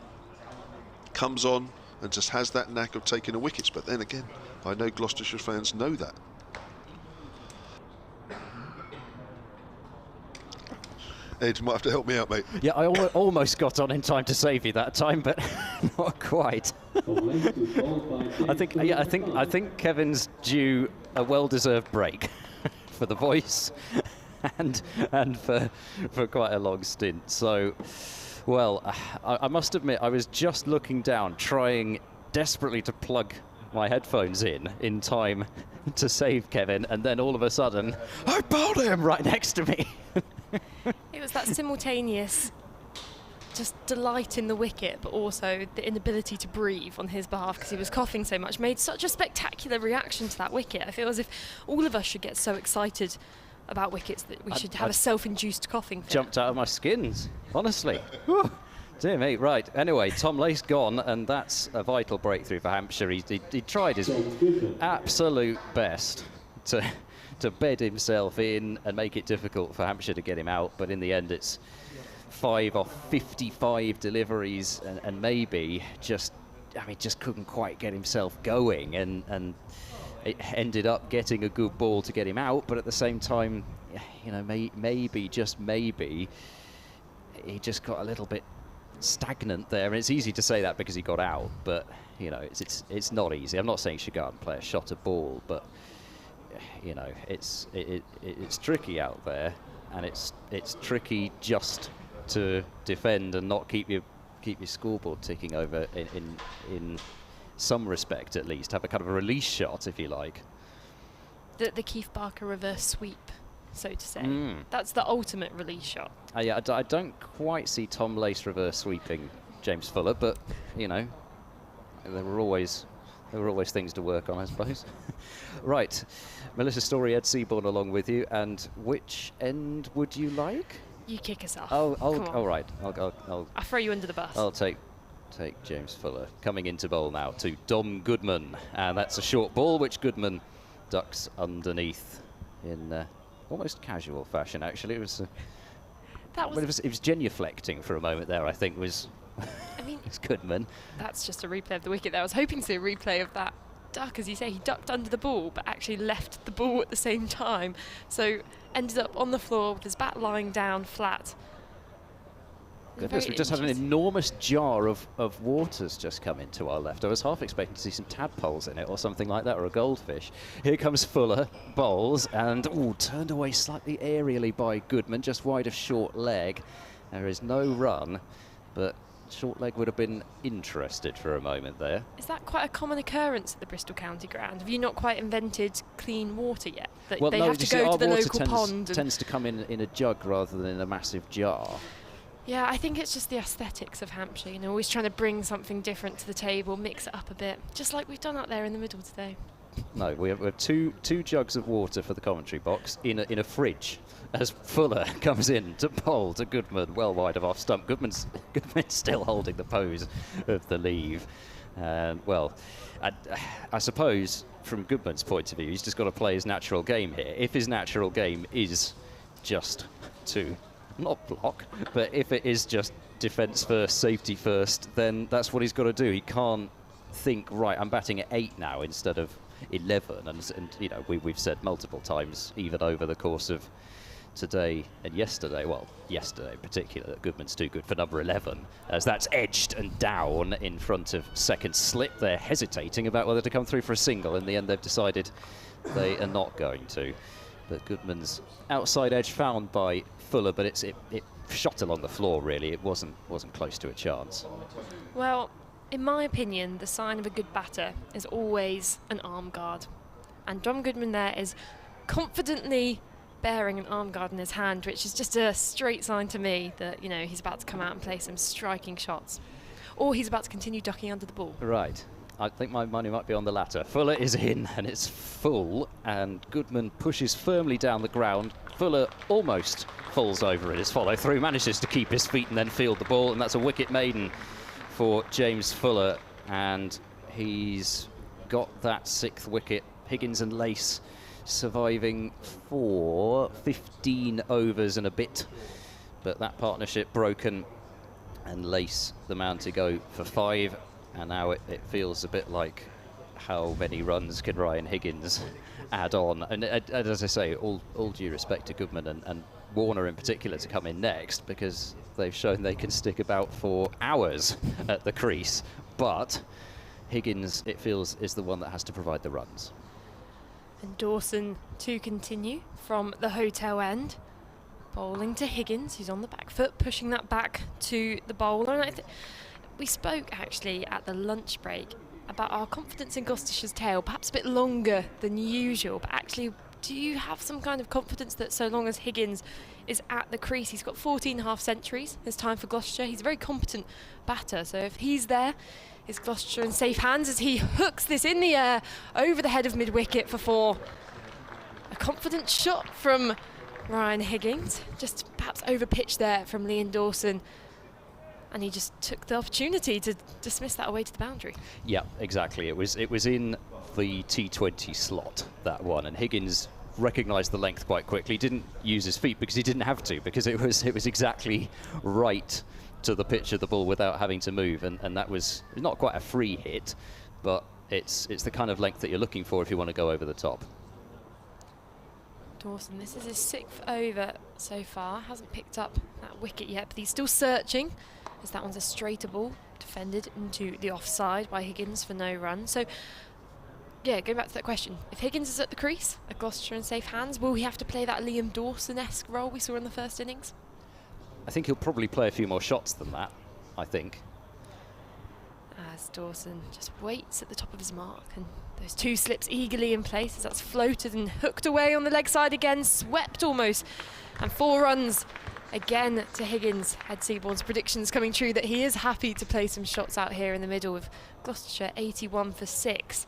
Comes on and just has that knack of taking the wickets. But then again, I know Gloucestershire fans know that. Ed, you might have to help me out, mate. Yeah, I almost got on in time to save you that time, but not quite. I think Kevin's due a well-deserved break for the voice and for quite a long stint. So, well, I must admit, I was just looking down, trying desperately to plug my headphones in time to save Kevin, and then all of a sudden, I bowled him right next to me. It was that simultaneous just delight in the wicket, but also the inability to breathe on his behalf because he was coughing so much, made such a spectacular reaction to that wicket. I feel as if all of us should get so excited about wickets that we should have a self-induced coughing fit. Jumped out of my skins, honestly. Whew. Dear me, right. Anyway, Tom Lace gone, and that's a vital breakthrough for Hampshire. He tried his absolute best to bed himself in and make it difficult for Hampshire to get him out, but in the end it's 5 off 55 deliveries, and maybe just couldn't quite get himself going, and it ended up getting a good ball to get him out, but at the same time, you know, maybe just maybe he just got a little bit stagnant there. And it's easy to say that because he got out, but you know, it's not easy. I'm not saying he should go out and play a shot of ball, but you know, it's tricky out there, and it's tricky just to defend and not keep your scoreboard ticking over in some respect, at least. Have a kind of a release shot, if you like. The Keith Barker reverse sweep, so to say. That's the ultimate release shot. Yeah, I don't quite see Tom Lace reverse sweeping James Fuller, but you know, there were always there were always things to work on, I suppose. Right, Melissa Story, Ed Seaborn along with you, and which end would you like? You kick us off. All right. I'll throw you under the bus. I'll take James Fuller. Coming into bowl now to Dom Goodman, and that's a short ball which Goodman ducks underneath in almost casual fashion. Actually, it was genuflecting for a moment there. I think was. I mean, it's Goodman. That's just a replay of the wicket there. I was hoping to see a replay of that duck, as you say. He ducked under the ball, but actually left the ball at the same time. So ended up on the floor with his bat lying down flat. Goodness, we just had an enormous jar of water's just come into our left. I was half expecting to see some tadpoles in it or something like that, or a goldfish. Here comes Fuller, bowls, and turned away slightly aerially by Goodman, just wide of short leg. There is no run, but short leg would have been interested for a moment there. Is that quite a common occurrence at the Bristol County Ground? Have you not quite invented clean water yet? That they have to go to the local pond? Tends to come in a jug rather than in a massive jar. Yeah, I think it's just the aesthetics of Hampshire, you know, always trying to bring something different to the table, mix it up a bit, just like we've done out there in the middle today. No, we have two jugs of water for the commentary box in a fridge as Fuller comes in to bowl to Goodman, well wide of off stump. Goodman's still holding the pose of the leave. Well, I suppose from Goodman's point of view, he's just got to play his natural game here. If his natural game is just to not block, but if it is just defence first, safety first, then that's what he's got to do. He can't think, right, I'm batting at 8 now instead of 11, and you know, we've said multiple times, even over the course of today and yesterday, well, yesterday in particular, that Goodman's too good for number 11, as that's edged and down in front of second slip. They're hesitating about whether to come through for a single. In the end, they've decided they are not going to. But Goodman's outside edge found by Fuller, but it shot along the floor, really. It wasn't close to a chance. Well, in my opinion, the sign of a good batter is always an arm guard. And Dom Goodman there is confidently bearing an arm guard in his hand, which is just a straight sign to me that, you know, he's about to come out and play some striking shots. Or he's about to continue ducking under the ball. Right. I think my money might be on the latter. Fuller is in, and it's full, and Goodman pushes firmly down the ground. Fuller almost falls over in his follow-through, manages to keep his feet and then field the ball, and that's a wicket maiden for James Fuller, and he's got that 6th wicket. Higgins and Lace surviving for 15 overs and a bit, but that partnership broken, and Lace the man to go for 5. And now it feels a bit like how many runs can Ryan Higgins add on. And as I say, all due respect to Goodman and Warner in particular to come in next, because they've shown they can stick about for hours at the crease. But Higgins, it feels, is the one that has to provide the runs. And Dawson to continue from the hotel end. Bowling to Higgins, who's on the back foot, pushing that back to the bowler. And we spoke actually at the lunch break about our confidence in Gloucestershire's tail, perhaps a bit longer than usual, but actually, do you have some kind of confidence that so long as Higgins is at the crease, he's got 14.5 centuries, it's time for Gloucestershire. He's a very competent batter, so if he's there, is Gloucestershire in safe hands as he hooks this in the air over the head of mid-wicket for 4. A confident shot from Ryan Higgins, just perhaps over-pitched there from Liam Dawson. And he just took the opportunity to dismiss that away to the boundary. Yeah, exactly. It was in the T20 slot, that one, and Higgins recognised the length quite quickly. Didn't use his feet because he didn't have to, because it was exactly right to the pitch of the ball without having to move, and that was not quite a free hit, but it's the kind of length that you're looking for if you want to go over the top. Dawson, this is his 6th over so far. Hasn't picked up that wicket yet, but he's still searching, as that one's a straighter ball, defended into the offside by Higgins for no run. So, yeah, going back to that question, if Higgins is at the crease, at Gloucestershire in safe hands, will he have to play that Liam Dawson-esque role we saw in the first innings? I think he'll probably play a few more shots than that, I think. As Dawson just waits at the top of his mark, and those 2 slips eagerly in place as that's floated and hooked away on the leg side again, swept almost, and 4 runs Again to Higgins. Ed Seaborn's predictions coming true that he is happy to play some shots out here in the middle with Gloucestershire 81 for 6.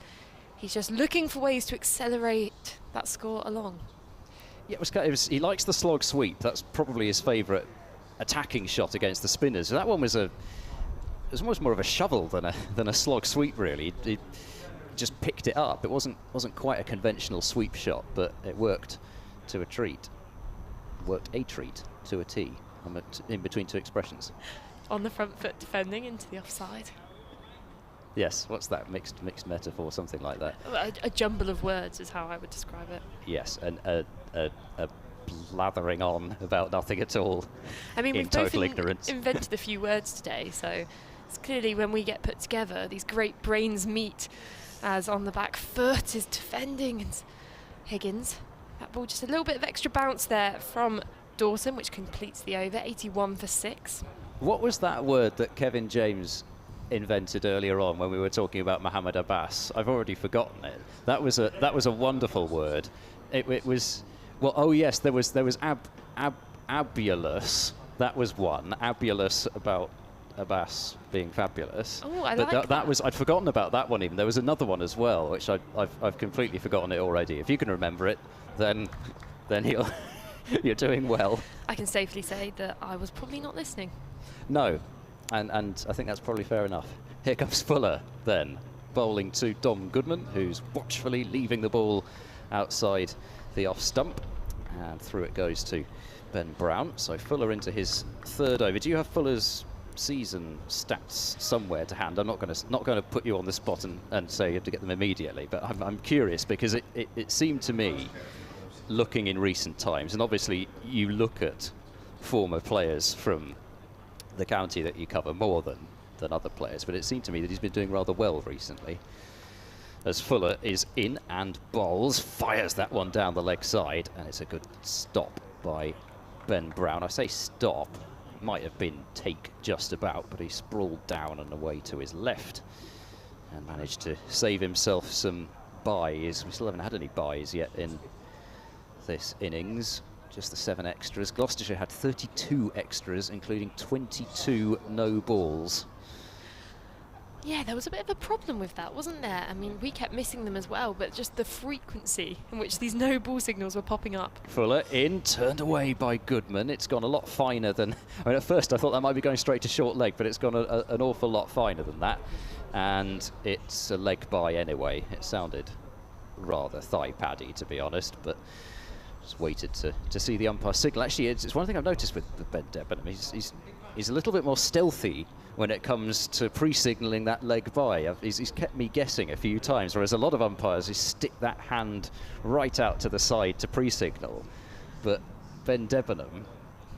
He's just looking for ways to accelerate that score along. Yeah, he likes the slog sweep. That's probably his favourite attacking shot against the spinners. That one was almost more of a shovel than a slog sweep, really. He just picked it up. It wasn't quite a conventional sweep shot, but it worked to a treat. Worked a treat to a tee. I'm in between two expressions. On the front foot defending into the offside. Yes, what's that? Mixed metaphor, something like that. A jumble of words is how I would describe it. Yes, and a blathering on about nothing at all. I mean, we've total ignorance. Invented a few words today, so it's clearly when we get put together, these great brains meet. As on the back foot is defending, and Higgins. That ball just a little bit of extra bounce there from Dawson, which completes the over. 81 for 6. What was that word that Kevin James invented earlier on when we were talking about Mohammed Abbas? I've already forgotten it. That was a wonderful word. It was, well, oh yes, there was abulous. That was one. Abulous about Abbas being fabulous. Oh, I but like that was, I'd forgotten about that one even. There was another one as well, which I've completely forgotten it already. If you can remember it, then you're doing well. I can safely say that I was probably not listening. No, and I think that's probably fair enough. Here comes Fuller then, bowling to Dom Goodman, who's watchfully leaving the ball outside the off stump, and through it goes to Ben Brown. So Fuller into his third over. Do you have Fuller's season stats somewhere to hand? I'm not going to put you on the spot and say you have to get them immediately, but I'm curious because it seemed to me, looking in recent times, and obviously you look at former players from the county that you cover more than other players, but it seemed to me that he's been doing rather well recently. As Fuller is in and bowls, fires that one down the leg side, and it's a good stop by Ben Brown. I say stop, might have been take just about, but he sprawled down and away to his left and managed to save himself some byes. We still haven't had any byes yet in this innings, just the 7 extras. Gloucestershire had 32 extras, including 22 no balls. Yeah, there was a bit of a problem with that, wasn't there? I mean, we kept missing them as well, but just the frequency in which these no ball signals were popping up. Fuller in, turned away by Goodman. It's gone a lot finer than... I mean, at first I thought that might be going straight to short leg, but it's gone an awful lot finer than that. And it's a leg by anyway. It sounded rather thigh-paddy, to be honest, but just waited to see the umpire signal. Actually, it's one thing I've noticed with Ben Debenham. He's a little bit more stealthy when it comes to pre-signalling that leg by. He's kept me guessing a few times, whereas a lot of umpires stick that hand right out to the side to pre-signal. But Ben Debenham,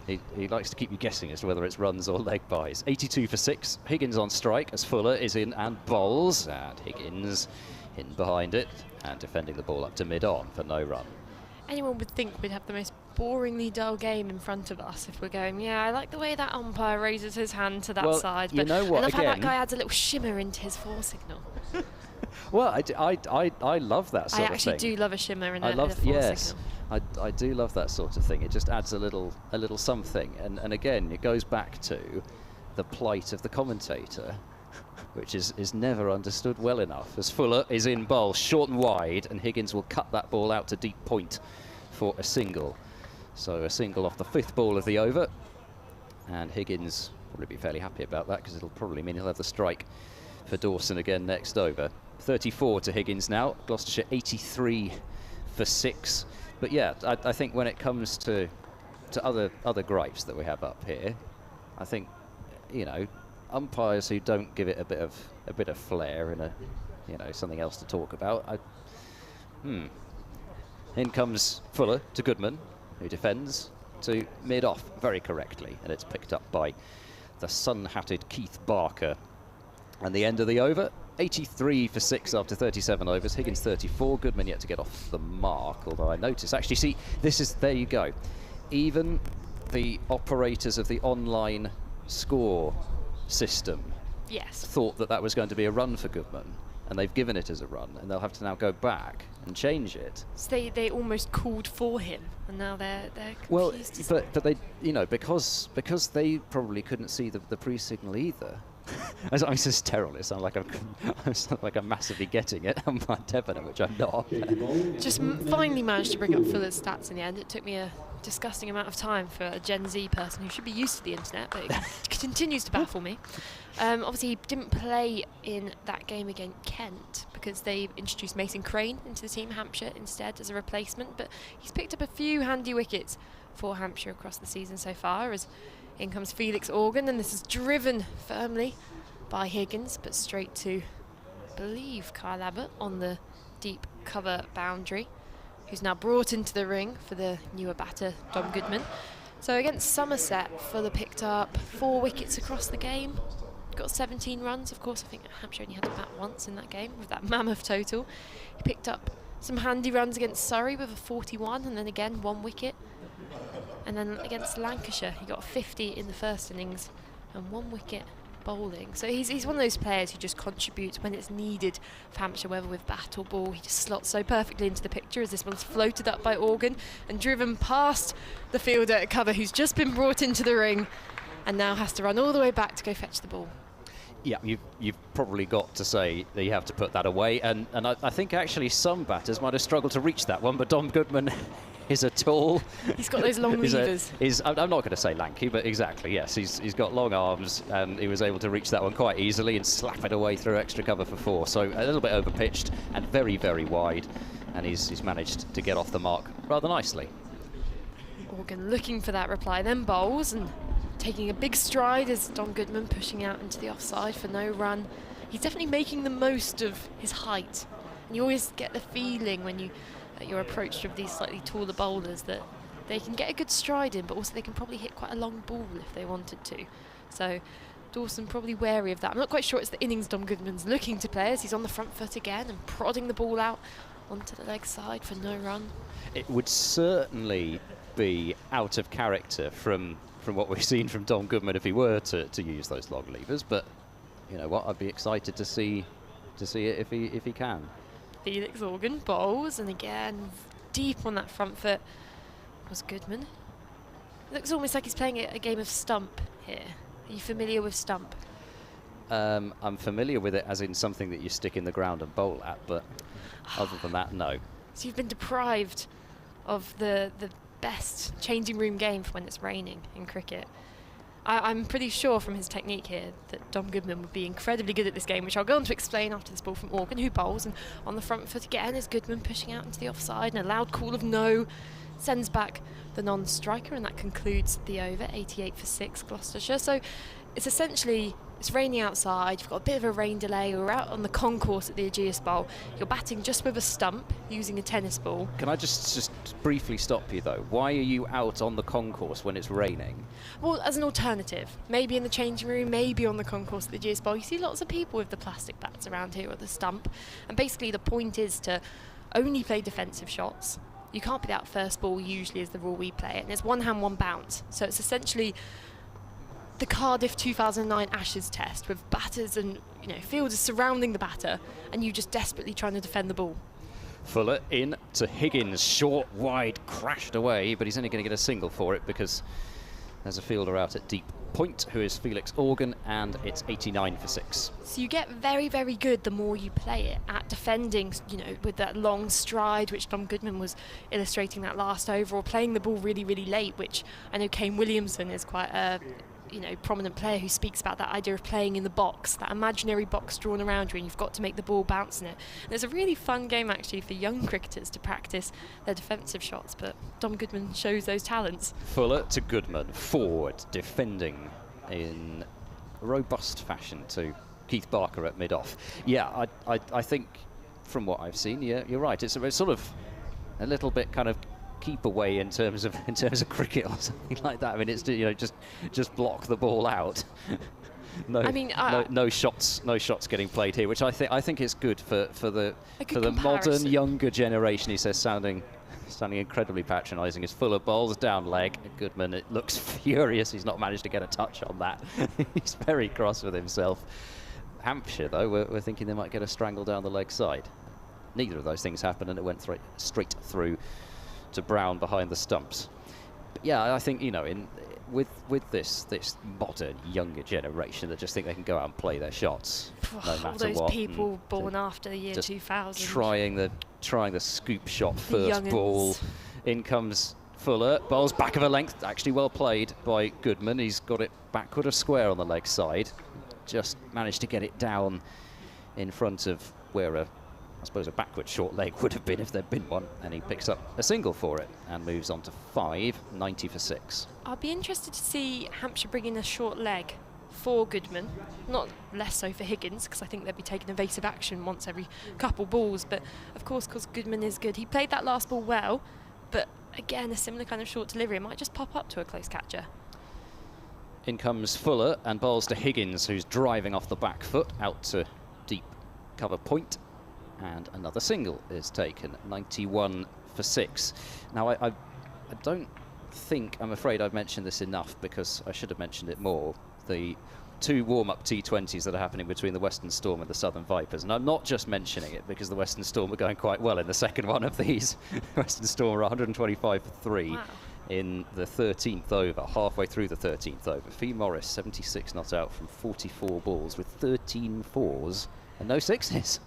he likes to keep you guessing as to whether it's runs or leg bys. 82 for 6. Higgins on strike as Fuller is in and bowls. And Higgins in behind it and defending the ball up to mid-on for no run. Anyone would think we'd have the most boringly dull game in front of us if we're going, yeah, I like the way that umpire raises his hand to that side, but you know what, I love how that guy adds a little shimmer into his fore signal. Well, I love that sort of thing. I actually do love a shimmer in a fore signal. I do love that sort of thing. It just adds a little something, and again, it goes back to the plight of the commentator, which is never understood well enough. As Fuller is in bowl, short and wide, and Higgins will cut that ball out to deep point for a single. So a single off the 5th ball of the over, and Higgins will probably be fairly happy about that because it'll probably mean he'll have the strike for Dawson again next over. 34 to Higgins now. Gloucestershire 83 for 6. But yeah, I think when it comes to other gripes that we have up here, I think, you know, umpires who don't give it a bit of flair and something else to talk about. In comes Fuller to Goodman, who defends to mid-off very correctly, and it's picked up by the sun-hatted Keith Barker. And the end of the over, 83 for 6 after 37 overs. Higgins 34, Goodman yet to get off the mark, although I notice, actually, see, there you go. Even the operators of the online score system thought that was going to be a run for Goodman, and they've given it as a run, and they'll have to now go back and change it. So they almost called for him, and now they're confused. Well, but they, you know, because they probably couldn't see the pre-signal either. I sound terrible. It sounds like I'm massively getting it on my Debenham, which I'm not. Just finally managed to bring up Fuller's stats in the end. It took me a disgusting amount of time for a Gen Z person who should be used to the internet, but it continues to baffle me. Obviously, he didn't play in that game against Kent because they introduced Mason Crane into the team, Hampshire, instead as a replacement. But he's picked up a few handy wickets for Hampshire across the season so far, as in comes Felix Organ, and this is driven firmly by Higgins, but straight to, I believe, Kyle Abbott on the deep cover boundary, who's now brought into the ring for the newer batter, Dom Goodman. So against Somerset, Fuller picked up 4 wickets across the game, got 17 runs. Of course, I think Hampshire only had to bat once in that game with that mammoth total. He picked up some handy runs against Surrey with a 41, and then again 1 wicket. And then against Lancashire, he got 50 in the first innings and 1 wicket bowling. So he's one of those players who just contributes when it's needed for Hampshire, whether with bat or ball. He just slots so perfectly into the picture, as this one's floated up by Organ and driven past the fielder at cover, who's just been brought into the ring and now has to run all the way back to go fetch the ball. Yeah, you've probably got to say that you have to put that away, and I think actually some batters might have struggled to reach that one, but Dom Goodman is a tall. He's got those long levers. I'm not going to say lanky, but exactly, yes. He's got long arms, and he was able to reach that one quite easily and slap it away through extra cover for 4. So a little bit over pitched and very, very wide, and he's managed to get off the mark rather nicely. Organ looking for that reply, then bowls and taking a big stride as Dom Goodman pushing out into the offside for no run. He's definitely making the most of his height, and you always get the feeling when you're approached with these slightly taller bowlers that they can get a good stride in, but also they can probably hit quite a long ball if they wanted to. So Dawson probably wary of that. I'm not quite sure it's the innings Dom Goodman's looking to play, as he's on the front foot again and prodding the ball out onto the leg side for no run. It would certainly be out of character from what we've seen from Dom Goodman if he were to use those long levers, but you know what, I'd be excited to see it if he can. Felix Organ bowls, and again deep on that front foot was Goodman. It looks almost like he's playing a game of stump here. Are you familiar with stump? I'm familiar with it as in something that you stick in the ground and bowl at, but other than that, no. So you've been deprived of the best changing room game for when it's raining in cricket. I'm pretty sure from his technique here that Dom Goodman would be incredibly good at this game, which I'll go on to explain after this ball from Organ, who bowls, and on the front foot again is Goodman pushing out into the offside, and a loud call of no sends back the non-striker, and that concludes the over. 88 for 6 Gloucestershire. So it's essentially, it's raining outside, you've got a bit of a rain delay, we're out on the concourse at the Ageas Bowl, you're batting just with a stump using a tennis ball. Can I just briefly stop you though? Why are you out on the concourse when it's raining? Well, as an alternative, maybe in the changing room, maybe on the concourse at the Ageas Bowl. You see lots of people with the plastic bats around here or the stump, and basically the point is to only play defensive shots. You can't be out first ball usually is the rule we play, and it's one hand, one bounce. So it's essentially the Cardiff 2009 Ashes test with batters and fielders surrounding the batter, and you just desperately trying to defend the ball. Fuller in to Higgins, short, wide, crashed away, but he's only going to get a single for it because there's a fielder out at deep point who is Felix Organ, and it's 89 for 6. So you get very, very good the more you play it at defending, with that long stride, which Dom Goodman was illustrating that last over, or playing the ball really, really late, which I know Kane Williamson is quite a prominent player who speaks about that idea of playing in the box, that imaginary box drawn around you, and you've got to make the ball bounce in it. And it's a really fun game actually for young cricketers to practice their defensive shots, but Dom Goodman shows those talents. Fuller to Goodman, forward, defending in robust fashion to Keith Barker at mid-off. Yeah, I think from what I've seen, yeah, you're right. It's sort of a little bit kind of keep away in terms of cricket or something like that. I mean, it's just block the ball out. No shots getting played here, which I think is good for the modern younger generation. He says, sounding incredibly patronising. As Fuller bowls down leg, Goodman, it looks furious. He's not managed to get a touch on that. He's very cross with himself. Hampshire, though, were thinking they might get a strangle down the leg side. Neither of those things happened, and it went straight through to Brown behind the stumps. But yeah, I think, you know, with this modern younger generation that just think they can go out and play their shots no matter all those what. people born after the year 2000. Trying the scoop shot first ball. In comes Fuller, bowls back of a length, actually well played by Goodman. He's got it backward of square on the leg side. Just managed to get it down in front of where I suppose a backward short leg would have been if there'd been one, and he picks up a single for it and moves on to 5, 90 for 6. I'll be interested to see Hampshire bring in a short leg for Goodman, not less so for Higgins, because I think they'd be taking evasive action once every couple balls, but of course because Goodman is good. He played that last ball well, but again a similar kind of short delivery. It might just pop up to a close catcher. In comes Fuller and bowls to Higgins, who's driving off the back foot out to deep cover point. And another single is taken, 91 for 6. Now, I don't think, I'm afraid I've mentioned this enough because I should have mentioned it more. The 2 warm-up T20s that are happening between the Western Storm and the Southern Vipers. And I'm not just mentioning it because the Western Storm are going quite well in the second one of these. Western Storm are 125 for 3 in the 13th over, halfway through the 13th over. Fee Morris, 76 not out from 44 balls with 13 fours and no sixes.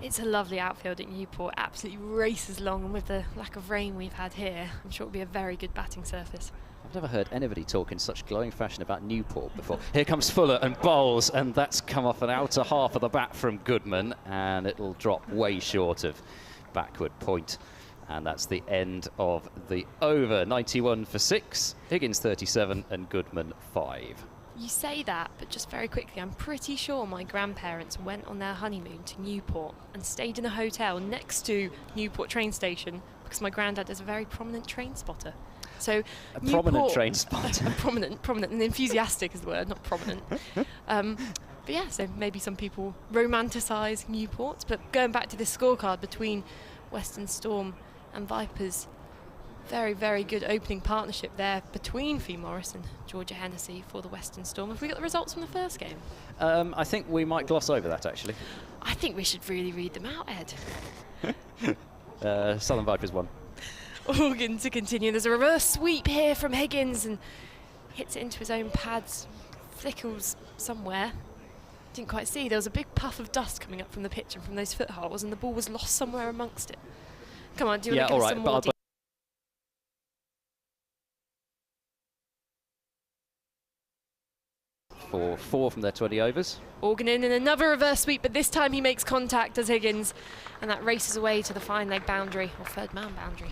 It's a lovely outfield at Newport, absolutely races along, and with the lack of rain we've had here, I'm sure it'll be a very good batting surface. I've never heard anybody talk in such glowing fashion about Newport before. Here comes Fuller and bowls, and that's come off an outer half of the bat from Goodman, and it'll drop way short of backward point. And that's the end of the over. 91 for 6, Higgins 37 and Goodman 5. You say that, but just very quickly, I'm pretty sure my grandparents went on their honeymoon to Newport and stayed in a hotel next to Newport train station because my granddad is a very prominent train spotter. So a Newport, prominent train spotter. prominent, and enthusiastic is the word, not prominent. But yeah, so maybe some people romanticise Newport. But going back to this scorecard between Western Storm and Vipers, very, very good opening partnership there between Fee Morris and Georgia Hennessy for the Western Storm. Have we got the results from the first game? I think we might gloss over that, actually. I think we should really read them out, Ed. Southern Vipers won. Organ to continue. There's a reverse sweep here from Higgins and hits it into his own pads. Flickles somewhere. Didn't quite see. There was a big puff of dust coming up from the pitch and from those footholes, and the ball was lost somewhere amongst it. Come on, do you want to give us some more detail? For 4 from their 20 overs. Organ in and another reverse sweep, but this time he makes contact as Higgins, and that races away to the fine leg boundary, or third man boundary.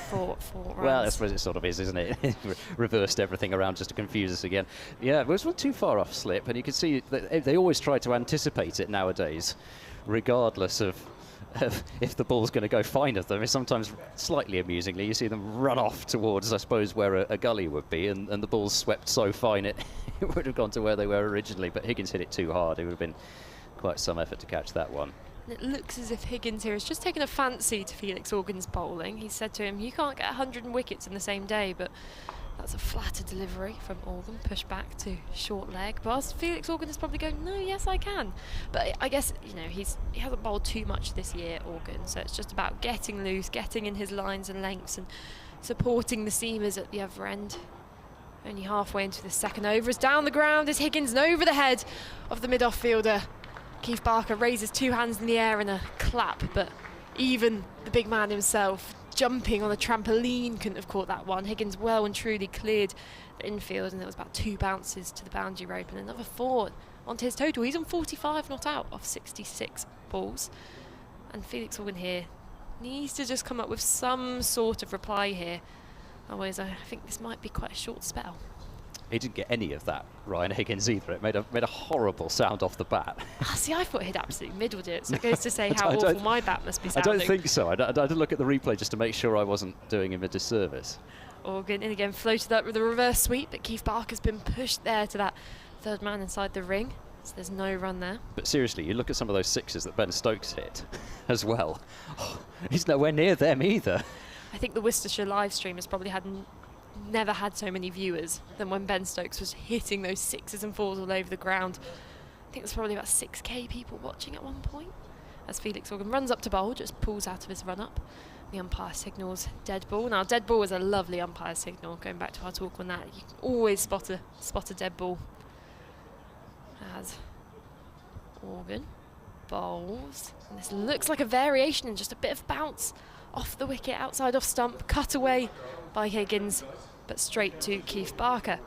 for runs. Well, I suppose it sort of is, isn't it? Reversed everything around just to confuse us again. Yeah, it was too far off slip, and you can see that they always try to anticipate it nowadays, regardless of if the ball's going to go fine of them. It's sometimes slightly amusingly, you see them run off towards, I suppose, where a gully would be, and the ball's swept so fine it would have gone to where they were originally, but Higgins hit it too hard. It would have been quite some effort to catch that one. It looks as if Higgins here has just taken a fancy to Felix Organ's bowling. He said to him, you can't get 100 wickets in the same day, but that's a flatter delivery from Organ, pushed back to short leg. But Felix Organ is probably going, no, yes, I can. But I guess, you know, he hasn't bowled too much this year, Organ, so it's just about getting loose, getting in his lines and lengths, and supporting the seamers at the other end. Only halfway into the second over, as down the ground is Higgins and over the head of the mid-off fielder. Keith Barker raises 2 hands in the air in a clap, but even the big man himself, jumping on a trampoline, couldn't have caught that one. Higgins well and truly cleared the infield, and there was about 2 bounces to the boundary rope and another 4 onto his total. He's on 45 not out off 66 balls. And Felix Organ here needs to just come up with some sort of reply here. Otherwise, I think this might be quite a short spell. He didn't get any of that, Ryan Higgins, either. It made a horrible sound off the bat. See, I thought he'd absolutely middled it. So it goes to say how awful my bat must be sounding. I don't think so. I did look at the replay just to make sure I wasn't doing him a disservice. Organ in again, floated up with a reverse sweep, but Keith Barker's been pushed there to that third man inside the ring. So there's no run there. But seriously, you look at some of those sixes that Ben Stokes hit as well. Oh, he's nowhere near them either. I think the Worcestershire live stream has probably never had so many viewers than when Ben Stokes was hitting those 6s and 4s all over the ground. think there's probably about 6k people watching at one point. As Felix Organ runs up to bowl, just pulls out of his run-up. The umpire signals dead ball. Now, dead ball is a lovely umpire signal. Going back to our talk on that, you can always spot a dead ball. As Organ bowls, and this looks like a variation and just a bit of bounce off the wicket, outside off stump, cut away by Higgins, but straight to Keith Barker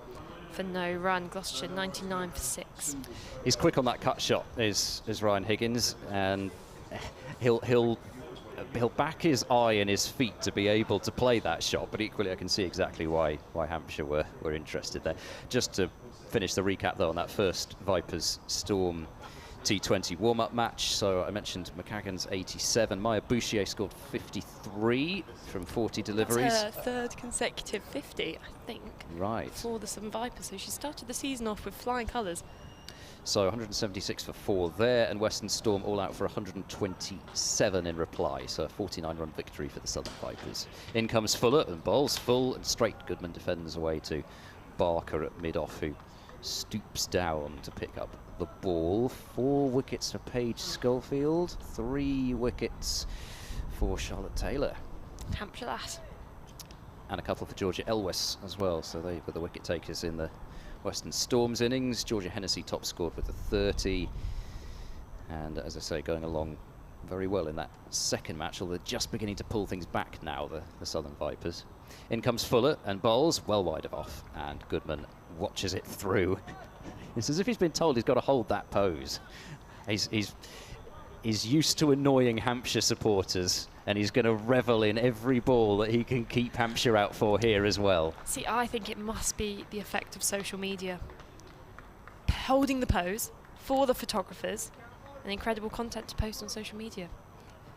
for no run. Gloucestershire 99 for 6. He's quick on that cut shot, is Ryan Higgins, and he'll back his eye and his feet to be able to play that shot, but equally I can see exactly why Hampshire were interested there. Just to finish the recap though on that first Vipers Storm T20 warm-up match. So I mentioned McCagan's 87. Maya Bouchier scored 53 from 40 deliveries. That's her third consecutive 50, I think. Right. For the Southern Vipers. So she started the season off with flying colours. So 176 for 4 there, and Western Storm all out for 127 in reply. So a 49-run victory for the Southern Vipers. In comes Fuller and bowls full and straight. Goodman defends away to Barker at mid-off, who stoops down to pick up the ball. 4 wickets for Paige Schofield, 3 wickets for Charlotte Taylor. Hampshire lass. And a couple for Georgia Elwes as well. So they were the wicket takers in the Western Storm's innings. Georgia Hennessy top scored with a 30. And as I say, going along very well in that second match, although they're just beginning to pull things back now, the Southern Vipers. In comes Fuller and bowls well wide of off, and Goodman watches it through. It's as if he's been told he's got to hold that pose. He's used to annoying Hampshire supporters, and he's going to revel in every ball that he can keep Hampshire out for here as well. See, I think it must be the effect of social media. Holding the pose for the photographers and incredible content to post on social media.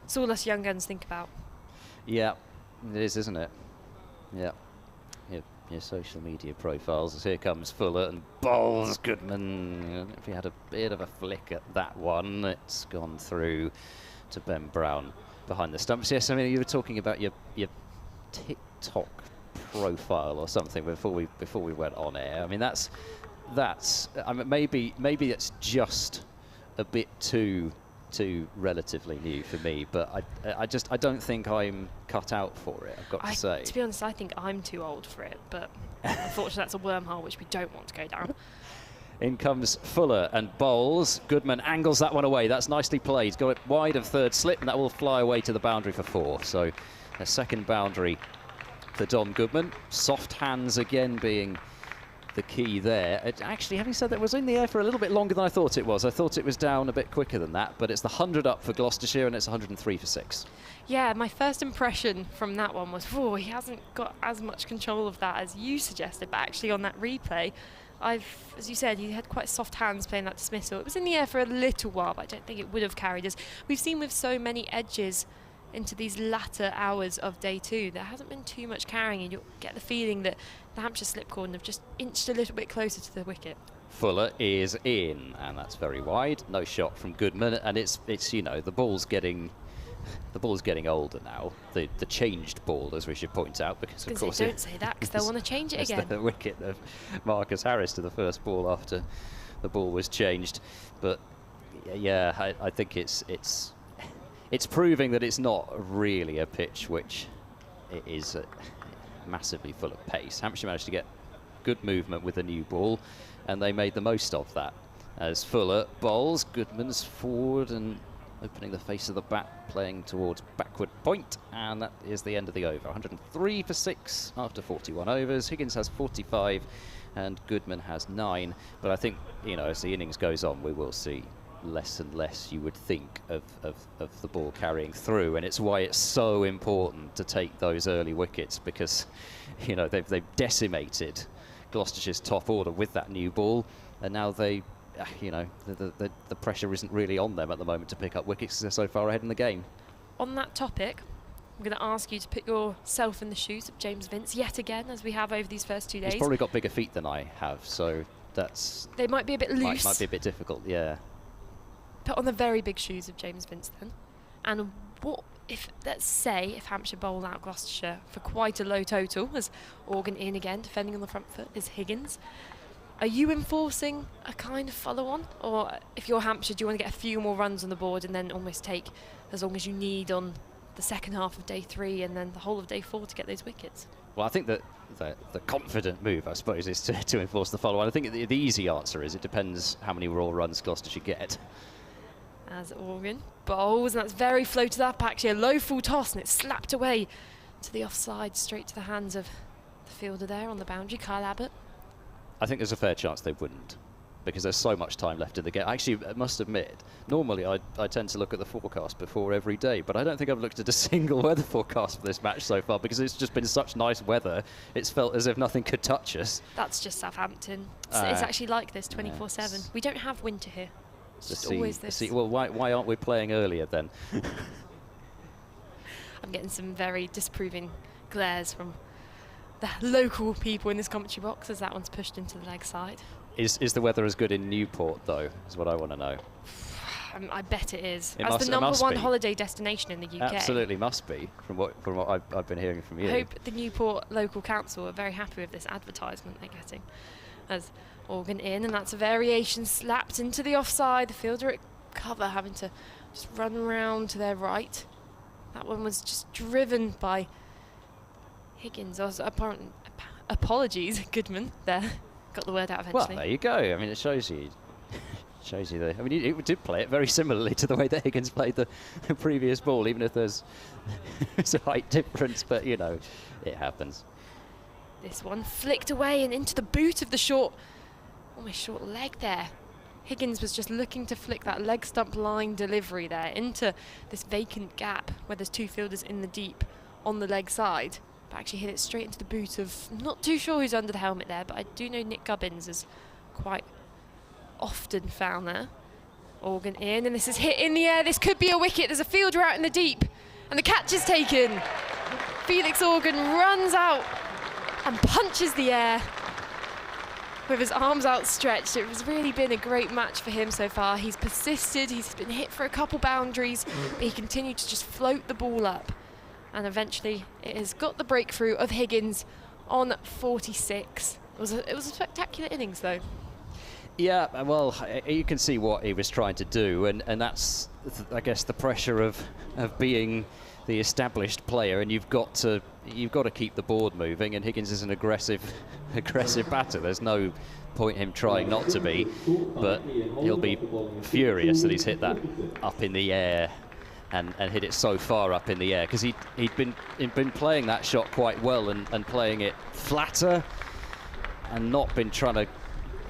It's all us young guns think about. Yeah, it is, isn't it? Yeah. Your social media profiles. As here comes Fuller and bowls Goodman. If he had a bit of a flick at that one, it's gone through to Ben Brown behind the stumps. Yes, I mean, you were talking about your TikTok profile or something before we went on air. I mean, that's I mean, maybe it's just a bit too relatively new for me, but I don't think I'm cut out for it, I've got to say. To be honest, I think I'm too old for it, but unfortunately that's a wormhole which we don't want to go down. In comes Fuller and bowls. Goodman angles that one away. That's nicely played. He's got it wide of third slip, and that will fly away to the boundary for 4. So a second boundary for Don Goodman. Soft hands again being the key there. Actually, having said that, it was in the air for a little bit longer than I thought it was. I thought it was down a bit quicker than that, but it's the 100 up for Gloucestershire, and it's 103 for 6. Yeah, my first impression from that one was, oh, he hasn't got as much control of that as you suggested, but actually on that replay, as you said, he had quite soft hands playing that dismissal. It was in the air for a little while, but I don't think it would have carried us. We've seen with so many edges into these latter hours of day 2, there hasn't been too much carrying, and you'll get the feeling that the Hampshire slip corner have just inched a little bit closer to the wicket. Fuller is in, and that's very wide. No shot from Goodman, and it's you know, the ball's getting older now. The changed ball, as we should point out, because of course don't say that, because they'll want to change it again. The wicket of Marcus Harris to the first ball after the ball was changed. But yeah, I think it's proving that it's not really a pitch which it is massively full of pace. Hampshire managed to get good movement with the new ball, and they made the most of that. As Fuller bowls, Goodman's forward and opening the face of the bat, playing towards backward point, and that is the end of the over. 103 for 6 after 41 overs. Higgins has 45 and Goodman has 9, but I think, you know, as the innings goes on, we will see less and less, you would think, of the ball carrying through, and it's why it's so important to take those early wickets, because, you know, they've decimated Gloucestershire's top order with that new ball, and now they, you know, the pressure isn't really on them at the moment to pick up wickets because they're so far ahead in the game. On that topic, I'm going to ask you to put yourself in the shoes of James Vince yet again, as we have over these first 2 days. He's probably got bigger feet than I have, so that's... They might be a bit loose. Might be a bit difficult, yeah. Put on the very big shoes of James Vince then. And what if, let's say, if Hampshire bowl out Gloucestershire for quite a low total, as Organ in again, defending on the front foot is Higgins. Are you enforcing a kind of follow-on? Or if you're Hampshire, do you want to get a few more runs on the board and then almost take as long as you need on the second half of day 3 and then the whole of day 4 to get those wickets? Well, I think that the confident move, I suppose, is to enforce the follow-on. I think the easy answer is it depends how many raw runs Gloucestershire get. As Organ bowls, and that's very floated up, actually. A low full toss, and it's slapped away to the offside, straight to the hands of the fielder there on the boundary, Kyle Abbas. I think there's a fair chance they wouldn't, because there's so much time left in the game. Actually, I must admit, normally I tend to look at the forecast before every day, but I don't think I've looked at a single weather forecast for this match so far, because it's just been such nice weather. It's felt as if nothing could touch us. That's just Southampton. It's actually like this 24/7. We don't have winter here. It's just always this. Well, why aren't we playing earlier then? I'm getting some very disapproving glares from the local people in this commentary box as that one's pushed into the leg side. Is the weather as good in Newport, though, is what I want to know. I bet it is. It As must, the number one be. holiday destination in the UK. Absolutely must be, from what I've been hearing from you. I hope the Newport local council are very happy with this advertisement they're getting. As Organ in, and that's a variation slapped into the offside. The fielder at cover having to just run around to their right. That one was just driven by Higgins. Apologies, Goodman there. Got the word out eventually. Well, there you go. I mean, it shows you. Shows you that. I mean, it did play it very similarly to the way that Higgins played the previous ball, even if there's a height difference. But you know, it happens. This one flicked away and into the boot of the short leg there. Higgins was just looking to flick that leg stump line delivery there into this vacant gap where there's 2 fielders in the deep on the leg side. But actually hit it straight into the boot of, I'm not too sure who's under the helmet there, but I do know Nick Gubbins is quite often found there. Organ in, and this is hit in the air. This could be a wicket. There's a fielder out in the deep, and the catch is taken. Felix Organ runs out and punches the air with his arms outstretched. It has really been a great match for him so far. He's persisted, he's been hit for a couple boundaries, but he continued to just float the ball up. And eventually it has got the breakthrough of Higgins on 46. It was a spectacular innings though. Yeah, well, you can see what he was trying to do, and that's, I guess, the pressure of being the established player, and you've got to keep the board moving. And Higgins is an aggressive batter. There's no point him trying not to be, but he'll be furious that he's hit that up in the air and hit it so far up in the air, because he'd been playing that shot quite well and playing it flatter, and not been trying to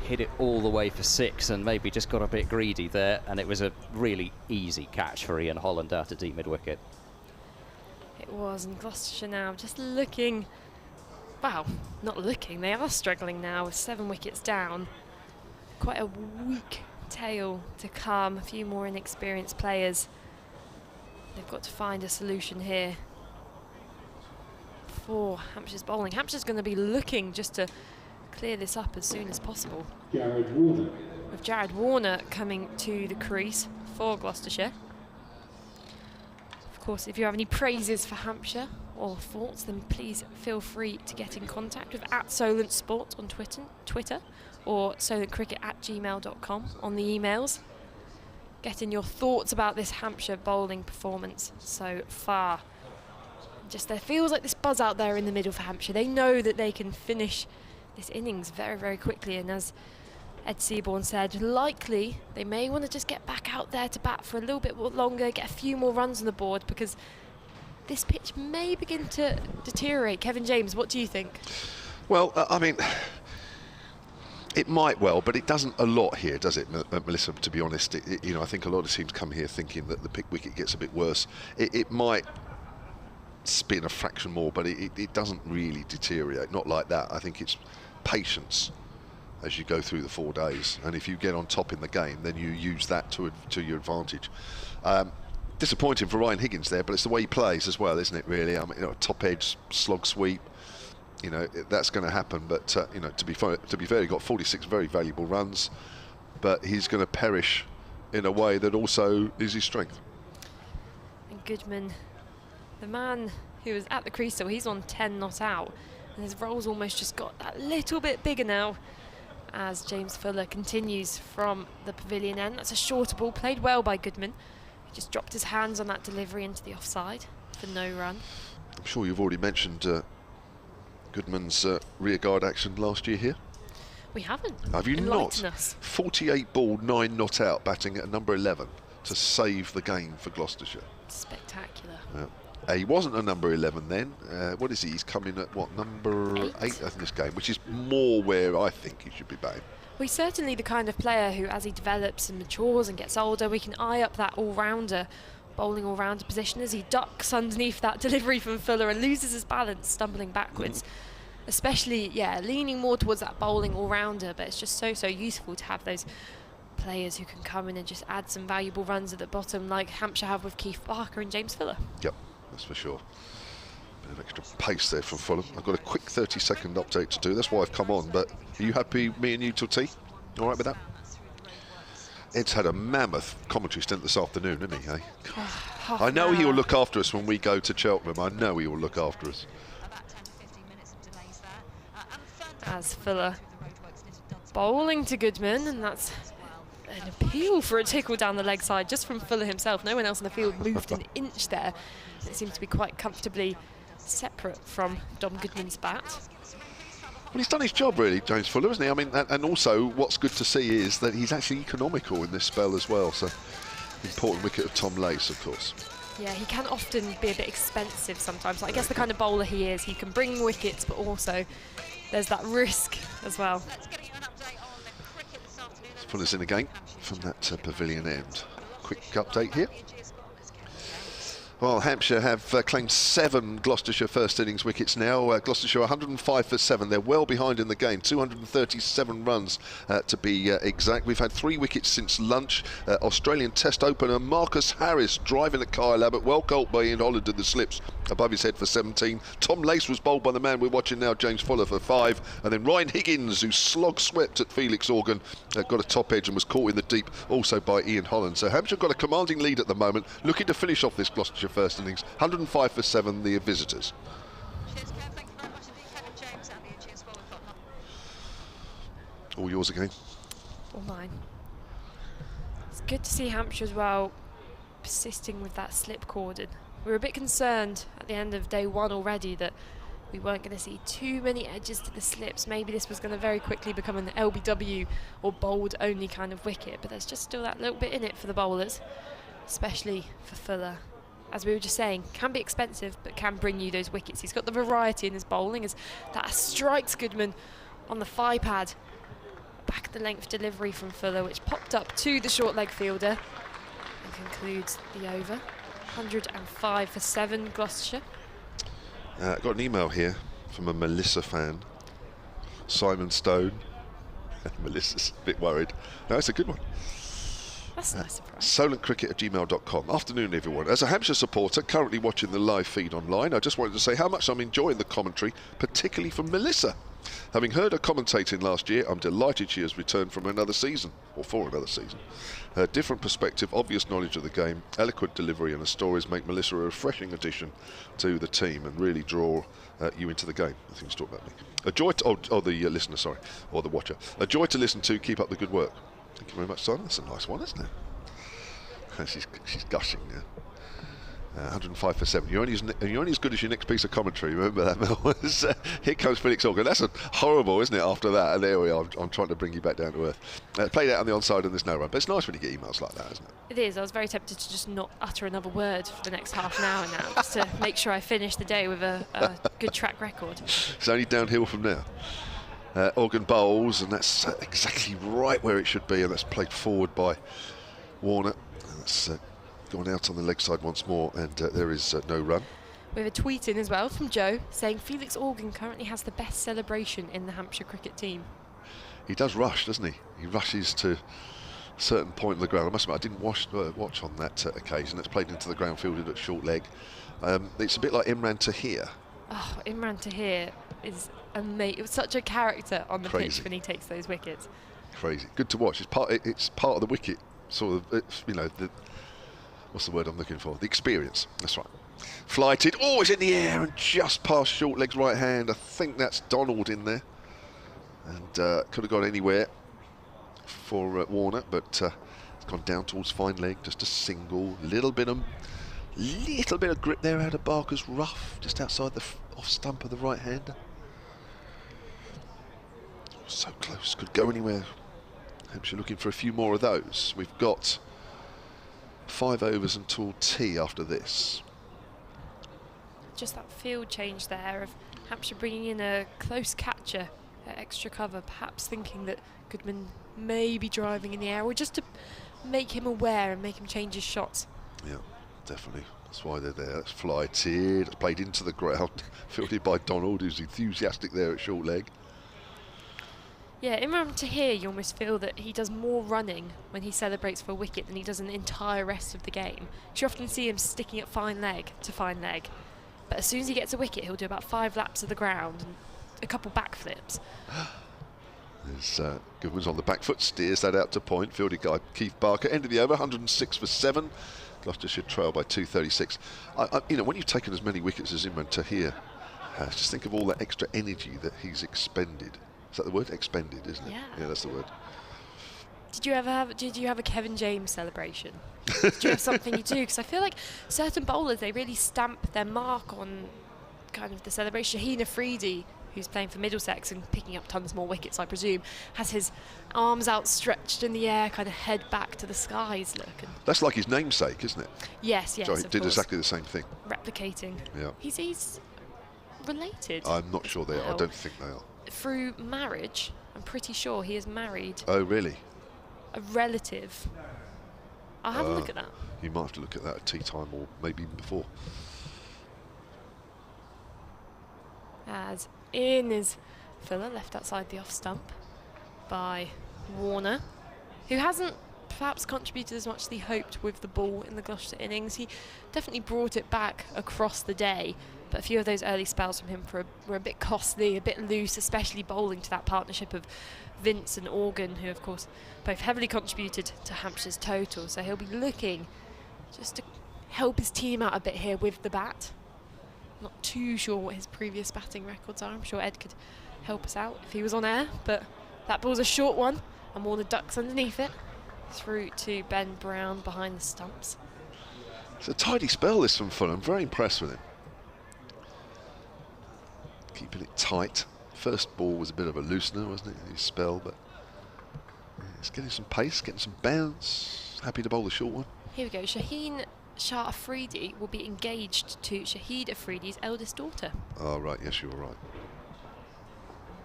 hit it all the way for 6, and maybe just got a bit greedy there, and it was a really easy catch for Ian Holland out at deep mid-wicket. It was, and Gloucestershire now just looking, well, not looking, they are struggling now with 7 wickets down. Quite a weak tail to come, a few more inexperienced players. They've got to find a solution here for Hampshire's bowling. Hampshire's going to be looking just to clear this up as soon as possible. Jared Warner. With Jared Warner coming to the crease for Gloucestershire. Of course, if you have any praises for Hampshire or thoughts, then please feel free to get in contact with @SolentSport on Twitter or solentcricket@gmail.com on the emails. Get in your thoughts about this Hampshire bowling performance so far. Just there feels like this buzz out there in the middle for Hampshire. They know that they can finish this innings very, very quickly, and as Ed Seaborn said, likely they may want to just get back out there to bat for a little bit longer, get a few more runs on the board, because this pitch may begin to deteriorate. Kevin James, what do you think? Well, I mean, it might well, but it doesn't a lot here, does it, Melissa, to be honest? You know, I think a lot of teams come here thinking that the pick wicket gets a bit worse. It might spin a fraction more, but it doesn't really deteriorate, not like that. I think it's patience as you go through the 4 days, and if you get on top in the game, then you use that to your advantage. Disappointing for Ryan Higgins there, but it's the way he plays as well, isn't it, really? I mean, you know, top edge, slog sweep, you know, that's going to happen, but you know, to be fair, he got 46 very valuable runs, but he's going to perish in a way that also is his strength. And Goodman, the man who was at the crease, so he's on 10 not out, and his role's almost just got that little bit bigger now as James Fuller continues from the pavilion end. That's a shorter ball, played well by Goodman. He just dropped his hands on that delivery into the offside for no run. I'm sure you've already mentioned Goodman's rearguard action last year here. We haven't. Have you not? Us. 48 ball, 9 not out, batting at number 11 to save the game for Gloucestershire. Spectacular. He wasn't a number 11 then. What is he? He's coming in at what, number 8 in this game, which is more where I think he should be batting. Well, he's certainly the kind of player who, as he develops and matures and gets older, we can eye up that all-rounder, bowling all-rounder position as he ducks underneath that delivery from Fuller and loses his balance, stumbling backwards. Especially, leaning more towards that bowling all-rounder, but it's just so useful to have those players who can come in and just add some valuable runs at the bottom, like Hampshire have with Keith Barker and James Fuller. Yep, that's for sure. Bit of extra pace there from Fulham. I've got a quick 30-second update to do. That's why I've come on. But are you happy, me and you, till tea? All right with that? Ed's had a mammoth commentary stint this afternoon, hasn't he? Hey? I know he will look after us when we go to Cheltenham. I know he will look after us. As Fuller bowling to Goodman, and that's an appeal for a tickle down the leg side just from Fuller himself. No one else in the field moved an inch there. It seemed to be quite comfortably separate from Dom Goodman's bat. Well, he's done his job really, James Fuller, hasn't he? I mean, and also what's good to see is that he's actually economical in this spell as well. So, important wicket of Tom Lace, of course. Yeah, he can often be a bit expensive sometimes. I guess the kind of bowler he is, he can bring wickets, but also there's that risk as well. Let's put us in again from that pavilion end. Quick update here. Well, Hampshire have claimed 7 Gloucestershire first innings wickets now. Gloucestershire 105 for 7. They're well behind in the game. 237 runs to be exact. We've had 3 wickets since lunch. Australian Test opener Marcus Harris driving at Kyle Abbott. Well caught by Ian Holland in the slips above his head for 17. Tom Lace was bowled by the man we're watching now, James Fuller, for 5. And then Ryan Higgins, who slog-swept at Felix Organ, got a top edge and was caught in the deep also by Ian Holland. So Hampshire got a commanding lead at the moment, looking to finish off this Gloucestershire first innings. 105 for 7, the visitors. Cheers, Kev. Thank you very much indeed, Kevin James and the Ageas Bowl. All yours again. All mine. It's good to see Hampshire as well persisting with that slip cordon. We were a bit concerned at the end of day 1 already that we weren't going to see too many edges to the slips. Maybe this was going to very quickly become an LBW or bowled only kind of wicket, but there's just still that little bit in it for the bowlers, especially for Fuller. As we were just saying, can be expensive, but can bring you those wickets. He's got the variety in his bowling as that strikes Goodman on the thigh pad. Back the length delivery from Fuller, which popped up to the short leg fielder and concludes the over. 105 for 7, Gloucestershire. Got an email here from a Melissa fan, Simon Stone. Melissa's a bit worried. No, it's a good one. That's a nice surprise. solentcricket@gmail.com. Afternoon, everyone. As a Hampshire supporter currently watching the live feed online, I just wanted to say how much I'm enjoying the commentary, particularly from Melissa. Having heard her commentating last year, I'm delighted she has returned from another season, or for another season. Her different perspective, obvious knowledge of the game, eloquent delivery and her stories make Melissa a refreshing addition to the team and really draw you into the game. I think she's talking about me. A joy to, the listener, sorry, or the watcher. A joy to listen to. Keep up the good work. Thank you very much, Simon. That's a nice one, isn't it? She's gushing now. 105 for 7. You're only as good as your next piece of commentary. Remember that, Mel? Here comes Felix Organ. That's horrible, isn't it? After that, and there we are. I'm trying to bring you back down to earth. Played out on the onside and there's no run, but it's nice when you get emails like that, isn't it? It is. I was very tempted to just not utter another word for the next half an hour now, just to make sure I finish the day with a good track record. It's only downhill from now. Organ bowls, and that's exactly right where it should be, and that's played forward by Warner. That's gone out on the leg side once more, and there is no run. We have a tweet in as well from Joe saying Felix Organ currently has the best celebration in the Hampshire cricket team. He does rush, doesn't he? He rushes to a certain point of the ground. I must admit, I didn't watch on that occasion. It's played into the ground, fielded at short leg. It's a bit like Imran Tahir. Oh, Imran Tahir is amazing. It was such a character on the pitch when he takes those wickets. Crazy. Good to watch. It's part of the wicket, sort of, you know, what's the word I'm looking for? The experience. That's right. Flighted. Oh, it's in the air and just past short leg's right hand. I think that's Donald in there. and could have gone anywhere for Warner, but it's gone down towards fine leg, just a single, little bit of grip there out of Barker's rough, just outside the off stump of the right-hander. So close, could go anywhere. Hampshire looking for a few more of those. We've got 5 overs until tea after this. Just that field change there of Hampshire bringing in a close catcher at extra cover, perhaps thinking that Goodman may be driving in the air, or just to make him aware and make him change his shots. Yeah, definitely. That's why they're there. That's fly tiered. It's played into the ground, fielded by Donald, who's enthusiastic there at short leg. Yeah, in round to here, you almost feel that he does more running when he celebrates for a wicket than he does in the entire rest of the game. You often see him sticking at fine leg to fine leg, but as soon as he gets a wicket, he'll do about 5 laps of the ground and a couple backflips. There's Goodman's on the back foot, steers that out to point. Fielded guy Keith Barker. End of the over, 106 for 7. Gloucestershire trail by 236. You know, when you've taken as many wickets as Imran Tahir has, just think of all that extra energy that he's expended. Is that the word? Expended, isn't it? Yeah, that's the word. Did you have a Kevin James celebration? Did you have something you do? Because I feel like certain bowlers, they really stamp their mark on kind of the celebration. Shaheen Afridi, who's playing for Middlesex and picking up tons more wickets, I presume, has his arms outstretched in the air, kind of head back to the skies look. And that's like his namesake, isn't it? Yes, so he did exactly the same thing. Replicating. Yeah. He's related. I'm not sure they are. I don't think they are. Through marriage, I'm pretty sure he is married. Oh, really? A relative. I'll have a look at that. You might have to look at that at tea time, or maybe even before. As in is Fuller, left outside the off stump by Warner, who hasn't perhaps contributed as much as he hoped with the ball in the Gloucestershire innings. He definitely brought it back across the day, but a few of those early spells from him were a bit costly, a bit loose, especially bowling to that partnership of Vince and Organ, who of course both heavily contributed to Hampshire's total. So he'll be looking just to help his team out a bit here with the bat. Not too sure what his previous batting records are. I'm sure Ed could help us out if he was on air, but that ball's a short one and Warner ducks underneath it through to Ben Brown behind the stumps. It's a tidy spell, this from Fuller. I'm very impressed with him. Keeping it tight. First ball was a bit of a loosener, wasn't it, his spell, but it's getting some pace, getting some bounce. Happy to bowl the short one. Here we go. Shaheen Shah Afridi will be engaged to Shahid Afridi's eldest daughter. Oh, right, yes, you're right.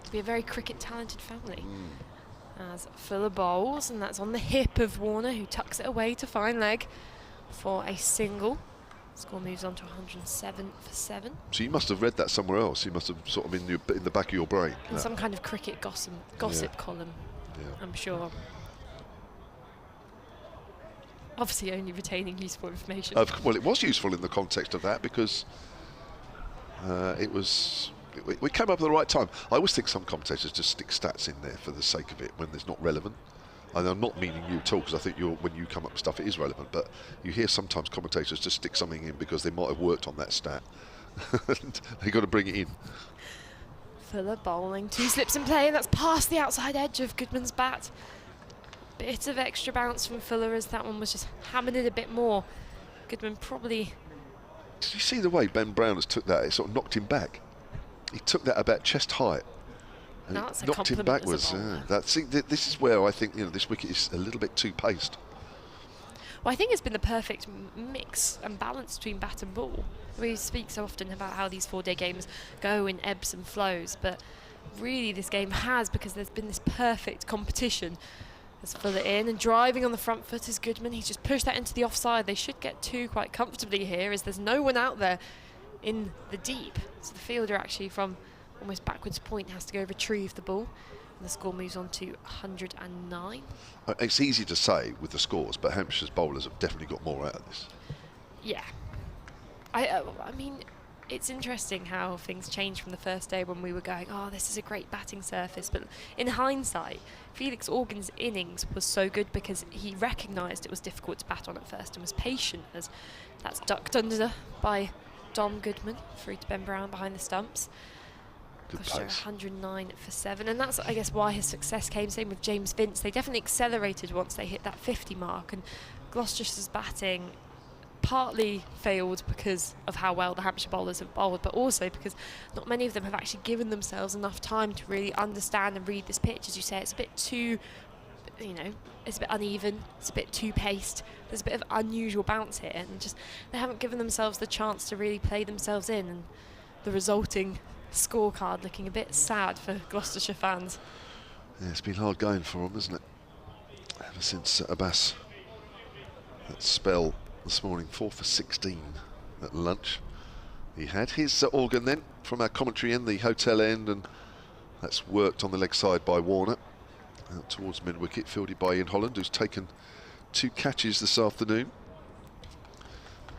To be a very cricket talented family. As Fuller bowls, and that's on the hip of Warner, who tucks it away to fine leg for a single. Score moves on to 107 for 7. So you must have read that somewhere else. You must have sort of in the back of your brain. In some kind of cricket gossip column, I'm sure. Obviously only retaining useful information. Well, it was useful in the context of that, because we came up at the right time. I always think some commentators just stick stats in there for the sake of it when there's not relevant. And I'm not meaning you at all, because I think when you come up with stuff, it is relevant. But you hear sometimes commentators just stick something in because they might have worked on that stat. And they've got to bring it in. Fuller bowling, 2 slips in play, and that's past the outside edge of Goodman's bat. Bit of extra bounce from Fuller as that one was just hammered in a bit more. Goodman probably... Did you see the way Ben Brown has took that? It sort of knocked him back. He took that about chest height. And that's a knocked him compliment backwards. as a bowler. This is where I think this wicket is a little bit too paced. Well, I think it's been the perfect mix and balance between bat and ball. We speak so often about how these 4-day games go in ebbs and flows, but really this game has, because there's been this perfect competition. As Fuller in and driving on the front foot is Goodman. He's just pushed that into the offside. They should get 2 quite comfortably here, as there's no one out there in the deep. So the fielder actually from almost backwards point has to go retrieve the ball. And the score moves on to 109. It's easy to say with the scores, but Hampshire's bowlers have definitely got more out of this. Yeah. I mean, it's interesting how things changed from the first day when we were going, oh, this is a great batting surface. But in hindsight, Felix Organ's innings was so good because he recognised it was difficult to bat on at first and was patient, as that's ducked under by Dom Goodman through to Ben Brown behind the stumps. Good Gloucestershire pace. 109 for 7, and that's, I guess, why his success came. Same with James Vince. They definitely accelerated once they hit that 50 mark, and Gloucestershire's batting partly failed because of how well the Hampshire bowlers have bowled, but also because not many of them have actually given themselves enough time to really understand and read this pitch. As you say, it's a bit too, it's a bit uneven, it's a bit too paced, there's a bit of unusual bounce here, and just they haven't given themselves the chance to really play themselves in, and the resulting scorecard looking a bit sad for Gloucestershire fans. Yeah, it's been hard going for them, isn't it? Ever since Abbas, that spell this morning, 4 for 16 at lunch. He had his organ then from our commentary in the hotel end, and that's worked on the leg side by Warner. Out towards mid-wicket, fielded by Ian Holland, who's taken 2 catches this afternoon.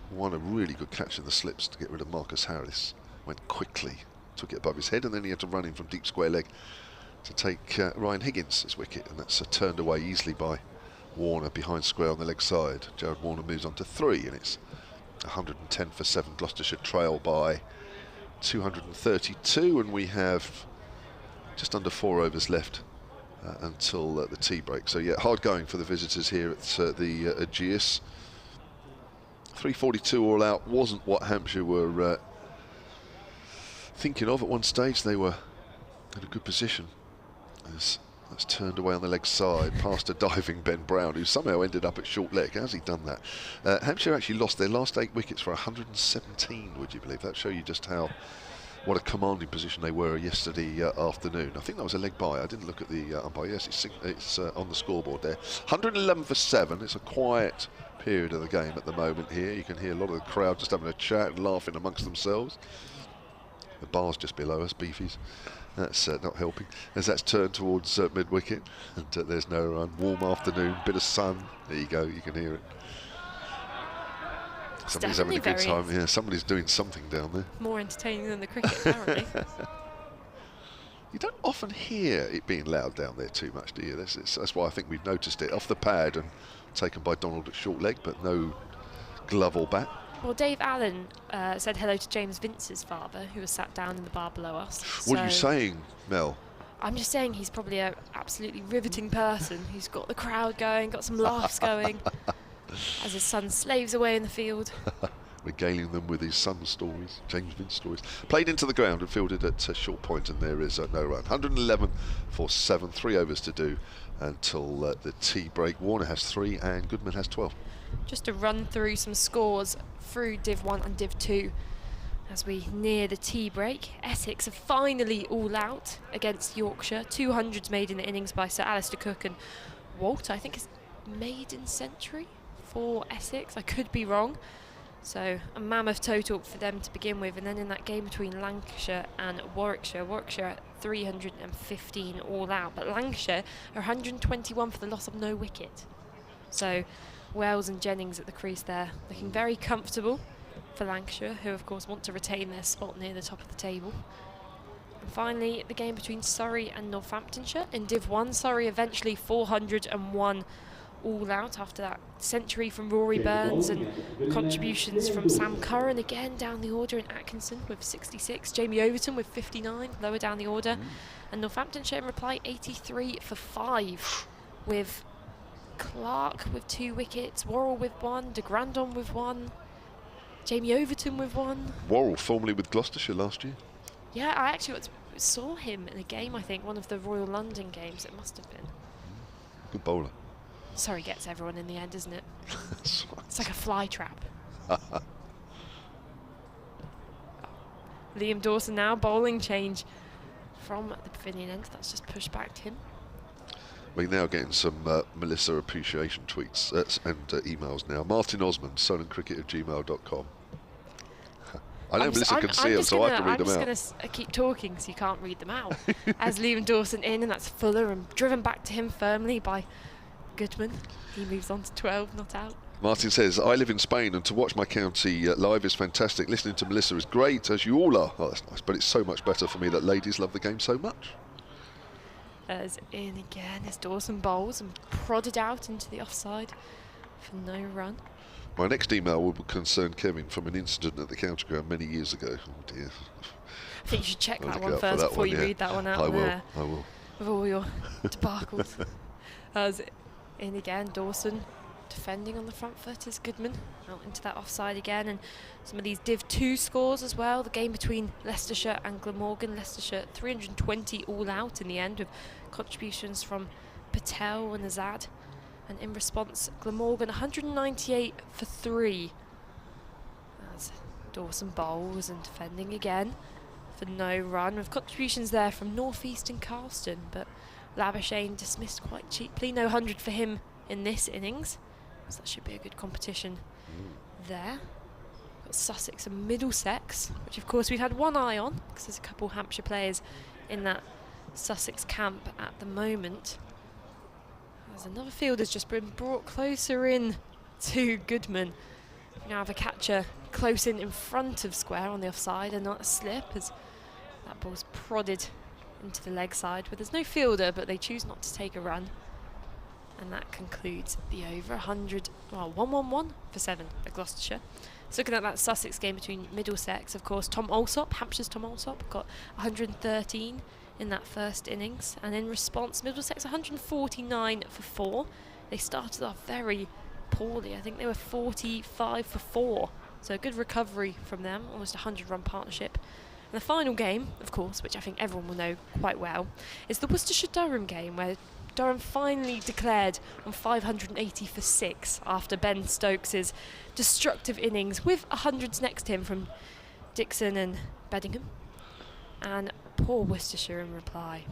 One a really good catch in the slips to get rid of Marcus Harris. Went quickly, took it above his head, and then he had to run in from deep square leg to take Ryan Higgins' wicket, and that's turned away easily by Warner behind square on the leg side. Jared Warner moves on to 3, and it's 110 for 7. Gloucestershire trail by 232, and we have just under 4 overs left until the tea break. So yeah, hard going for the visitors here at the Ageas. 342 all out wasn't what Hampshire were thinking of at one stage. They were in a good position. That's turned away on the leg side, past a diving Ben Brown, who somehow ended up at short leg. How's he done that? Hampshire actually lost their last 8 wickets for 117, would you believe? That show you just what a commanding position they were yesterday afternoon. I think that was a leg bye. I didn't look at the umpire. Yes, it's on the scoreboard there. 111 for 7. It's a quiet period of the game at the moment here. You can hear a lot of the crowd just having a chat and laughing amongst themselves. The bar's just below us, Beefies. That's not helping as that's turned towards mid-wicket, and there's no run. Warm afternoon, bit of sun. There you go, you can hear it. Somebody's having a good time. Yeah, somebody's doing something down there. More entertaining than the cricket, apparently. You don't often hear it being loud down there too much, do you? That's why I think we've noticed it. Off the pad and taken by Donald at short leg, but no glove or bat. Well, Dave Allen said hello to James Vince's father, who was sat down in the bar below us. What are you saying, Mel? I'm just saying he's probably an absolutely riveting person who's got the crowd going, got some laughs going, as his son slaves away in the field. Regaling them with his son's stories, James Vince stories. Played into the ground and fielded at short point, and there is no run. 111 for 7, 3 overs to do until the tea break. Warner has 3 and Goodman has 12. Just to run through some scores through Div 1 and Div 2 as we near the tea break. Essex are finally all out against Yorkshire. 200s made in the innings by Sir Alistair Cook, and Walt, I think, is maiden century for Essex. I could be wrong. So a mammoth total for them to begin with, and then in that game between Lancashire and Warwickshire at 315 all out, but Lancashire are 121 for the loss of no wicket. So Wells and Jennings at the crease there, looking very comfortable for Lancashire, who of course want to retain their spot near the top of the table. And finally, the game between Surrey and Northamptonshire in Div 1. Surrey eventually 401 all out after that century from Rory Burns and contributions from Sam Curran again down the order, and Atkinson with 66, Jamie Overton with 59 lower down the order, and Northamptonshire in reply 83 for 5 with Clark with 2 wickets, Worrell with 1, de Grandon with 1, Jamie Overton with 1. Worrell formerly with Gloucestershire last year. Yeah, I actually saw him in a game, I think, one of the Royal London games it must have been. Good bowler. Surrey gets everyone in the end, isn't it? It's like a fly trap. Liam Dawson now, bowling change from the pavilion end. That's just pushed back to him. We're now getting some Melissa appreciation tweets and emails now. Martin Osmond, solancricket@gmail.com. I know Melissa can see them, so I can read them out. I'm just going to keep talking so you can't read them out. As Liam Dawson in, and that's Fuller, and driven back to him firmly by Goodman. He moves on to 12, not out. Martin says, I live in Spain, and to watch my county live is fantastic. Listening to Melissa is great, as you all are. Oh, that's nice, but it's so much better for me that ladies love the game so much. As in again, as Dawson bowls and prodded out into the offside for no run. My next email will concern Kevin from an incident at the county ground many years ago. Oh dear. I think you should check I'll that look one out for first that before one, you yeah. read that one out I will. there. I will. With all your debacles. As in again, Dawson defending on the front foot is Goodman out into that offside again, and some of these Div 2 scores as well. The game between Leicestershire and Glamorgan. Leicestershire 320 all out in the end, with contributions from Patel and Azad, and in response Glamorgan 198 for 3 as Dawson bowls and defending again for no run, with contributions there from North East and Carlston, but Labuschagne dismissed quite cheaply. No 100 for him in this innings, so that should be a good competition there. Got Sussex and Middlesex, which of course we've had one eye on because there's a couple Hampshire players in that Sussex camp at the moment. As another fielder's just been brought closer in to Goodman. We now have a catcher close in front of square on the offside and not a slip, as that ball's prodded into the leg side, where there's no fielder, but they choose not to take a run. And that concludes the over 100, well, 1-1-1 for 7 at Gloucestershire. So looking at that Sussex game between Middlesex, of course, Tom Alsop, Hampshire's Tom Alsop, got 113 in that first innings. And in response, Middlesex 149 for 4. They started off very poorly. I think they were 45 for 4. So a good recovery from them, almost a 100-run partnership. And the final game, of course, which I think everyone will know quite well, is the Worcestershire-Durham game, where Durham finally declared on 580 for 6 after Ben Stokes' destructive innings, with 100s next to him from Dixon and Beddingham. And poor Worcestershire in reply.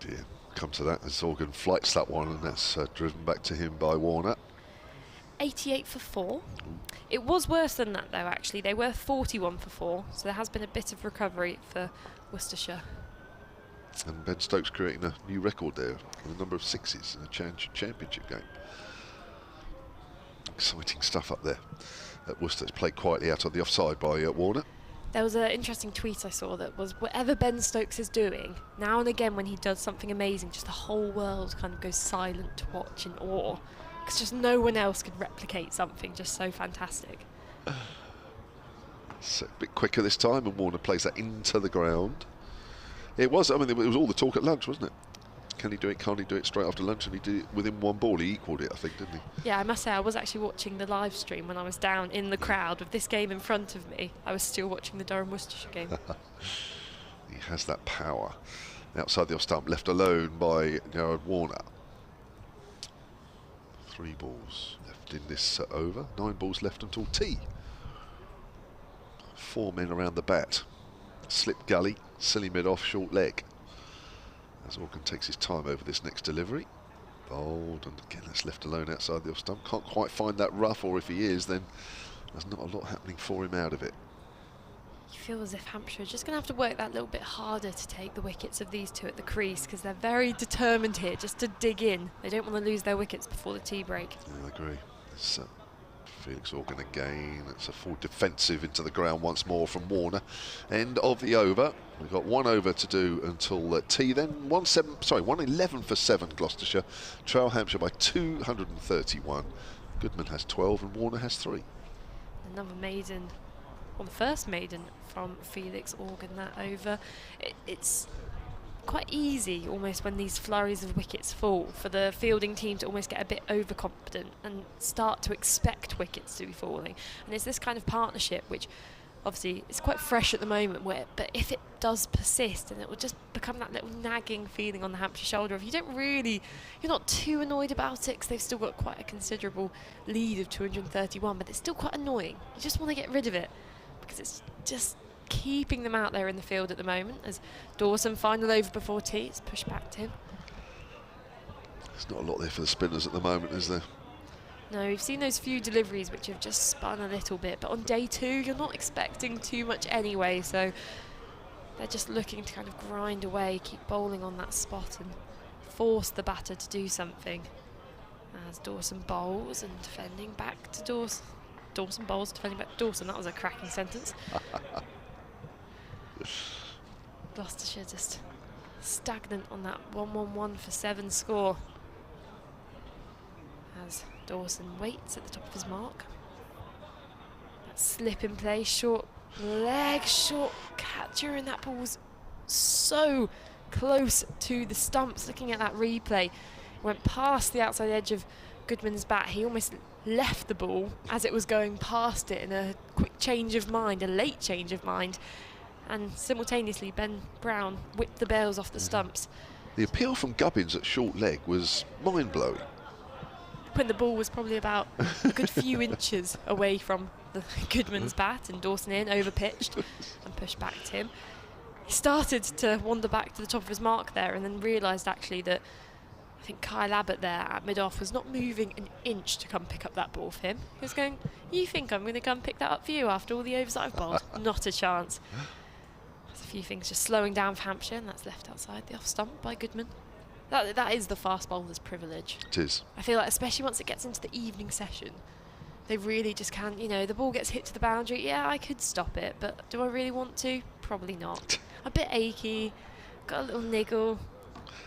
Dear, come to that as Organ flights that one, and that's driven back to him by Warner. 88 for 4. It was worse than that though, actually. They were 41 for 4, so there has been a bit of recovery for Worcestershire. And Ben Stokes creating a new record there with a number of 6s in a championship game. Exciting stuff up there. Worcester's played quietly out on the offside by Warner. There was an interesting tweet I saw that was, whatever Ben Stokes is doing, now and again when he does something amazing, just the whole world kind of goes silent to watch in awe. Because just no one else could replicate something just so fantastic. It's a bit quicker this time, and Warner plays that into the ground. It was, I mean, it was all the talk at lunch, wasn't it? Can he do it, can't he do it straight after lunch? And he did it within one ball. He equalled it, I think, didn't he? Yeah, I must say, I was actually watching the live stream when I was down in the crowd with this game in front of me. I was still watching the Durham-Worcestershire game. He has that power. Outside the off stump, left alone by Jared Warner. 3 balls left in this over. 9 balls left until tea. 4 men around the bat. Slip gully, silly mid off, short leg. As Organ takes his time over this next delivery. Bold, and again that's left alone outside the off stump. Can't quite find that rough, or if he is, then there's not a lot happening for him out of it. You feel as if Hampshire are just going to have to work that little bit harder to take the wickets of these two at the crease, because they're very determined here just to dig in. They don't want to lose their wickets before the tea break. Yeah, I agree. It's Felix Organ again. It's a full defensive into the ground once more from Warner. End of the over. We've got 1 over to do until tea. Then 111 for 7 Gloucestershire. Trail Hampshire by 231. Goodman has 12 and Warner has 3. Another maiden, well, the first maiden from Felix Organ, that over. It's quite easy almost when these flurries of wickets fall for the fielding team to almost get a bit overconfident and start to expect wickets to be falling. And it's this kind of partnership which obviously is quite fresh at the moment, but if it does persist, then it will just become that little nagging feeling on the Hampshire shoulder. If you're not too annoyed about it, because they've still got quite a considerable lead of 231, but it's still quite annoying. You just want to get rid of it because it's just keeping them out there in the field at the moment. As Dawson, final over before tea, it's pushed back to him. There's not a lot there for the spinners at the moment, is there? No, we've seen those few deliveries which have just spun a little bit, but on day 2 you're not expecting too much anyway, so they're just looking to kind of grind away, keep bowling on that spot and force the batter to do something. As Dawson bowls and defending back to Dawson. Dawson bowls, defending back to Dawson. That was a cracking sentence. Gloucestershire just stagnant on that 1-1-1 for 7 score. As Dawson waits at the top of his mark. slip in play, short leg, short catcher, and that ball was so close to the stumps. Looking at that replay, went past the outside edge of Goodman's bat. He almost left the ball as it was going past it in a quick change of mind, a late change of mind, and simultaneously Ben Brown whipped the bails off the stumps. The appeal from Gubbins at short leg was mind-blowing. When the ball was probably about a good few inches away from the Goodman's bat, and Dawson in, over-pitched and pushed back to him. He started to wander back to the top of his mark there, and then realised actually that I think Kyle Abbott there at mid-off was not moving an inch to come pick up that ball for him. He was going, you think I'm going to come pick that up for you after all the overs I've bowled? Not a chance. There's a few things just slowing down for Hampshire, and that's left outside the off stump by Goodman. That is the fast bowler's privilege. It is. I feel like especially once it gets into the evening session, they really just can't, you know, the ball gets hit to the boundary. Yeah, I could stop it, but do I really want to? Probably not. A bit achy, got a little niggle.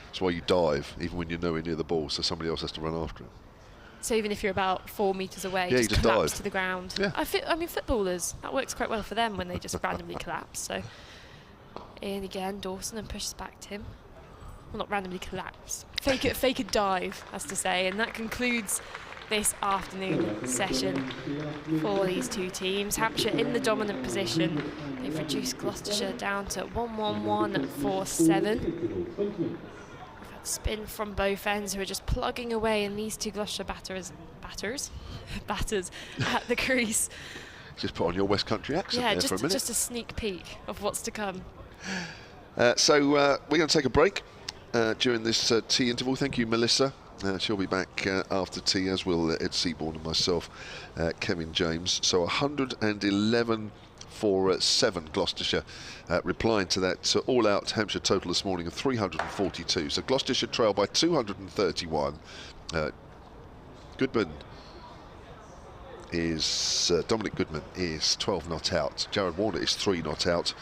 That's why you dive, even when you're nowhere near the ball, so somebody else has to run after it. So even if you're about 4 metres away, yeah, just collapse to the ground. Yeah. I mean, footballers, that works quite well for them when they just randomly collapse. So in again, Dawson, and pushes back to him. Well, not randomly collapse. Fake a dive, as to say, and that concludes this afternoon session for these two teams. Hampshire in the dominant position. They've reduced Gloucestershire down to 11147. We've had spin from both ends, who are just plugging away, and these two Gloucestershire batters at the crease. Just put on your West Country accent there for a minute. Just a sneak peek of what's to come. So we're going to take a break during this tea interval. Thank you, Melissa. She'll be back after tea, as will Ed Seaborn and myself, Kevin James. So 111 for 7 Gloucestershire, replying to that all-out Hampshire total this morning of 342. So Gloucestershire trail by 231. Goodman is Dominic Goodman is 12 not out. Jared Warner is 3 not out.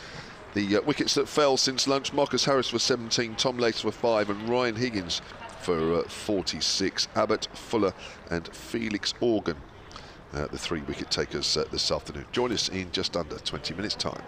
The wickets that fell since lunch: Marcus Harris for 17, Tom Lace for 5, and Ryan Higgins for 46. Abbott, Fuller and Felix Organ, the 3 wicket takers this afternoon. Join us in just under 20 minutes time.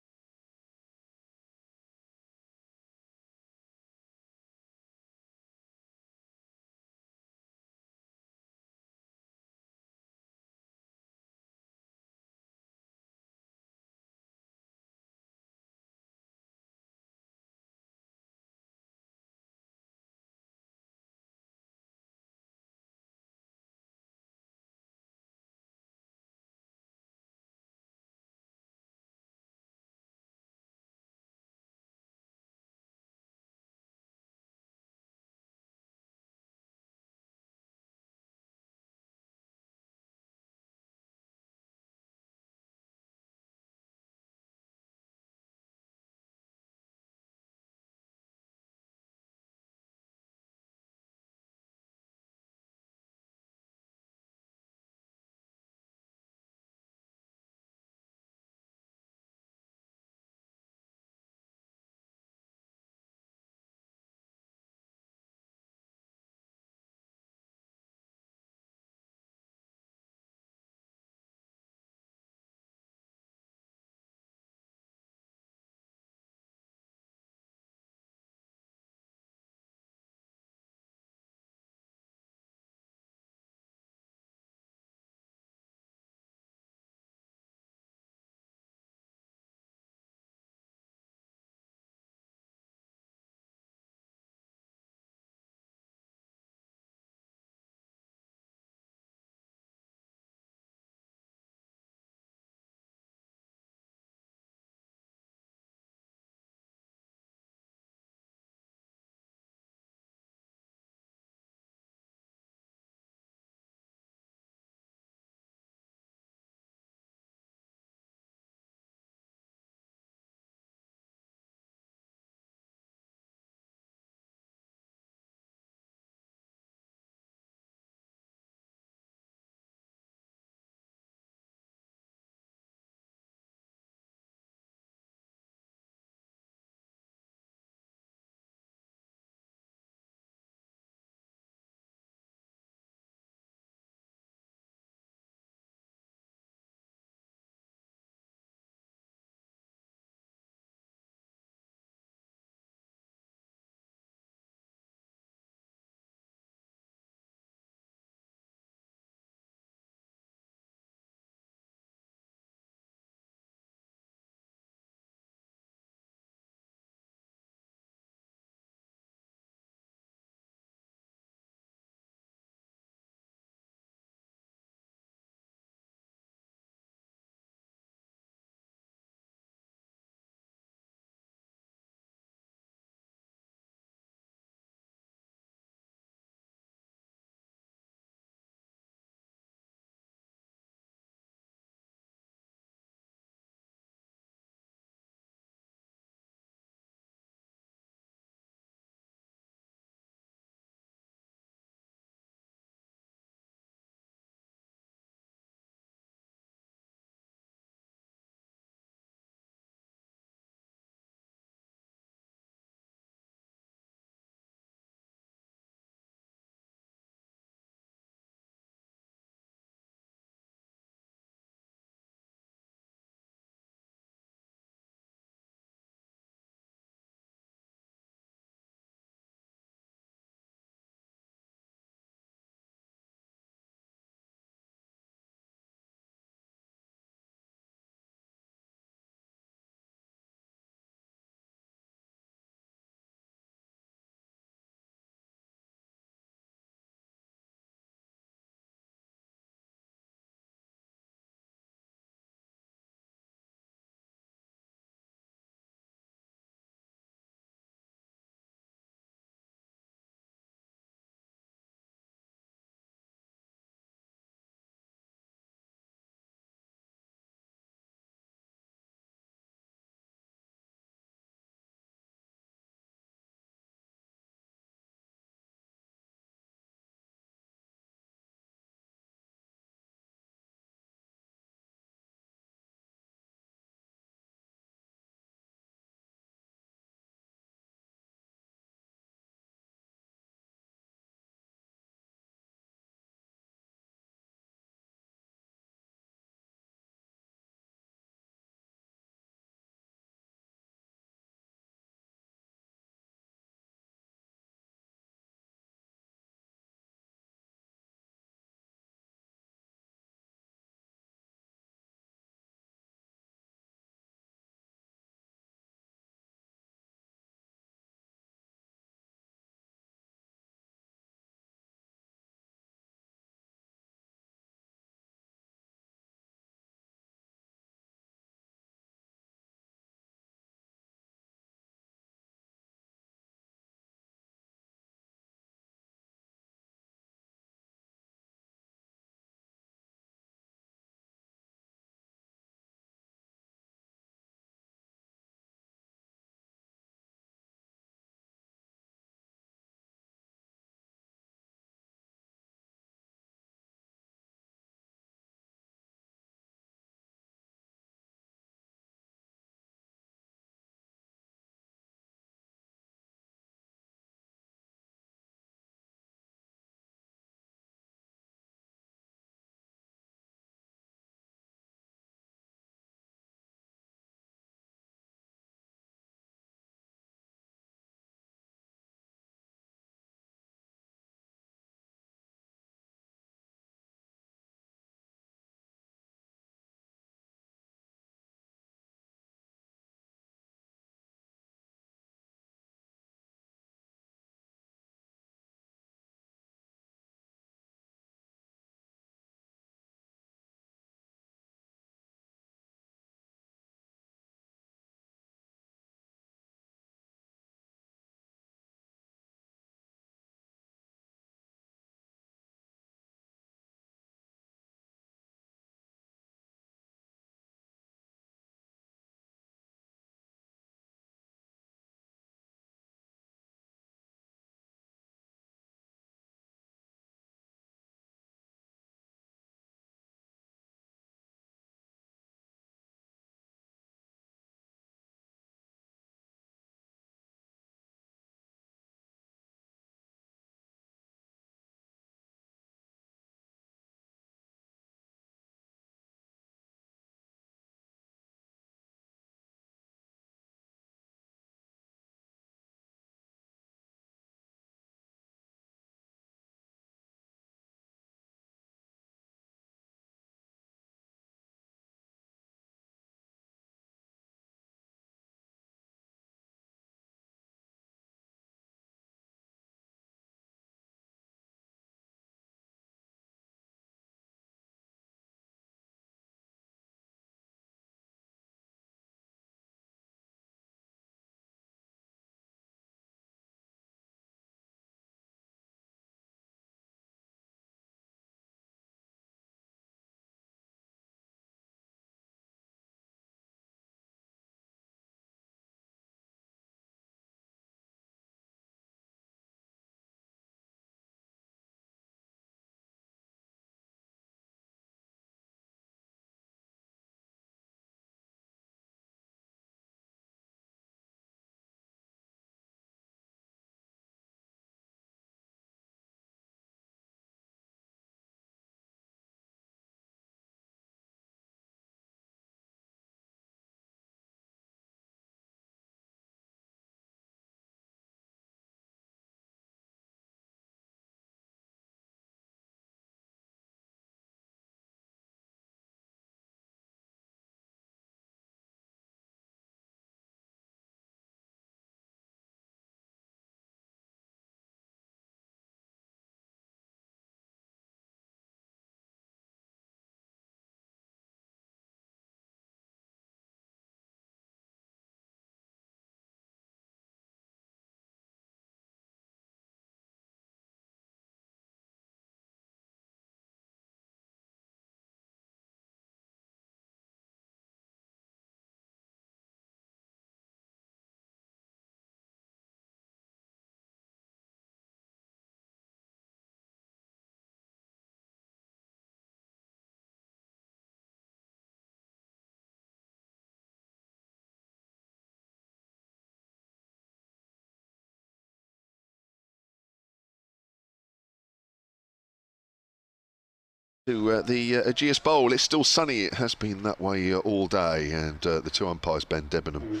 To the Ageas Bowl. It's still sunny. It has been that way all day, and the two umpires, Ben Debenham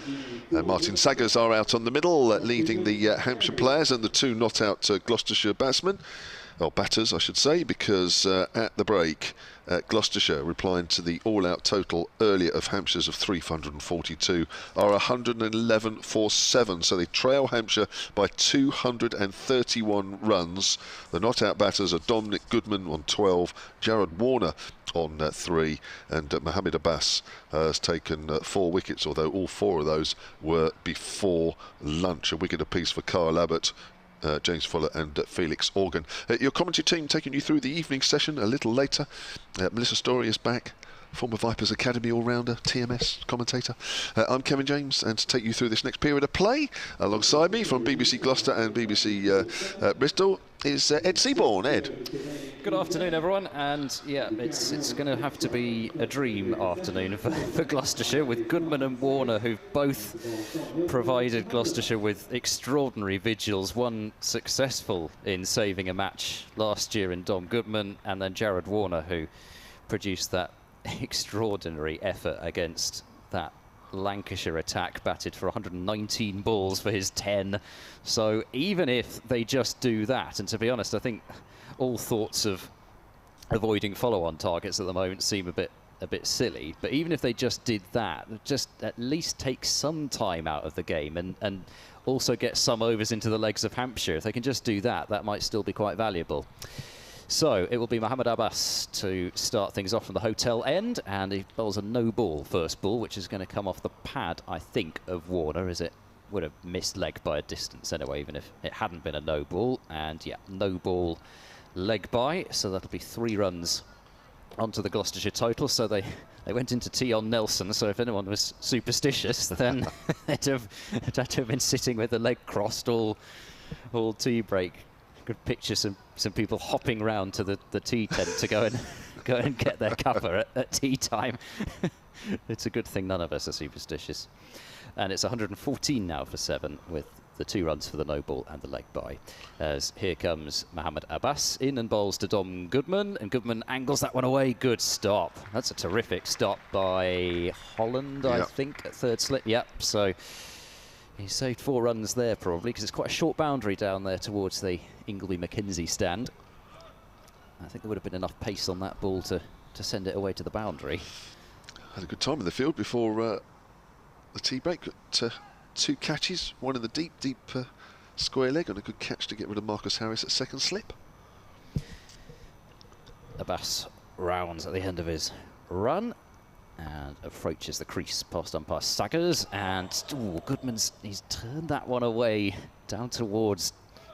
and Martin Saggers, are out on the middle, leading the Hampshire players and the two not out Gloucestershire batsmen, or batters I should say, because at the break Gloucestershire, replying to the all-out total earlier of Hampshire's of 342, are 111 for 7, so they trail Hampshire by 231 runs. The not-out batters are Dominic Goodman on 12, Jared Warner on 3, and Mohammed Abbas has taken 4 wickets, although all 4 of those were before lunch. A wicket apiece for Kyle Abbott, James Fuller and Felix Organ. Your commentary team taking you through the evening session a little later. Melissa Story is back, former Vipers Academy all-rounder, TMS commentator. I'm Kevin James, and to take you through this next period of play, alongside me from BBC Gloucester and BBC Bristol, is Ed Seaborn. Ed. Good afternoon, everyone, and yeah, it's going to have to be a dream afternoon for Gloucestershire, with Goodman and Warner, who've both provided Gloucestershire with extraordinary vigils. One successful in saving a match last year in Dom Goodman, and then Jared Warner, who produced that extraordinary effort against that Lancashire attack, batted for 119 balls for his 10. So even if they just do that, and to be honest, I think all thoughts of avoiding follow-on targets at the moment seem a bit silly, but even if they just did that, just at least take some time out of the game and also get some overs into the legs of Hampshire. If they can just do that, that might still be quite valuable. So it will be Mohammed Abbas to start things off from the hotel end, and he bowls a no-ball first ball, which is going to come off the pad, I think, of Warner, as it would have missed leg by a distance anyway, even if it hadn't been a no-ball. And yeah, no-ball leg by, so that'll be 3 runs onto the Gloucestershire total. So they went into tea on Nelson, so if anyone was superstitious, then they'd have been sitting with the leg crossed all tea break. Could picture some people hopping round to the tea tent to go and get their cuppa at tea time. It's a good thing none of us are superstitious. And it's 114 now for 7, with the 2 runs for the no ball and the leg by. As here comes Mohammed Abbas in and bowls to Dom Goodman, and Goodman angles that one away. Good stop. That's a terrific stop by Holland, I think, at third slip. Yep. So he saved 4 runs there, probably, because it's quite a short boundary down there towards the Ingleby-Mackenzie stand. I think there would have been enough pace on that ball to send it away to the boundary. Had a good time in the field before the tea break. Got 2 catches, one in the deep square leg, and a good catch to get rid of Marcus Harris at second slip. Abbas rounds at the end of his run and approaches the crease past umpire Saggers, and he's turned that one away down towards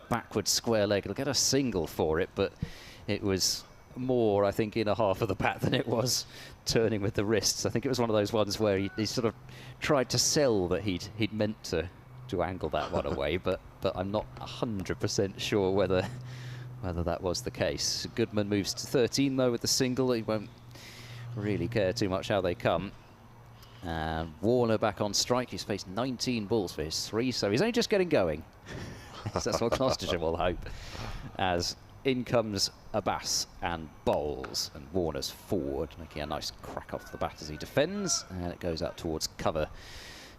backward square leg. He'll get a single for it, but it was more, I think, in a half of the bat than it was turning with the wrists. I think it was one of those ones where he sort of tried to sell that he'd meant to angle that one away, but I'm not 100% sure whether that was the case. Goodman moves to 13 though with the single. He won't really care too much how they come. And Warner back on strike. He's faced 19 balls for his 3, so he's only just getting going. That's what Gloucestershire will hope. As in comes Abbas and bowls, and Warner's forward, making a nice crack off the bat as he defends, and it goes out towards cover,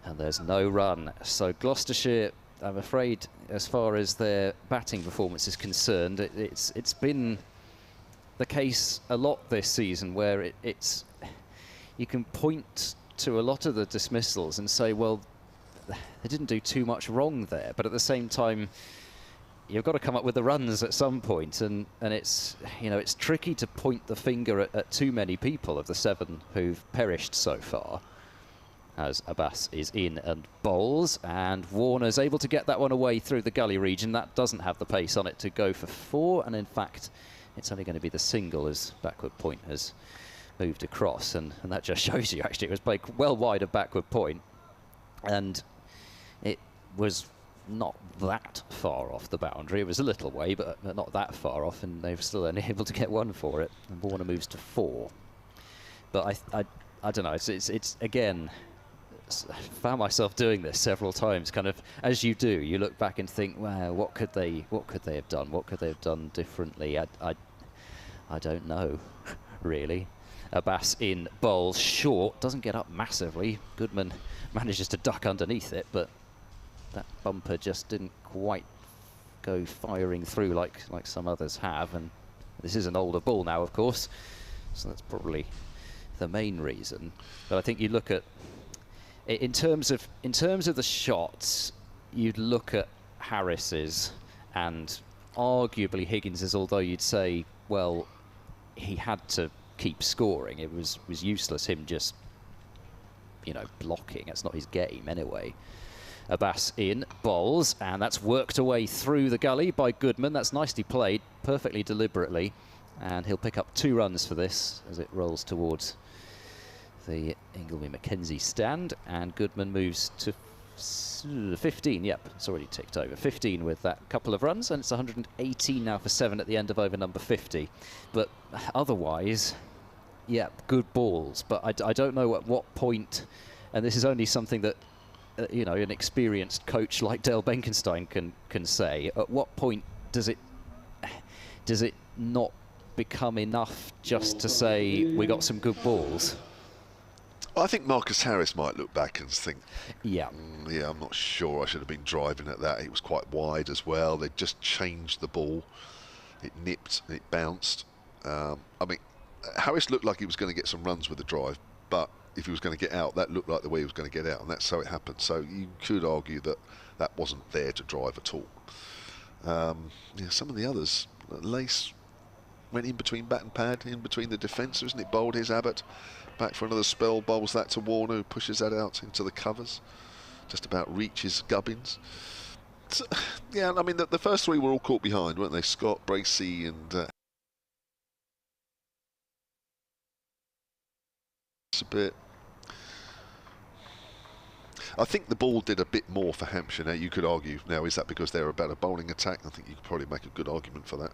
and there's no run. So Gloucestershire, I'm afraid, as far as their batting performance is concerned, it's been the case a lot this season where it's you can point to a lot of the dismissals and say, well, they didn't do too much wrong there, but at the same time you've got to come up with the runs at some point, and it's, you know, it's tricky to point the finger at too many people of the 7 who've perished so far. As Abbas is in and bowls, and Warner's able to get that one away through the gully region. That doesn't have the pace on it to go for 4, and in fact it's only going to be the single as backward point has moved across, and that just shows you actually it was played well wide of backward point, and it was not that far off the boundary. It was a little way, but not that far off, and they've still only able to get 1 for it, and Warner moves to 4. But I don't know, it's again, I found myself doing this several times, kind of as you do, you look back and think, wow, what could they have done, what could they have done differently? I don't know, really. Abbas in bowls, short, doesn't get up massively. Goodman manages to duck underneath it, but that bumper just didn't quite go firing through like some others have. And this is an older ball now, of course, so that's probably the main reason. But I think you look at, in terms of the shots, you'd look at Harris's and arguably Higgins's, although you'd say, well, he had to keep scoring. It was useless him just, you know, blocking. That's not his game anyway. Abbas in bowls, and that's worked away through the gully by Goodman. That's nicely played, perfectly deliberately, and he'll pick up 2 runs for this as it rolls towards the Ingleby-Mackenzie stand, and Goodman moves to 15. Yep, it's already ticked over 15 with that couple of runs, and it's 118 now for 7 at the end of over number 50. But otherwise, yeah, good balls. But I don't know at what point, and this is only something that you know, an experienced coach like Dale Benkenstein can say. At what point does it not become enough just to say we got some good balls? I think Marcus Harris might look back and think, yeah, yeah, I'm not sure I should have been driving at that. It was quite wide as well. They just changed the ball. It nipped, it bounced. I mean, Harris looked like he was going to get some runs with the drive, but if he was going to get out, that looked like the way he was going to get out, and that's how it happened. So you could argue that that wasn't there to drive at all. Yeah, some of the others, Lace went in between bat and pad, in between the defence, isn't it? Bowled his Abbott, back for another spell, bowls that to Warner, who pushes that out into the covers, just about reaches Gubbins. So, yeah, I mean, the first 3 were all caught behind, weren't they? Scott, Bracey and a bit. I think the ball did a bit more for Hampshire. Now, you could argue, now, is that because they're a better bowling attack? I think you could probably make a good argument for that.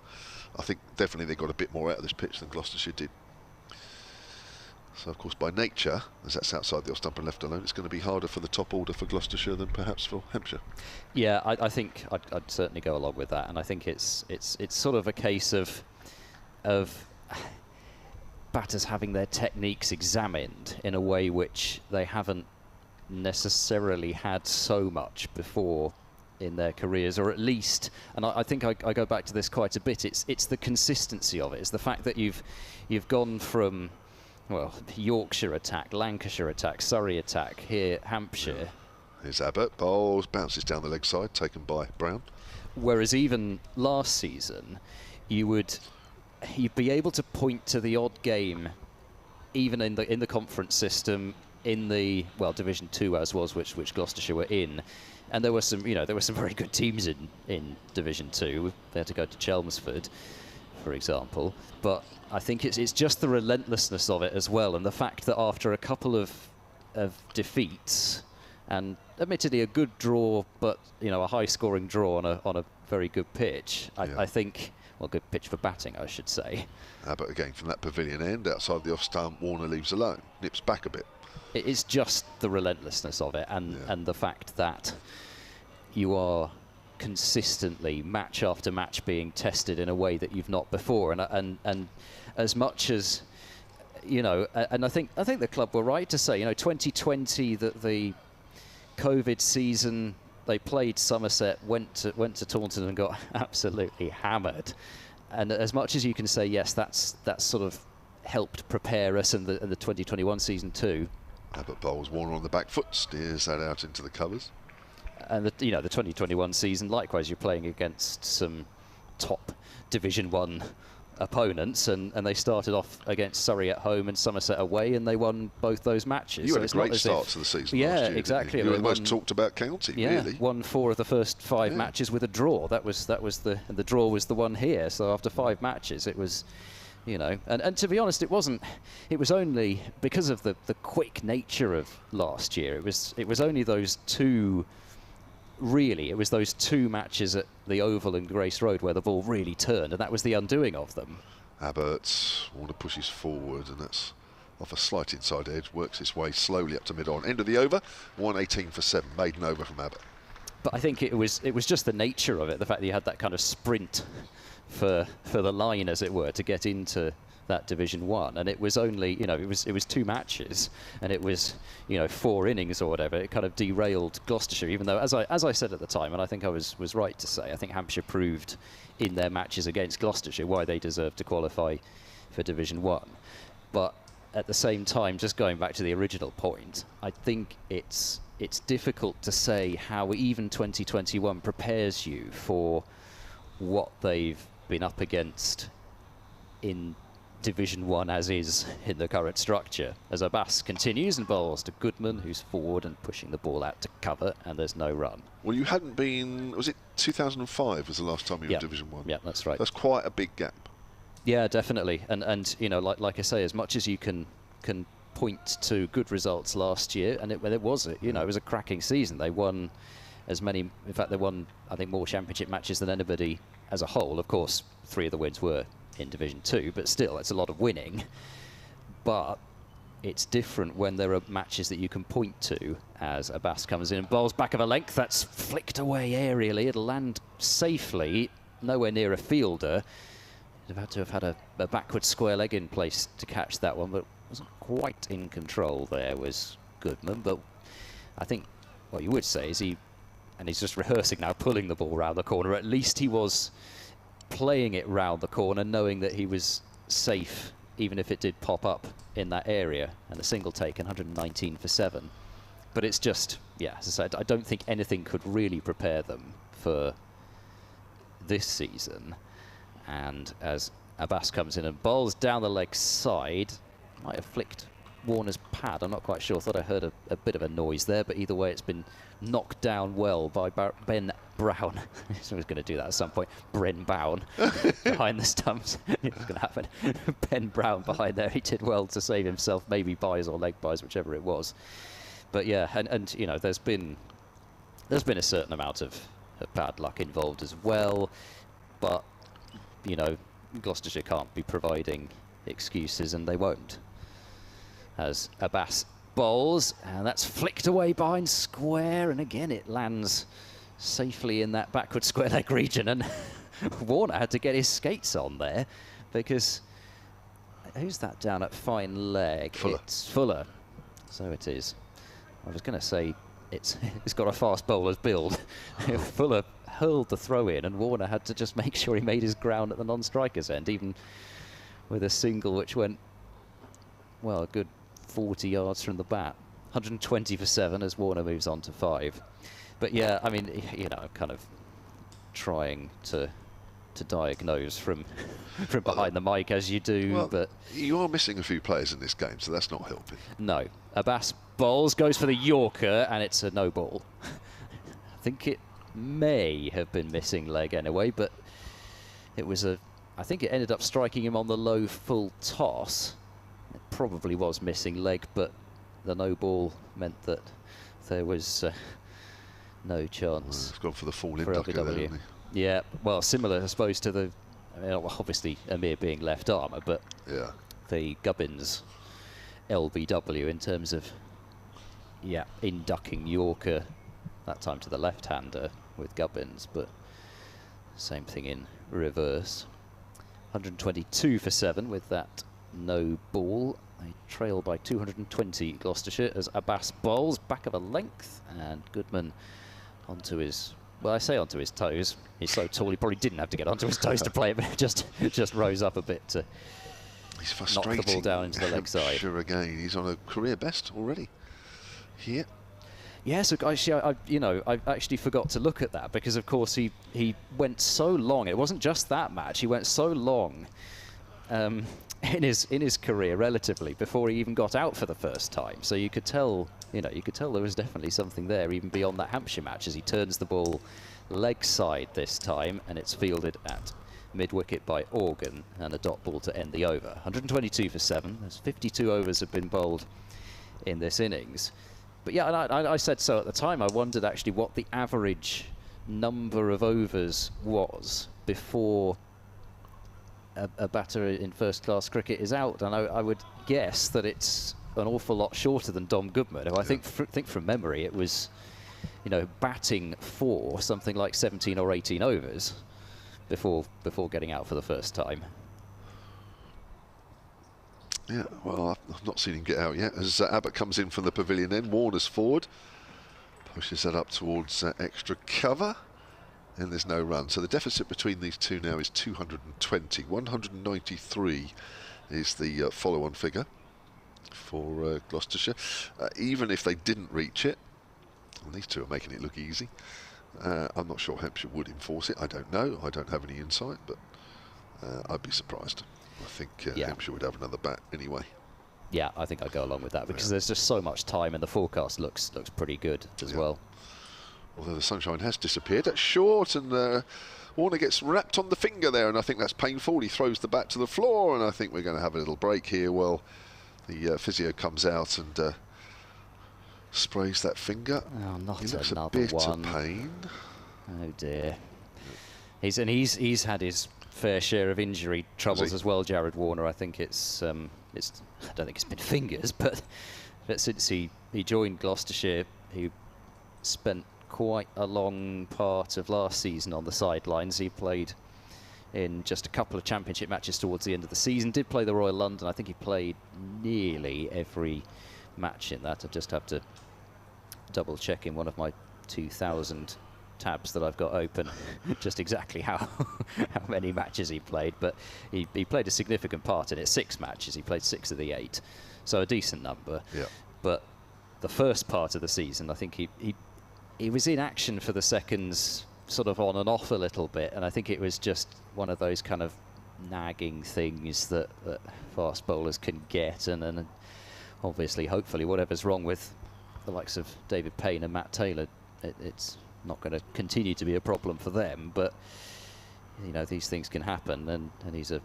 I think definitely they got a bit more out of this pitch than Gloucestershire did. So, of course, by nature, as that's outside the off stump and left alone, it's going to be harder for the top order for Gloucestershire than perhaps for Hampshire. Yeah, I think I'd certainly go along with that, and I think it's sort of a case of batters having their techniques examined in a way which they haven't necessarily had so much before in their careers, or at least, and I think I go back to this quite a bit, it's the consistency of it. It's the fact that you've gone from, well, Yorkshire attack, Lancashire attack, Surrey attack, here Hampshire. Here's Abbott, bowls, bounces down the leg side, taken by Brown. Whereas even last season, you'd be able to point to the odd game, even in the conference system, in the, well, Division 2 as was, which Gloucestershire were in, and there were some very good teams in Division 2. They had to go to Chelmsford, for example. But I think it's just the relentlessness of it as well, and the fact that after a couple of defeats, and admittedly a good draw, but you know, a high-scoring draw on a very good pitch, yeah. I think. Well, good pitch for batting, I should say. But again, from that pavilion end, outside the off-stump, Warner leaves alone, nips back a bit. It's just the relentlessness of it, and the fact that you are consistently, match after match, being tested in a way that you've not before. And as much as, you know, and I think the club were right to say, you know, 2020, that the COVID season, they played Somerset, went to Taunton and got absolutely hammered. And as much as you can say, yes, that's sort of helped prepare us in the 2021 season too. Abbott bowls Warner on the back foot, steers that out into the covers. And the 2021 season, likewise, you're playing against some top Division 1 opponents, and they started off against Surrey at home and Somerset away, and they won both those matches. You had a great start to the season. Yeah, last year, exactly. You were the most talked about county, really. Won 4 of the first 5 matches with a draw. That was the draw was the one here. So after 5 matches, it was, you know, and to be honest, it was only because of the quick nature of last year. It was only those 2. Really, it was those 2 matches at the Oval and Grace Road where the ball really turned, and that was the undoing of them. Abbott, Warner pushes forward, and that's off a slight inside edge, works its way slowly up to mid-on. End of the over, 118 for 7, maiden over from Abbott. But I think it was just the nature of it, the fact that you had that kind of sprint for the line, as it were, to get into that Division 1, and it was only, you know, it was 2 matches, and it was, you know, 4 innings or whatever. It kind of derailed Gloucestershire, even though, as I said at the time, and I think I was right to say, I think Hampshire proved in their matches against Gloucestershire why they deserved to qualify for Division 1. But at the same time, just going back to the original point, I think it's difficult to say how even 2021 prepares you for what they've been up against in Division 1 as is in the current structure. As Abbas continues and bowls to Goodman, who's forward and pushing the ball out to cover, and there's no run. Well, you hadn't been, was it 2005 was the last time you were in Division 1? Yeah, that's right. That's quite a big gap. Yeah, definitely. And you know, like I say, as much as you can point to good results last year, and it was a cracking season. They won as many, in fact they won, I think, more championship matches than anybody as a whole. Of course, 3 of the wins were in Division 2, but still, it's a lot of winning. But it's different when there are matches that you can point to, as Abbas comes in and bowls back of a length. That's flicked away aerially. It'll land safely, nowhere near a fielder. He'd have had to have had a backward square leg in place to catch that one, but wasn't quite in control there, was Goodman. But I think what you would say is he's just rehearsing now, pulling the ball round the corner. At least he was playing it round the corner, knowing that he was safe, even if it did pop up in that area. And a single take, 119 for 7. But it's just, yeah, as I said, I don't think anything could really prepare them for this season. And as Abbas comes in and bowls down the leg side, might have flicked Warner's pad, I'm not quite sure. Thought I heard a bit of a noise there, but either way, it's been knocked down well by Ben Brown. Someone's going to do that at some point. Bren Bown behind the stumps. It's going to happen. Ben Brown behind there. He did well to save himself, maybe buys or leg buys, whichever it was. But yeah, and you know, there's been a certain amount of bad luck involved as well. But you know, Gloucestershire can't be providing excuses, and they won't. As Abbas bowls, and that's flicked away behind square, and again it lands safely in that backward square leg region, and Warner had to get his skates on there, because who's that down at fine leg? Fuller. It's Fuller. So it is. I was going to say it's got a fast bowler's build. Fuller hurled the throw in, and Warner had to just make sure he made his ground at the non-striker's end, even with a single which went, well, a good 40 yards from the bat. 120 for 7 as Warner moves on to 5. But yeah, I mean, you know, kind of trying to diagnose from behind the mic as you do. Well, but you are missing a few players in this game, so that's not helping. No. Abbas bowls, goes for the Yorker, and it's a no ball. I think it may have been missing leg anyway, but it was I think it ended up striking him on the low full toss. It probably was missing leg, but the no ball meant that there was no chance. He's gone for the fall-in for ducker there, hasn't he? Yeah, well, similar, I suppose, to the, I mean, obviously Amir being left armour, but yeah, the Gubbins LBW in terms of, yeah, inducking Yorker, that time to the left-hander with Gubbins, but same thing in reverse. 122 for 7 with that no ball. They trail by 220 Gloucestershire as Abbas bowls back of a length, and Goodman onto his, well, I say onto his toes. He's so tall he probably didn't have to get onto his toes to play it, but it just rose up a bit to knock the ball down into the leg side. Sure, again, he's on a career best already here. Yes, actually, I actually forgot to look at that, because of course he went so long. It wasn't just that match. He went so long in his career, relatively, before he even got out for the first time. So you could tell, there was definitely something there, even beyond that Hampshire match, as he turns the ball leg side this time, and it's fielded at mid-wicket by Organ, and a dot ball to end the over. 122 for 7. There's 52 overs have been bowled in this innings. But yeah, and I said so at the time. I wondered actually what the average number of overs was before a batter in first-class cricket is out, and I would guess that it's an awful lot shorter than Dom Goodman. I think from memory it was you know, batting for something like 17 or 18 overs before getting out for the first time. Yeah, well, I've not seen him get out yet. As Abbas comes in from the pavilion end, Warner's forward, pushes that up towards extra cover, and there's no run. So the deficit between these two now is 220. 193 is the follow-on figure for Gloucestershire. Even if they didn't reach it, and these two are making it look easy, I'm not sure Hampshire would enforce it. I don't know. I don't have any insight, but I'd be surprised. I think Hampshire would have another bat anyway. Yeah, I think I'd go along with that because there's just so much time, and the forecast looks pretty good as well. Although the sunshine has disappeared. That's short, and Warner gets wrapped on the finger there, and I think that's painful. He throws the bat to the floor, and I think we're going to have a little break here. Well, the physio comes out and sprays that finger. Oh, not he looks another a bit one. of pain. Oh dear. He's had his fair share of injury troubles as well, Jared Warner. I think I don't think it's been fingers, but since he joined Gloucestershire, he spent quite a long part of last season on the sidelines. He played in just a couple of championship matches towards the end of the season, did play the Royal London. I think he played nearly every match in that. I just have to double check in one of my 2000 tabs that I've got open just exactly how many matches he played, but he played a significant part in it. 6 matches, he played 6 of the 8, so a decent number. Yeah. But the first part of the season, I think he was in action for the seconds, sort of on and off a little bit, and I think it was just one of those kind of nagging things that fast bowlers can get, and obviously, hopefully, whatever's wrong with the likes of David Payne and Matt Taylor, it's not going to continue to be a problem for them. But you know, these things can happen, and he's a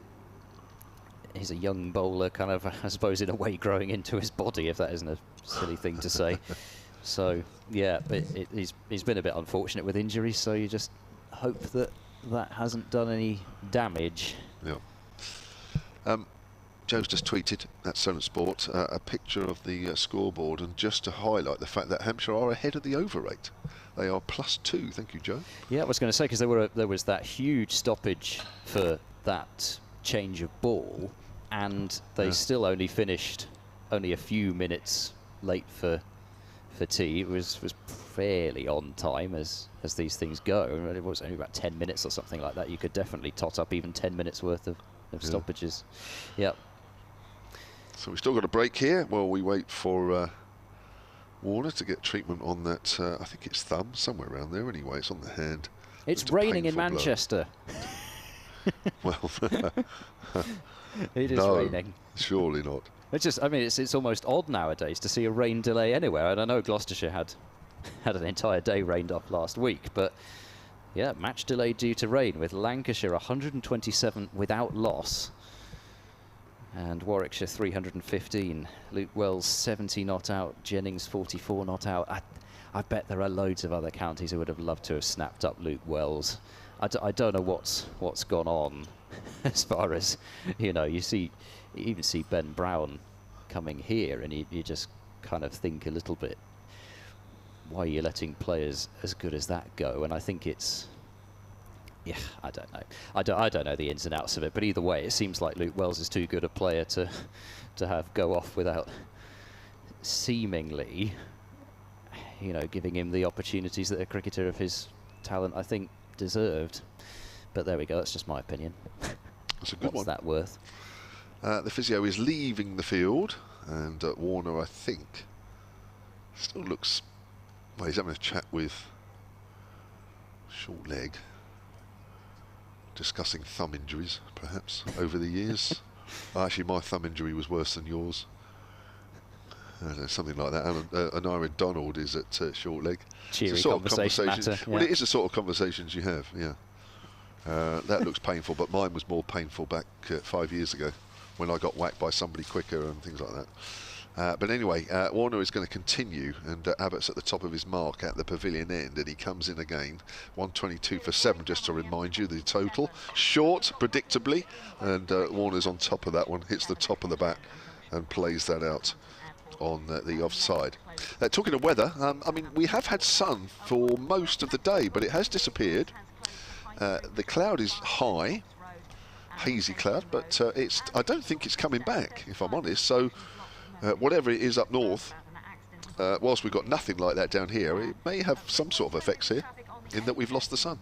young bowler, kind of, I suppose, in a way, growing into his body, if that isn't a silly thing to say. So yeah, he's been a bit unfortunate with injuries, so you just hope that hasn't done any damage. Yeah. Joe's just tweeted at Somerset Sport a picture of the scoreboard, and just to highlight the fact that Hampshire are ahead of the over rate. They are +2. Thank you, Joe. Yeah, I was going to say, because there was that huge stoppage for that change of ball, and they still only finished only a few minutes late for tea. It was fairly on time as these things go. It was only about 10 minutes or something like that. You could definitely tot up even 10 minutes worth of stoppages. Yep. So we've still got a break here while we wait for Warner to get treatment on that, I think it's thumb, somewhere around there anyway. It's on the hand. It's raining in Manchester. Well, it is raining. Surely not. It's just, I mean, it's almost odd nowadays to see a rain delay anywhere. And I know Gloucestershire had an entire day rained off last week, but yeah, match delay due to rain, with Lancashire 127 without loss, and Warwickshire 315. Luke Wells 70 not out, Jennings 44 not out. I bet there are loads of other counties who would have loved to have snapped up Luke Wells. I don't know what's gone on as far as, you know, you even see Ben Brown coming here, and you just kind of think a little bit, why are you letting players as good as that go? And I think it's, yeah, I don't know. I don't know the ins and outs of it, but either way, it seems like Luke Wells is too good a player to have go off without seemingly, you know, giving him the opportunities that a cricketer of his talent, I think, deserved. But there we go. That's just my opinion. That's a good one. What's that worth? The physio is leaving the field, and Warner, I think, still looks. Well, he's having a chat with Short Leg, discussing thumb injuries, perhaps, over the years. Actually, my thumb injury was worse than yours. I don't know, something like that. And Ira Donald is at Short Leg. Cheery conversation matter. Yeah. Well, it is the sort of conversations you have, yeah. That looks painful, but mine was more painful back 5 years ago, when I got whacked by somebody quicker and things like that. But anyway, Warner is going to continue, and Abbas at the top of his mark at the pavilion end, and he comes in again. 122 for 7, just to remind you, the total. Short, predictably, and Warner's on top of that one, hits the top of the bat and plays that out on the offside. Talking of weather, I mean, we have had sun for most of the day, but it has disappeared. The cloud is high, hazy cloud, but I don't think it's coming back, if I'm honest. So whatever it is up north, whilst we've got nothing like that down here, it may have some sort of effects here, in that we've lost the sun.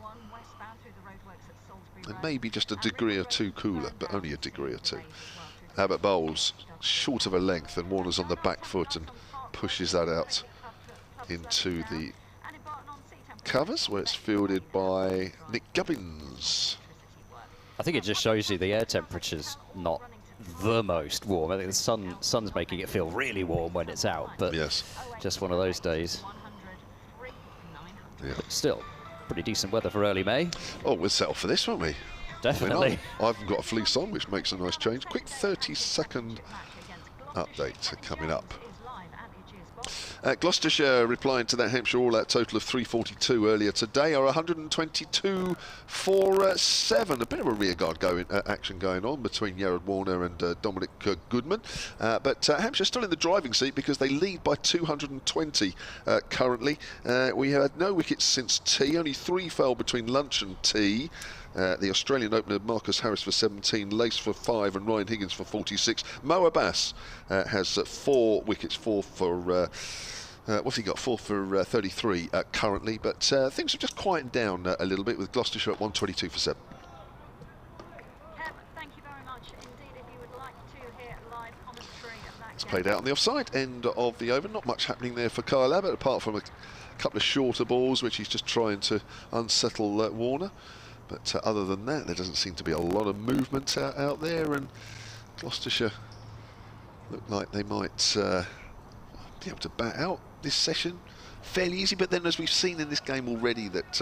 And maybe just a degree or two cooler, but only a degree or two. Abbas bowls short of a length, and Warner's on the back foot and pushes that out into the covers, where it's fielded by Nick Gubbins. I think it just shows you the air temperature's not the most warm. I think the sun's making it feel really warm when it's out, but yes, just one of those days. Yeah. But still, pretty decent weather for early May. Oh, we'll settle for this, won't we? Definitely. I've got a fleece on, which makes a nice change. Quick 30-second update coming up. Gloucestershire, replying to that Hampshire all-out total of 342 earlier today, are 122 for 7. A bit of a rearguard action going on between Yared Warner and Dominic Goodman. But Hampshire still in the driving seat because they lead by 220 currently. We had no wickets since tea. Only 3 fell between lunch and tea. The Australian opener Marcus Harris for 17, Lace for 5 and Ryan Higgins for 46. Mo Abbas has 4 wickets, 4 for... what's he got? 4 for 33 currently, but things have just quietened down a little bit with Gloucestershire at 122 for 7. Thank you very much indeed. If you would like to hear live commentary of that It's played out on the offside end of the over. Not much happening there for Kyle Abbott, apart from a couple of shorter balls, which he's just trying to unsettle Warner. But other than that, there doesn't seem to be a lot of movement out there, and Gloucestershire look like they might be able to bat out this session fairly easy. But then, as we've seen in this game already, that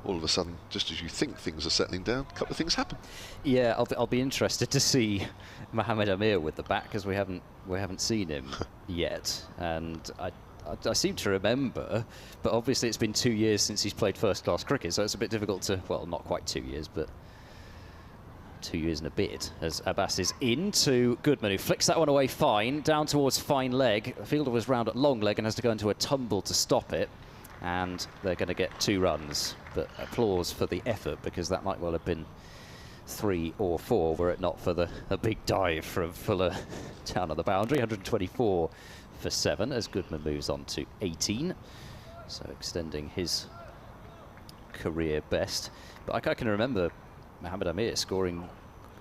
all of a sudden, just as you think things are settling down, a couple of things happen. Yeah, I'll be interested to see Mohammed Amir with the bat, because we haven't seen him yet, and I seem to remember, but obviously it's been 2 years since he's played first-class cricket, so it's a bit difficult to, well, not quite 2 years, but 2 years and a bit, as Abbas is into Goodman, who flicks that one away fine, down towards fine leg. The fielder was round at long leg and has to go into a tumble to stop it, and they're going to get 2 runs. But applause for the effort, because that might well have been 3 or 4 were it not for the big dive from Fuller down on the boundary. 124 for 7 as Goodman moves on to 18, so extending his career best. But I can remember Mohammed Amir scoring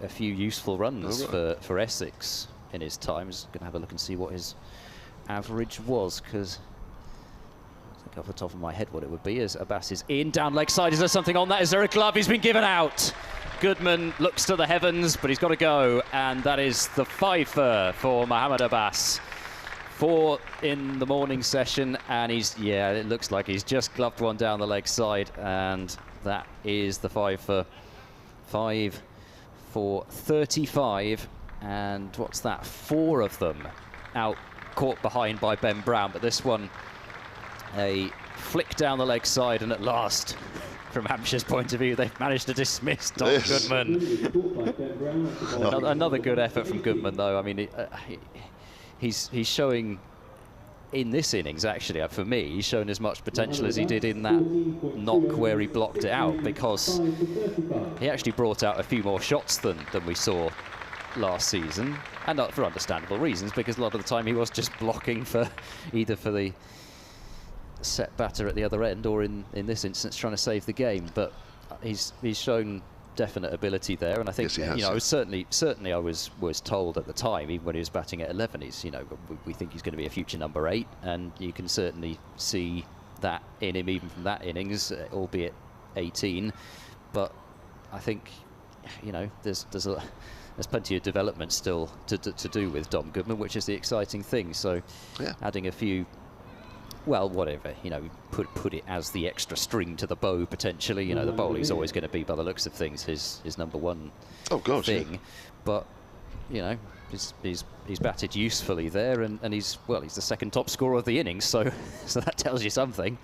a few useful runs for Essex in his times. Going to have a look and see what his average was, because I think off the top of my head what it would be. As Abbas is in, down leg side, is there something on that? Is there a glove? He's been given out. Goodman looks to the heavens, but he's got to go, and that is the 5 for Mohammed Abbas. 4 in the morning session, and it looks like he's just gloved one down the leg side, and that is the 5 for 35, and what's that? 4 of them out, caught behind by Ben Brown, but this one a flick down the leg side, and at last, from Hampshire's point of view, they've managed to dismiss Dom Goodman. Another good effort from Goodman, though. I mean, he's showing in this innings, actually, for me, he's shown as much potential as he did in that knock where he blocked it out, because he actually brought out a few more shots than we saw last season, and not for understandable reasons, because a lot of the time he was just blocking for either for the set batter at the other end, or in this instance trying to save the game. But he's shown definite ability there, and I think, yes, you know, certainly I was told at the time, even when he was batting at 11, he's, you know, we think he's going to be a future number 8, and you can certainly see that in him even from that innings, albeit 18. But I think, you know, there's plenty of development still to do with Dom Goodman, which is the exciting thing. So yeah, adding a few, well, whatever, you know, put it as the extra string to the bow potentially. You know, the bowling's always going to be, by the looks of things, his number 1 thing. Yeah. But you know, he's batted usefully there, and he's the second top scorer of the innings. So that tells you something.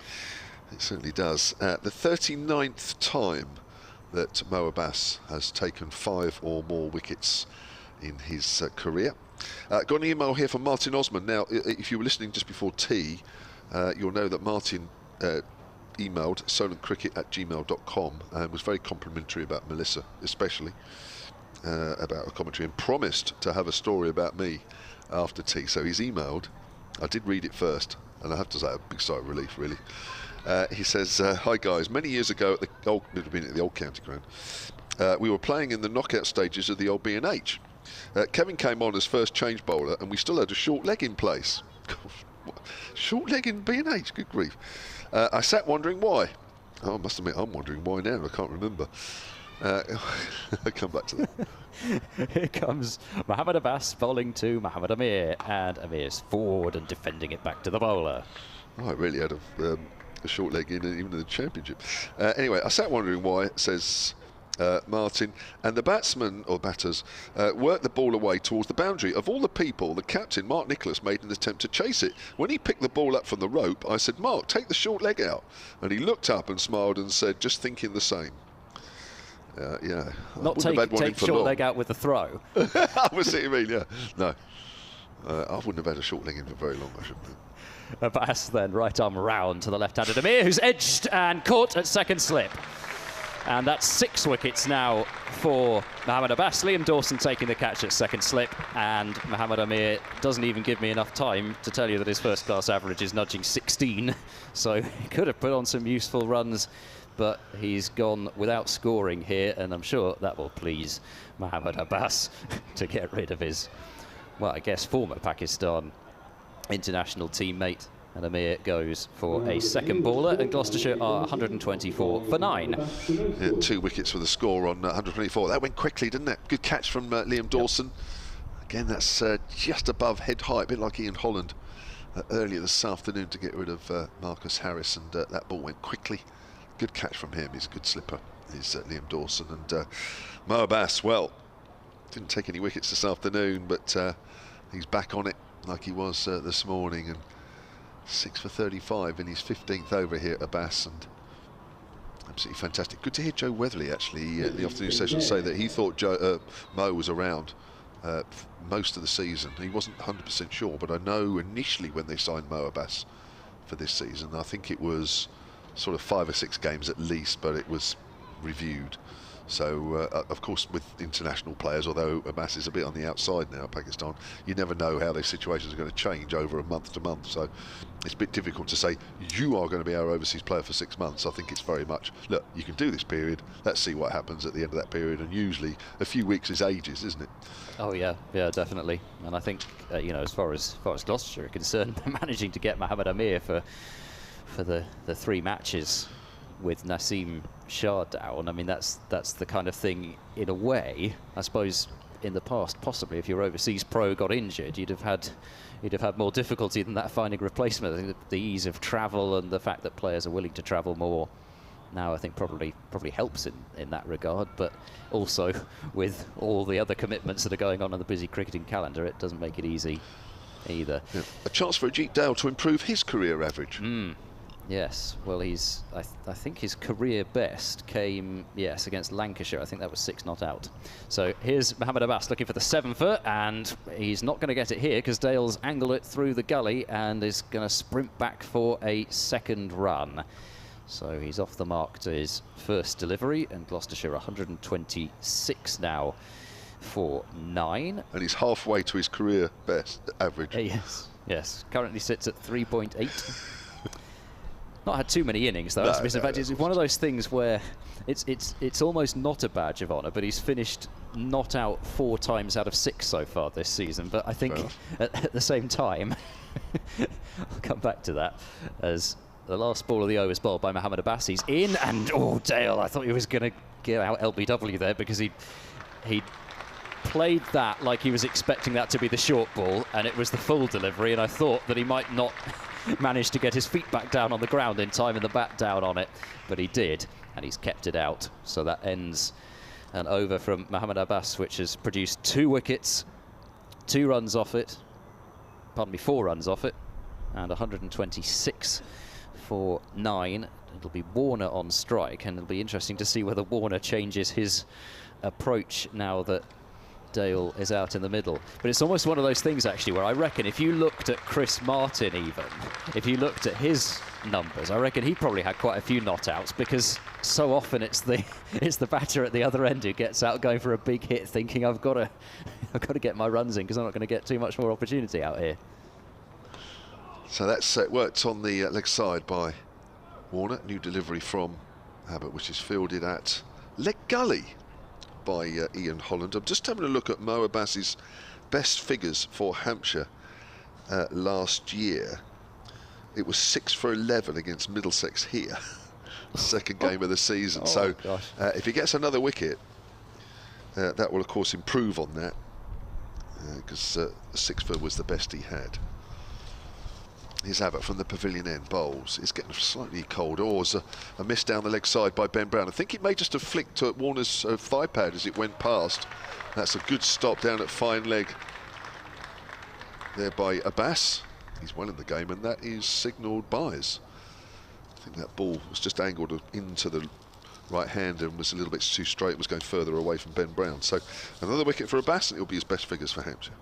It certainly does. The 39th time that Mo Abbas has taken 5 or more wickets in his career. Got an email here from Martin Osman. Now, if you were listening just before tea, you'll know that Martin emailed solentcricket@gmail.com and was very complimentary about Melissa, especially about a commentary, and promised to have a story about me after tea. So he's emailed. I did read it first, and I have to say a big sigh of relief, really. He says, "Hi guys, many years ago at the old county ground, we were playing in the knockout stages of the old B&H. Kevin came on as first change bowler, and we still had a short leg in place." Short leg in B&H, good grief. I sat wondering why. Oh, I must admit, I'm wondering why now. I can't remember. I'll come back to that. Here comes Mohammad Abbas bowling to Mohammad Amir, and Amir's forward and defending it back to the bowler. Oh, I really had a short leg in even in the championship. Anyway, I sat wondering why, says Martin, and the batsmen or batters worked the ball away towards the boundary. Of all the people, the captain, Mark Nicholas, made an attempt to chase it. When he picked the ball up from the rope, I said, "Mark, take the short leg out." And he looked up and smiled and said, "Just thinking the same." Yeah. Not take short leg out with the throw. I see what you mean, yeah. No. I wouldn't have had a short leg in for very long, I shouldn't have. Abbas then right arm round to the left-handed Amir, who's edged and caught at second slip. And that's 6 wickets now for Mohammad Abbas. Liam Dawson taking the catch at second slip, and Mohammad Amir doesn't even give me enough time to tell you that his first-class average is nudging 16. So he could have put on some useful runs, but he's gone without scoring here, and I'm sure that will please Mohammad Abbas to get rid of his, well, I guess, former Pakistan international teammate. And Amir goes for a second bowler, and Gloucestershire are 124 for 9. Yeah, 2 wickets for the score on 124. That went quickly, didn't it? Good catch from Liam Dawson. Again, that's just above head height, a bit like Ian Holland earlier this afternoon to get rid of Marcus Harris, and that ball went quickly. Good catch from him. He's a good slipper. He's Liam Dawson. And Mo Abbas, well, didn't take any wickets this afternoon, but he's back on it like he was this morning, and 6 for 35 in his 15th over here at Abbas, and absolutely fantastic. Good to hear Joe Weatherly actually in the afternoon session say that he thought Mo was around most of the season. He wasn't 100% sure, but I know initially when they signed Mo Abbas for this season, I think it was sort of 5 or 6 games at least, but it was reviewed. So, of course, with international players, although Abbas is a bit on the outside now, Pakistan, you never know how those situations are going to change over a month to month. So it's a bit difficult to say, you are going to be our overseas player for 6 months. I think it's very much, look, you can do this period, let's see what happens at the end of that period. And usually a few weeks is ages, isn't it? Oh, yeah, definitely. And I think, you know, as far as Gloucestershire are concerned, managing to get Mohammad Amir for the 3 matches with Naseem Shah down, I mean, that's the kind of thing, in a way, I suppose, in the past, possibly, if your overseas pro got injured, you'd have had more difficulty than that finding replacement. I think the ease of travel and the fact that players are willing to travel more now, I think probably helps in that regard, but also with all the other commitments that are going on in the busy cricketing calendar, it doesn't make it easy either. Yeah. A chance for Ajit Dale to improve his career average. Yes, well, I think his career best came, yes, against Lancashire. I think that was 6 not out. So here's Mohammad Abbas looking for the 7-foot, and he's not going to get it here because Dale's angled it through the gully and is going to sprint back for a second run. So he's off the mark to his first delivery, and Gloucestershire 126 now for 9. And he's halfway to his career best average. Yes. Currently sits at 3.8. Not had too many innings, though. In fact, it's one of those things where it's almost not a badge of honour, but he's finished not out 4 times out of 6 so far this season. But I think at the same time, I'll come back to that, as the last ball of the Ageas Bowl by Mohammad Abbas, he's in, and Dale, I thought he was going to get out LBW there, because he played that like he was expecting that to be the short ball, and it was the full delivery, and I thought that he might not managed to get his feet back down on the ground in time and the bat down on it, but he did, and he's kept it out. So that ends an over from Mohammad Abbas, which has produced 2 wickets, 2 runs off it, 4 runs off it, and 126 for 9. It'll be Warner on strike, and it'll be interesting to see whether Warner changes his approach now that Dale is out in the middle. But it's almost one of those things, actually, where I reckon if you looked at Chris Martin even, if you looked at his numbers, I reckon he probably had quite a few not outs, because so often it's the batter at the other end who gets out going for a big hit thinking I've got to get my runs in because I'm not going to get too much more opportunity out here. So that's worked on the leg side by Warner. New delivery from Abbas, which is fielded at leg gully by Ian Holland. I'm just having a look at Mo Abbas's best figures for Hampshire last year. It was 6 for 11 against Middlesex here, second game of the season. Oh, so gosh. if he gets another wicket, that will of course improve on that, because 6 for was the best he had. Here's Abbott from the pavilion end, bowls. It's getting slightly cold. Oh, it's a miss down the leg side by Ben Brown. I think he may just have flicked Warner's thigh pad as it went past. That's a good stop down at fine leg there by Abbas. He's well in the game, and that is signalled byes. I think that ball was just angled into the right hand and was a little bit too straight. It was going further away from Ben Brown. So another wicket for Abbas, and it'll be his best figures for Hampshire.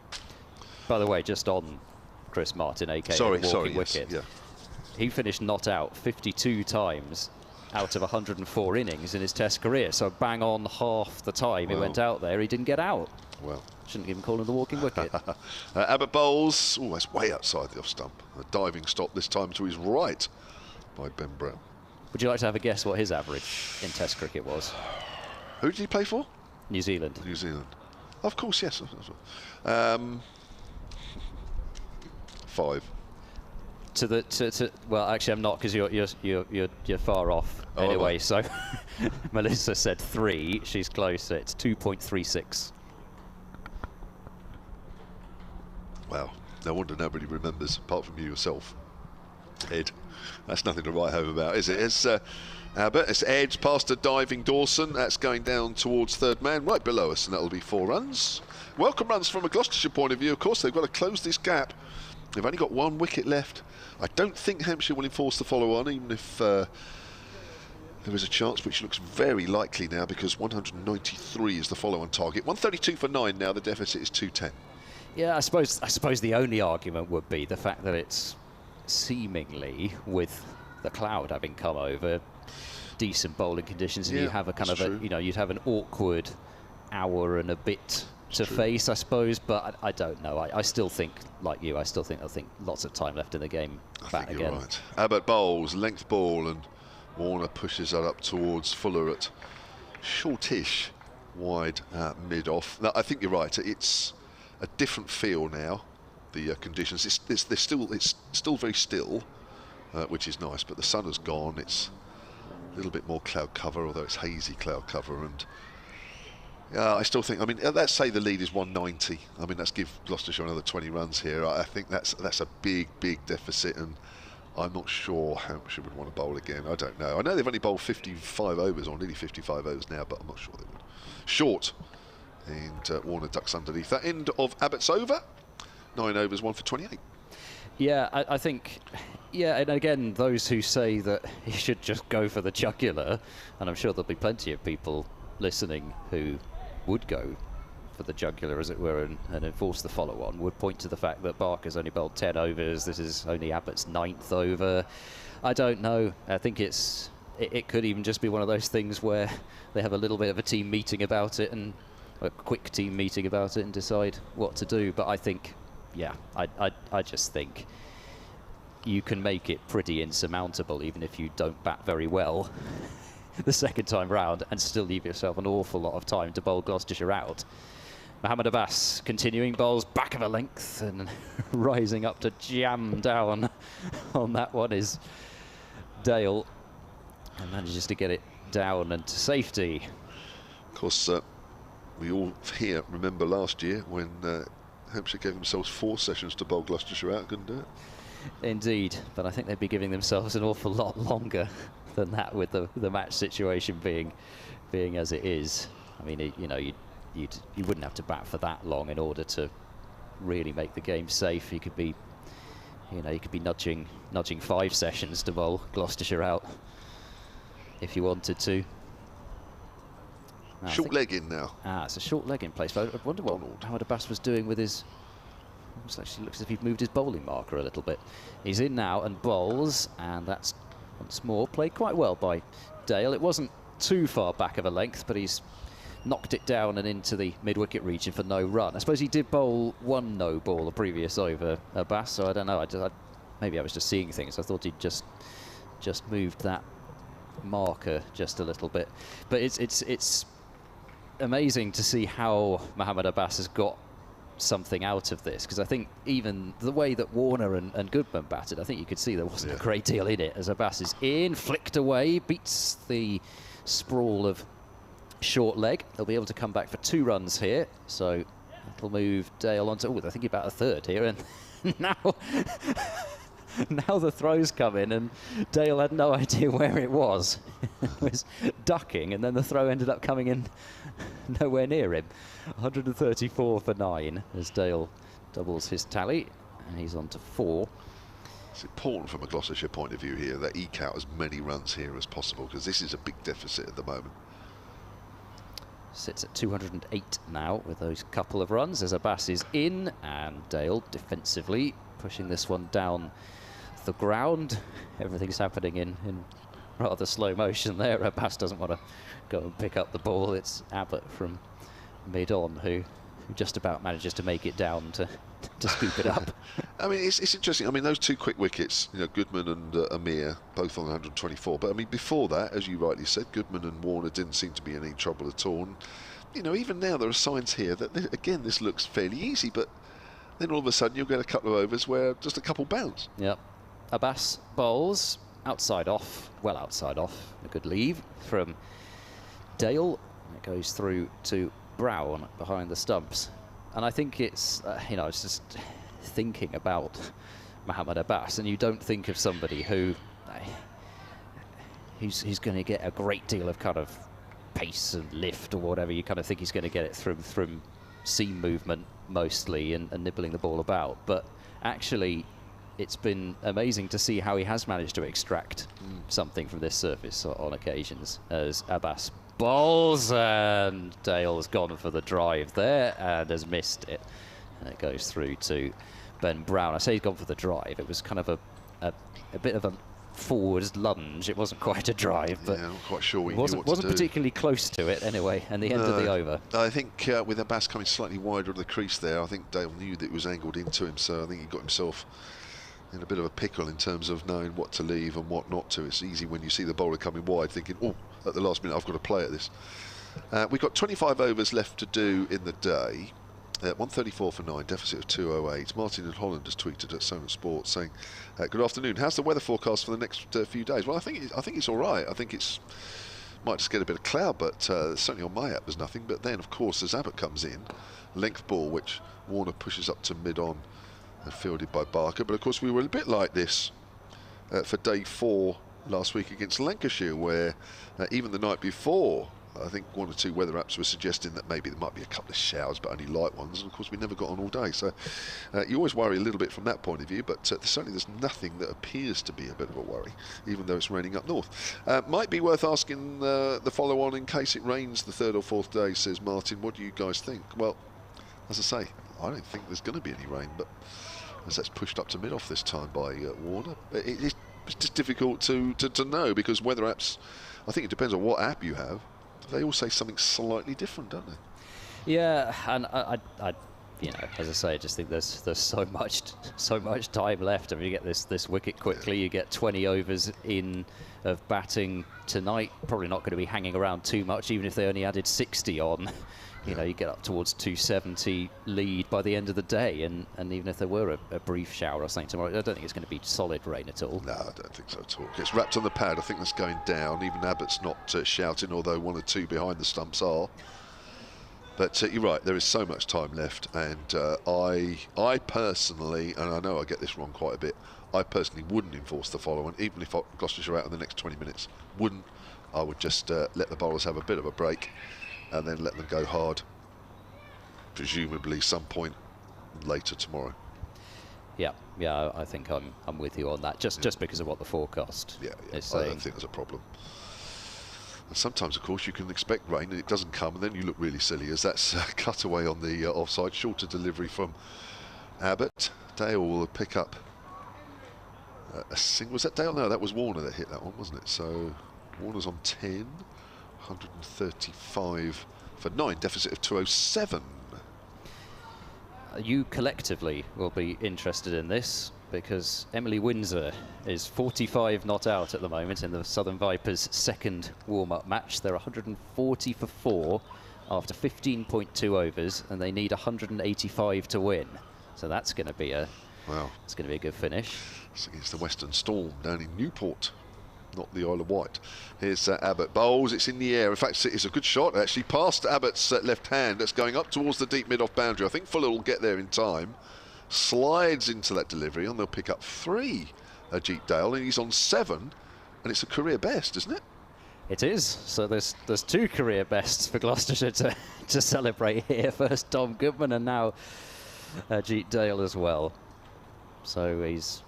By the way, just on Chris Martin, aka walking wicket. Yes, yeah. He finished not out 52 times out of 104 innings in his Test career. So bang on half the time he went out there, he didn't get out. Well, shouldn't even call him the walking wicket. Abbott bowls. Oh, that's way outside the off stump. A diving stop this time to his right by Ben Brown. Would you like to have a guess what his average in Test cricket was? Who did he play for? New Zealand. New Zealand. Of course, yes. 5. Well, actually, I'm not, because you're far off anyway. So Melissa said 3. She's close. It's 2.36. Wow, no wonder nobody remembers, apart from you yourself, Ed. That's nothing to write home about, is it? It's Abbott. It's edge past a diving Dawson. That's going down towards third man, right below us, and that'll be 4 runs. Welcome runs from a Gloucestershire point of view. Of course, they've got to close this gap. They've only got 1 wicket left. I don't think Hampshire will enforce the follow-on, even if there is a chance, which looks very likely now, because 193 is the follow-on target. 132 for 9 now. The deficit is 210. Yeah, I suppose the only argument would be the fact that it's seemingly, with the cloud having come over, decent bowling conditions, and you have a kind of you'd have an awkward hour and a bit to face, I suppose. But I don't know. I still think, like you, I think lots of time left in the game. I think you're right. Abbott bowls, length ball, and Warner pushes that up towards Fuller at shortish, wide mid-off. No, I think you're right. It's a different feel now. The conditions. It's still very still, which is nice. But the sun has gone. It's a little bit more cloud cover, although it's hazy cloud cover. And I still think. I mean, let's say the lead is 190. I mean, let's give Gloucestershire another 20 runs here. I think that's a big deficit, and I'm not sure Hampshire would want to bowl again. I don't know. I know they've only bowled 55 overs, or nearly 55 overs now, but I'm not sure they would. Short. And Warner ducks underneath that end of Abbott's over. 9 overs, 1 for 28. Yeah, I think, and again, those who say that he should just go for the jugular, and I'm sure there'll be plenty of people listening who would go for the jugular, as it were, and enforce the follow-on, would point to the fact that Barker's only bowled 10 overs. This is only Abbott's 9th over. I don't know. I think it could even just be one of those things where they have a little bit of a team meeting about it, and a quick team meeting about it, and decide what to do. But I think, I just think you can make it pretty insurmountable, even if you don't bat very well the second time round, and still leave yourself an awful lot of time to bowl Gloucestershire out. Mohamed Abbas continuing, bowls back of a length, and rising up to jam down on that one is Dale, and manages to get it down and to safety. Of course, we all here remember last year when Hampshire gave themselves 4 sessions to bowl Gloucestershire out, couldn't do it. Indeed, but I think they'd be giving themselves an awful lot longer than that, with the match situation being as it is. I mean, you wouldn't have to bat for that long in order to really make the game safe. You could be nudging 5 sessions to bowl Gloucestershire out if you wanted to. Short leg in now. It's a short leg in place. But I wonder what Howard Abbas was doing with his... It actually looks as if he'd moved his bowling marker a little bit. He's in now and bowls, and that's once more played quite well by Dale. It wasn't too far back of a length, but he's knocked it down and into the mid-wicket region for no run. I suppose he did bowl one no ball the previous over, Abbas, so I don't know. Maybe I was just seeing things. I thought he'd just moved that marker just a little bit. But it's amazing to see how Mohammad Abbas has got something out of this, because I think even the way that Warner and Goodman batted, I think you could see there wasn't a great deal in it, as Abbas is in, flicked away, beats the sprawl of short leg. They'll be able to come back for 2 runs here, so that'll move Dale on to, I think about a third here, and now the throws come in, and Dale had no idea where it was. It was ducking, and then the throw ended up coming in nowhere near him. 134 for 9 as Dale doubles his tally, and he's on to 4. It's important from a Gloucestershire point of view here that eke out as many runs here as possible, because this is a big deficit at the moment. Sits at 208 now with those couple of runs as Abbas is in, and Dale defensively pushing this one down the ground. Everything's happening in rather slow motion there. Abbas doesn't want to go and pick up the ball. It's Abbott from mid-on who just about manages to make it down to scoop it up. I mean, it's interesting. I mean, those 2 quick wickets, you know, Goodman and Amir, both on 124. But I mean, before that, as you rightly said, Goodman and Warner didn't seem to be in any trouble at all. And, you know, even now there are signs here that, again, this looks fairly easy, but then all of a sudden you'll get a couple of overs where just a couple bounce. Yep. Abbas bowls outside off, well outside off. A good leave from Dale. It goes through to Brown behind the stumps. And I think it's, you know, it's just thinking about Mohammad Abbas, and you don't think of somebody who's going to get a great deal of kind of pace and lift or whatever. You kind of think he's going to get it from seam movement mostly and nibbling the ball about. But actually, it's been amazing to see how he has managed to extract something from this surface on occasions as Abbas bowls, and Dale's gone for the drive there and has missed it, and it goes through to Ben Brown. I say he's gone for the drive. It was kind of a bit of a forward lunge. It wasn't quite a drive, but yeah, I'm quite sure we wasn't particularly close to it anyway. And the end of the over. I think with Abbas coming slightly wider of the crease there, I think Dale knew that it was angled into him, so I think he got himself in a bit of a pickle in terms of knowing what to leave and what not to. It's easy when you see the bowler coming wide thinking, oh, at the last minute I've got to play at this. We've got 25 overs left to do in the day. 134 for 9, deficit of 208. Martin in Holland has tweeted at Somerset Sports saying, good afternoon, how's the weather forecast for the next few days? Well, I think it's all right. I think it's might just get a bit of cloud, but certainly on my app there's nothing. But then, of course, as Abbott comes in, length ball, which Warner pushes up to mid-on, fielded by Barker. But of course we were a bit like this for day 4 last week against Lancashire, where even the night before I think 1 or 2 weather apps were suggesting that maybe there might be a couple of showers, but only light ones, and of course we never got on all day, so you always worry a little bit from that point of view, but certainly there's nothing that appears to be a bit of a worry, even though it's raining up north. Might be worth asking the follow-on in case it rains the 3rd or 4th day, says Martin. What do you guys think? Well, as I say, I don't think there's going to be any rain, but as that's pushed up to mid-off this time by Warner, it's just difficult to know, because weather apps, I think it depends on what app you have. They all say something slightly different, don't they? Yeah, and I you know, as I say, I just think there's so much time left. I mean, you get this wicket quickly. You get 20 overs in of batting tonight. Probably not going to be hanging around too much, even if they only added 60 on. You know, you get up towards 270 lead by the end of the day, and even if there were a brief shower or something tomorrow, I don't think it's going to be solid rain at all. No, I don't think so at all. Gets wrapped on the pad. I think that's going down. Even Abbott's not shouting, although 1 or 2 behind the stumps are. But you're right, there is so much time left, and I personally, and I know I get this wrong quite a bit, I personally wouldn't enforce the following, even if Gloucestershire are out in the next 20 minutes. Wouldn't. I would just let the bowlers have a bit of a break, and then let them go hard, presumably some point later tomorrow. Yeah, I think I'm with you on that, just because of what the forecast is saying. I don't think there's a problem. And sometimes, of course, you can expect rain and it doesn't come, and then you look really silly as that's cut away on the offside. Shorter delivery from Abbott. Dale will pick up a single. Was that Dale? No, that was Warner that hit that one, wasn't it? So Warner's on 10, 135 for 9, deficit of 207. You collectively will be interested in this because Emily Windsor is 45 not out at the moment in the Southern Vipers' second warm-up match. They're 140 for 4 after 15.2 overs, and they need 185 to win. So that's going to be a it's going to be a good finish. It's against the Western Storm down in Newport, not the Isle of Wight. Here's Abbott bowls. It's in the air. In fact, it's a good shot actually past Abbott's left hand. That's going up towards the deep mid-off boundary. I think Fuller will get there in time. Slides into that delivery, and they'll pick up 3. Ajit Dale, and he's on 7, and it's a career best, isn't it? It is. So there's 2 career bests for Gloucestershire to celebrate here. First Tom Goodman, and now Ajit Dale as well. So he's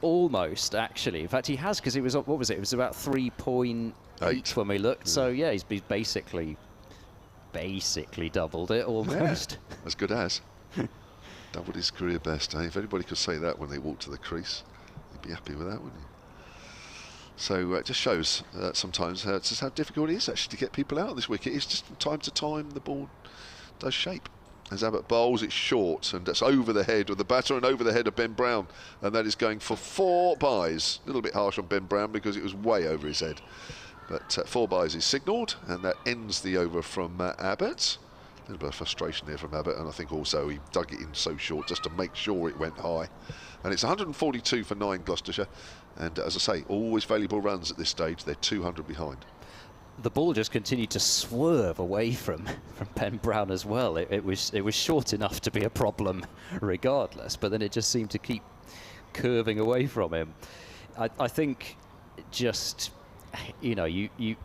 almost, actually. In fact, he has, because it was, what was it? It was about 3.8 when we looked. Yeah. So yeah, he's basically doubled it almost. Yeah, as good as. Doubled his career best, eh? If anybody could say that when they walk to the crease, you'd be happy with that, wouldn't you? So it just shows sometimes just how difficult it is actually to get people out of this wicket. It's just from time to time the ball does shape. As Abbott bowls, it's short, and that's over the head of the batter and over the head of Ben Brown, and that is going for 4 byes. A little bit harsh on Ben Brown because it was way over his head, but 4 byes is signalled, and that ends the over from Abbott. A little bit of frustration there from Abbott, and I think also he dug it in so short just to make sure it went high. And it's 142 for 9 Gloucestershire, and as I say, always valuable runs at this stage. They're 200 behind. The ball just continued to swerve away from Ben Brown as well. It was short enough to be a problem regardless, but then it just seemed to keep curving away from him. I think just, you know, you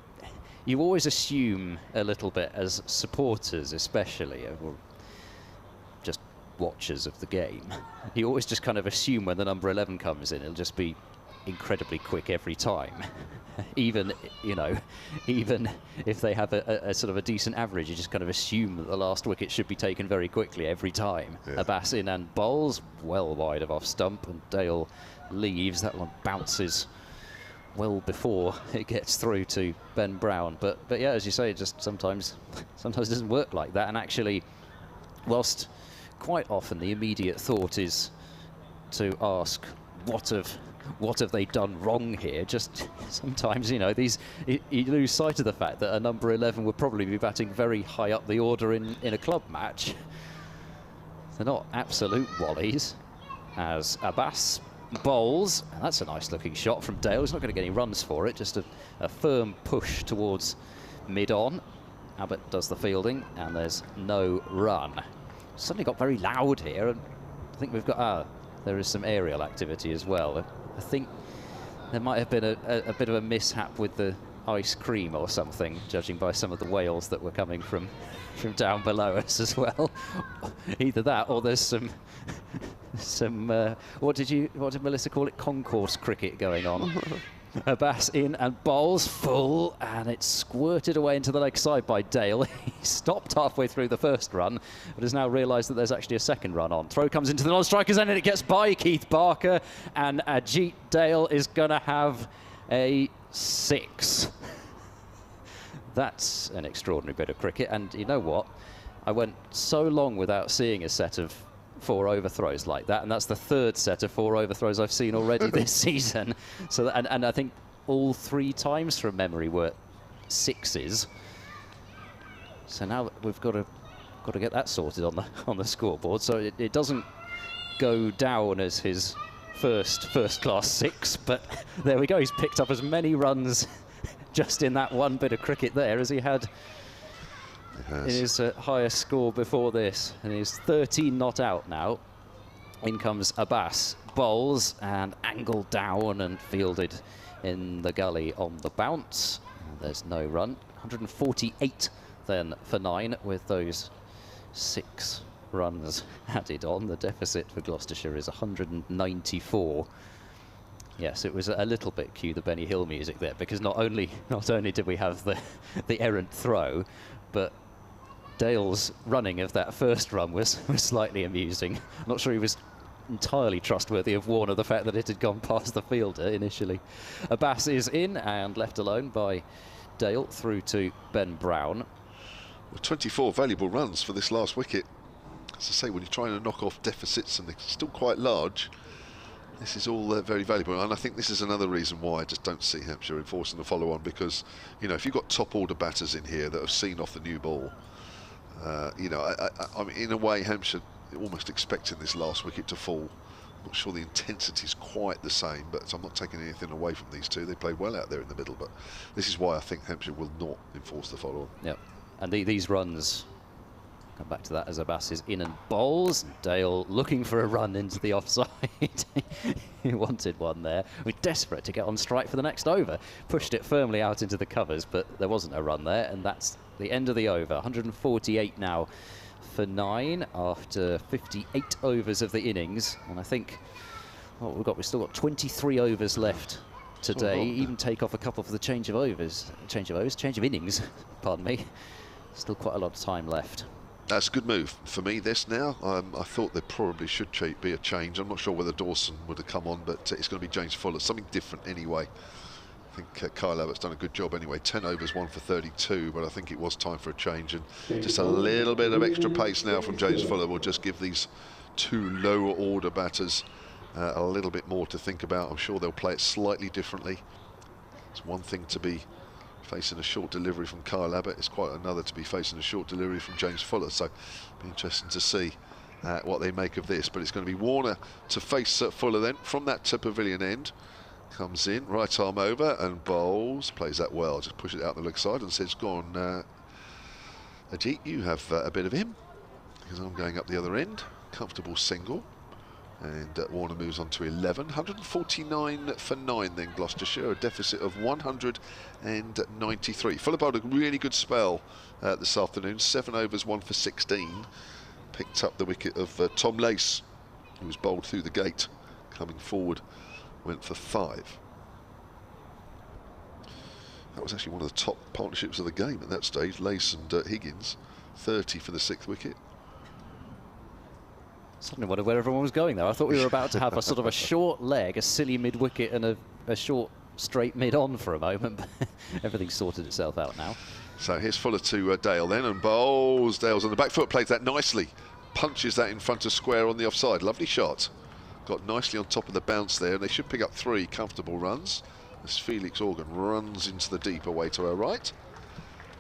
always assume a little bit as supporters, especially, or just watchers of the game. You always just kind of assume when the number 11 comes in, it'll just be incredibly quick every time. Even if they have a sort of a decent average, you just kind of assume that the last wicket should be taken very quickly every time. Yeah. Abbas in and bowls well wide of off stump, and Dale leaves. That one bounces well before it gets through to Ben Brown. But yeah, as you say, it just sometimes it doesn't work like that. And actually, whilst quite often the immediate thought is to ask what have they done wrong here, just sometimes, you know, you lose sight of the fact that a number 11 would probably be batting very high up the order in a club match. They're not absolute wallies. As Abbas bowls, and that's a nice looking shot from Dale. He's not going to get any runs for it, just a firm push towards mid-on. Abbott does the fielding, and there's no run. Suddenly got very loud here, and I think we've got there is some aerial activity as well. I think there might have been a bit of a mishap with the ice cream or something, judging by some of the wails that were coming from down below us as well. Either that, or there's some what did Melissa call it? Concourse cricket going on. Abbas in and bowls full, and it's squirted away into the leg side by Dale. He stopped halfway through the first run, but has now realised that there's actually a second run on. Throw comes into the non-strikers end, and it gets by Keith Barker, and Ajit Dale is going to have a 6. That's an extraordinary bit of cricket, and you know what? I went so long without seeing a set of 4 overthrows like that, and that's the 3rd set of 4 overthrows I've seen already this season. So and I think all 3 times from memory were 6s. So now we've got to get that sorted on the scoreboard, so it doesn't go down as his first class 6. But there we go. He's picked up as many runs just in that one bit of cricket there as he had in his highest score before this, and he's 13 not out now. In comes Abbas, bowls and angled down and fielded in the gully on the bounce. There's no run. 148 then for 9 with those 6 runs added on. The deficit for Gloucestershire is 194. Yes, it was a little bit cue the Benny Hill music there, because not only did we have the errant throw, but Dale's running of that first run was slightly amusing. I'm not sure he was entirely trustworthy of Warner, the fact that it had gone past the fielder initially. Abbas is in and left alone by Dale through to Ben Brown. Well, 24 valuable runs for this last wicket. As I say, when you're trying to knock off deficits and they're still quite large, this is all very valuable. And I think this is another reason why I just don't see Hampshire enforcing the follow-on, because, you know, if you've got top-order batters in here that have seen off the new ball, you know, I mean, in a way, Hampshire almost expecting this last wicket to fall. I'm not sure the intensity is quite the same, but I'm not taking anything away from these two. They played well out there in the middle, but this is why I think Hampshire will not enforce the follow-on. Yep. And these runs, come back to that as Abbas is in and bowls. Dale looking for a run into the offside. He wanted one there. We're desperate to get on strike for the next over. Pushed it firmly out into the covers, but there wasn't a run there, and that's the end of the over. 148 now for 9 after 58 overs of the innings. And I think we've still got 23 overs left today. Even take off a couple for the change of innings, pardon me. Still quite a lot of time left. That's a good move for me, this now. I thought there probably should be a change. I'm not sure whether Dawson would have come on, but it's going to be James Fuller. Something different anyway. I think Kyle Abbott's done a good job anyway. 10 overs, 1 for 32, but I think it was time for a change. And just a little bit of extra pace now from James Fuller will just give these two lower order batters a little bit more to think about. I'm sure they'll play it slightly differently. It's one thing to be facing a short delivery from Kyle Abbott, it's quite another to be facing a short delivery from James Fuller, so it'll be interesting to see what they make of this. But it's going to be Warner to face Fuller then from that pavilion end. Comes in, right arm over and bowls, plays that well, just push it out the leg side and says, go on Ajit, you have a bit of him, because I'm going up the other end. Comfortable single. And Warner moves on to 11. 149 for 9 then, Gloucestershire, a deficit of 193. Fuller bowled a really good spell this afternoon. 7 overs, 1 for 16. Picked up the wicket of Tom Lace, who was bowled through the gate. Coming forward, went for 5. That was actually one of the top partnerships of the game at that stage, Lace and Higgins. 30 for the 6th wicket. Suddenly wondered where everyone was going there. I thought we were about to have a sort of a short leg, a silly mid-wicket and a short straight mid-on for a moment, but everything's sorted itself out now. So here's Fuller to Dale then, and bowls. Dale's on the back foot, plays that nicely. Punches that in front of square on the offside. Lovely shot. Got nicely on top of the bounce there, and they should pick up 3 comfortable runs as Felix Organ runs into the deep away to our right.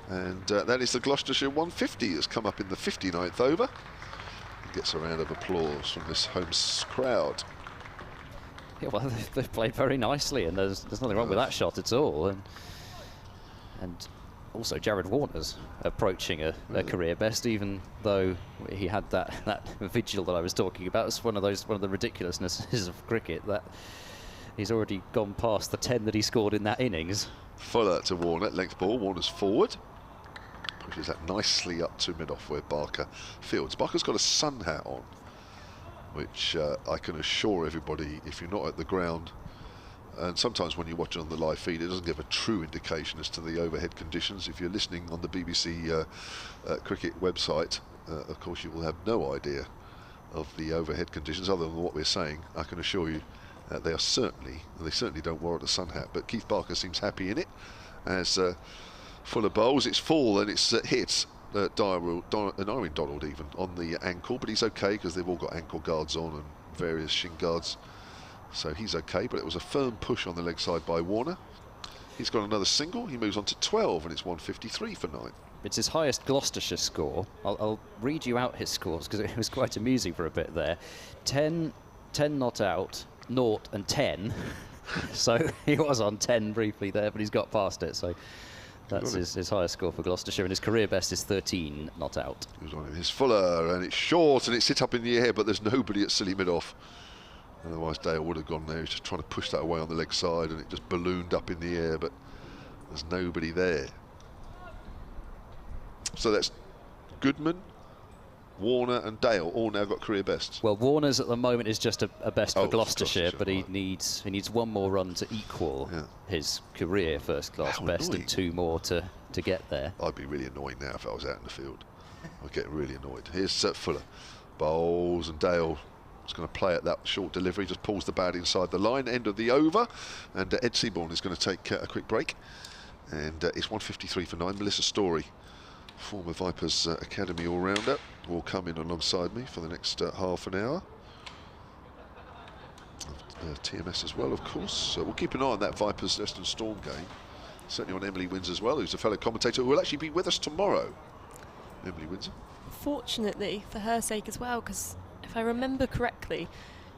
And that is the Gloucestershire 150 has come up in the 59th over. Gets a round of applause from this home crowd. Yeah, well, they've played very nicely, and there's nothing wrong with that shot at all. And also Jared Warner's approaching a career best, even though he had that vigil that I was talking about. It's one of the ridiculousnesses of cricket, that he's already gone past the 10 that he scored in that innings. Fuller to Warner, length ball. Warner's forward. Pushes that nicely up to mid-off where Barker fields. Barker's got a sun hat on, which I can assure everybody, if you're not at the ground, and sometimes when you watch it on the live feed, it doesn't give a true indication as to the overhead conditions. If you're listening on the BBC cricket website, of course you will have no idea of the overhead conditions other than what we're saying. I can assure you they certainly don't warrant a sun hat, but Keith Barker seems happy in it as Fuller bowls. It's full and it's hit Irwin Donald even on the ankle, but he's okay because they've all got ankle guards on and various shin guards, so he's okay. But it was a firm push on the leg side by Warner. He's got another single. He moves on to 12 and it's 153 for 9. It's his highest Gloucestershire score. I'll read you out his scores because it was quite amusing for a bit there. 10 not out, 0 and 10. So he was on 10 briefly there, but he's got past it. So that's his highest score for Gloucestershire, and his career best is 13 not out. Here's Fuller, and it's short, and it's hit up in the air, but there's nobody at silly mid-off. Otherwise Dale would have gone there. He's just trying to push that away on the leg side, and it just ballooned up in the air, but there's nobody there. So that's Goodman, Warner and Dale all now got career bests. Well, Warner's at the moment is just a best for Gloucestershire, but he right. needs one more run to equal his career first-class best and 2 more to get there. I'd be really annoyed now if I was out in the field. I'd get really annoyed. Here's Fuller. Bowls, and Dale is going to play at that short delivery, just pulls the bat inside the line, end of the over, and Ed Seaborn is going to take a quick break. And it's 1:53 for 9. Melissa Story, former Vipers Academy all-rounder, will come in alongside me for the next half an hour. TMS as well, of course. So we'll keep an eye on that Vipers Western Storm game. Certainly on Emily Windsor as well, who's a fellow commentator who will actually be with us tomorrow. Emily Windsor. Fortunately for her sake as well, because if I remember correctly,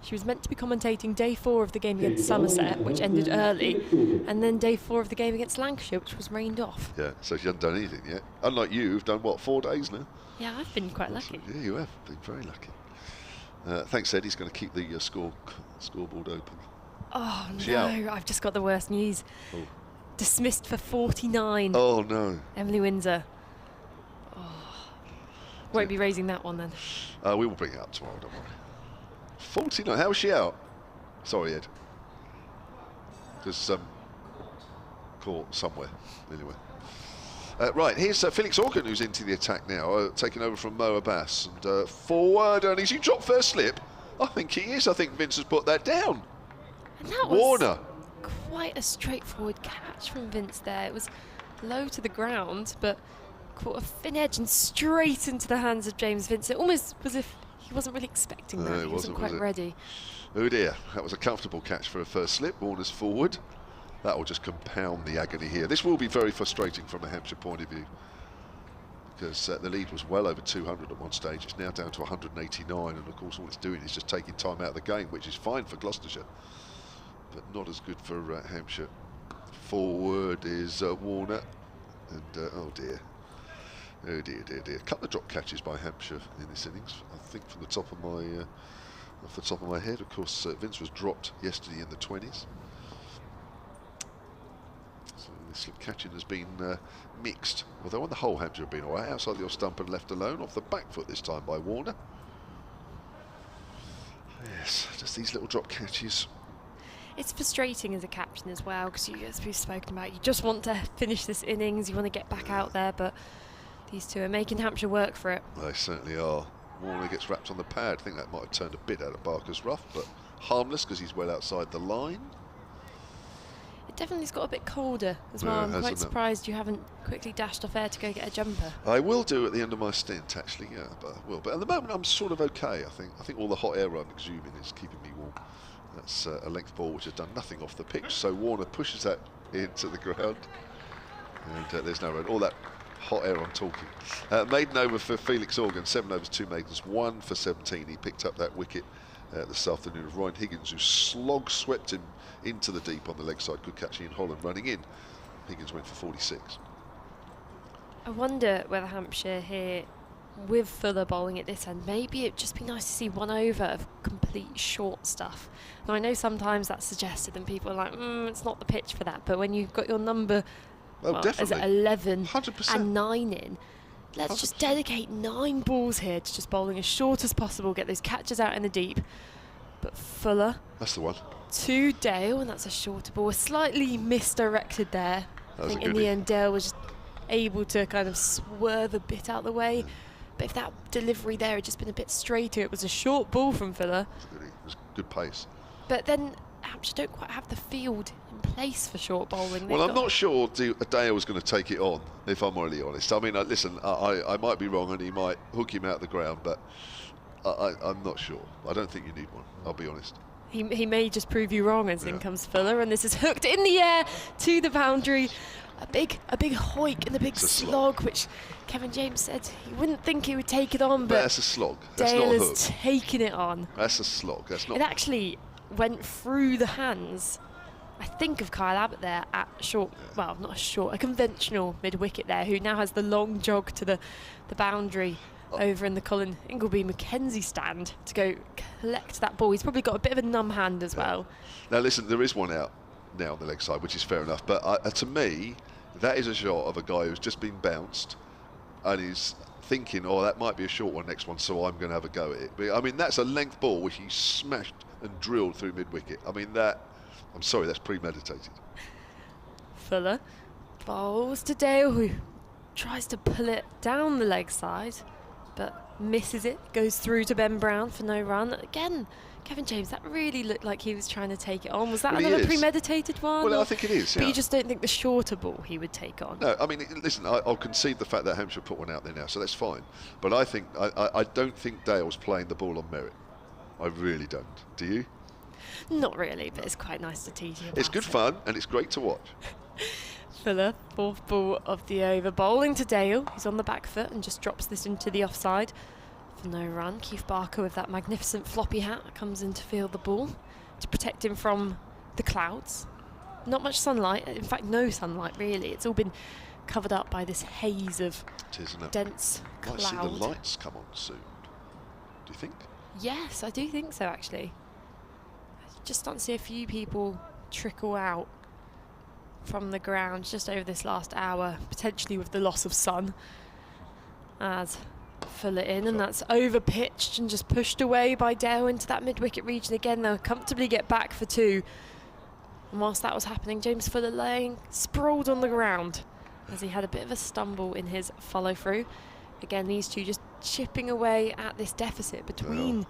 she was meant to be commentating day 4 of the game against Somerset, which ended early, and then day 4 of the game against Lancashire, which was rained off. Yeah, so she hasn't done anything yet. Unlike you, who've done, what, 4 days now? Yeah, I've been quite lucky. Yeah, you have been very lucky. Thanks, Ed. He's going to keep the scoreboard open. Oh, no, I've just got the worst news. Oh. Dismissed for 49. Oh, no. Emily Windsor. Won't be raising that one then. We will bring it up tomorrow, don't worry. 49, how was she out? Sorry, Ed. Just caught somewhere, anyway. Right, here's Felix Organ, who's into the attack now, taking over from Mo Abbas. And forward, and is he dropped first slip? I think he is. I think Vince has put that down. And that Warner. Was quite a straightforward catch from Vince there. It was low to the ground, but caught a thin edge and straight into the hands of James Vince. It almost was as if he wasn't really expecting that. He wasn't quite ready. Oh dear, that was a comfortable catch for a first slip. Warner's forward. That will just compound the agony here. This will be very frustrating from a Hampshire point of view, because the lead was well over 200 at one stage. It's now down to 189, and of course all it's doing is just taking time out of the game, which is fine for Gloucestershire, but not as good for Hampshire. Forward is Warner, and oh dear. Oh dear, dear, dear. A couple of drop catches by Hampshire in this innings. I think from the top of my, off the top of my head. Of course, Vince was dropped yesterday in the 20s. So the slip catching has been mixed. Although on the whole, Hampshire have been all right. Outside the off stump and left alone. Off the back foot this time by Warner. Yes, just these little drop catches. It's frustrating as a captain as well, because as we've spoken about, you just want to finish this innings. You want to get back out there, but these two are making Hampshire work for it. They certainly are. Warner gets wrapped on the pad. I think that might have turned a bit out of Barker's rough, but harmless because he's well outside the line. It definitely's got a bit colder as well. I'm quite surprised you haven't quickly dashed off air to go get a jumper. I will do at the end of my stint, actually, yeah, but I will. But at the moment, I'm sort of okay, I think. I think all the hot air I'm exhuming is keeping me warm. That's a length ball which has done nothing off the pitch, so Warner pushes that into the ground. And there's no run. All that hot air I'm talking. Maiden over for Felix Organ, 7 overs, 2 maidens, 1 for 17. He picked up that wicket this afternoon of Ryan Higgins, who swept him into the deep on the leg side. Good catch Ian Holland running in. Higgins went for 46. I wonder whether Hampshire here, with Fuller bowling at this end, maybe it'd just be nice to see 1 over of complete short stuff. Now I know sometimes that's suggested and people are like, it's not the pitch for that, but when you've got your number, is it 11 100%. and 9 in, let's 100%. just dedicate 9 balls here to just bowling as short as possible, get those catches out in the deep. But Fuller, that's the one. To Dale, and that's a shorter ball, slightly misdirected there. I think in the end Dale was just able to kind of swerve a bit out of the way. But if that delivery there had just been a bit straighter, it was a short ball from Fuller. It was good pace. But then Hampshire don't quite have the field in place for short bowling. Well, I'm not sure Dale was going to take it on, if I'm really honest. I mean, listen, I might be wrong and he might hook him out the ground, but I'm not sure. I don't think you need one, I'll be honest. He may just prove you wrong as in comes Fuller, and this is hooked in the air to the boundary. A big hoik and a big slog, which Kevin James said he wouldn't think he would take it on, but that's a slog. That's Dale not a hook. has taken it on. That's a slog. That's not. It actually went through the hands, I think, of Kyle Abbott there at a conventional mid-wicket there, who now has the long jog to the boundary over in the Colin Ingleby Mackenzie stand to go collect that ball. He's probably got a bit of a numb hand as well. Now listen, there is one out now on the leg side, which is fair enough, but to me that is a shot of a guy who's just been bounced and he's thinking, oh, that might be a short one next one, so I'm going to have a go at it. But, I mean, that's a length ball which he smashed and drilled through mid-wicket. I mean, I'm sorry, that's premeditated. Fuller bowls to Dale, who tries to pull it down the leg side, but misses it, goes through to Ben Brown for no run. Again, Kevin James, that really looked like he was trying to take it on. Was that another premeditated one? Well, I think it is, But you just don't think the shorter ball he would take on? No, I mean, listen, I'll concede the fact that Hampshire put one out there now, so that's fine. But I don't think Dale's playing the ball on merit. I really don't. Do you? Not really, but it's quite nice to tease you about. It's good fun, and it's great to watch. Fuller, fourth ball of the over, bowling to Dale, who's on the back foot and just drops this into the offside for no run. Keith Barker with that magnificent floppy hat comes in to field the ball to protect him from the clouds. Not much sunlight, in fact no sunlight really. It's all been covered up by this haze of dense cloud. Might see the lights come on soon. Do you think? Yes, I do think so actually. I just starting to see a few people trickle out from the ground just over this last hour, potentially with the loss of sun, as Fuller in, and that's over pitched and just pushed away by Dale into that mid-wicket region again. They'll comfortably get back for 2. And whilst that was happening, James Fuller laying sprawled on the ground as he had a bit of a stumble in his follow-through. Again, these two just chipping away at this deficit between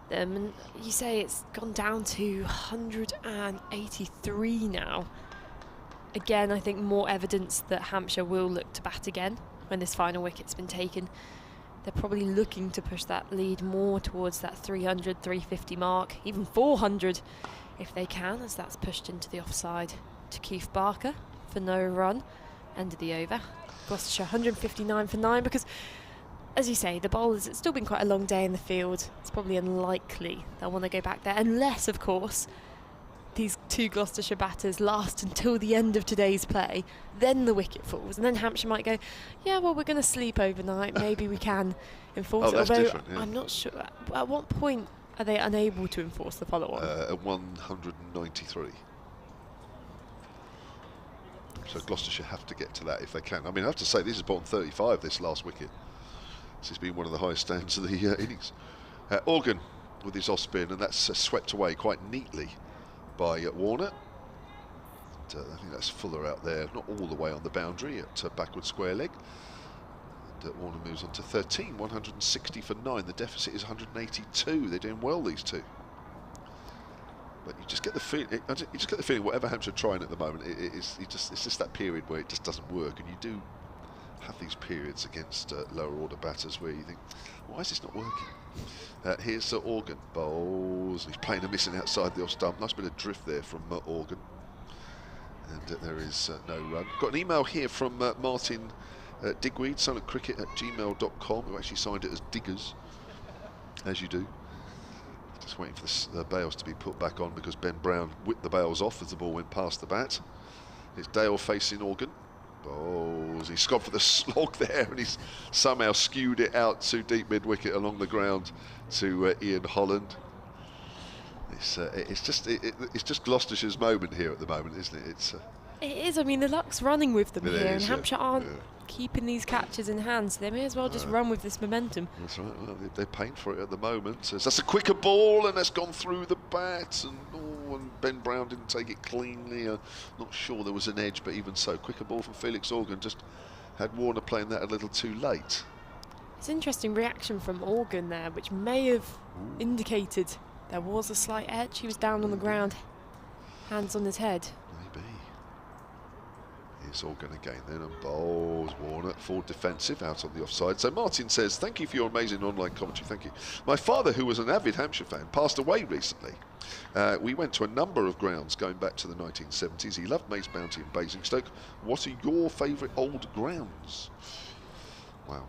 them, and you say it's gone down to 183 now. Again, I think more evidence that Hampshire will look to bat again when this final wicket's been taken. They're probably looking to push that lead more towards that 300, 350 mark, even 400 if they can, as that's pushed into the offside to Keith Barker for no run. End of the over. Gloucestershire 159 for 9, because, as you say, the bowlers, it's still been quite a long day in the field. It's probably unlikely they'll want to go back there, unless, of course, these two Gloucestershire batters last until the end of today's play, then the wicket falls, and then Hampshire might go, yeah, well, we're going to sleep overnight, maybe we can enforce it. Although I'm not sure, at what point are they unable to enforce the follow-on? At 193. So Gloucestershire have to get to that if they can. I mean, I have to say, this is bottom 35, this last wicket. This has been one of the highest stands of the innings. Organ with his off-spin, and that's swept away quite neatly by Warner. I think that's Fuller out there, not all the way on the boundary at backward square leg. And Warner moves on to 13, 160 for 9. The deficit is 182. They're doing well, these two. But you just get the feeling, whatever Hampshire are trying at the moment, it's just that period where it just doesn't work, and you do have these periods against lower order batters where you think, why is this not working? Here's Organ bowls. He's playing a missing outside the off stump. Nice bit of drift there from Organ, and there is no run. Got an email here from Martin Digweed, silentcricket@gmail.com, who actually signed it as Diggers, as you do. Just waiting for the bails to be put back on because Ben Brown whipped the bails off as the ball went past the bat. It's Dale facing Organ. Bowls. He's gone for the slog there, and he's somehow skewed it out to deep mid-wicket along the ground to Ian Holland. It's just Gloucestershire's moment here at the moment, isn't it? It is. I mean, the luck's running with them here, and Hampshire aren't keeping these catches in hand, so they may as well just run with this momentum. That's right. Well, they're paying for it at the moment. So that's a quicker ball, and that's gone through the bat, and Ben Brown didn't take it cleanly. Not sure there was an edge, but even so, quicker ball from Felix Organ. Just had Warner playing that a little too late. It's an interesting reaction from Organ there, which may have indicated there was a slight edge. He was down on the ground, hands on his head. Maybe. Here's Organ again then, and bowls Warner, full defensive, out on the offside. So Martin says, thank you for your amazing online commentary, thank you. My father, who was an avid Hampshire fan, passed away recently. We went to a number of grounds going back to the 1970s. He loved Maze Bounty and Basingstoke. What are your favourite old grounds? Wow.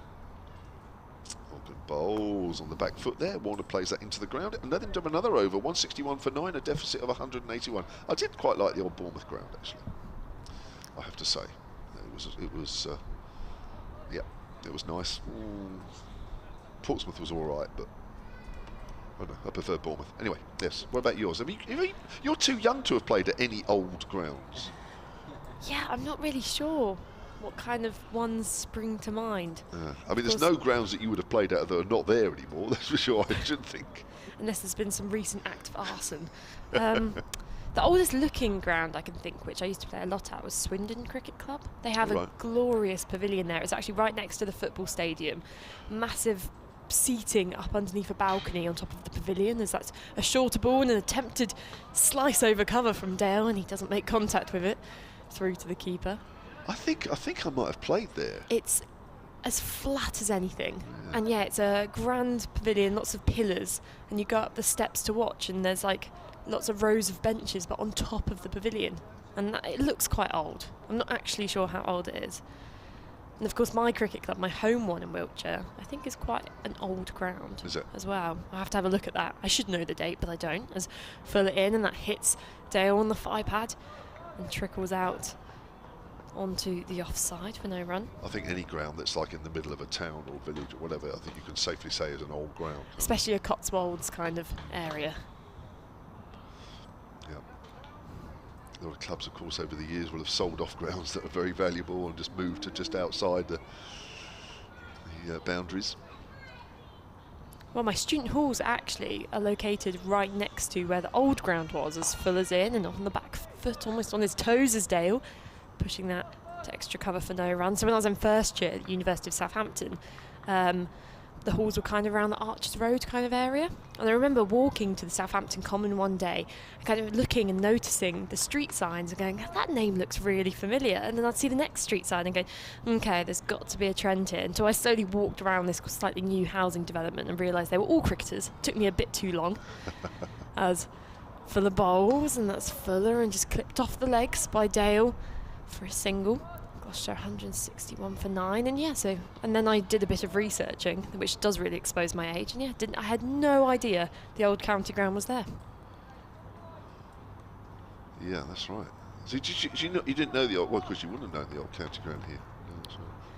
Organ bowls on the back foot there. Warner plays that into the ground and let him do another over. 161 for 9, a deficit of 181. I did quite like the old Bournemouth ground, actually, I have to say. It was nice. Portsmouth was all right, but I prefer Bournemouth. Anyway, yes. What about yours? I mean, you're too young to have played at any old grounds. Yeah, I'm not really sure what kind of ones spring to mind. I mean, there's no grounds that you would have played at that are not there anymore, that's for sure, I should think. Unless there's been some recent act of arson. The oldest looking ground I can think, which I used to play a lot at, was Swindon Cricket Club. They have a glorious pavilion there. It's actually right next to the football stadium. Massive seating up underneath a balcony on top of the pavilion. As that's a shorter ball and an attempted slice over cover from Dale, and he doesn't make contact with it through to the keeper. I think I might have played there. It's as flat as anything. Yeah. And yeah, it's a grand pavilion, lots of pillars, and you go up the steps to watch, and there's like lots of rows of benches, but on top of the pavilion. And it looks quite old. I'm not actually sure how old it is. And of course, my cricket club, my home one in Wiltshire, I think is quite an old ground. Is it? As well. I have to have a look at that. I should know the date, but I don't. As fill it in, and that hits Dale on the thigh pad and trickles out onto the offside for no run. I think any ground that's like in the middle of a town or village or whatever, I think you can safely say is an old ground. Especially a Cotswolds kind of area. Yeah. A lot of clubs, of course, over the years will have sold off grounds that are very valuable and just moved to just outside the boundaries. Well, my student halls actually are located right next to where the old ground was, as Fuller's in and on the back foot, almost on his toes as Dale, pushing that to extra cover for no run. So when I was in first year at the University of Southampton, the halls were kind of around the Archers Road kind of area. And I remember walking to the Southampton Common one day, and kind of looking and noticing the street signs and going, that name looks really familiar. And then I'd see the next street sign and go, okay, there's got to be a trend here. Until I slowly walked around this slightly new housing development and realised they were all cricketers. Took me a bit too long. As Fuller bowls, and that's Fuller, and just clipped off the legs by Dale for a single. Gloucestershire 161 for 9, and yeah, so, and then I did a bit of researching, which does really expose my age, and yeah, I had no idea the old county ground was there. Yeah, that's right. So you didn't know the old, well, because you wouldn't have known the old county ground here.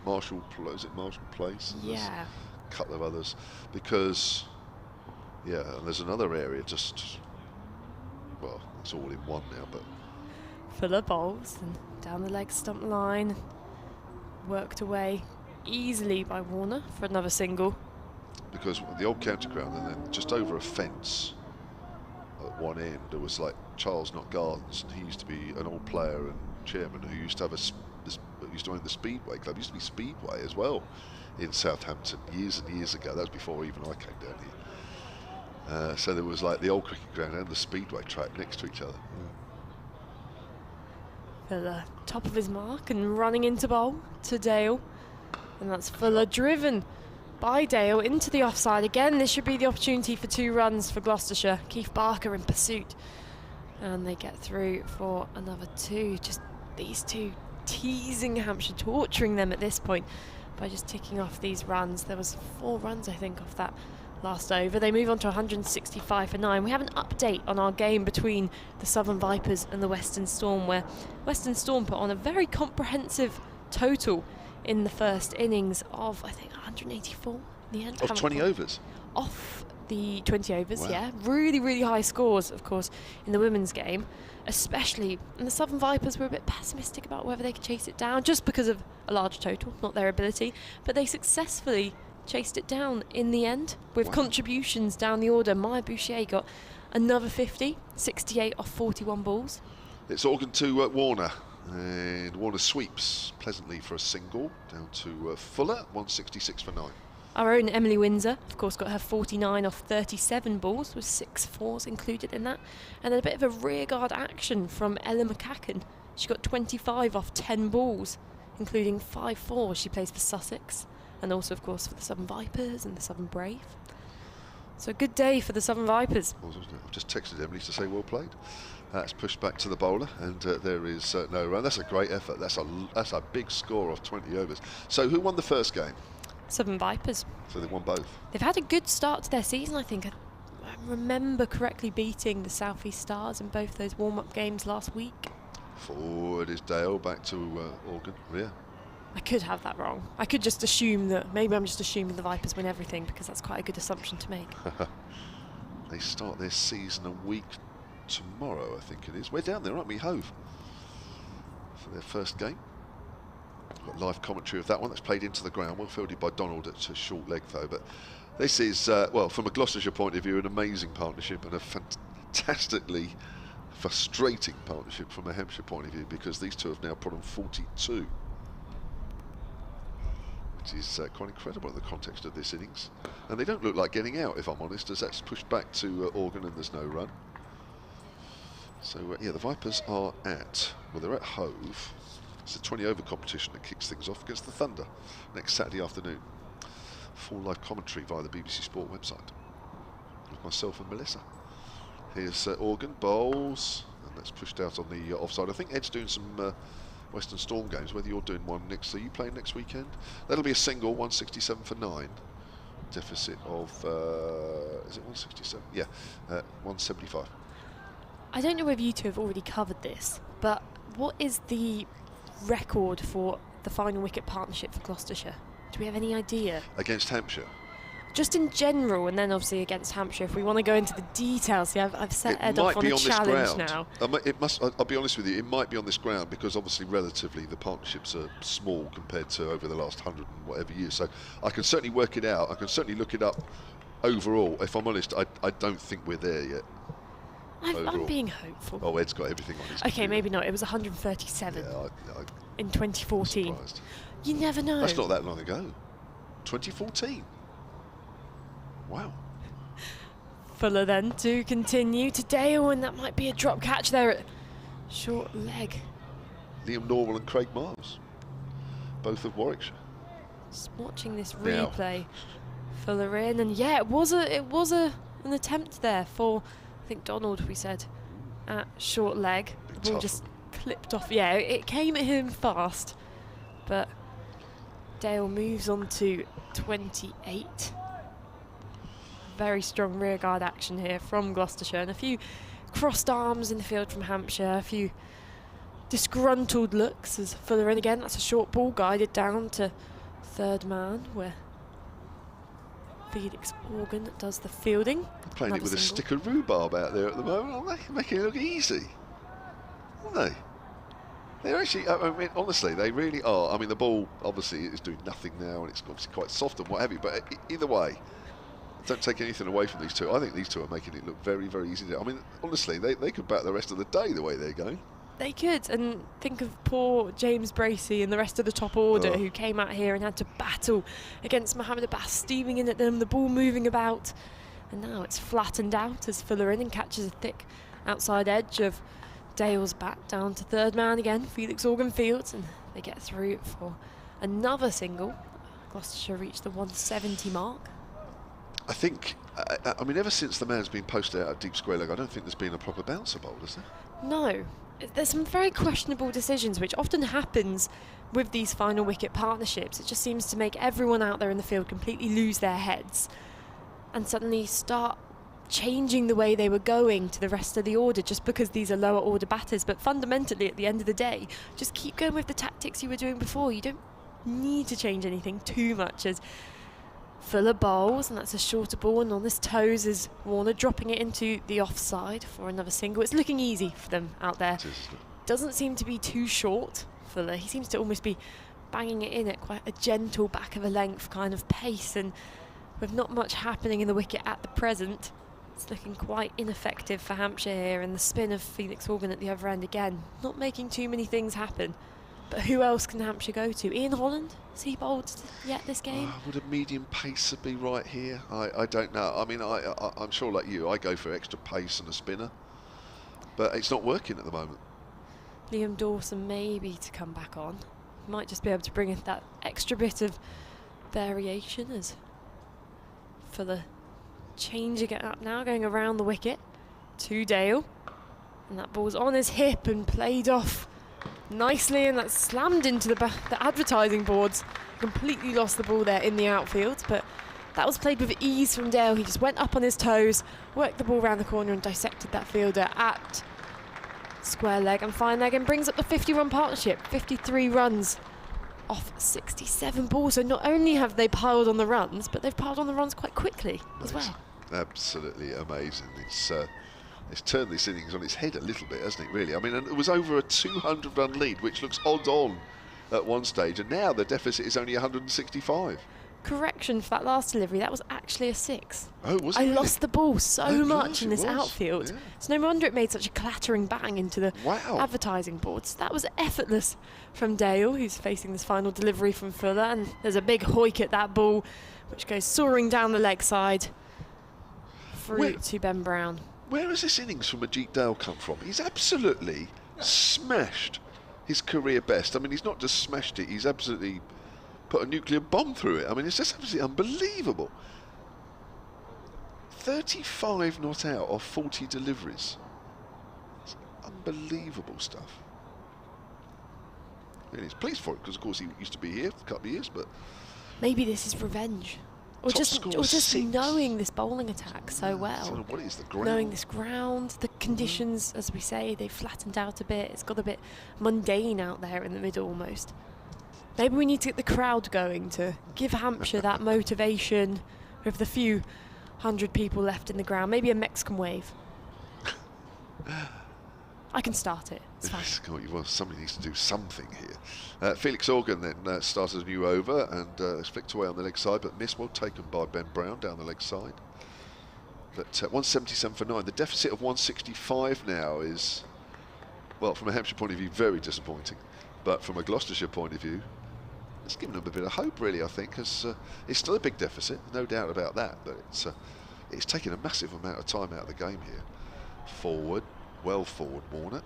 No, is it Marshall Place? And yeah. A couple of others, because, yeah, and there's another area just, well, it's all in one now, but Fuller bowls and down the leg stump line, worked away easily by Warner for another single. Because the old county ground, and then just over a fence at one end, there was like Charles Knott Gardens, and he used to be an old player and chairman who used to have used to own the Speedway Club. Used to be Speedway as well in Southampton years and years ago. That was before even I came down here. So there was like the old cricket ground and the Speedway track next to each other. Fuller, top of his mark and running into bowl to Dale. And that's Fuller driven by Dale into the offside. Again, this should be the opportunity for 2 runs for Gloucestershire. Keith Barker in pursuit. And they get through for another 2. Just these two teasing Hampshire, torturing them at this point by just ticking off these runs. There was 4 runs, I think, off that last over. They move on to 165 for 9. We have an update on our game between the Southern Vipers and the Western Storm, where Western Storm put on a very comprehensive total in the first innings of, I think, 184 in the end. Of 20 overs? Off the 20 overs, wow. Yeah. Really, really high scores, of course, in the women's game, especially. And the Southern Vipers were a bit pessimistic about whether they could chase it down, just because of a large total, not their ability. But they successfully chased it down in the end with contributions down the order. Maya Boucher got another 50, 68 off 41 balls. It's Organ to Warner, and Warner sweeps pleasantly for a single down to Fuller, 166 for 9. Our own Emily Windsor, of course, got her 49 off 37 balls, with 6 fours included in that. And then a bit of a rearguard action from Ella McCacken. She got 25 off 10 balls, including 5 fours. She plays for Sussex, and also, of course, for the Southern Vipers and the Southern Brave. So a good day for the Southern Vipers. I've just texted Emily to say well played. That's pushed back to the bowler, and there is no run. That's a great effort. That's a big score off 20 overs. So who won the first game? Southern Vipers. So they won both. They've had a good start to their season, I think. I remember correctly beating the South East Stars in both those warm-up games last week. Forward is Dale, back to Organ. Yeah. I could have that wrong. I could just assume that, maybe I'm just assuming the Vipers win everything, because that's quite a good assumption to make. They start their season a week tomorrow, I think it is. We're down there, aren't we, Hove? For their first game. Got live commentary of that one. That's played into the ground. Well fielded by Donald at a short leg though. But this is, well, from a Gloucestershire point of view, an amazing partnership and a fantastically frustrating partnership from a Hampshire point of view, because these two have now put on 42. Which is quite incredible in the context of this innings. And they don't look like getting out, if I'm honest, as that's pushed back to Organ and there's no run. So, yeah, the Vipers are at, well, they're at Hove. It's a 20-over competition that kicks things off against the Thunder next Saturday afternoon. Full live commentary via the BBC Sport website with myself and Melissa. Here's Organ, bowls, and that's pushed out on the offside. I think Ed's doing some Western Storm games, whether you're doing one next, are you playing next weekend? That'll be a single, 167 for 9. Deficit of, is it 167? Yeah, 175. I don't know whether you two have already covered this, but what is the record for the final wicket partnership for Gloucestershire? Do we have any idea? Against Hampshire? Just in general, and then obviously against Hampshire, if we want to go into the details. See, I've set Ed off on a challenge now. It must. I'll be honest with you, it might be on this ground because obviously relatively the partnerships are small compared to over the last 100 and whatever years. So I can certainly work it out. I can certainly look it up overall. If I'm honest, I don't think we're there yet. I'm being hopeful. Oh, Ed's got everything on his Okay, computer. maybe not. It was 137 in 2014. Surprised. You never know. That's not that long ago. 2014. Wow. Fuller then to continue to Dale, and that might be a drop catch there at short leg. Liam Norwell and Craig Miles, both of Warwickshire. Just watching this replay. Fuller in, and yeah, it was an attempt there for, I think, Donald, we said, at short leg. The ball just clipped off. Yeah, it came at him fast, but Dale moves on to 28. Very strong rearguard action here from Gloucestershire, and a few crossed arms in the field from Hampshire, a few disgruntled looks as Fuller in again. That's a short ball guided down to third man, where Felix Organ does the fielding. Playing it with a stick of rhubarb out there at the moment, aren't they? Making it look easy, aren't they? They're actually, I mean, honestly, they really are. I mean, the ball obviously is doing nothing now, and it's obviously quite soft and what have you, but either way, don't take anything away from these two. I think these two are making it look very, very easy. I mean, honestly, they could bat the rest of the day the way they're going. They could, and think of poor James Bracey and the rest of the top order who came out here and had to battle against Mohammed Abbas, steaming in at them, the ball moving about. And now it's flattened out as Fuller in and catches a thick outside edge of Dale's bat down to third man again. Felix Organ fields, and they get through for another single. Gloucestershire reached the 170 mark. I think, I mean, ever since the man's been posted out at deep square leg, I don't think there's been a proper bouncer bowled, has there? No. There's some very questionable decisions, which often happens with these final wicket partnerships. It just seems to make everyone out there in the field completely lose their heads and suddenly start changing the way they were going to the rest of the order just because these are lower order batters. But fundamentally, at the end of the day, just keep going with the tactics you were doing before. You don't need to change anything too much as Fuller bowls, and that's a shorter ball, and on his toes is Warner dropping it into the offside for another single. It's looking easy for them out there. Doesn't seem to be too short, Fuller. He seems to almost be banging it in at quite a gentle back of a length kind of pace, and with not much happening in the wicket at the present, it's looking quite ineffective for Hampshire here, and the spin of Felix Organ at the other end again, not making too many things happen. But who else can Hampshire go to? Ian Holland? Has he bowled yet this game? Would a medium pacer be right here? I don't know. I mean, I'm sure like you, I go for extra pace and a spinner. But it's not working at the moment. Liam Dawson maybe to come back on. Might just be able to bring in that extra bit of variation as Fuller changing it up now, going around the wicket to Dale. And that ball's on his hip and played off nicely, and that's slammed into the advertising boards. Completely lost the ball there in the outfield, but that was played with ease from Dale. He just went up on his toes, worked the ball around the corner and dissected that fielder at square leg and fine leg, and brings up the 50-run partnership. 53 runs off 67 balls. So not only have they piled on the runs, but they've piled on the runs quite quickly as well. Absolutely amazing. It's turned this innings on its head a little bit, hasn't it, really? I mean, and it was over a 200-run lead, which looks odd on at one stage, and now the deficit is only 165. Correction for that last delivery, that was actually a 6. Oh, was it? I really? lost the ball so much in it this was. outfield. Yeah. It's no wonder it made such a clattering bang into the Wow. advertising boards. That was effortless from Dale, who's facing this final delivery from Fuller, and there's a big hoik at that ball, which goes soaring down the leg side through to Ben Brown. Where has this innings from Ageas Bowl come from? He's absolutely smashed his career best. I mean, he's not just smashed it, he's absolutely put a nuclear bomb through it. I mean, it's just absolutely unbelievable. 35 not out of 40 deliveries. It's unbelievable stuff. And he's pleased for it because, of course, he used to be here for a couple of years, but Maybe this is revenge. Or Top just, score or just 6. knowing this bowling attack so well. So what is the ground? Knowing this ground, the conditions, as we say, they've flattened out a bit. It's got a bit mundane out there in the middle almost. Maybe we need to get the crowd going to give Hampshire that motivation with the few hundred people left in the ground. Maybe a Mexican wave. I can start it. It's fine. Well, somebody needs to do something here. Felix Organ then started a new over and it's flicked away on the leg side, but missed, well taken by Ben Brown down the leg side. But 177 for 9. The deficit of 165 now is, well, from a Hampshire point of view, very disappointing. But from a Gloucestershire point of view, it's given them a bit of hope, really, I think, because it's still a big deficit, no doubt about that. But it's taken a massive amount of time out of the game here. Forward, well forward, Warner.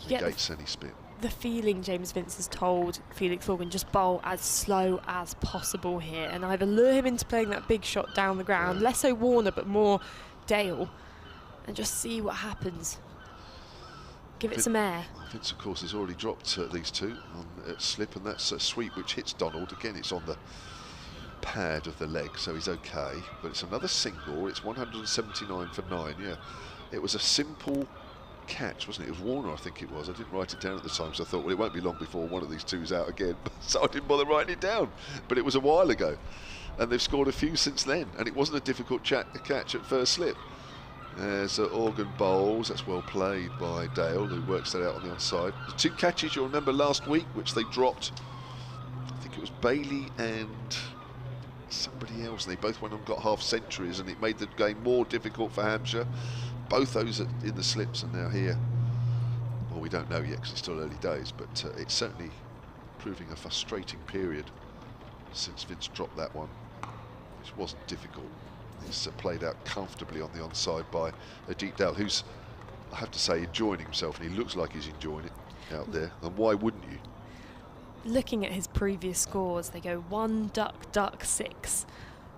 Negates any spin. The feeling James Vince has told Felix Organ, just bowl as slow as possible here and either lure him into playing that big shot down the ground, less so Warner but more Dale, and just see what happens. Give it some air. Vince, of course, has already dropped these two on slip, and that's a sweep which hits Donald. Again, it's on the pad of the leg, so he's okay. But it's another single. It's 179 for 9. Yeah, it was a simple catch, wasn't it? It was Warner, I think it was. I didn't write it down at the time, so I thought, well, it won't be long before one of these two is out again. So I didn't bother writing it down. But it was a while ago, and they've scored a few since then. And it wasn't a difficult catch at first slip. There's Organ bowls. That's well played by Dale, who works that out on the onside. The two catches you'll remember last week, which they dropped. I think it was Bailey and somebody else. And they both went on, got half centuries, and it made the game more difficult for Hampshire. Both those are in the slips, and now here, well, we don't know yet because it's still early days, but it's certainly proving a frustrating period since Vince dropped that one, which wasn't difficult. It's played out comfortably on the onside by Ageas Bowl, who's, I have to say, enjoying himself, and he looks like he's enjoying it out there. And why wouldn't you? Looking at his previous scores, they go 1 duck duck 6,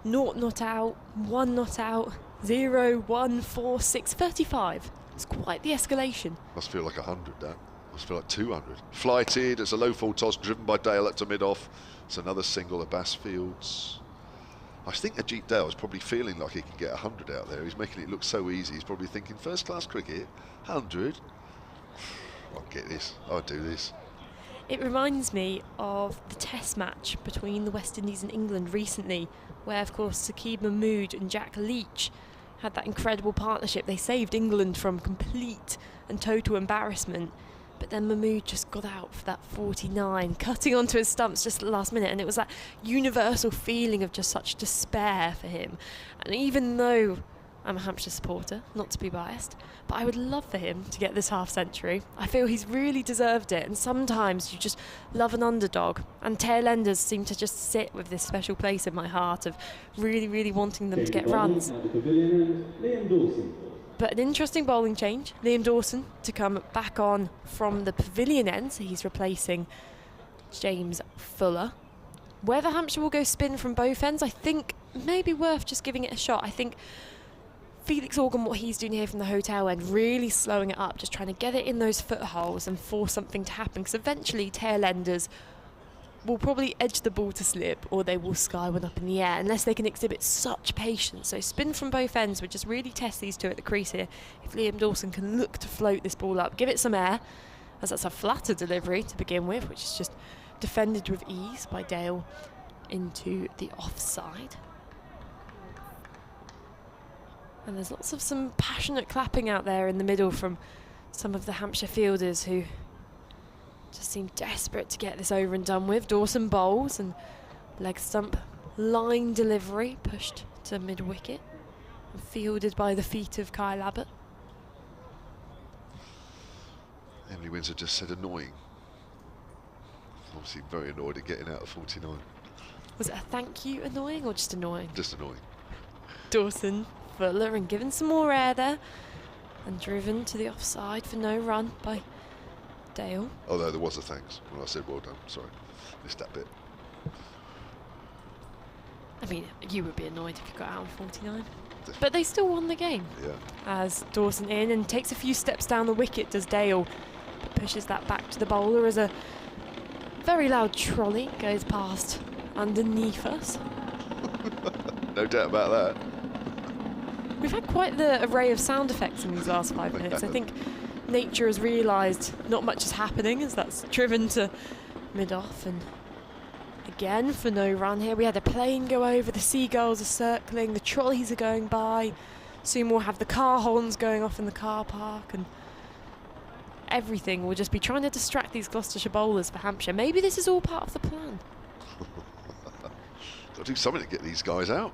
0 not out, 1 not out, 0 1 4 6 35. It's quite the escalation. Must feel like 100. That must feel like 200. Flighted. It's a low full toss driven by Dale up to mid off. It's another single. Abbas fields. I think Ageas Bowl is probably feeling like he can get 100 out there. He's making it look so easy. He's probably thinking, first class cricket, 100. I'll get this. I'll do this. It reminds me of the test match between the West Indies and England recently, where, of course, Saqib Mahmood and Jack Leach had that incredible partnership. They saved England from complete and total embarrassment. But then Mahmood just got out for that 49, cutting onto his stumps just at the last minute. And it was that universal feeling of just such despair for him. And even though I'm a Hampshire supporter, not to be biased, but I would love for him to get this half century. I feel he's really deserved it. And sometimes you just love an underdog. And tail enders seem to just sit with this special place in my heart of really, really wanting them to get runs. But an interesting bowling change. Liam Dawson to come back on from the pavilion end. So he's replacing James Fuller. Whether Hampshire will go spin from both ends, I think maybe worth just giving it a shot. I think Felix Organ, what he's doing here from the hotel end, really slowing it up, just trying to get it in those footholes and force something to happen. Because eventually tail enders will probably edge the ball to slip, or they will sky one up in the air, unless they can exhibit such patience. So spin from both ends would just really test these two at the crease here. If Liam Dawson can look to float this ball up, give it some air, as that's a flatter delivery to begin with, which is just defended with ease by Dale into the offside. And there's lots of some passionate clapping out there in the middle from some of the Hampshire fielders who just seem desperate to get this over and done with. Dawson bowls and leg stump line delivery pushed to mid-wicket and fielded by the feet of Kyle Abbott. Emily Windsor just said annoying. Obviously very annoyed at getting out of 49. Was it a thank you annoying or just annoying? Just annoying. Dawson, Fuller, and given some more air there and driven to the offside for no run by Dale. Although there was a thanks when I said well done, sorry, missed that bit. I mean, you would be annoyed if you got out on 49. But they still won the game. Yeah. As Dawson in and takes a few steps down the wicket, does Dale, but pushes that back to the bowler as a very loud trolley goes past underneath us. No doubt about that. We've had quite the array of sound effects in these last 5 minutes. I think nature has realised not much is happening as that's driven to mid-off, and again for no run here. We had a plane go over, the seagulls are circling, the trolleys are going by, soon we'll have the car horns going off in the car park, and everything will just be trying to distract these Gloucestershire bowlers for Hampshire. Maybe this is all part of the plan. Got to do something to get these guys out.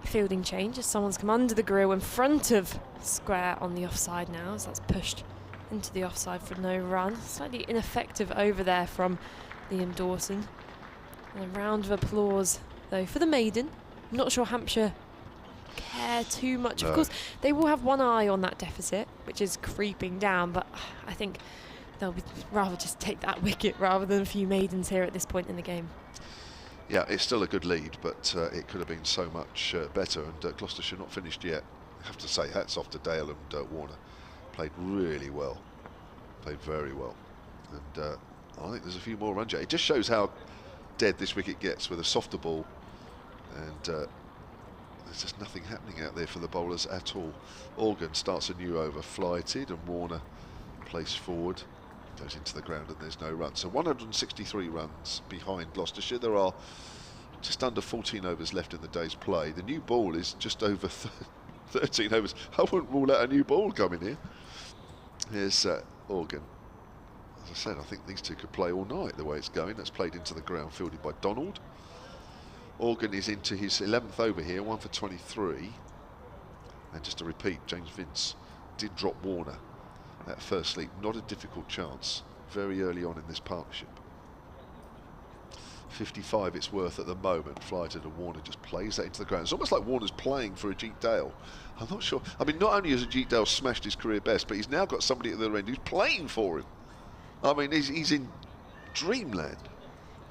Fielding change as someone's come under the grill in front of square on the offside now, as that's pushed into the offside for no run. Slightly ineffective over there from Liam Dawson. And a round of applause though for the maiden. I'm not sure Hampshire care too much. No. Of course they will have one eye on that deficit, which is creeping down, but I think they'll rather just take that wicket rather than a few maidens here at this point in the game. Yeah, it's still a good lead, but it could have been so much better, and Gloucestershire not finished yet. I have to say, hats off to Dale and Warner. Played really well. Played very well. And I think there's a few more runs yet. It just shows how dead this wicket gets with a softer ball, and there's just nothing happening out there for the bowlers at all. Organ starts a new over, flighted, and Warner plays forward. Goes into the ground and there's no run. So 163 runs behind Gloucestershire. There are just under 14 overs left in the day's play. The new ball is just over 13 overs. I wouldn't rule out a new ball coming here. Here's Organ. As I said, I think these two could play all night the way it's going. That's played into the ground, fielded by Donald. Organ is into his 11th over here, 1 for 23. And just to repeat, James Vince did drop Warner at first sleep. Not a difficult chance very early on in this partnership. 55 it's worth at the moment. Flighted, and Warner just plays that into the ground. It's almost like Warner's playing for Ageas Dale. I'm not sure. I mean, not only has Ageas Dale smashed his career best, but he's now got somebody at the other end who's playing for him. I mean, he's in dreamland.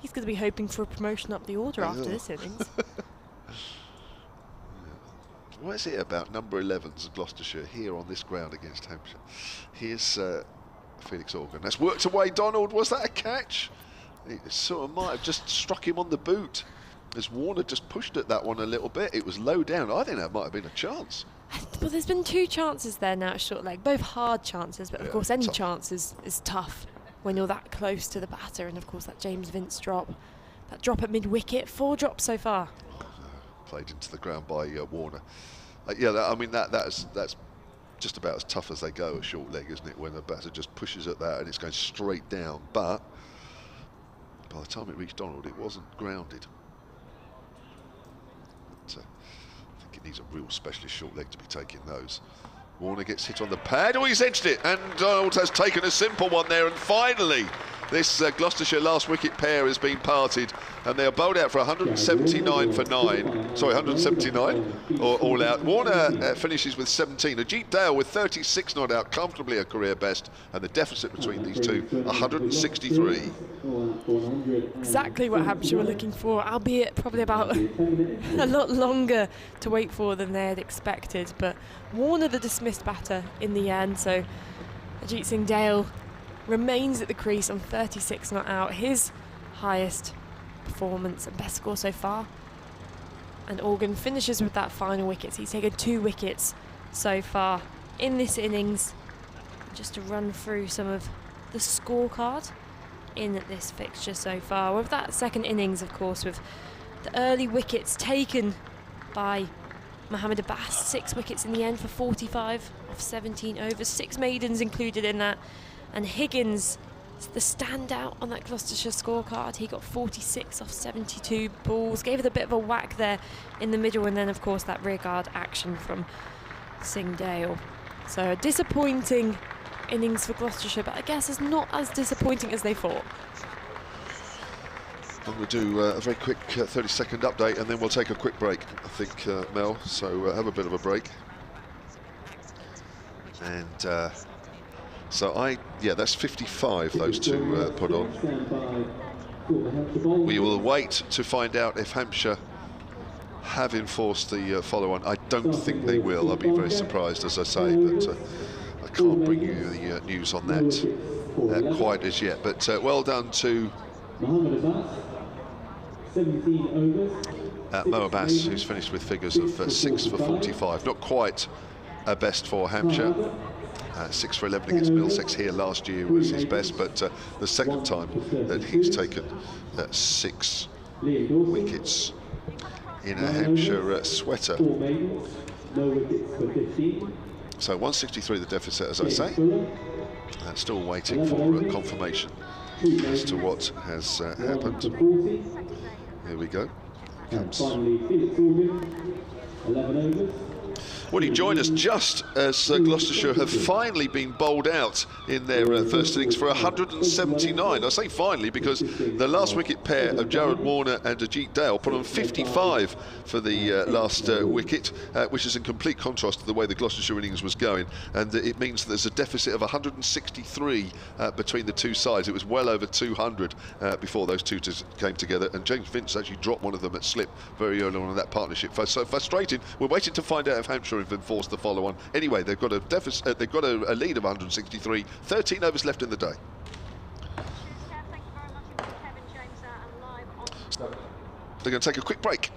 He's going to be hoping for a promotion up the order after this innings. What is it about number 11s of Gloucestershire here on this ground against Hampshire? Here's Felix Organ. That's worked away, Donald. Was that a catch? It sort of might have just struck him on the boot as Warner just pushed at that one a little bit. It was low down. I think that might have been a chance. Well, there's been 2 chances there now at short leg, both hard chances, but of course any chance is tough when you're that close to the batter, and of course that James Vince drop, that drop at mid-wicket, 4 drops so far. Played into the ground by Warner. Yeah, I mean that's just about as tough as they go at short leg, isn't it? When the batter just pushes at that and it's going straight down. But by the time it reached Donald, it wasn't grounded. But, I think it needs a real specialist short leg to be taking those. Warner gets hit on the pad. Oh, he's edged it, and Donald has taken a simple one there. And finally, this Gloucestershire last wicket pair has been parted, and they are bowled out for 179 for 9. Sorry, 179 or all out. Warner finishes with 17. Ageas Dale with 36 not out, comfortably a career best, and the deficit between these two, 163. Exactly what Hampshire were looking for, albeit probably about a lot longer to wait for than they had expected. But Warner, the dismissed batter in the end, so Ageas Dale remains at the crease on 36 not out, his highest performance and best score so far. And Organ finishes with that final wicket. He's taken 2 wickets so far in this innings. Just to run through some of the scorecard in this fixture so far. With that second innings, of course, with the early wickets taken by Mohamed Abbas, 6 wickets in the end for 45 off 17 overs, 6 maidens included in that. And Higgins It's the standout on that Gloucestershire scorecard. He got 46 off 72 balls, gave it a bit of a whack there in the middle, and then of course that rearguard action from Singhdale. So a disappointing innings for Gloucestershire, but I guess it's not as disappointing as they thought. I'm going to do a very quick 30-second update, and then we'll take a quick break, I think, Mel. So have a bit of a break. And so that's 55, those two put on. We will wait to find out if Hampshire have enforced the follow-on. I don't think they will. I'll be very surprised, as I say, but I can't bring you the news on that quite as yet. But well done to Mo Abbas, who's finished with figures of 6 for 45. Not quite a best for Hampshire. 6 for 11 against Middlesex here last year was his best, but the second time that he's taken 6 wickets in a Hampshire sweater. So 163 the deficit, as I say. Still waiting for confirmation as to what has happened. Here we go. Comes. Well, he joined us just as Gloucestershire have finally been bowled out in their first innings for 179. I say finally because the last wicket pair of Jarrod Warner and Ajit Dale put on 55 for the last wicket, which is in complete contrast to the way the Gloucestershire innings was going. And it means that there's a deficit of 163 between the two sides. It was well over 200 before those two came together. And James Vince actually dropped one of them at slip very early on in that partnership. So frustrating. We're waiting to find out if Hampshire have enforced the follow-on. Anyway, they've got a deficit. They've got a lead of 163. 13 overs left in the day. They're going to take a quick break.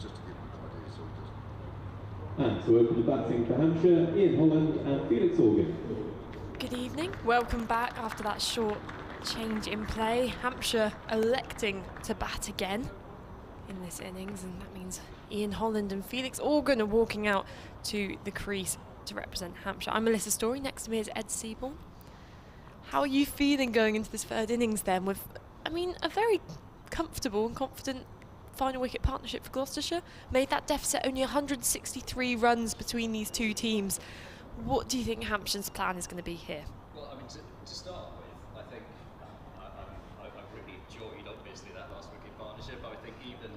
just to give him an idea, so he does. And to open the batting for Hampshire, Ian Holland and Felix Organ. Good evening. Welcome back after that short change in play. Hampshire electing to bat again in this innings, and that means Ian Holland and Felix Organ are walking out to the crease to represent Hampshire. I'm Melissa Story. Next to me is Ed Seaborn. How are you feeling going into this third innings then with, I mean, a very comfortable and confident final wicket partnership for Gloucestershire? Made that deficit only 163 runs between these two teams. What do you think Hampshire's plan is going to be here? Well, I mean, to start with, I think I've really enjoyed, obviously, that last wicket partnership. I think even,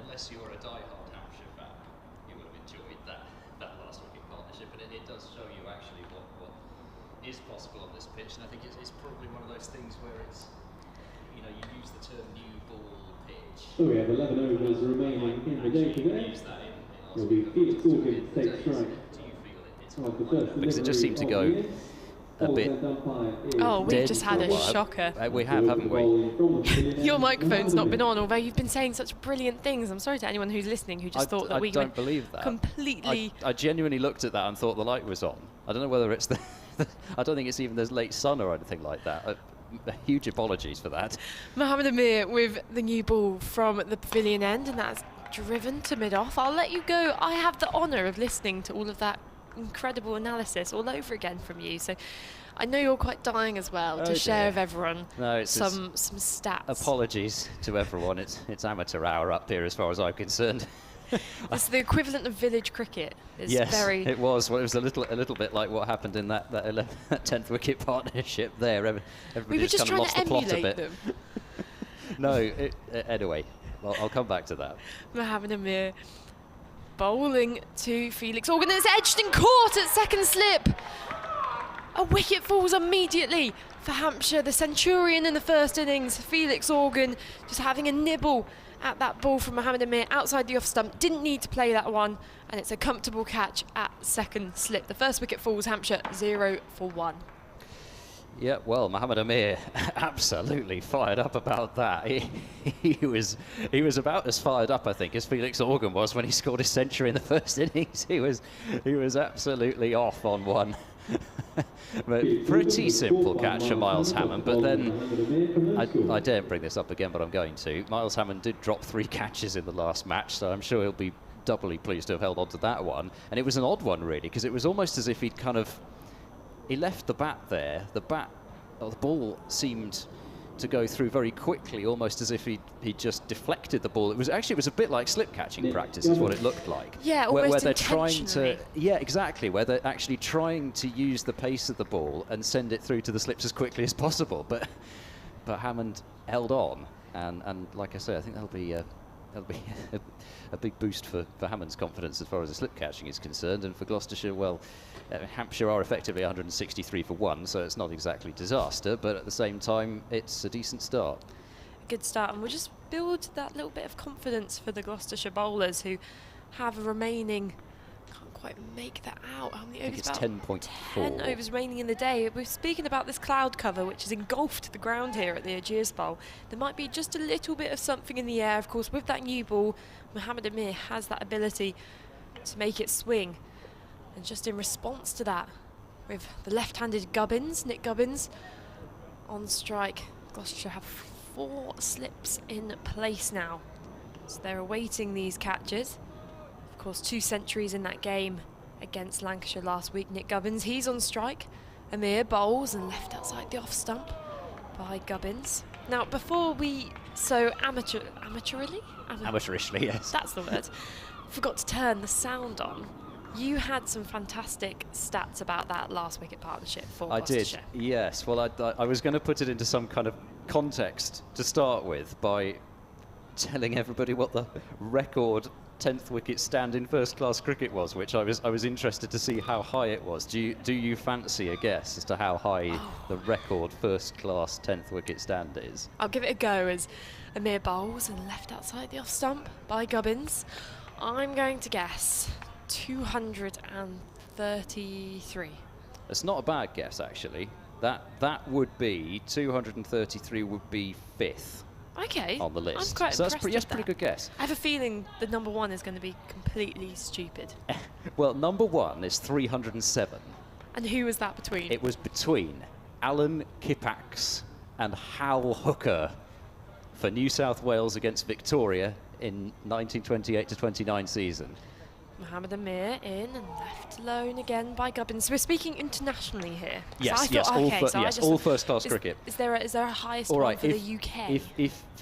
unless you're a die-hard Hampshire fan, you would have enjoyed that last wicket partnership. And it does show you actually what is possible on this pitch. And I think it's probably one of those things where it's, you know, you use the term new ball pitch. So we have 11 overs remaining in the day today. It will be Felix Organ to take strike. Because it just seemed to go a bit. Oh, we've just had a shocker. We have, haven't we? Your microphone's not been on, although you've been saying such brilliant things. I'm sorry to anyone who's listening who just thought that we don't believe that. Completely. I genuinely looked at that and thought the light was on. I don't know whether it's the. I don't think it's even the late sun or anything like that. Huge apologies for that. Mohammed Amir with the new ball from the pavilion end, and that's driven to mid-off. I'll let you go. I have the honour of listening to all of that incredible analysis all over again from you, so I know you're quite dying as well to share with everyone some stats. Apologies to everyone. It's amateur hour up here as far as I'm concerned. It's the equivalent of village cricket. It's yes, very it was. Well, it was a little bit like what happened in that 10th wicket partnership there. Everybody we were just kind of lost the plot a bit. them. No, anyway, well, I'll come back to that. Mohammed Amir bowling to Felix Organ. It's edged and caught at second slip. A wicket falls immediately for Hampshire. The centurion in the first innings, Felix Organ, just having a nibble at that ball from Mohammed Amir outside the off stump. Didn't need to play that one, and it's a comfortable catch at second slip. The first wicket falls, Hampshire 0 for 1. Yeah, well, Mohammed Amir absolutely fired up about that. He was about as fired up, I think, as Felix Organ was when he scored his century in the first innings. He was absolutely off on one. But pretty simple catch for Miles Hammond, but then I daren't bring this up again, but I'm going to. Miles Hammond did drop 3 catches in the last match, so I'm sure he'll be doubly pleased to have held on to that one. And it was an odd one, really, because it was almost as if he left the bat there. The ball seemed to go through very quickly, almost as if he just deflected the ball. It was a bit like slip catching practice, is what it looked like. Yeah, where almost they're trying to. intentionally. Yeah, exactly. Where they're actually trying to use the pace of the ball and send it through to the slips as quickly as possible. But Hammond held on, and like I say, I think that'll be a big boost for Hammond's confidence as far as the slip catching is concerned, and for Gloucestershire, well, Hampshire are effectively 163 for 1, so it's not exactly disaster, but at the same time, it's a decent start. A good start, and we'll just build that little bit of confidence for the Gloucestershire bowlers who have a remaining. Can't quite make that out. How many overs? I think it's 10.4. 10 overs remaining in the day. We're speaking about this cloud cover, which has engulfed the ground here at the Ageas Bowl. There might be just a little bit of something in the air. Of course, with that new ball, Mohammed Amir has that ability to make it swing. And just in response to that, with the left-handed Nick Gubbins, on strike, Gloucestershire have 4 slips in place now. So they're awaiting these catches. Of course, 2 centuries in that game against Lancashire last week. Nick Gubbins, he's on strike. Amir bowls and left outside the off stump by Gubbins. Now, before we amateurishly, yes. That's the word. Forgot to turn the sound on. You had some fantastic stats about that last wicket partnership for Gloucestershire. I did, yes. Well, I was going to put it into some kind of context to start with by telling everybody what the record 10th wicket stand in first-class cricket was, which I was interested to see how high it was. Do you fancy a guess as to how high the record first-class 10th wicket stand is? I'll give it a go as Amir bowls and left outside the off stump by Gubbins. I'm going to guess 233. It's not a bad guess, actually. That would be 233 would be 5th. Okay. on the list. I'm quite so that's impressed pretty, with pretty good guess. I have a feeling the number 1 is going to be completely stupid. Well, number 1 is 307. And who was that between? It was between Alan Kippax and Hal Hooker for New South Wales against Victoria in 1928-29 season. Mohammed Amir in and left alone again by Gubbins. We're speaking internationally here. Yes, so yes, okay, all first-class cricket. Is there a highest all one right, for the UK?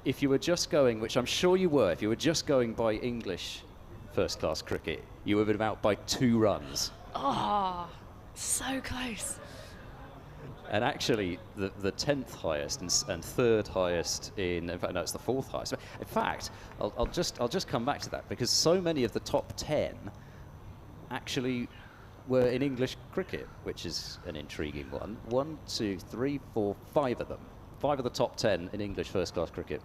If you were just going, which I'm sure you were, if you were just going by English first-class cricket, you would have been out by 2 runs. Oh, so close. And actually, the 10th highest and 3rd highest in fact, no, it's the 4th highest. In fact, I'll just come back to that because so many of the top 10 actually were in English cricket, which is an intriguing one. 1, 2, 3, 4, 5 of them. 5 of the top 10 in English first-class cricket.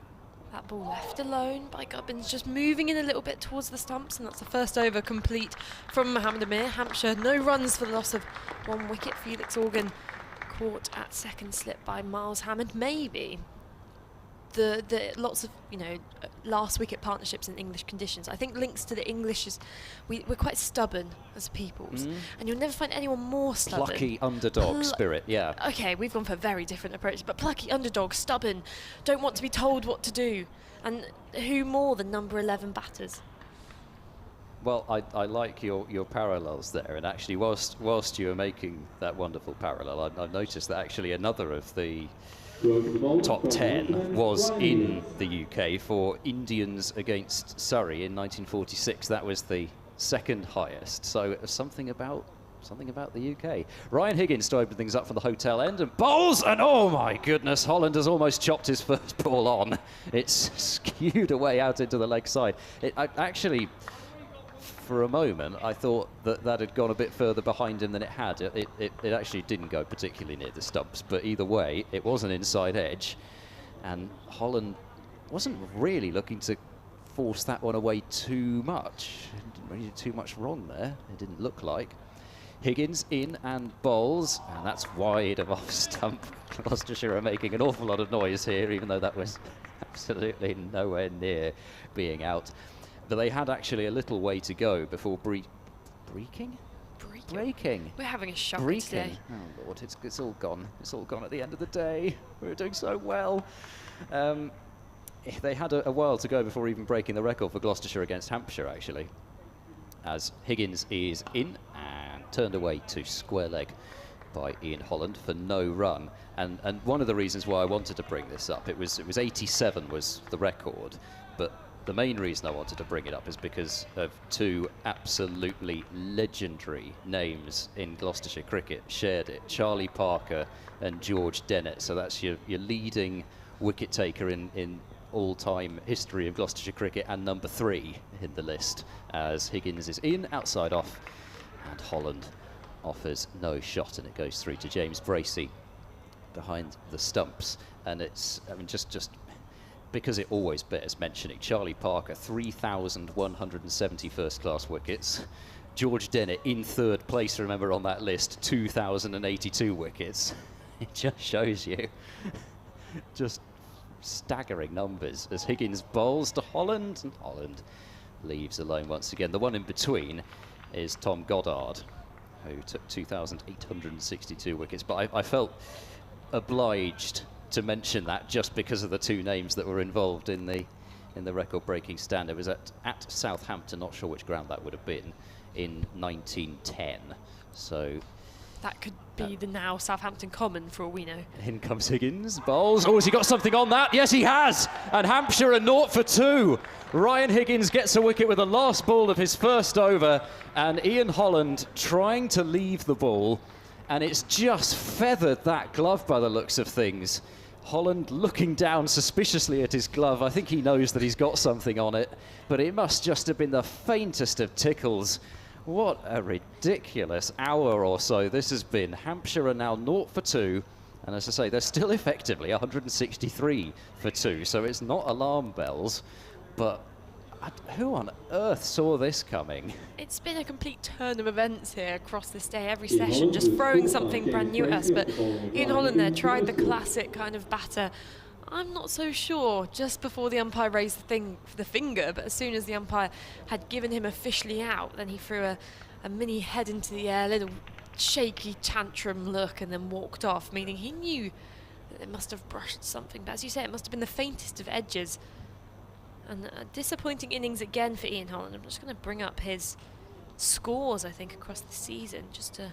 That ball left alone by Gubbins, just moving in a little bit towards the stumps, and that's the first over complete from Mohammed Amir. Hampshire, no runs for the loss of 1 wicket. Felix Organ caught at second slip by Miles Hammond. Maybe the lots of last wicket partnerships in English conditions, I think, links to the English is we're quite stubborn as peoples, and you'll never find anyone more stubborn. Plucky underdog spirit, yeah. Okay, we've gone for very different approaches, but plucky underdog, stubborn, don't want to be told what to do, and who more than number 11 batters? Well, I like your parallels there, and actually whilst you were making that wonderful parallel, I noticed that actually another of the top 10 was in the UK for Indians against Surrey in 1946. That was the 2nd highest, so something about the UK. Ryan Higgins to open things up for the hotel end and bowls, and oh my goodness, Holland has almost chopped his first ball on. It's skewed away out into the leg side. Actually, for a moment, I thought that had gone a bit further behind him than it had. It actually didn't go particularly near the stumps, but either way, it was an inside edge, and Holland wasn't really looking to force that one away too much. Didn't really do too much wrong there, it didn't look like. Higgins in and bowls, and that's wide of off stump. Gloucestershire are making an awful lot of noise here, even though that was absolutely nowhere near being out. But they had actually a little way to go before breaking. We're having a shock today. Oh Lord, it's all gone. It's all gone at the end of the day. We were doing so well. They had a while to go before even breaking the record for Gloucestershire against Hampshire, actually, as Higgins is in and turned away to square leg by Ian Holland for no run. And one of the reasons why I wanted to bring this up, it was 87 was the record, but the main reason I wanted to bring it up is because of 2 absolutely legendary names in Gloucestershire cricket shared it. Charlie Parker and George Dennett. So that's your leading wicket taker in all-time history of Gloucestershire cricket, and number 3 in the list, as Higgins is in, outside off, and Holland offers no shot, and it goes through to James Bracey behind the stumps. And it's, I mean, just because it always bears mentioning, Charlie Parker, 3,170 first-class wickets. George Dennett in 3rd place, remember, on that list, 2,082 wickets. It just shows you just staggering numbers as Higgins bowls to Holland, and Holland leaves alone once again. The one in between is Tom Goddard, who took 2,862 wickets. But I felt obliged to mention that just because of the 2 names that were involved in the record-breaking stand. It was at Southampton, not sure which ground that would have been, in 1910. So that could be the now Southampton Common, for all we know. In comes Higgins, bowls. Oh, has he got something on that? Yes, he has. And Hampshire are 0 for 2. Ryan Higgins gets a wicket with the last ball of his first over, and Ian Holland trying to leave the ball, and it's just feathered that glove by the looks of things. Holland looking down suspiciously at his glove. I think he knows that he's got something on it, but it must just have been the faintest of tickles. What a ridiculous hour or so this has been. Hampshire are now 0 for 2, and as I say, they're still effectively 163 for 2, so it's not alarm bells, but who on earth saw this coming? It's been a complete turn of events here across this day, every session, just throwing something brand new at us. But Ian Holland there tried the classic kind of batter I'm not so sure. Just before the umpire raised the finger, but as soon as the umpire had given him officially out, then he threw a mini head into the air, little shaky tantrum look, and then walked off, meaning he knew that it must have brushed something. But as you say, it must have been the faintest of edges. And a disappointing innings again for Ian Holland. I'm just going to bring up his scores, I think, across the season, just to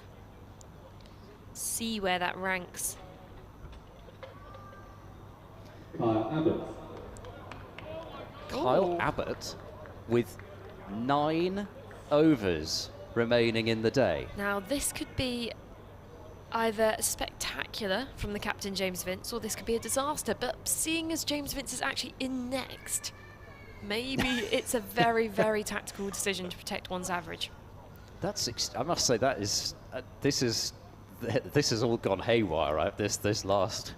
see where that ranks. Kyle Abbott. Kyle Abbott with 9 overs remaining in the day. Now, this could be either spectacular from the captain, James Vince, or this could be a disaster. But seeing as James Vince is actually in next, maybe it's a very, very tactical decision to protect one's average. I must say that is this has all gone haywire, right? This last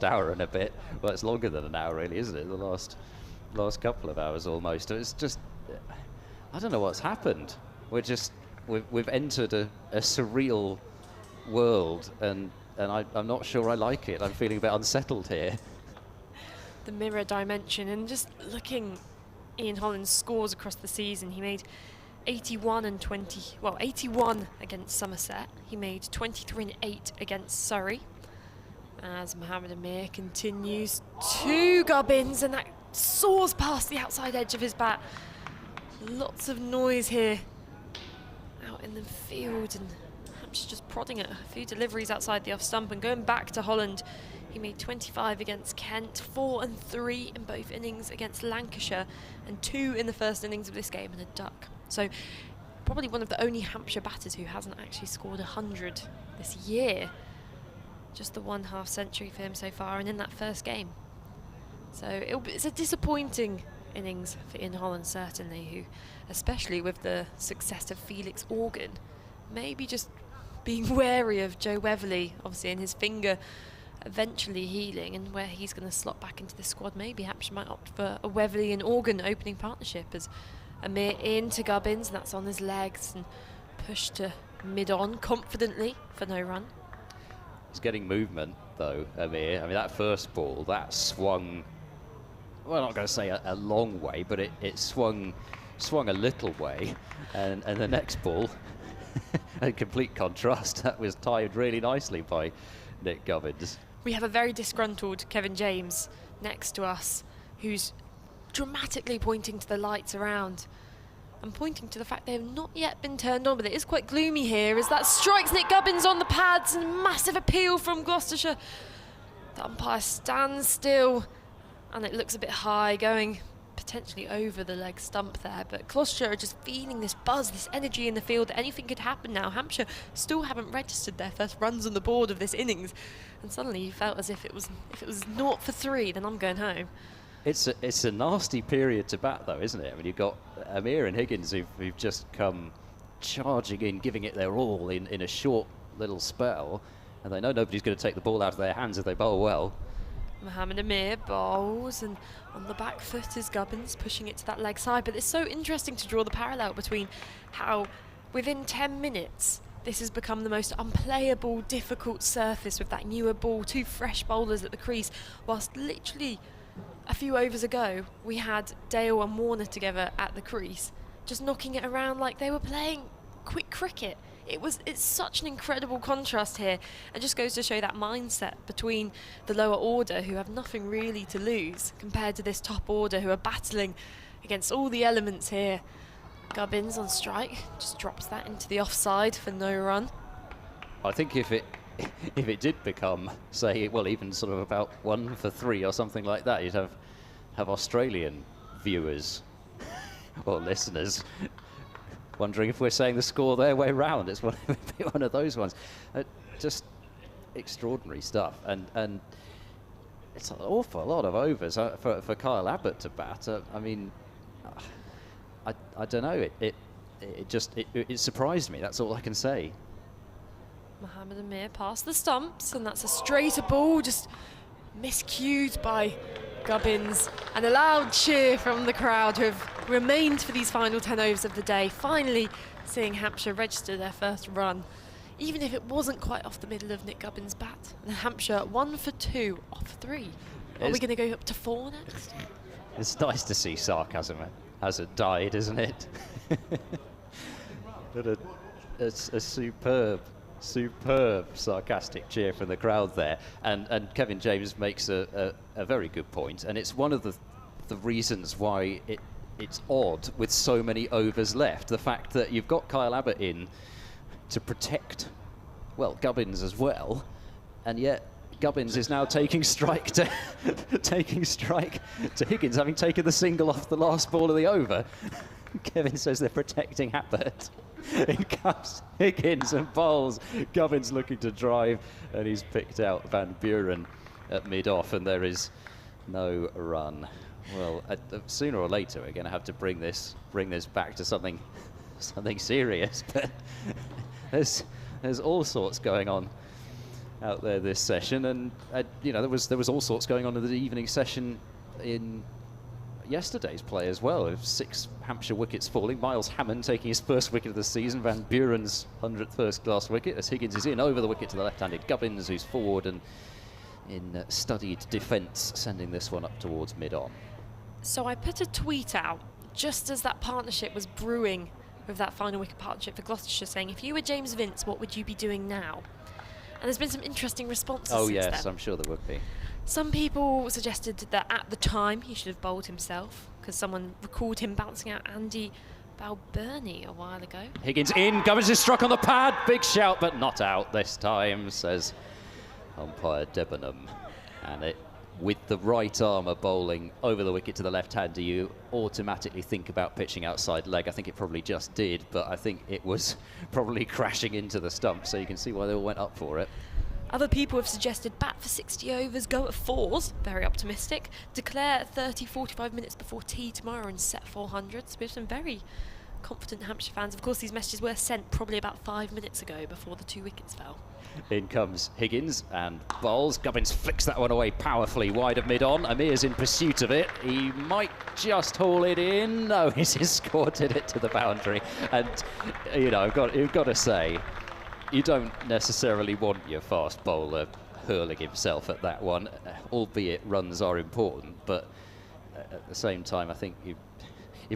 hour and a bit. Well, it's longer than an hour, really, isn't it? The last couple of hours almost. It's just, I don't know what's happened. We've entered a surreal world, and I'm not sure I like it. I'm feeling a bit unsettled here. The mirror dimension, and just looking Ian Holland's scores across the season, he made 81 against Somerset. He made 23 and 8 against Surrey. As Mohammed Amir continues to Gubbins, and that soars past the outside edge of his bat. Lots of noise here out in the field, and Hampshire just prodding at a few deliveries outside the off stump. And going back to Holland, he made 25 against Kent, 4 and 3 in both innings against Lancashire, and 2 in the first innings of this game, and a duck. So probably one of the only Hampshire batters who hasn't actually scored 100 this year. Just the 1 half century for him so far, and in that first game. So it's a disappointing innings for Ian Holland, certainly, who, especially with the success of Felix Organ, maybe just being wary of Joe Weatherly, obviously, and his finger eventually healing, and where he's going to slot back into the squad. Maybe Hampshire might opt for a Weatherly and Organ opening partnership, as Amir into Gubbins, and that's on his legs, and pushed to mid-on confidently for no run. He's getting movement, though, Amir. I mean, that first ball, that swung, well, I'm not going to say a long way, but it swung a little way. And the next ball, a complete contrast, that was timed really nicely by Nick Gubbins. We have a very disgruntled Kevin James next to us, who's dramatically pointing to the lights around and pointing to the fact they have not yet been turned on, but it is quite gloomy here as that strikes Nick Gubbins on the pads, and massive appeal from Gloucestershire. The umpire stands still, and it looks a bit high, going potentially over the leg stump there, but Gloucestershire are just feeling this buzz, this energy in the field, that anything could happen now. Hampshire still haven't registered their first runs on the board of this innings, and suddenly you felt as if it was 0 for 3, then I'm going home. It's a nasty period to bat, though, isn't it? I mean, you've got Amir and Higgins who've just come charging in, giving it their all in a short little spell, and they know nobody's going to take the ball out of their hands if they bowl well. Mohammed Amir bowls, and on the back foot is Gubbins, pushing it to that leg side. But it's so interesting to draw the parallel between how within 10 minutes this has become the most unplayable, difficult surface with that newer ball, 2 fresh bowlers at the crease, whilst literally a few overs ago we had Dale and Warner together at the crease, just knocking it around like they were playing quick cricket. It's such an incredible contrast here, and just goes to show that mindset between the lower order, who have nothing really to lose, compared to this top order who are battling against all the elements here. Gubbins on strike, just drops that into the offside for no run. I think if it did become, say, well, even sort of about 1 for 3 or something like that, you'd have Australian viewers or listeners wondering if we're saying the score their way round. It's one of those ones. Just extraordinary stuff, and it's an awful lot of overs for Kyle Abbott to bat. I mean, I don't know. It surprised me. That's all I can say. Mohammed Amir past the stumps, and that's a straighter ball, just miscued by Gubbins, and a loud cheer from the crowd who have remained for these final 10 overs of the day, finally seeing Hampshire register their first run, even if it wasn't quite off the middle of Nick Gubbins' bat. And Hampshire 1 for 2 off 3. Are we going to go up to 4 next? It's nice to see sarcasm hasn't died, isn't it? But a superb sarcastic cheer from the crowd there, and Kevin James makes a very good point, and it's one of the reasons why it's odd with so many overs left. The fact that you've got Kyle Abbott in to protect, well, Gubbins as well, and yet Gubbins is now taking strike to Higgins, having taken the single off the last ball of the over. Kevin says they're protecting Abbott. In comes Higgins and bowls. Gubbins looking to drive, and he's picked out Van Buren at mid-off, and there is no run. Well, sooner or later we're going to have to bring this back to something serious. But there's all sorts going on out there this session, and you know, there was all sorts going on in the evening session in yesterday's play as well. 6 Hampshire wickets falling. Miles Hammond taking his first wicket of the season. Van Buren's 100th first-class wicket as Higgins is in over the wicket to the left-handed Gubbins, who's forward and in studied defence, sending this one up towards mid-on. So I put a tweet out just as that partnership was brewing with that final wicket partnership for Gloucestershire, saying, if you were James Vince, what would you be doing now? And there's been some interesting responses Oh since yes, then. I'm sure there would be. Some people suggested that at the time he should have bowled himself, because someone recalled him bouncing out Andy Balbirnie a while ago. Higgins in, Gubbins is struck on the pad. Big shout, but not out this time, says umpire Debenham. And with the right armour bowling over the wicket to the left-hander, you automatically think about pitching outside leg. I think it probably just did, but I think it was probably crashing into the stump, so you can see why they all went up for it. Other people have suggested bat for 60 overs, go at 4s, very optimistic, declare 30-45 minutes before tea tomorrow and set 400s. We have some very confident Hampshire fans. Of course, these messages were sent probably about 5 minutes ago before the 2 wickets fell. In comes Higgins and bowls. Gubbins flicks that one away powerfully wide of mid-on. Amir's in pursuit of it. He might just haul it in. No, he's escorted it to the boundary. And, you know, you've got to say, you don't necessarily want your fast bowler hurling himself at that one, albeit runs are important. But at the same time, I think you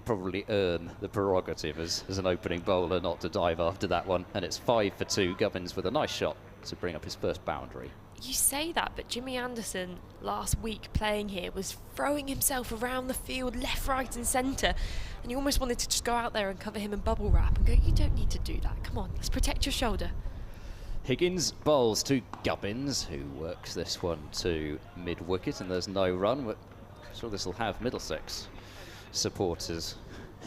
probably earn the prerogative as an opening bowler not to dive after that one. And it's 5 for 2. Gubbins with a nice shot to bring up his first boundary. You say that, but Jimmy Anderson last week playing here was throwing himself around the field, left, right and centre, and you almost wanted to just go out there and cover him in bubble wrap and go, you don't need to do that, come on, let's protect your shoulder. Higgins bowls to Gubbins, who works this one to mid-wicket, and there's no run. But I'm sure this will have Middlesex supporters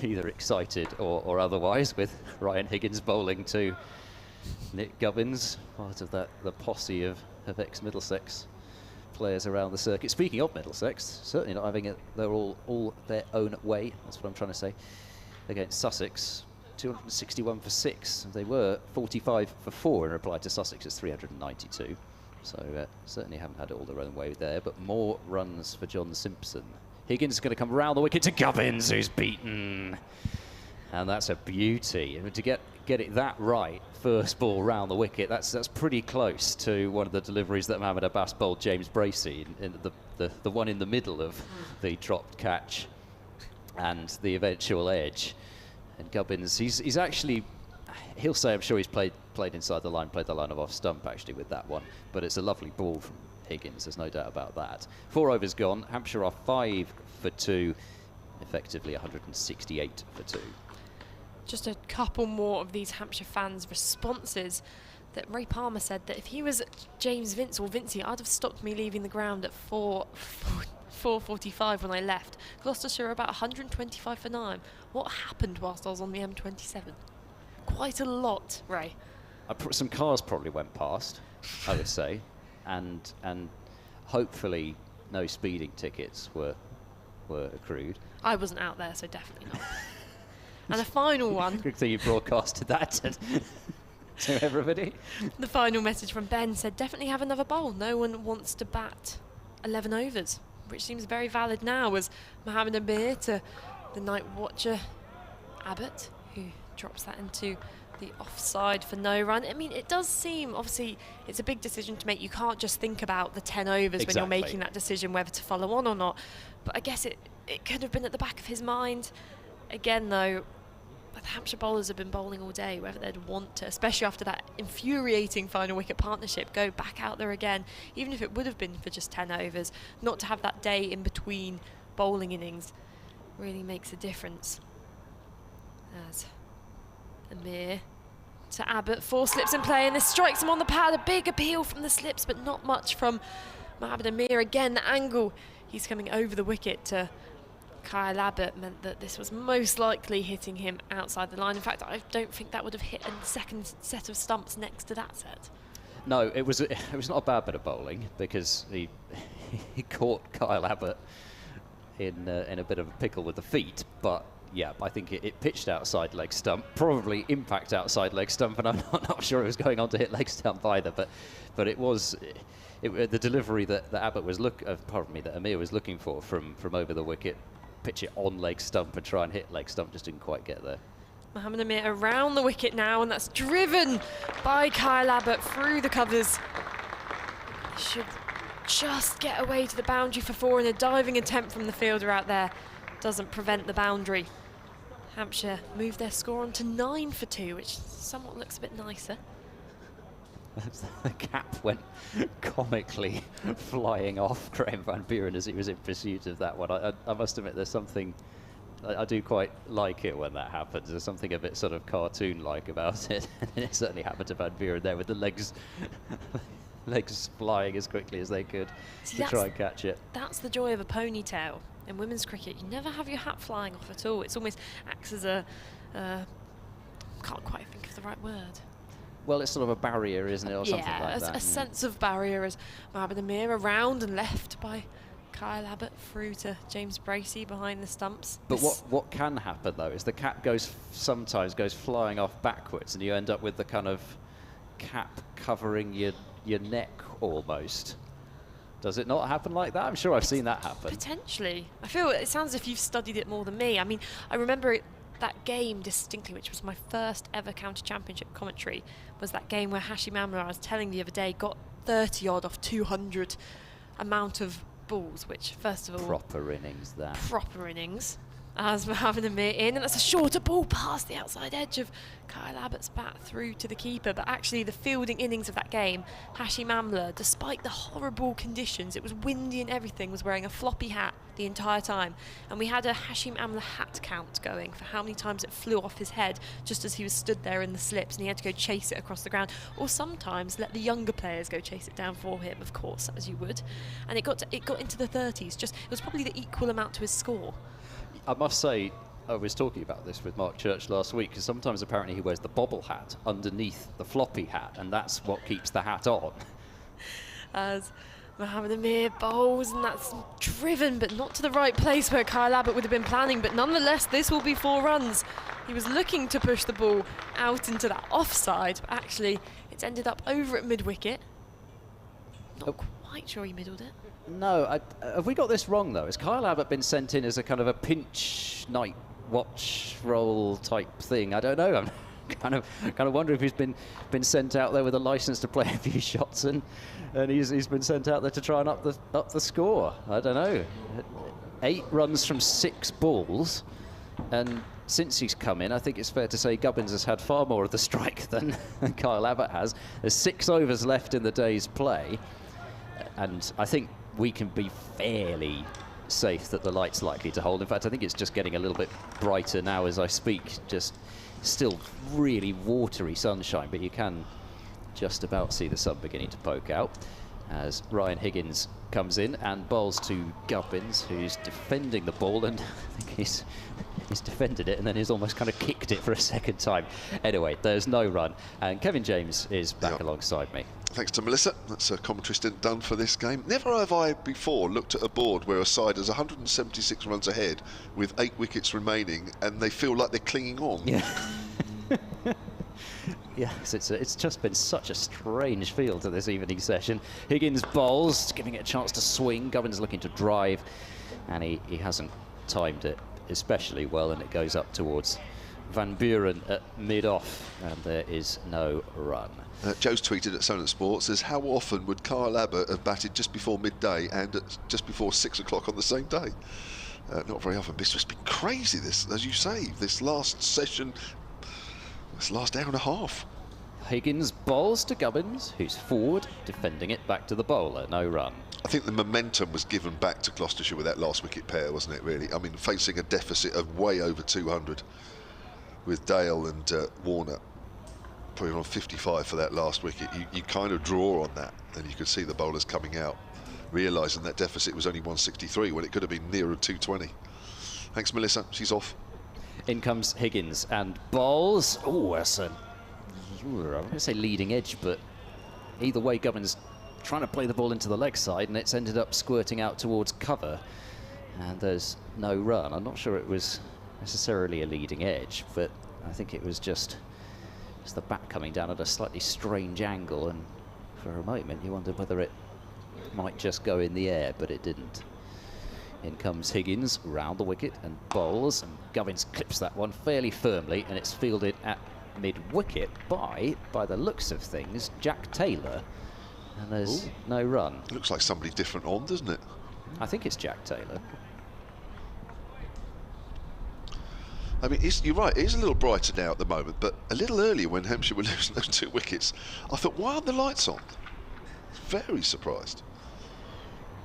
either excited or otherwise, with Ryan Higgins bowling to Nick Gubbins, part of the posse of ex-Middlesex players around the circuit. Speaking of Middlesex, certainly not having it, they're all their own way, that's what I'm trying to say, against Sussex. 261 for 6. They were 45 for 4 in reply to Sussex's 392. So certainly haven't had it all their own way there, but more runs for John Simpson. Higgins is going to come round the wicket to Gubbins, who's beaten. And that's a beauty. I mean, to get it that right, first ball round the wicket, that's pretty close to one of the deliveries that Mohamed Abbas bowled James Bracey, in the one in the middle of the dropped catch and the eventual edge. And Gubbins, he's actually, he'll say, I'm sure he's played inside the line, played the line of off stump actually with that one, but it's a lovely ball from Higgins, there's no doubt about that. 4 overs gone, Hampshire are 5 for 2, effectively 168 for 2. Just a couple more of these Hampshire fans' responses. That Ray Palmer said that if he was James Vince or Vincey, I'd have stopped me leaving the ground at 4:45 when I left. Gloucestershire are about 125 for 9. What happened whilst I was on the M27? Quite a lot, Ray. Some cars probably went past, I would say, and hopefully no speeding tickets were accrued. I wasn't out there, so definitely not. And a final one. Good thing you broadcasted that to everybody. The final message from Ben said, definitely have another bowl. No one wants to bat 11 overs, which seems very valid now, as Mohamed Amir to the night watcher Abbott, who drops that into the offside for no run. I mean, it does seem, obviously, it's a big decision to make. You can't just think about the 10 overs when you're making that decision whether to follow on or not. But I guess it could have been at the back of his mind. Again, though, the Hampshire bowlers have been bowling all day, whether they'd want to, especially after that infuriating final wicket partnership, go back out there again, even if it would have been for just 10 overs. Not to have that day in between bowling innings really makes a difference. As Amir to Abbas, 4 slips in play, and this strikes him on the pad. A big appeal from the slips, but not much from Mohammed Amir. Again, the angle he's coming over the wicket to Kyle Abbas meant that this was most likely hitting him outside the line. In fact, I don't think that would have hit a second set of stumps next to that set. No, it was not a bad bit of bowling, because he caught Kyle Abbas in a bit of a pickle with the feet, but yeah, I think it pitched outside leg stump, probably impact outside leg stump, and I'm not sure it was going on to hit leg stump either. But it was the delivery that Abbas was that Amir was looking for from over the wicket, pitch it on leg stump and try and hit leg stump, just didn't quite get there. Mohammed Amir around the wicket now, and that's driven by Kyle Abbas through the covers. Should just get away to the boundary for 4, and a diving attempt from the fielder out there doesn't prevent the boundary. Hampshire moved their score on to 9 for 2, which somewhat looks a bit nicer. The cap went comically flying off Graham Van Buren as he was in pursuit of that one. I must admit, there's something, I do quite like it when that happens. There's something a bit sort of cartoon-like about it. And it certainly happened to Van Buren there with the legs flying as quickly as they could to try and catch it. That's the joy of a ponytail. In women's cricket, you never have your hat flying off at all. It's almost acts as a, can't quite think of the right word. Well, it's sort of a barrier, isn't it, or something like that? A sense of barrier as Mohammed Amir around and left by Kyle Abbas through to James Bracey behind the stumps. But what can happen, though, is the cap sometimes goes flying off backwards, and you end up with the kind of cap covering your neck almost. Does it not happen like that? I'm sure I've seen that happen. Potentially. I feel it sounds as if you've studied it more than me. I mean, I remember that game distinctly, which was my first ever county championship commentary, was that game where Hashim Amla, I was telling the other day, got 30 odd off 200 amount of balls, which first of all... Proper innings, that. Proper innings. As Mohammed Amir in, and that's a shorter ball past the outside edge of Kyle Abbas' bat through to the keeper. But actually the fielding innings of that game, Hashim Amla, despite the horrible conditions, it was windy and everything, was wearing a floppy hat the entire time. And we had a Hashim Amla hat count going for how many times it flew off his head just as he was stood there in the slips, and he had to go chase it across the ground, or sometimes let the younger players go chase it down for him, of course, as you would. And it got into the 30s. It was probably the equal amount to his score. I must say, I was talking about this with Mark Church last week, because sometimes apparently he wears the bobble hat underneath the floppy hat, and that's what keeps the hat on. As Mohammed Amir bowls, and that's driven, but not to the right place where Kyle Abbas would have been planning. But nonetheless, this will be 4 runs. He was looking to push the ball out into that offside, but actually it's ended up over at mid-wicket. Not quite sure he middled it. No, have we got this wrong though? Has Kyle Abbas been sent in as a kind of a pinch night watch role type thing? I don't know. I'm kind of wondering if he's been sent out there with a license to play a few shots, and he's been sent out there to try and up the score. I don't know. 8 runs from 6 balls, and since he's come in, I think it's fair to say Gubbins has had far more of the strike than Kyle Abbas has. There's 6 overs left in the day's play, and I think we can be fairly safe that the light's likely to hold. In fact, I think it's just getting a little bit brighter now as I speak. Just still really watery sunshine, but you can just about see the sun beginning to poke out as Ryan Higgins comes in and bowls to Gubbins, who's defending the ball, and I think he's defended it and then he's almost kind of kicked it for a second time. Anyway, there's no run, and Kevin James is back alongside me. Thanks to Melissa. That's a commentary stint done for this game. Never have I before looked at a board where a side is 176 runs ahead with 8 wickets remaining and they feel like they're clinging on. Yeah. Yes, it's just been such a strange feel to this evening session. Higgins bowls, giving it a chance to swing. Gubbins looking to drive, and he hasn't timed it especially well, and it goes up towards Van Buren at mid-off, and there is no run. Joe's tweeted at Somerset Sports, says, how often would Kyle Abbas have batted just before midday and at just before 6 o'clock on the same day? Not very often. But it's just been crazy, this, as you say, this last session, this last hour and a half. Higgins bowls to Gubbins, who's forward, defending it back to the bowler, no run. I think the momentum was given back to Gloucestershire with that last wicket pair, wasn't it, really? I mean, facing a deficit of way over 200 with Dale and Warner putting on 55 for that last wicket. You kind of draw on that, and you could see the bowlers coming out, realising that deficit was only 163 when it could have been nearer 220. Thanks, Melissa. She's off. In comes Higgins and bowls. Oh, that's a, I'm going to say leading edge, but either way, Gubbins trying to play the ball into the leg side, and it's ended up squirting out towards cover, and there's no run. I'm not sure it was necessarily a leading edge, but I think it was just the bat coming down at a slightly strange angle, and for a moment you wondered whether it might just go in the air, but it didn't. In comes Higgins round the wicket and bowls, and Gubbins clips that one fairly firmly, and it's fielded at mid-wicket by the looks of things, Jack Taylor, and there's no run. Looks like somebody different on, doesn't it? I think it's Jack Taylor. I mean, you're right, it is a little brighter now at the moment, but a little earlier when Hampshire were losing those 2 wickets, I thought, why aren't the lights on? Very surprised.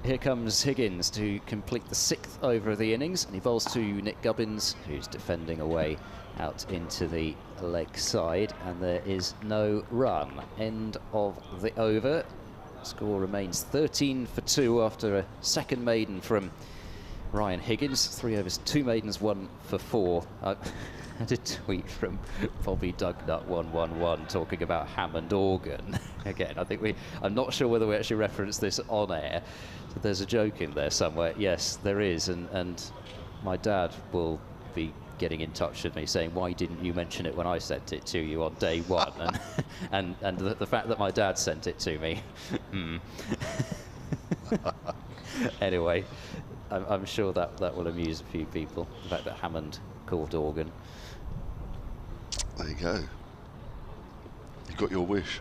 Here comes Higgins to complete the 6th over of the innings, and he bowls to Nick Gubbins, who's defending away out into the leg side, and there is no run. End of the over. Score remains 13 for 2 after a second maiden from Ryan Higgins. 3 overs, 2 maidens, 1 for 4. I had a tweet from Bobby Dugnut111 talking about Hammond organ. Again, I think I'm not sure whether we actually referenced this on air. So there's a joke in there somewhere. Yes, there is, and my dad will be getting in touch with me saying, why didn't you mention it when I sent it to you on day 1? and the fact that my dad sent it to me. Anyway, I'm sure that will amuse a few people, the fact that Hammond called organ. There you go. You got your wish.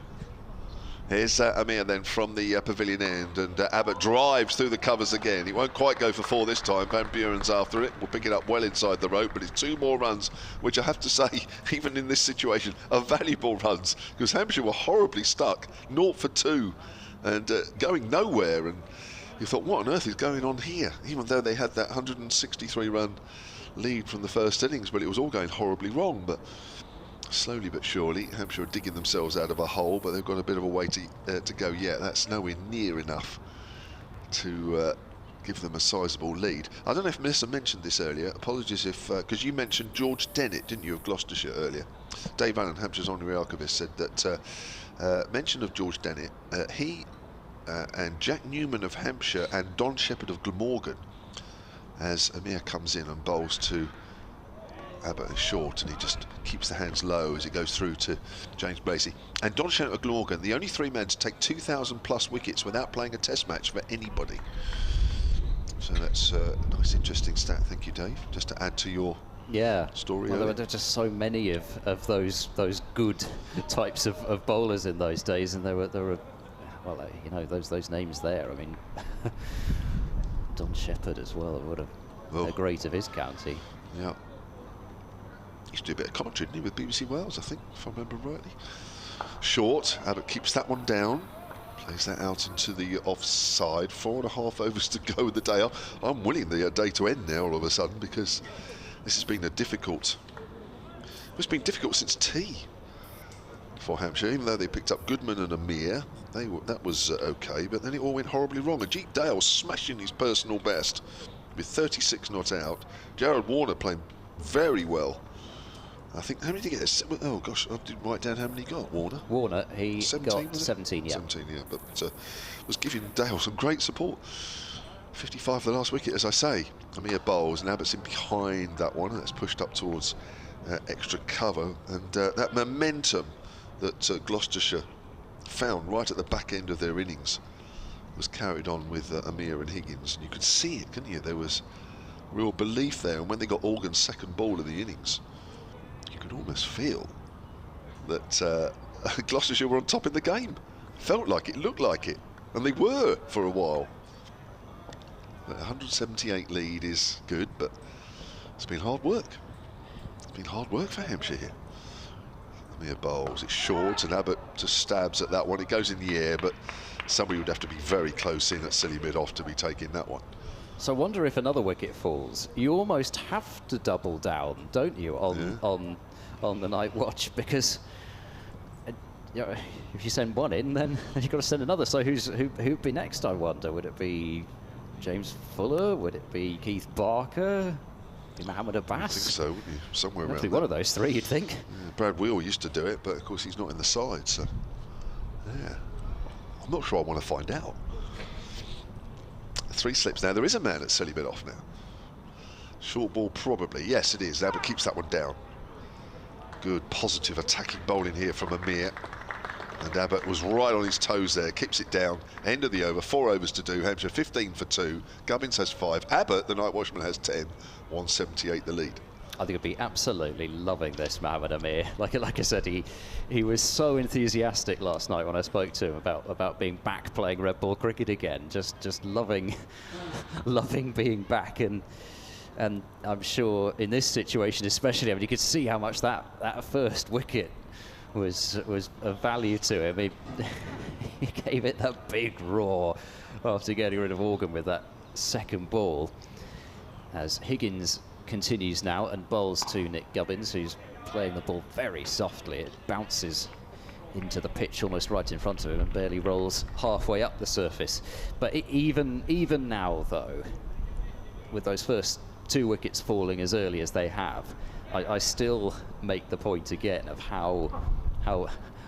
Here's Amir then from the pavilion end, and Abbott drives through the covers again. He won't quite go for 4 this time. Van Buren's after it. We'll pick it up well inside the rope, but it's 2 more runs, which I have to say, even in this situation, are valuable runs, because Hampshire were horribly stuck, 0 for 2, and going nowhere. And you thought, what on earth is going on here? Even though they had that 163-run lead from the first innings, but it was all going horribly wrong. But slowly but surely, Hampshire are digging themselves out of a hole, but they've got a bit of a way to go yet. That's nowhere near enough to give them a sizable lead. I don't know if Melissa mentioned this earlier. Apologies if, because you mentioned George Dennett, didn't you, of Gloucestershire earlier. Dave Allen, Hampshire's honorary archivist, said that mention of George Dennett, he and Jack Newman of Hampshire and Don Shepherd of Glamorgan, as Amir comes in and bowls to Abbott is short, and he just keeps the hands low as he goes through to James Bracey. And Don Shepherd of Glamorgan, the only 3 men to take 2,000 plus wickets without playing a test match for anybody. So that's a nice interesting stat, thank you Dave, just to add to your story. Well, there were just so many of those good types of bowlers in those days, and there were well, you know, those names there. I mean, Don Shepherd as well. What a great of his county. Yeah. Used to do a bit of commentary, didn't he, with BBC Wales, I think, if I remember rightly. Short, Abbott keeps that one down. Plays that out into the offside. 4.5 overs to go with the day off. I'm willing the day to end now all of a sudden, because this has been a difficult... It's been difficult since tea for Hampshire, even though they picked up Goodman and Amir. That was okay, but then it all went horribly wrong. Ajit Dale smashing his personal best with 36 not out. Gerald Warner playing very well. I think, how many did he get? Oh gosh, I didn't write down how many he got, Warner. Warner, he 17, got 17, yeah. 17, yeah, but was giving Dale some great support. 55 for the last wicket, as I say. Amir bowls, and Abbott's in behind that one, and that's pushed up towards extra cover. And that momentum that Gloucestershire found right at the back end of their innings was carried on with Amir and Higgins. And you could see it, couldn't you? There was real belief there. And when they got Organ's second ball of the innings, you could almost feel that Gloucestershire were on top in the game. Felt like it, looked like it, and they were for a while. The 178 lead is good, but it's been hard work. It's been hard work for Hampshire here. Amir bowls, it's short, and Abbas just stabs at that one. It goes in the air, but somebody would have to be very close in at silly mid-off to be taking that one. So I wonder if another wicket falls. You almost have to double down, don't you, on the night watch, because you know, if you send one in, then you've got to send another. So who'd be next, I wonder? Would it be James Fuller? Would it be Keith Barker? Mohammed Abbas? I think so, wouldn't you? Somewhere around one of those three, you'd think. Yeah, Brad Wheel used to do it, but of course he's not in the side, so yeah. I'm not sure I want to find out. 3 slips now. There is a man at silly bit off now. Short ball probably. Yes, it is. Abbas keeps that one down. Good positive attacking bowling here from Amir. And Abbas was right on his toes there, keeps it down. End of the over, 4 overs to do. Hampshire 15 for 2. Gubbins has 5. Abbas, the night watchman, has 10. 178 the lead. I think he'd be absolutely loving this, Mohammed Amir. Like I said, he was so enthusiastic last night when I spoke to him about being back playing red ball cricket again. Just loving being back, and I'm sure in this situation especially, I mean, you could see how much that first wicket was of value to him. He gave it that big roar after getting rid of Organ with that second ball. As Higgins continues now and bowls to Nick Gubbins, who's playing the ball very softly. It bounces into the pitch almost right in front of him and barely rolls halfway up the surface. But even now, though, with those first 2 wickets falling as early as they have, I still make the point again of how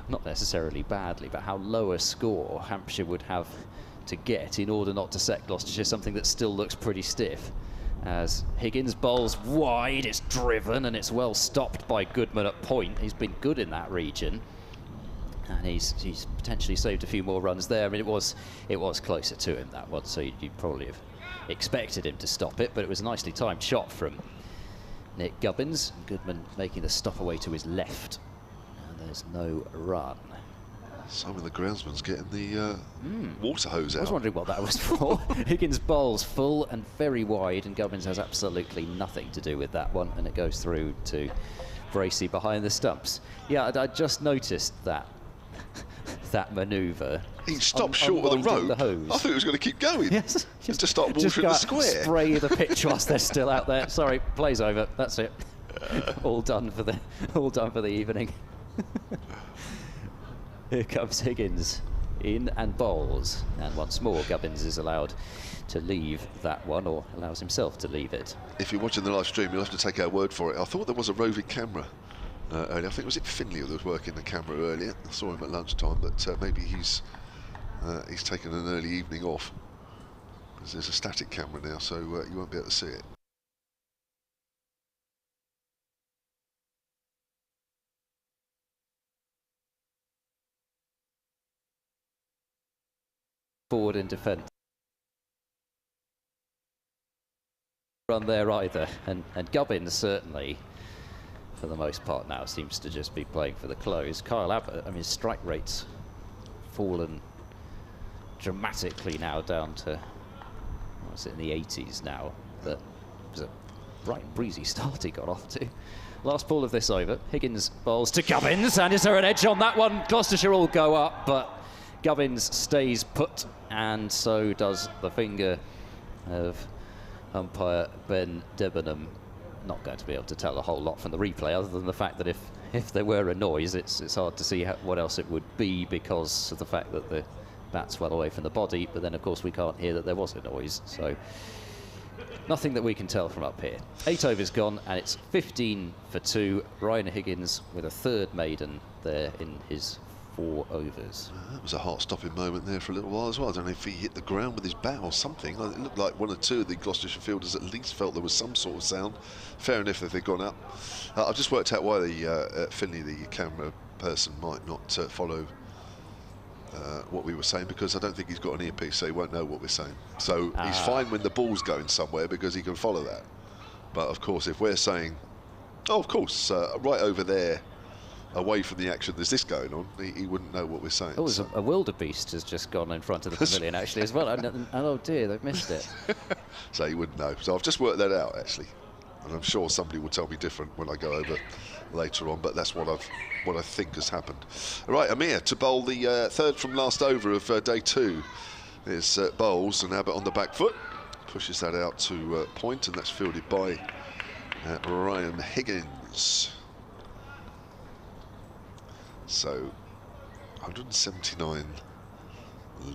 not necessarily badly, but how low a score Hampshire would have to get in order not to set Gloucestershire something that still looks pretty stiff. As Higgins bowls wide, it's driven and it's well stopped by Goodman at point. He's been good in that region, and he's potentially saved a few more runs there. I mean, it was closer to him, that one, so you'd probably have expected him to stop it, but it was a nicely timed shot from Nick Gubbins. Goodman making the stop away to his left, and there's no run. Some of the groundsman's getting the water hose out. I was wondering what that was for. Higgins bowls full and very wide, and Gubbins has absolutely nothing to do with that one, and it goes through to Bracey behind the stumps. Yeah, I just noticed that manoeuvre. He stopped short of the rope. I thought he was going to keep going. Yes, just to start watering the square. Spray the pitch whilst they're still out there. Sorry, play's over. That's it. all done for the evening. Here comes Higgins in and bowls, and once more Gubbins is allowed to leave that one, or allows himself to leave it. If you're watching the live stream, you'll have to take our word for it. I thought there was a roving camera earlier. I think was it Finley that was working the camera earlier. I saw him at lunchtime, but maybe he's taken an early evening off, because there's a static camera now, so you won't be able to see it. Forward in defence. Run there either, and Gubbins certainly, for the most part now, seems to just be playing for the close. Kyle Abbas, I mean, strike rate's fallen dramatically now down to, what's it, in the 80s now. That was a bright breezy start he got off to. Last ball of this over, Higgins bowls to Gubbins, and is there an edge on that one? Gloucestershire will go up, but Gubbins stays put, and so does the finger of umpire Ben Debenham. Not going to be able to tell a whole lot from the replay, other than the fact that if there were a noise, it's hard to see what else it would be, because of the fact that the bat's well away from the body. But then, of course, we can't hear that there was a noise, so nothing that we can tell from up here. 8 overs gone, and it's 15 for 2. Ryan Higgins with a third maiden there in his 4 overs. That was a heart-stopping moment there for a little while as well. I don't know if he hit the ground with his bat or something. It looked like 1 or 2 of the Gloucestershire fielders at least felt there was some sort of sound. Fair enough if they'd gone up. I've just worked out why the Finley, the camera person, might not follow what we were saying, because I don't think he's got an earpiece, so he won't know what we're saying. So he's fine when the ball's going somewhere, because he can follow that. But of course, if we're saying Oh, of course, right over there, away from the action, there's this going on. He wouldn't know what we're saying. Oh, a wildebeest has just gone in front of the pavilion, actually, as well. And oh dear, they've missed it. So he wouldn't know. So I've just worked that out, actually. And I'm sure somebody will tell me different when I go over later on, but that's what I think has happened. All right, Amir to bowl the third from last over of day 2. There's bowls and Abbas on the back foot. Pushes that out to point, and that's fielded by Ryan Higgins. So 179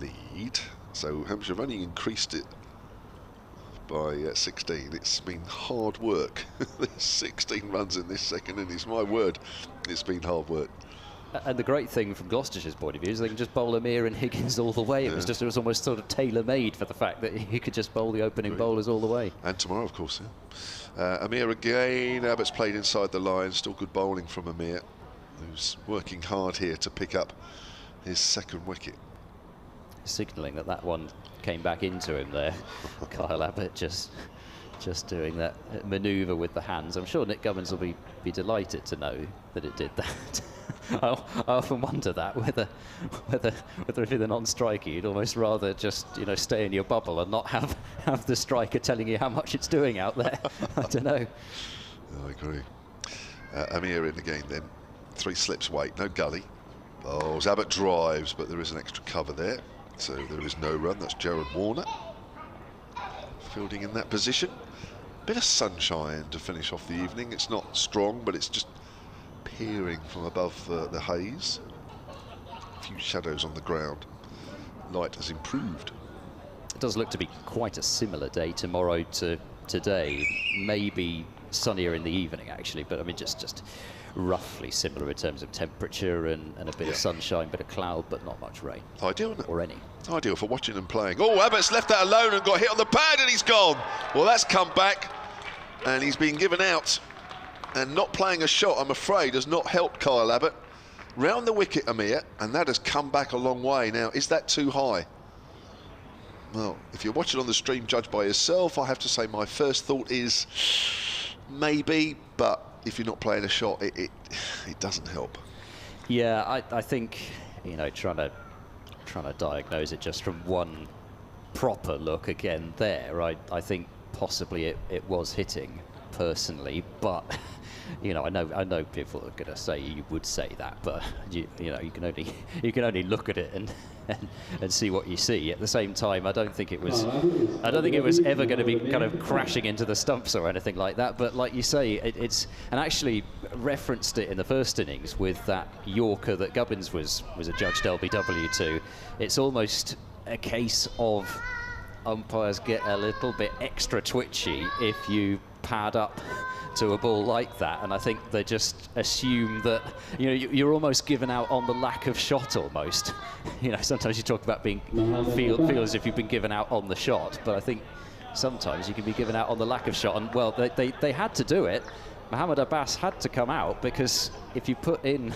lead. So Hampshire have only increased it by 16. It's been hard work. There's 16 runs in this second innings. My word, it's been hard work. And the great thing from Gloucestershire's point of view is they can just bowl Amir and Higgins all the way. It was almost sort of tailor-made for the fact that he could just bowl the opening bowlers all the way. And tomorrow, of course, yeah. Amir again. Abbas played inside the line. Still good bowling from Amir, who's working hard here to pick up his second wicket. Signalling that one came back into him there. Kyle Abbas just doing that manoeuvre with the hands. I'm sure Nick Gubbins will be delighted to know that it did that. I often wonder that whether if you're the non-striker, you'd almost rather just stay in your bubble and not have the striker telling you how much it's doing out there. I don't know. I agree. Amir in again then. 3 slips weight, no gully. Oh, Abbas drives, but there is an extra cover there, so there is no run. That's Jared Warner fielding in that position. Bit of sunshine to finish off the evening. It's not strong, but it's just peering from above the haze. A few shadows on the ground. Light has improved. It does look to be quite a similar day tomorrow to today. Maybe sunnier in the evening, actually, but I mean just roughly similar in terms of temperature and a bit of sunshine, bit of cloud, but not much rain. Ideal, isn't it? Or any. Ideal for watching them playing. Oh, Abbas left that alone and got hit on the pad, and he's gone. Well, that's come back, and he's been given out. And not playing a shot, I'm afraid, has not helped Kyle Abbas. Round the wicket, Amir, and that has come back a long way. Now, is that too high? Well, if you're watching on the stream, judge by yourself. I have to say my first thought is maybe, but if you're not playing a shot, it doesn't help. Yeah, I think, trying to diagnose it just from one proper look again there, I think possibly it was hitting personally, but I know people are going to say you would say that, but you can only look at it and see what you see. At the same time, I don't think it was ever going to be kind of crashing into the stumps or anything like that. But like you say, it's and actually referenced it in the first innings with that Yorker that Gubbins was adjudged LBW to. It's almost a case of umpires get a little bit extra twitchy if you pad up to a ball like that, and I think they just assume that you're almost given out on the lack of shot almost. Sometimes you talk about being feel as if you've been given out on the shot, but I think sometimes you can be given out on the lack of shot. And well, they had to do it. Mohamed Abbas had to come out, because if you put in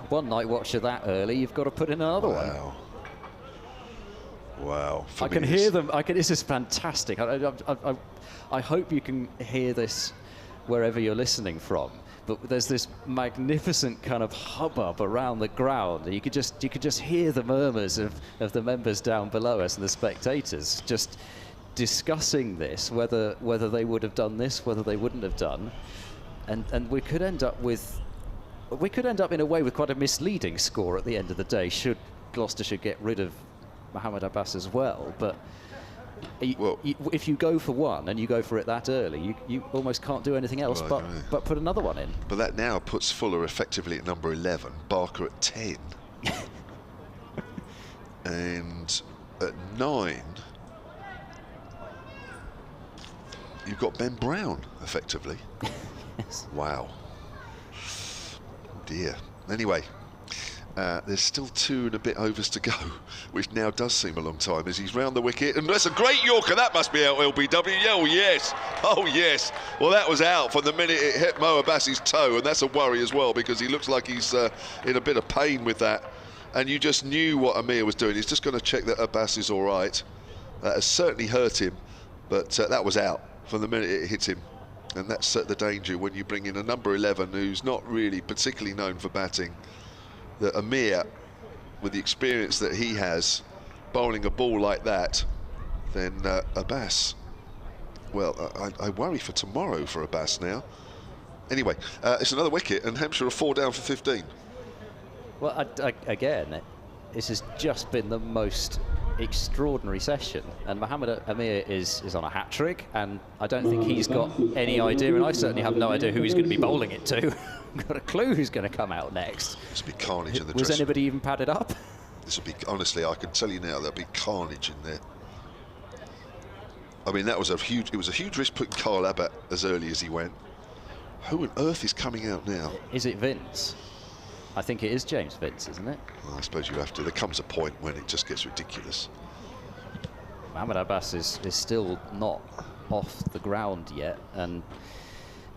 one night watcher that early, you've got to put in another one. Wow. I can hear them. This is fantastic. I hope you can hear this wherever you're listening from. But there's this magnificent kind of hubbub around the ground. You could just hear the murmurs of the members down below us and the spectators just discussing this, whether they would have done this, whether they wouldn't have done, and we could end up in a way with quite a misleading score at the end of the day should Gloucestershire get rid of Mohamed Abbas as well. But if you go for one and you go for it that early, you almost can't do anything else but put another one in. But that now puts Fuller effectively at number 11, Barker at 10, and at 9 you've got Ben Brown effectively. Yes. Wow. Dear. Anyway. There's still 2 and a bit overs to go, which now does seem a long time as he's round the wicket. And that's a great Yorker. That must be out, LBW. Oh, yes. Oh, yes. Well, that was out from the minute it hit Mo Abbas's toe, and that's a worry as well, because he looks like he's in a bit of pain with that. And you just knew what Amir was doing. He's just going to check that Abbas is all right. That has certainly hurt him, but that was out from the minute it hit him. And that's the danger when you bring in a number 11 who's not really particularly known for batting. That Amir, with the experience that he has, bowling a ball like that, then Abbas, well, I worry for tomorrow for Abbas now. Anyway, it's another wicket, and Hampshire are 4 down for 15. Well, again, this has just been the most extraordinary session, and Mohammed Amir is on a hat-trick, and I don't think he's got any idea, and I certainly have no idea who he's going to be bowling it to. I've got a clue who's going to come out next. This will be carnage in the Was anybody even padded up? This will be, honestly, I can tell you now, there'll be carnage in there. I mean, it was a huge risk putting Kyle Abbas as early as he went. Who on earth is coming out now? Is it Vince? I think it is James Vince, isn't it? Well, I suppose you have to. There comes a point when it just gets ridiculous. Mohammed Abbas is still not off the ground yet, and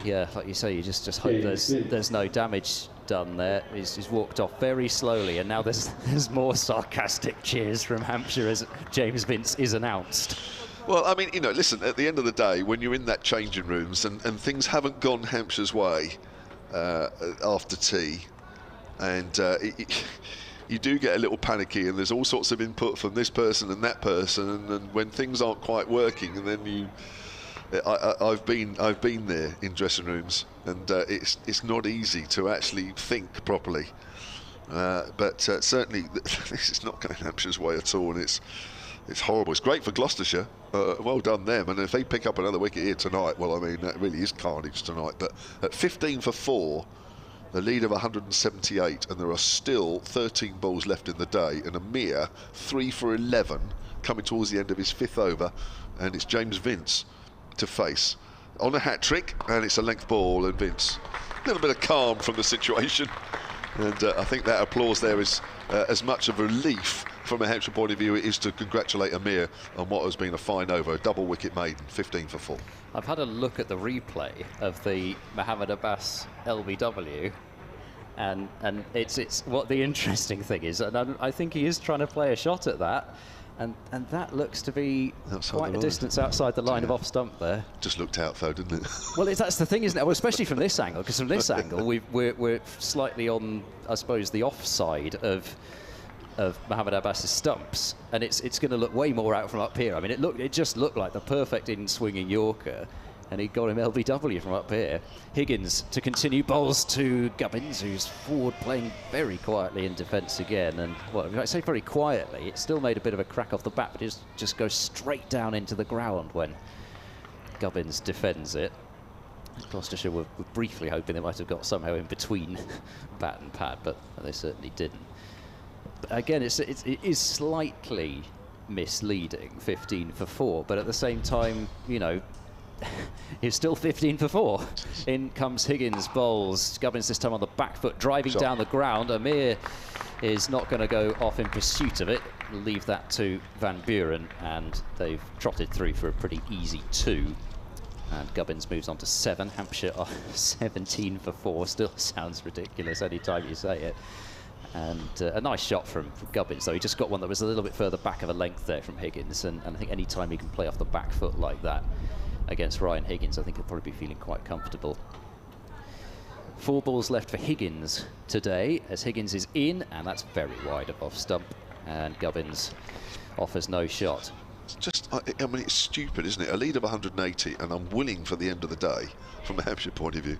yeah, like you say, you just hope there's no damage done there. He's walked off very slowly, and now there's more sarcastic cheers from Hampshire as James Vince is announced. Well, I mean, you know, listen, at the end of the day, when you're in that changing rooms and things haven't gone Hampshire's way after tea, and you do get a little panicky, and there's all sorts of input from this person and that person, and when things aren't quite working, and then I've been there in dressing rooms, and it's not easy to actually think properly. But certainly this is not going Hampshire's way at all, and it's horrible. It's great for Gloucestershire. Well done them. And if they pick up another wicket here tonight, well, I mean, that really is carnage tonight. But at 15 for 4, the lead of 178, and there are still 13 balls left in the day. And Amir, 3 for 11, coming towards the end of his 5th over. And it's James Vince to face on a hat-trick, and it's a length ball, and Vince, a little bit of calm from the situation. And I think that applause there is as much of relief from a Hampshire point of view it is to congratulate Amir on what has been a fine over, a double wicket maiden, 15 for 4. I've had a look at the replay of the Mohammed Abbas LBW, and it's what the interesting thing is, and I think he is trying to play a shot at that, and that looks to be quite a distance outside the line of off stump there. Just looked out though, didn't it? Well, that's the thing, isn't it? Well, especially from this angle, because from this angle we're slightly on, I suppose, the offside of Mohammed Abbas's stumps, and it's going to look way more out from up here. I mean, it just looked like the perfect in-swinging Yorker, and he got him LBW from up here. Higgins to continue, bowls to Gubbins, who's forward playing very quietly in defence again, and well, I say very quietly, it still made a bit of a crack off the bat, but it just goes straight down into the ground when Gubbins defends it. Gloucestershire were briefly hoping they might have got somehow in between bat and pad, but they certainly didn't. But again, it is slightly misleading, 15 for 4, but at the same time, you know, it's still 15 for 4. In comes Higgins, bowls. Gubbins this time on the back foot, driving down the ground. Amir is not going to go off in pursuit of it. Leave that to Van Buren, and they've trotted through for a pretty easy 2. And Gubbins moves on to 7. Hampshire are 17 for 4. Still sounds ridiculous any time you say it. And a nice shot from Gubbins, though. He just got one that was a little bit further back of a length there from Higgins, and I think any time he can play off the back foot like that against Ryan Higgins, I think he'll probably be feeling quite comfortable. 4 balls left for Higgins today, as Higgins is in, and that's very wide of off stump, and Gubbins offers no shot. It's just, I mean, it's stupid, isn't it? A lead of 180, and I'm willing for the end of the day, from a Hampshire point of view,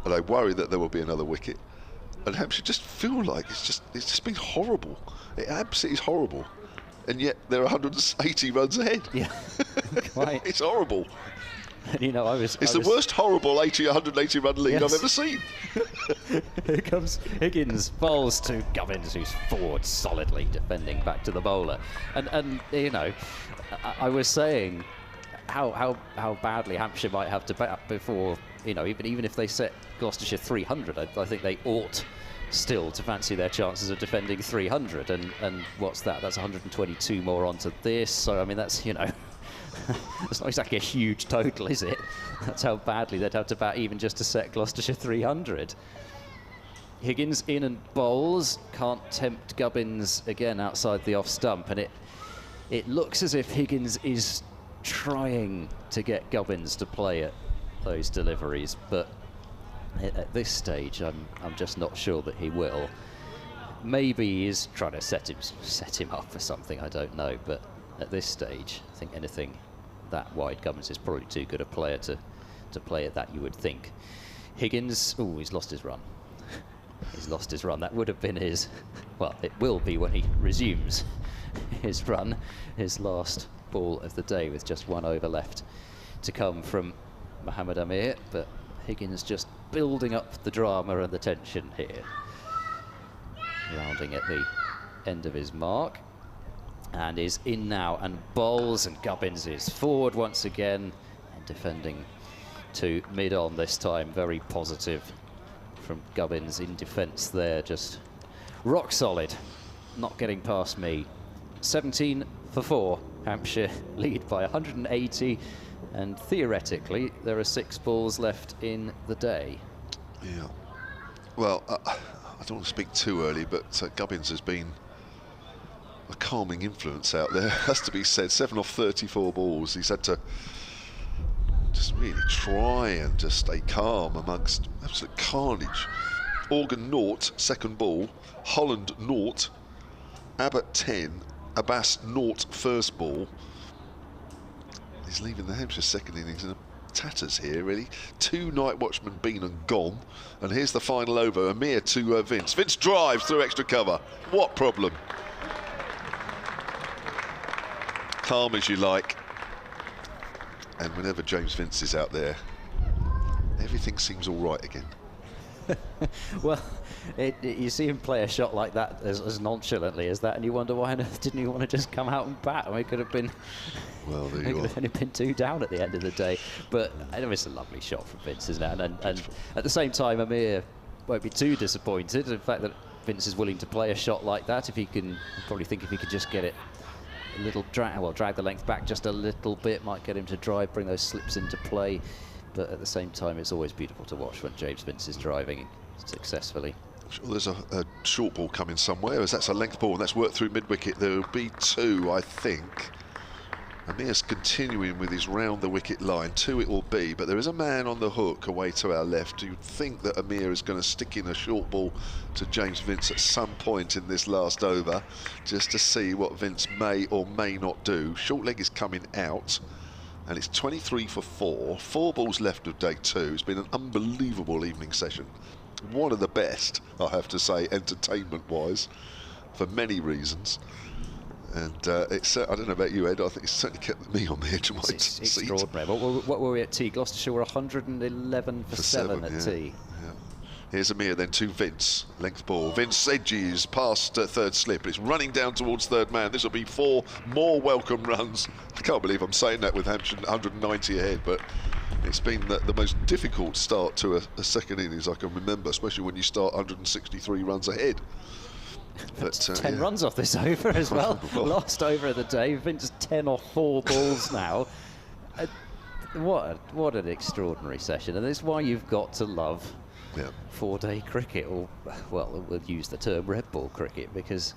and I worry that there will be another wicket. And Hampshire just feel like it's just been horrible. It absolutely is horrible, and yet they're 180 runs ahead. Yeah, quite. It's horrible. And, you know, it's the worst horrible 180 run lead I've ever seen. Here comes Higgins, bowls to Gubbins, who's forward solidly defending back to the bowler. And you know, I was saying how badly Hampshire might have to bat before, you know, even if they set Gloucestershire 300, I think they ought still to fancy their chances of defending 300. And what's that? That's 122 more onto this. So I mean, that's, you know, it's not exactly a huge total, is it? That's how badly they'd have to bat even just to set Gloucestershire 300. Higgins in and bowls, can't tempt Gubbins again outside the off stump, and it looks as if Higgins is trying to get Gubbins to play it those deliveries, but at this stage, I'm just not sure that he will. Maybe he is trying to set him up for something, I don't know, but at this stage, I think anything that wide, Gubbins is probably too good a player to play at that, you would think. Higgins, oh, he's lost his run. He's lost his run. That would have been his, well, it will be when he resumes his run, his last ball of the day, with just 1 over left to come from Mohamed Amir, but Higgins just building up the drama and the tension here. Rounding at the end of his mark, and is in now and bowls, and Gubbins is forward once again and defending to mid-on this time. Very positive from Gubbins in defence there, just rock solid, not getting past me. 17 for 4, Hampshire lead by 180, and theoretically there are 6 balls left in the day. Yeah, well, I don't want to speak too early, but Gubbins has been a calming influence out there, has to be said. 7 off 34 balls. He's had to just really try and just stay calm amongst absolute carnage. Organ 0, second ball. Holland 0. Abbott 10. Abbas 0, first ball. He's leaving the Hampshire second innings in a tatters here, really. 2 night watchmen been and gone, and here's the final over. Amir to Vince. Vince drives through extra cover. What problem? Calm as you like, and whenever James Vince is out there, everything seems all right again. Well, you see him play a shot like that as nonchalantly as that, and you wonder why on earth didn't he want to just come out and bat? I mean, it could have been, well, there it you could are. have only been 2 down at the end of the day. But I know it's a lovely shot from Vince, isn't it? And at the same time, Amir won't be too disappointed in the fact that Vince is willing to play a shot like that. If he can, probably think if he could just get it a little drag the length back just a little bit, might get him to drive, bring those slips into play. But at the same time, it's always beautiful to watch when James Vince is driving successfully. I'm sure there's a short ball coming somewhere, as that's a length ball, and that's worked through mid-wicket. There'll be 2, I think. Amir's continuing with his round the wicket line. 2 it will be, but there is a man on the hook away to our left. You'd think that Amir is going to stick in a short ball to James Vince at some point in this last over, just to see what Vince may or may not do. Short leg is coming out, and it's 23 for 4. 4 balls left of day 2. It's been an unbelievable evening session. One of the best, I have to say, entertainment-wise, for many reasons. And it's, I don't know about you, Ed, I think it's certainly kept me on the edge of my It's seat. extraordinary. What were we at tea? Gloucestershire were 111 for 7 at tea. Yeah. Here's Amir then to Vince, length ball. Vince edges past third slip. It's running down towards third man. This will be 4 more welcome runs. I can't believe I'm saying that with Hampshire 190 ahead, but it's been the most difficult start to a second innings I can remember, especially when you start 163 runs ahead. But, 10 runs off this over as well. Last over of the day. Vince 10 off 4 balls now. What an extraordinary session, and it's why you've got to love 4-day cricket, or well, we'll use the term red ball cricket, because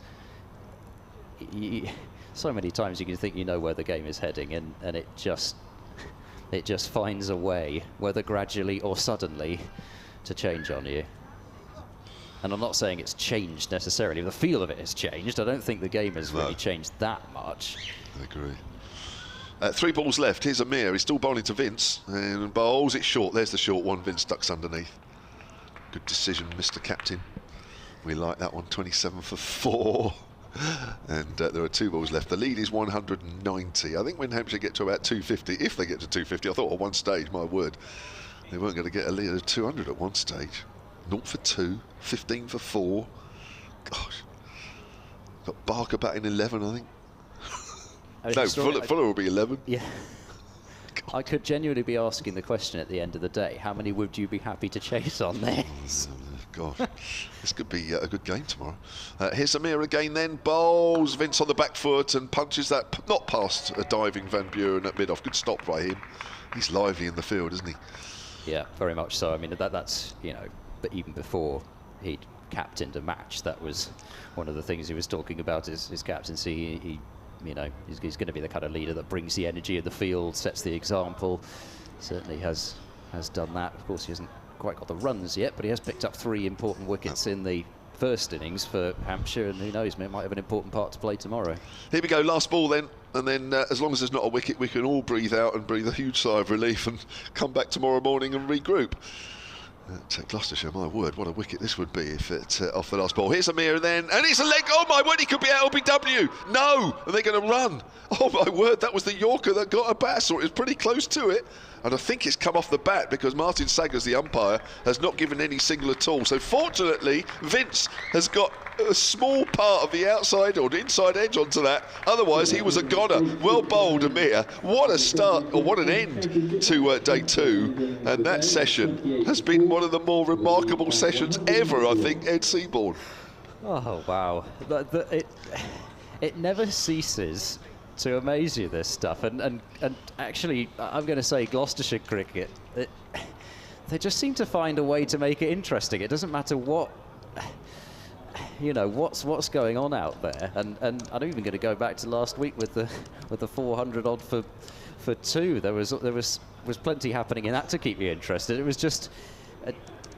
so many times you can think you know where the game is heading, and it just finds a way, whether gradually or suddenly, to change on you. And I'm not saying it's changed necessarily. The feel of it has changed. I don't think the game has really changed that much. I agree. 3 balls left. Here's Amir. He's still bowling to Vince. And bowls it short. There's the short one. Vince ducks underneath. Good decision, Mr. Captain. We like that one. 27 for 4. And there are 2 balls left. The lead is 190. I think when Hampshire get to about 250, if they get to 250, I thought at one stage, my word, they weren't going to get a lead of 200 at one stage. 0 for 2, 15 for 4. Gosh. Got Barker batting 11, I think. No, Fuller will be 11. Yeah. I could genuinely be asking the question at the end of the day, how many would you be happy to chase on this? Gosh, this could be a good game tomorrow. Here's Amir again then. Bowls Vince on the back foot and punches that, not past a diving Van Buren at mid-off. Good stop by him. He's lively in the field, isn't he? Yeah, very much so. I mean, that's, you know, but even before he'd captained a match, that was one of the things he was talking about, his captaincy. He you know, he's going to be the kind of leader that brings the energy of the field, sets the example. Certainly has has done that. Of course, he hasn't quite got the runs yet, but he has picked up 3 important wickets in the first innings for Hampshire, and who knows, might have an important part to play tomorrow. Here we go, last ball then, and then as long as there's not a wicket, we can all breathe out and breathe a huge sigh of relief and come back tomorrow morning and regroup. Gloucestershire, my word, what a wicket this would be if it off the last ball. Here's Amir, and it's a leg. Oh my word, he could be out LBW. No, and they're going to run. Oh my word, that was the Yorker that got Abbas, or it was pretty close to it. And I think it's come off the bat because Martin Saggers, the umpire, has not given any signal at all. So fortunately, Vince has got a small part of the outside or the inside edge onto that. Otherwise, he was a goner. Well bowled, Amir. What a start, or what an end to day 2. And that session has been one of the more remarkable sessions ever, I think, Ed Seaborn. Oh, wow. It never ceases to amaze you, this stuff. And actually, I'm going to say Gloucestershire cricket, they just seem to find a way to make it interesting. It doesn't matter what, you know, what's going on out there. And I'm even going to go back to last week with the 400 odd for 2. There was plenty happening in that to keep me interested. It was just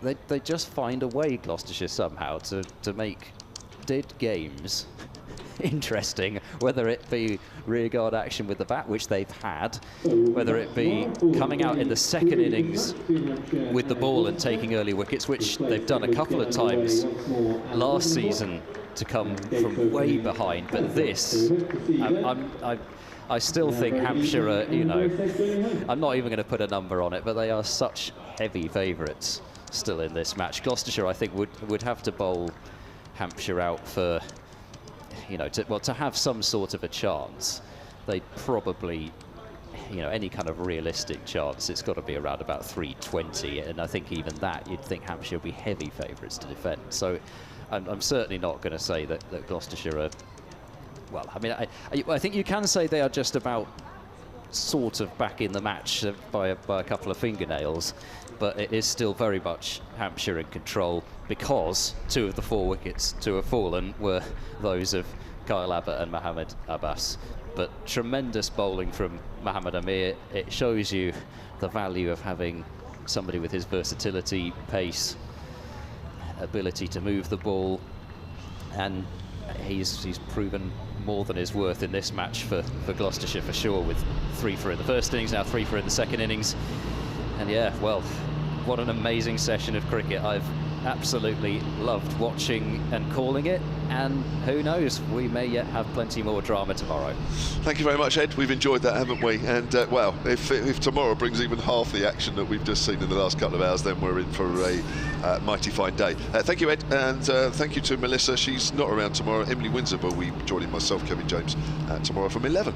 they just find a way, Gloucestershire, somehow to make dead games interesting, whether it be rearguard action with the bat, which they've had, whether it be coming out in the second innings with the ball and taking early wickets, which they've done a couple of times last season to come from way behind. But this, I still think Hampshire are, you know, I'm not even going to put a number on it, but they are such heavy favourites still in this match. Gloucestershire, I think, would have to bowl Hampshire out for, you know, to have some sort of a chance. They'd probably, you know, any kind of realistic chance, it's got to be around about 320, and I think even that, you'd think Hampshire would be heavy favourites to defend. So I'm certainly not going to say that Gloucestershire are, well, I mean, I think you can say they are just about sort of back in the match by a couple of fingernails, but it is still very much Hampshire in control, because 2 of the 4 wickets to have fallen were those of Kyle Abbott and Mohammed Abbas. But tremendous bowling from Mohammed Amir. It shows you the value of having somebody with his versatility, pace, ability to move the ball, and he's proven more than his worth in this match for Gloucestershire, for sure, with 3 for in the first innings, now 3 for in the second innings. And yeah, well, what an amazing session of cricket. I've absolutely loved watching and calling it, and who knows, we may yet have plenty more drama tomorrow. Thank you very much, Ed. We've enjoyed that, haven't we? And well, if tomorrow brings even half the action that we've just seen in the last couple of hours, then we're in for a mighty fine day. Thank you, Ed, and thank you to Melissa. She's not around tomorrow. Emily Windsor will be joining myself, Kevin James, tomorrow from 11.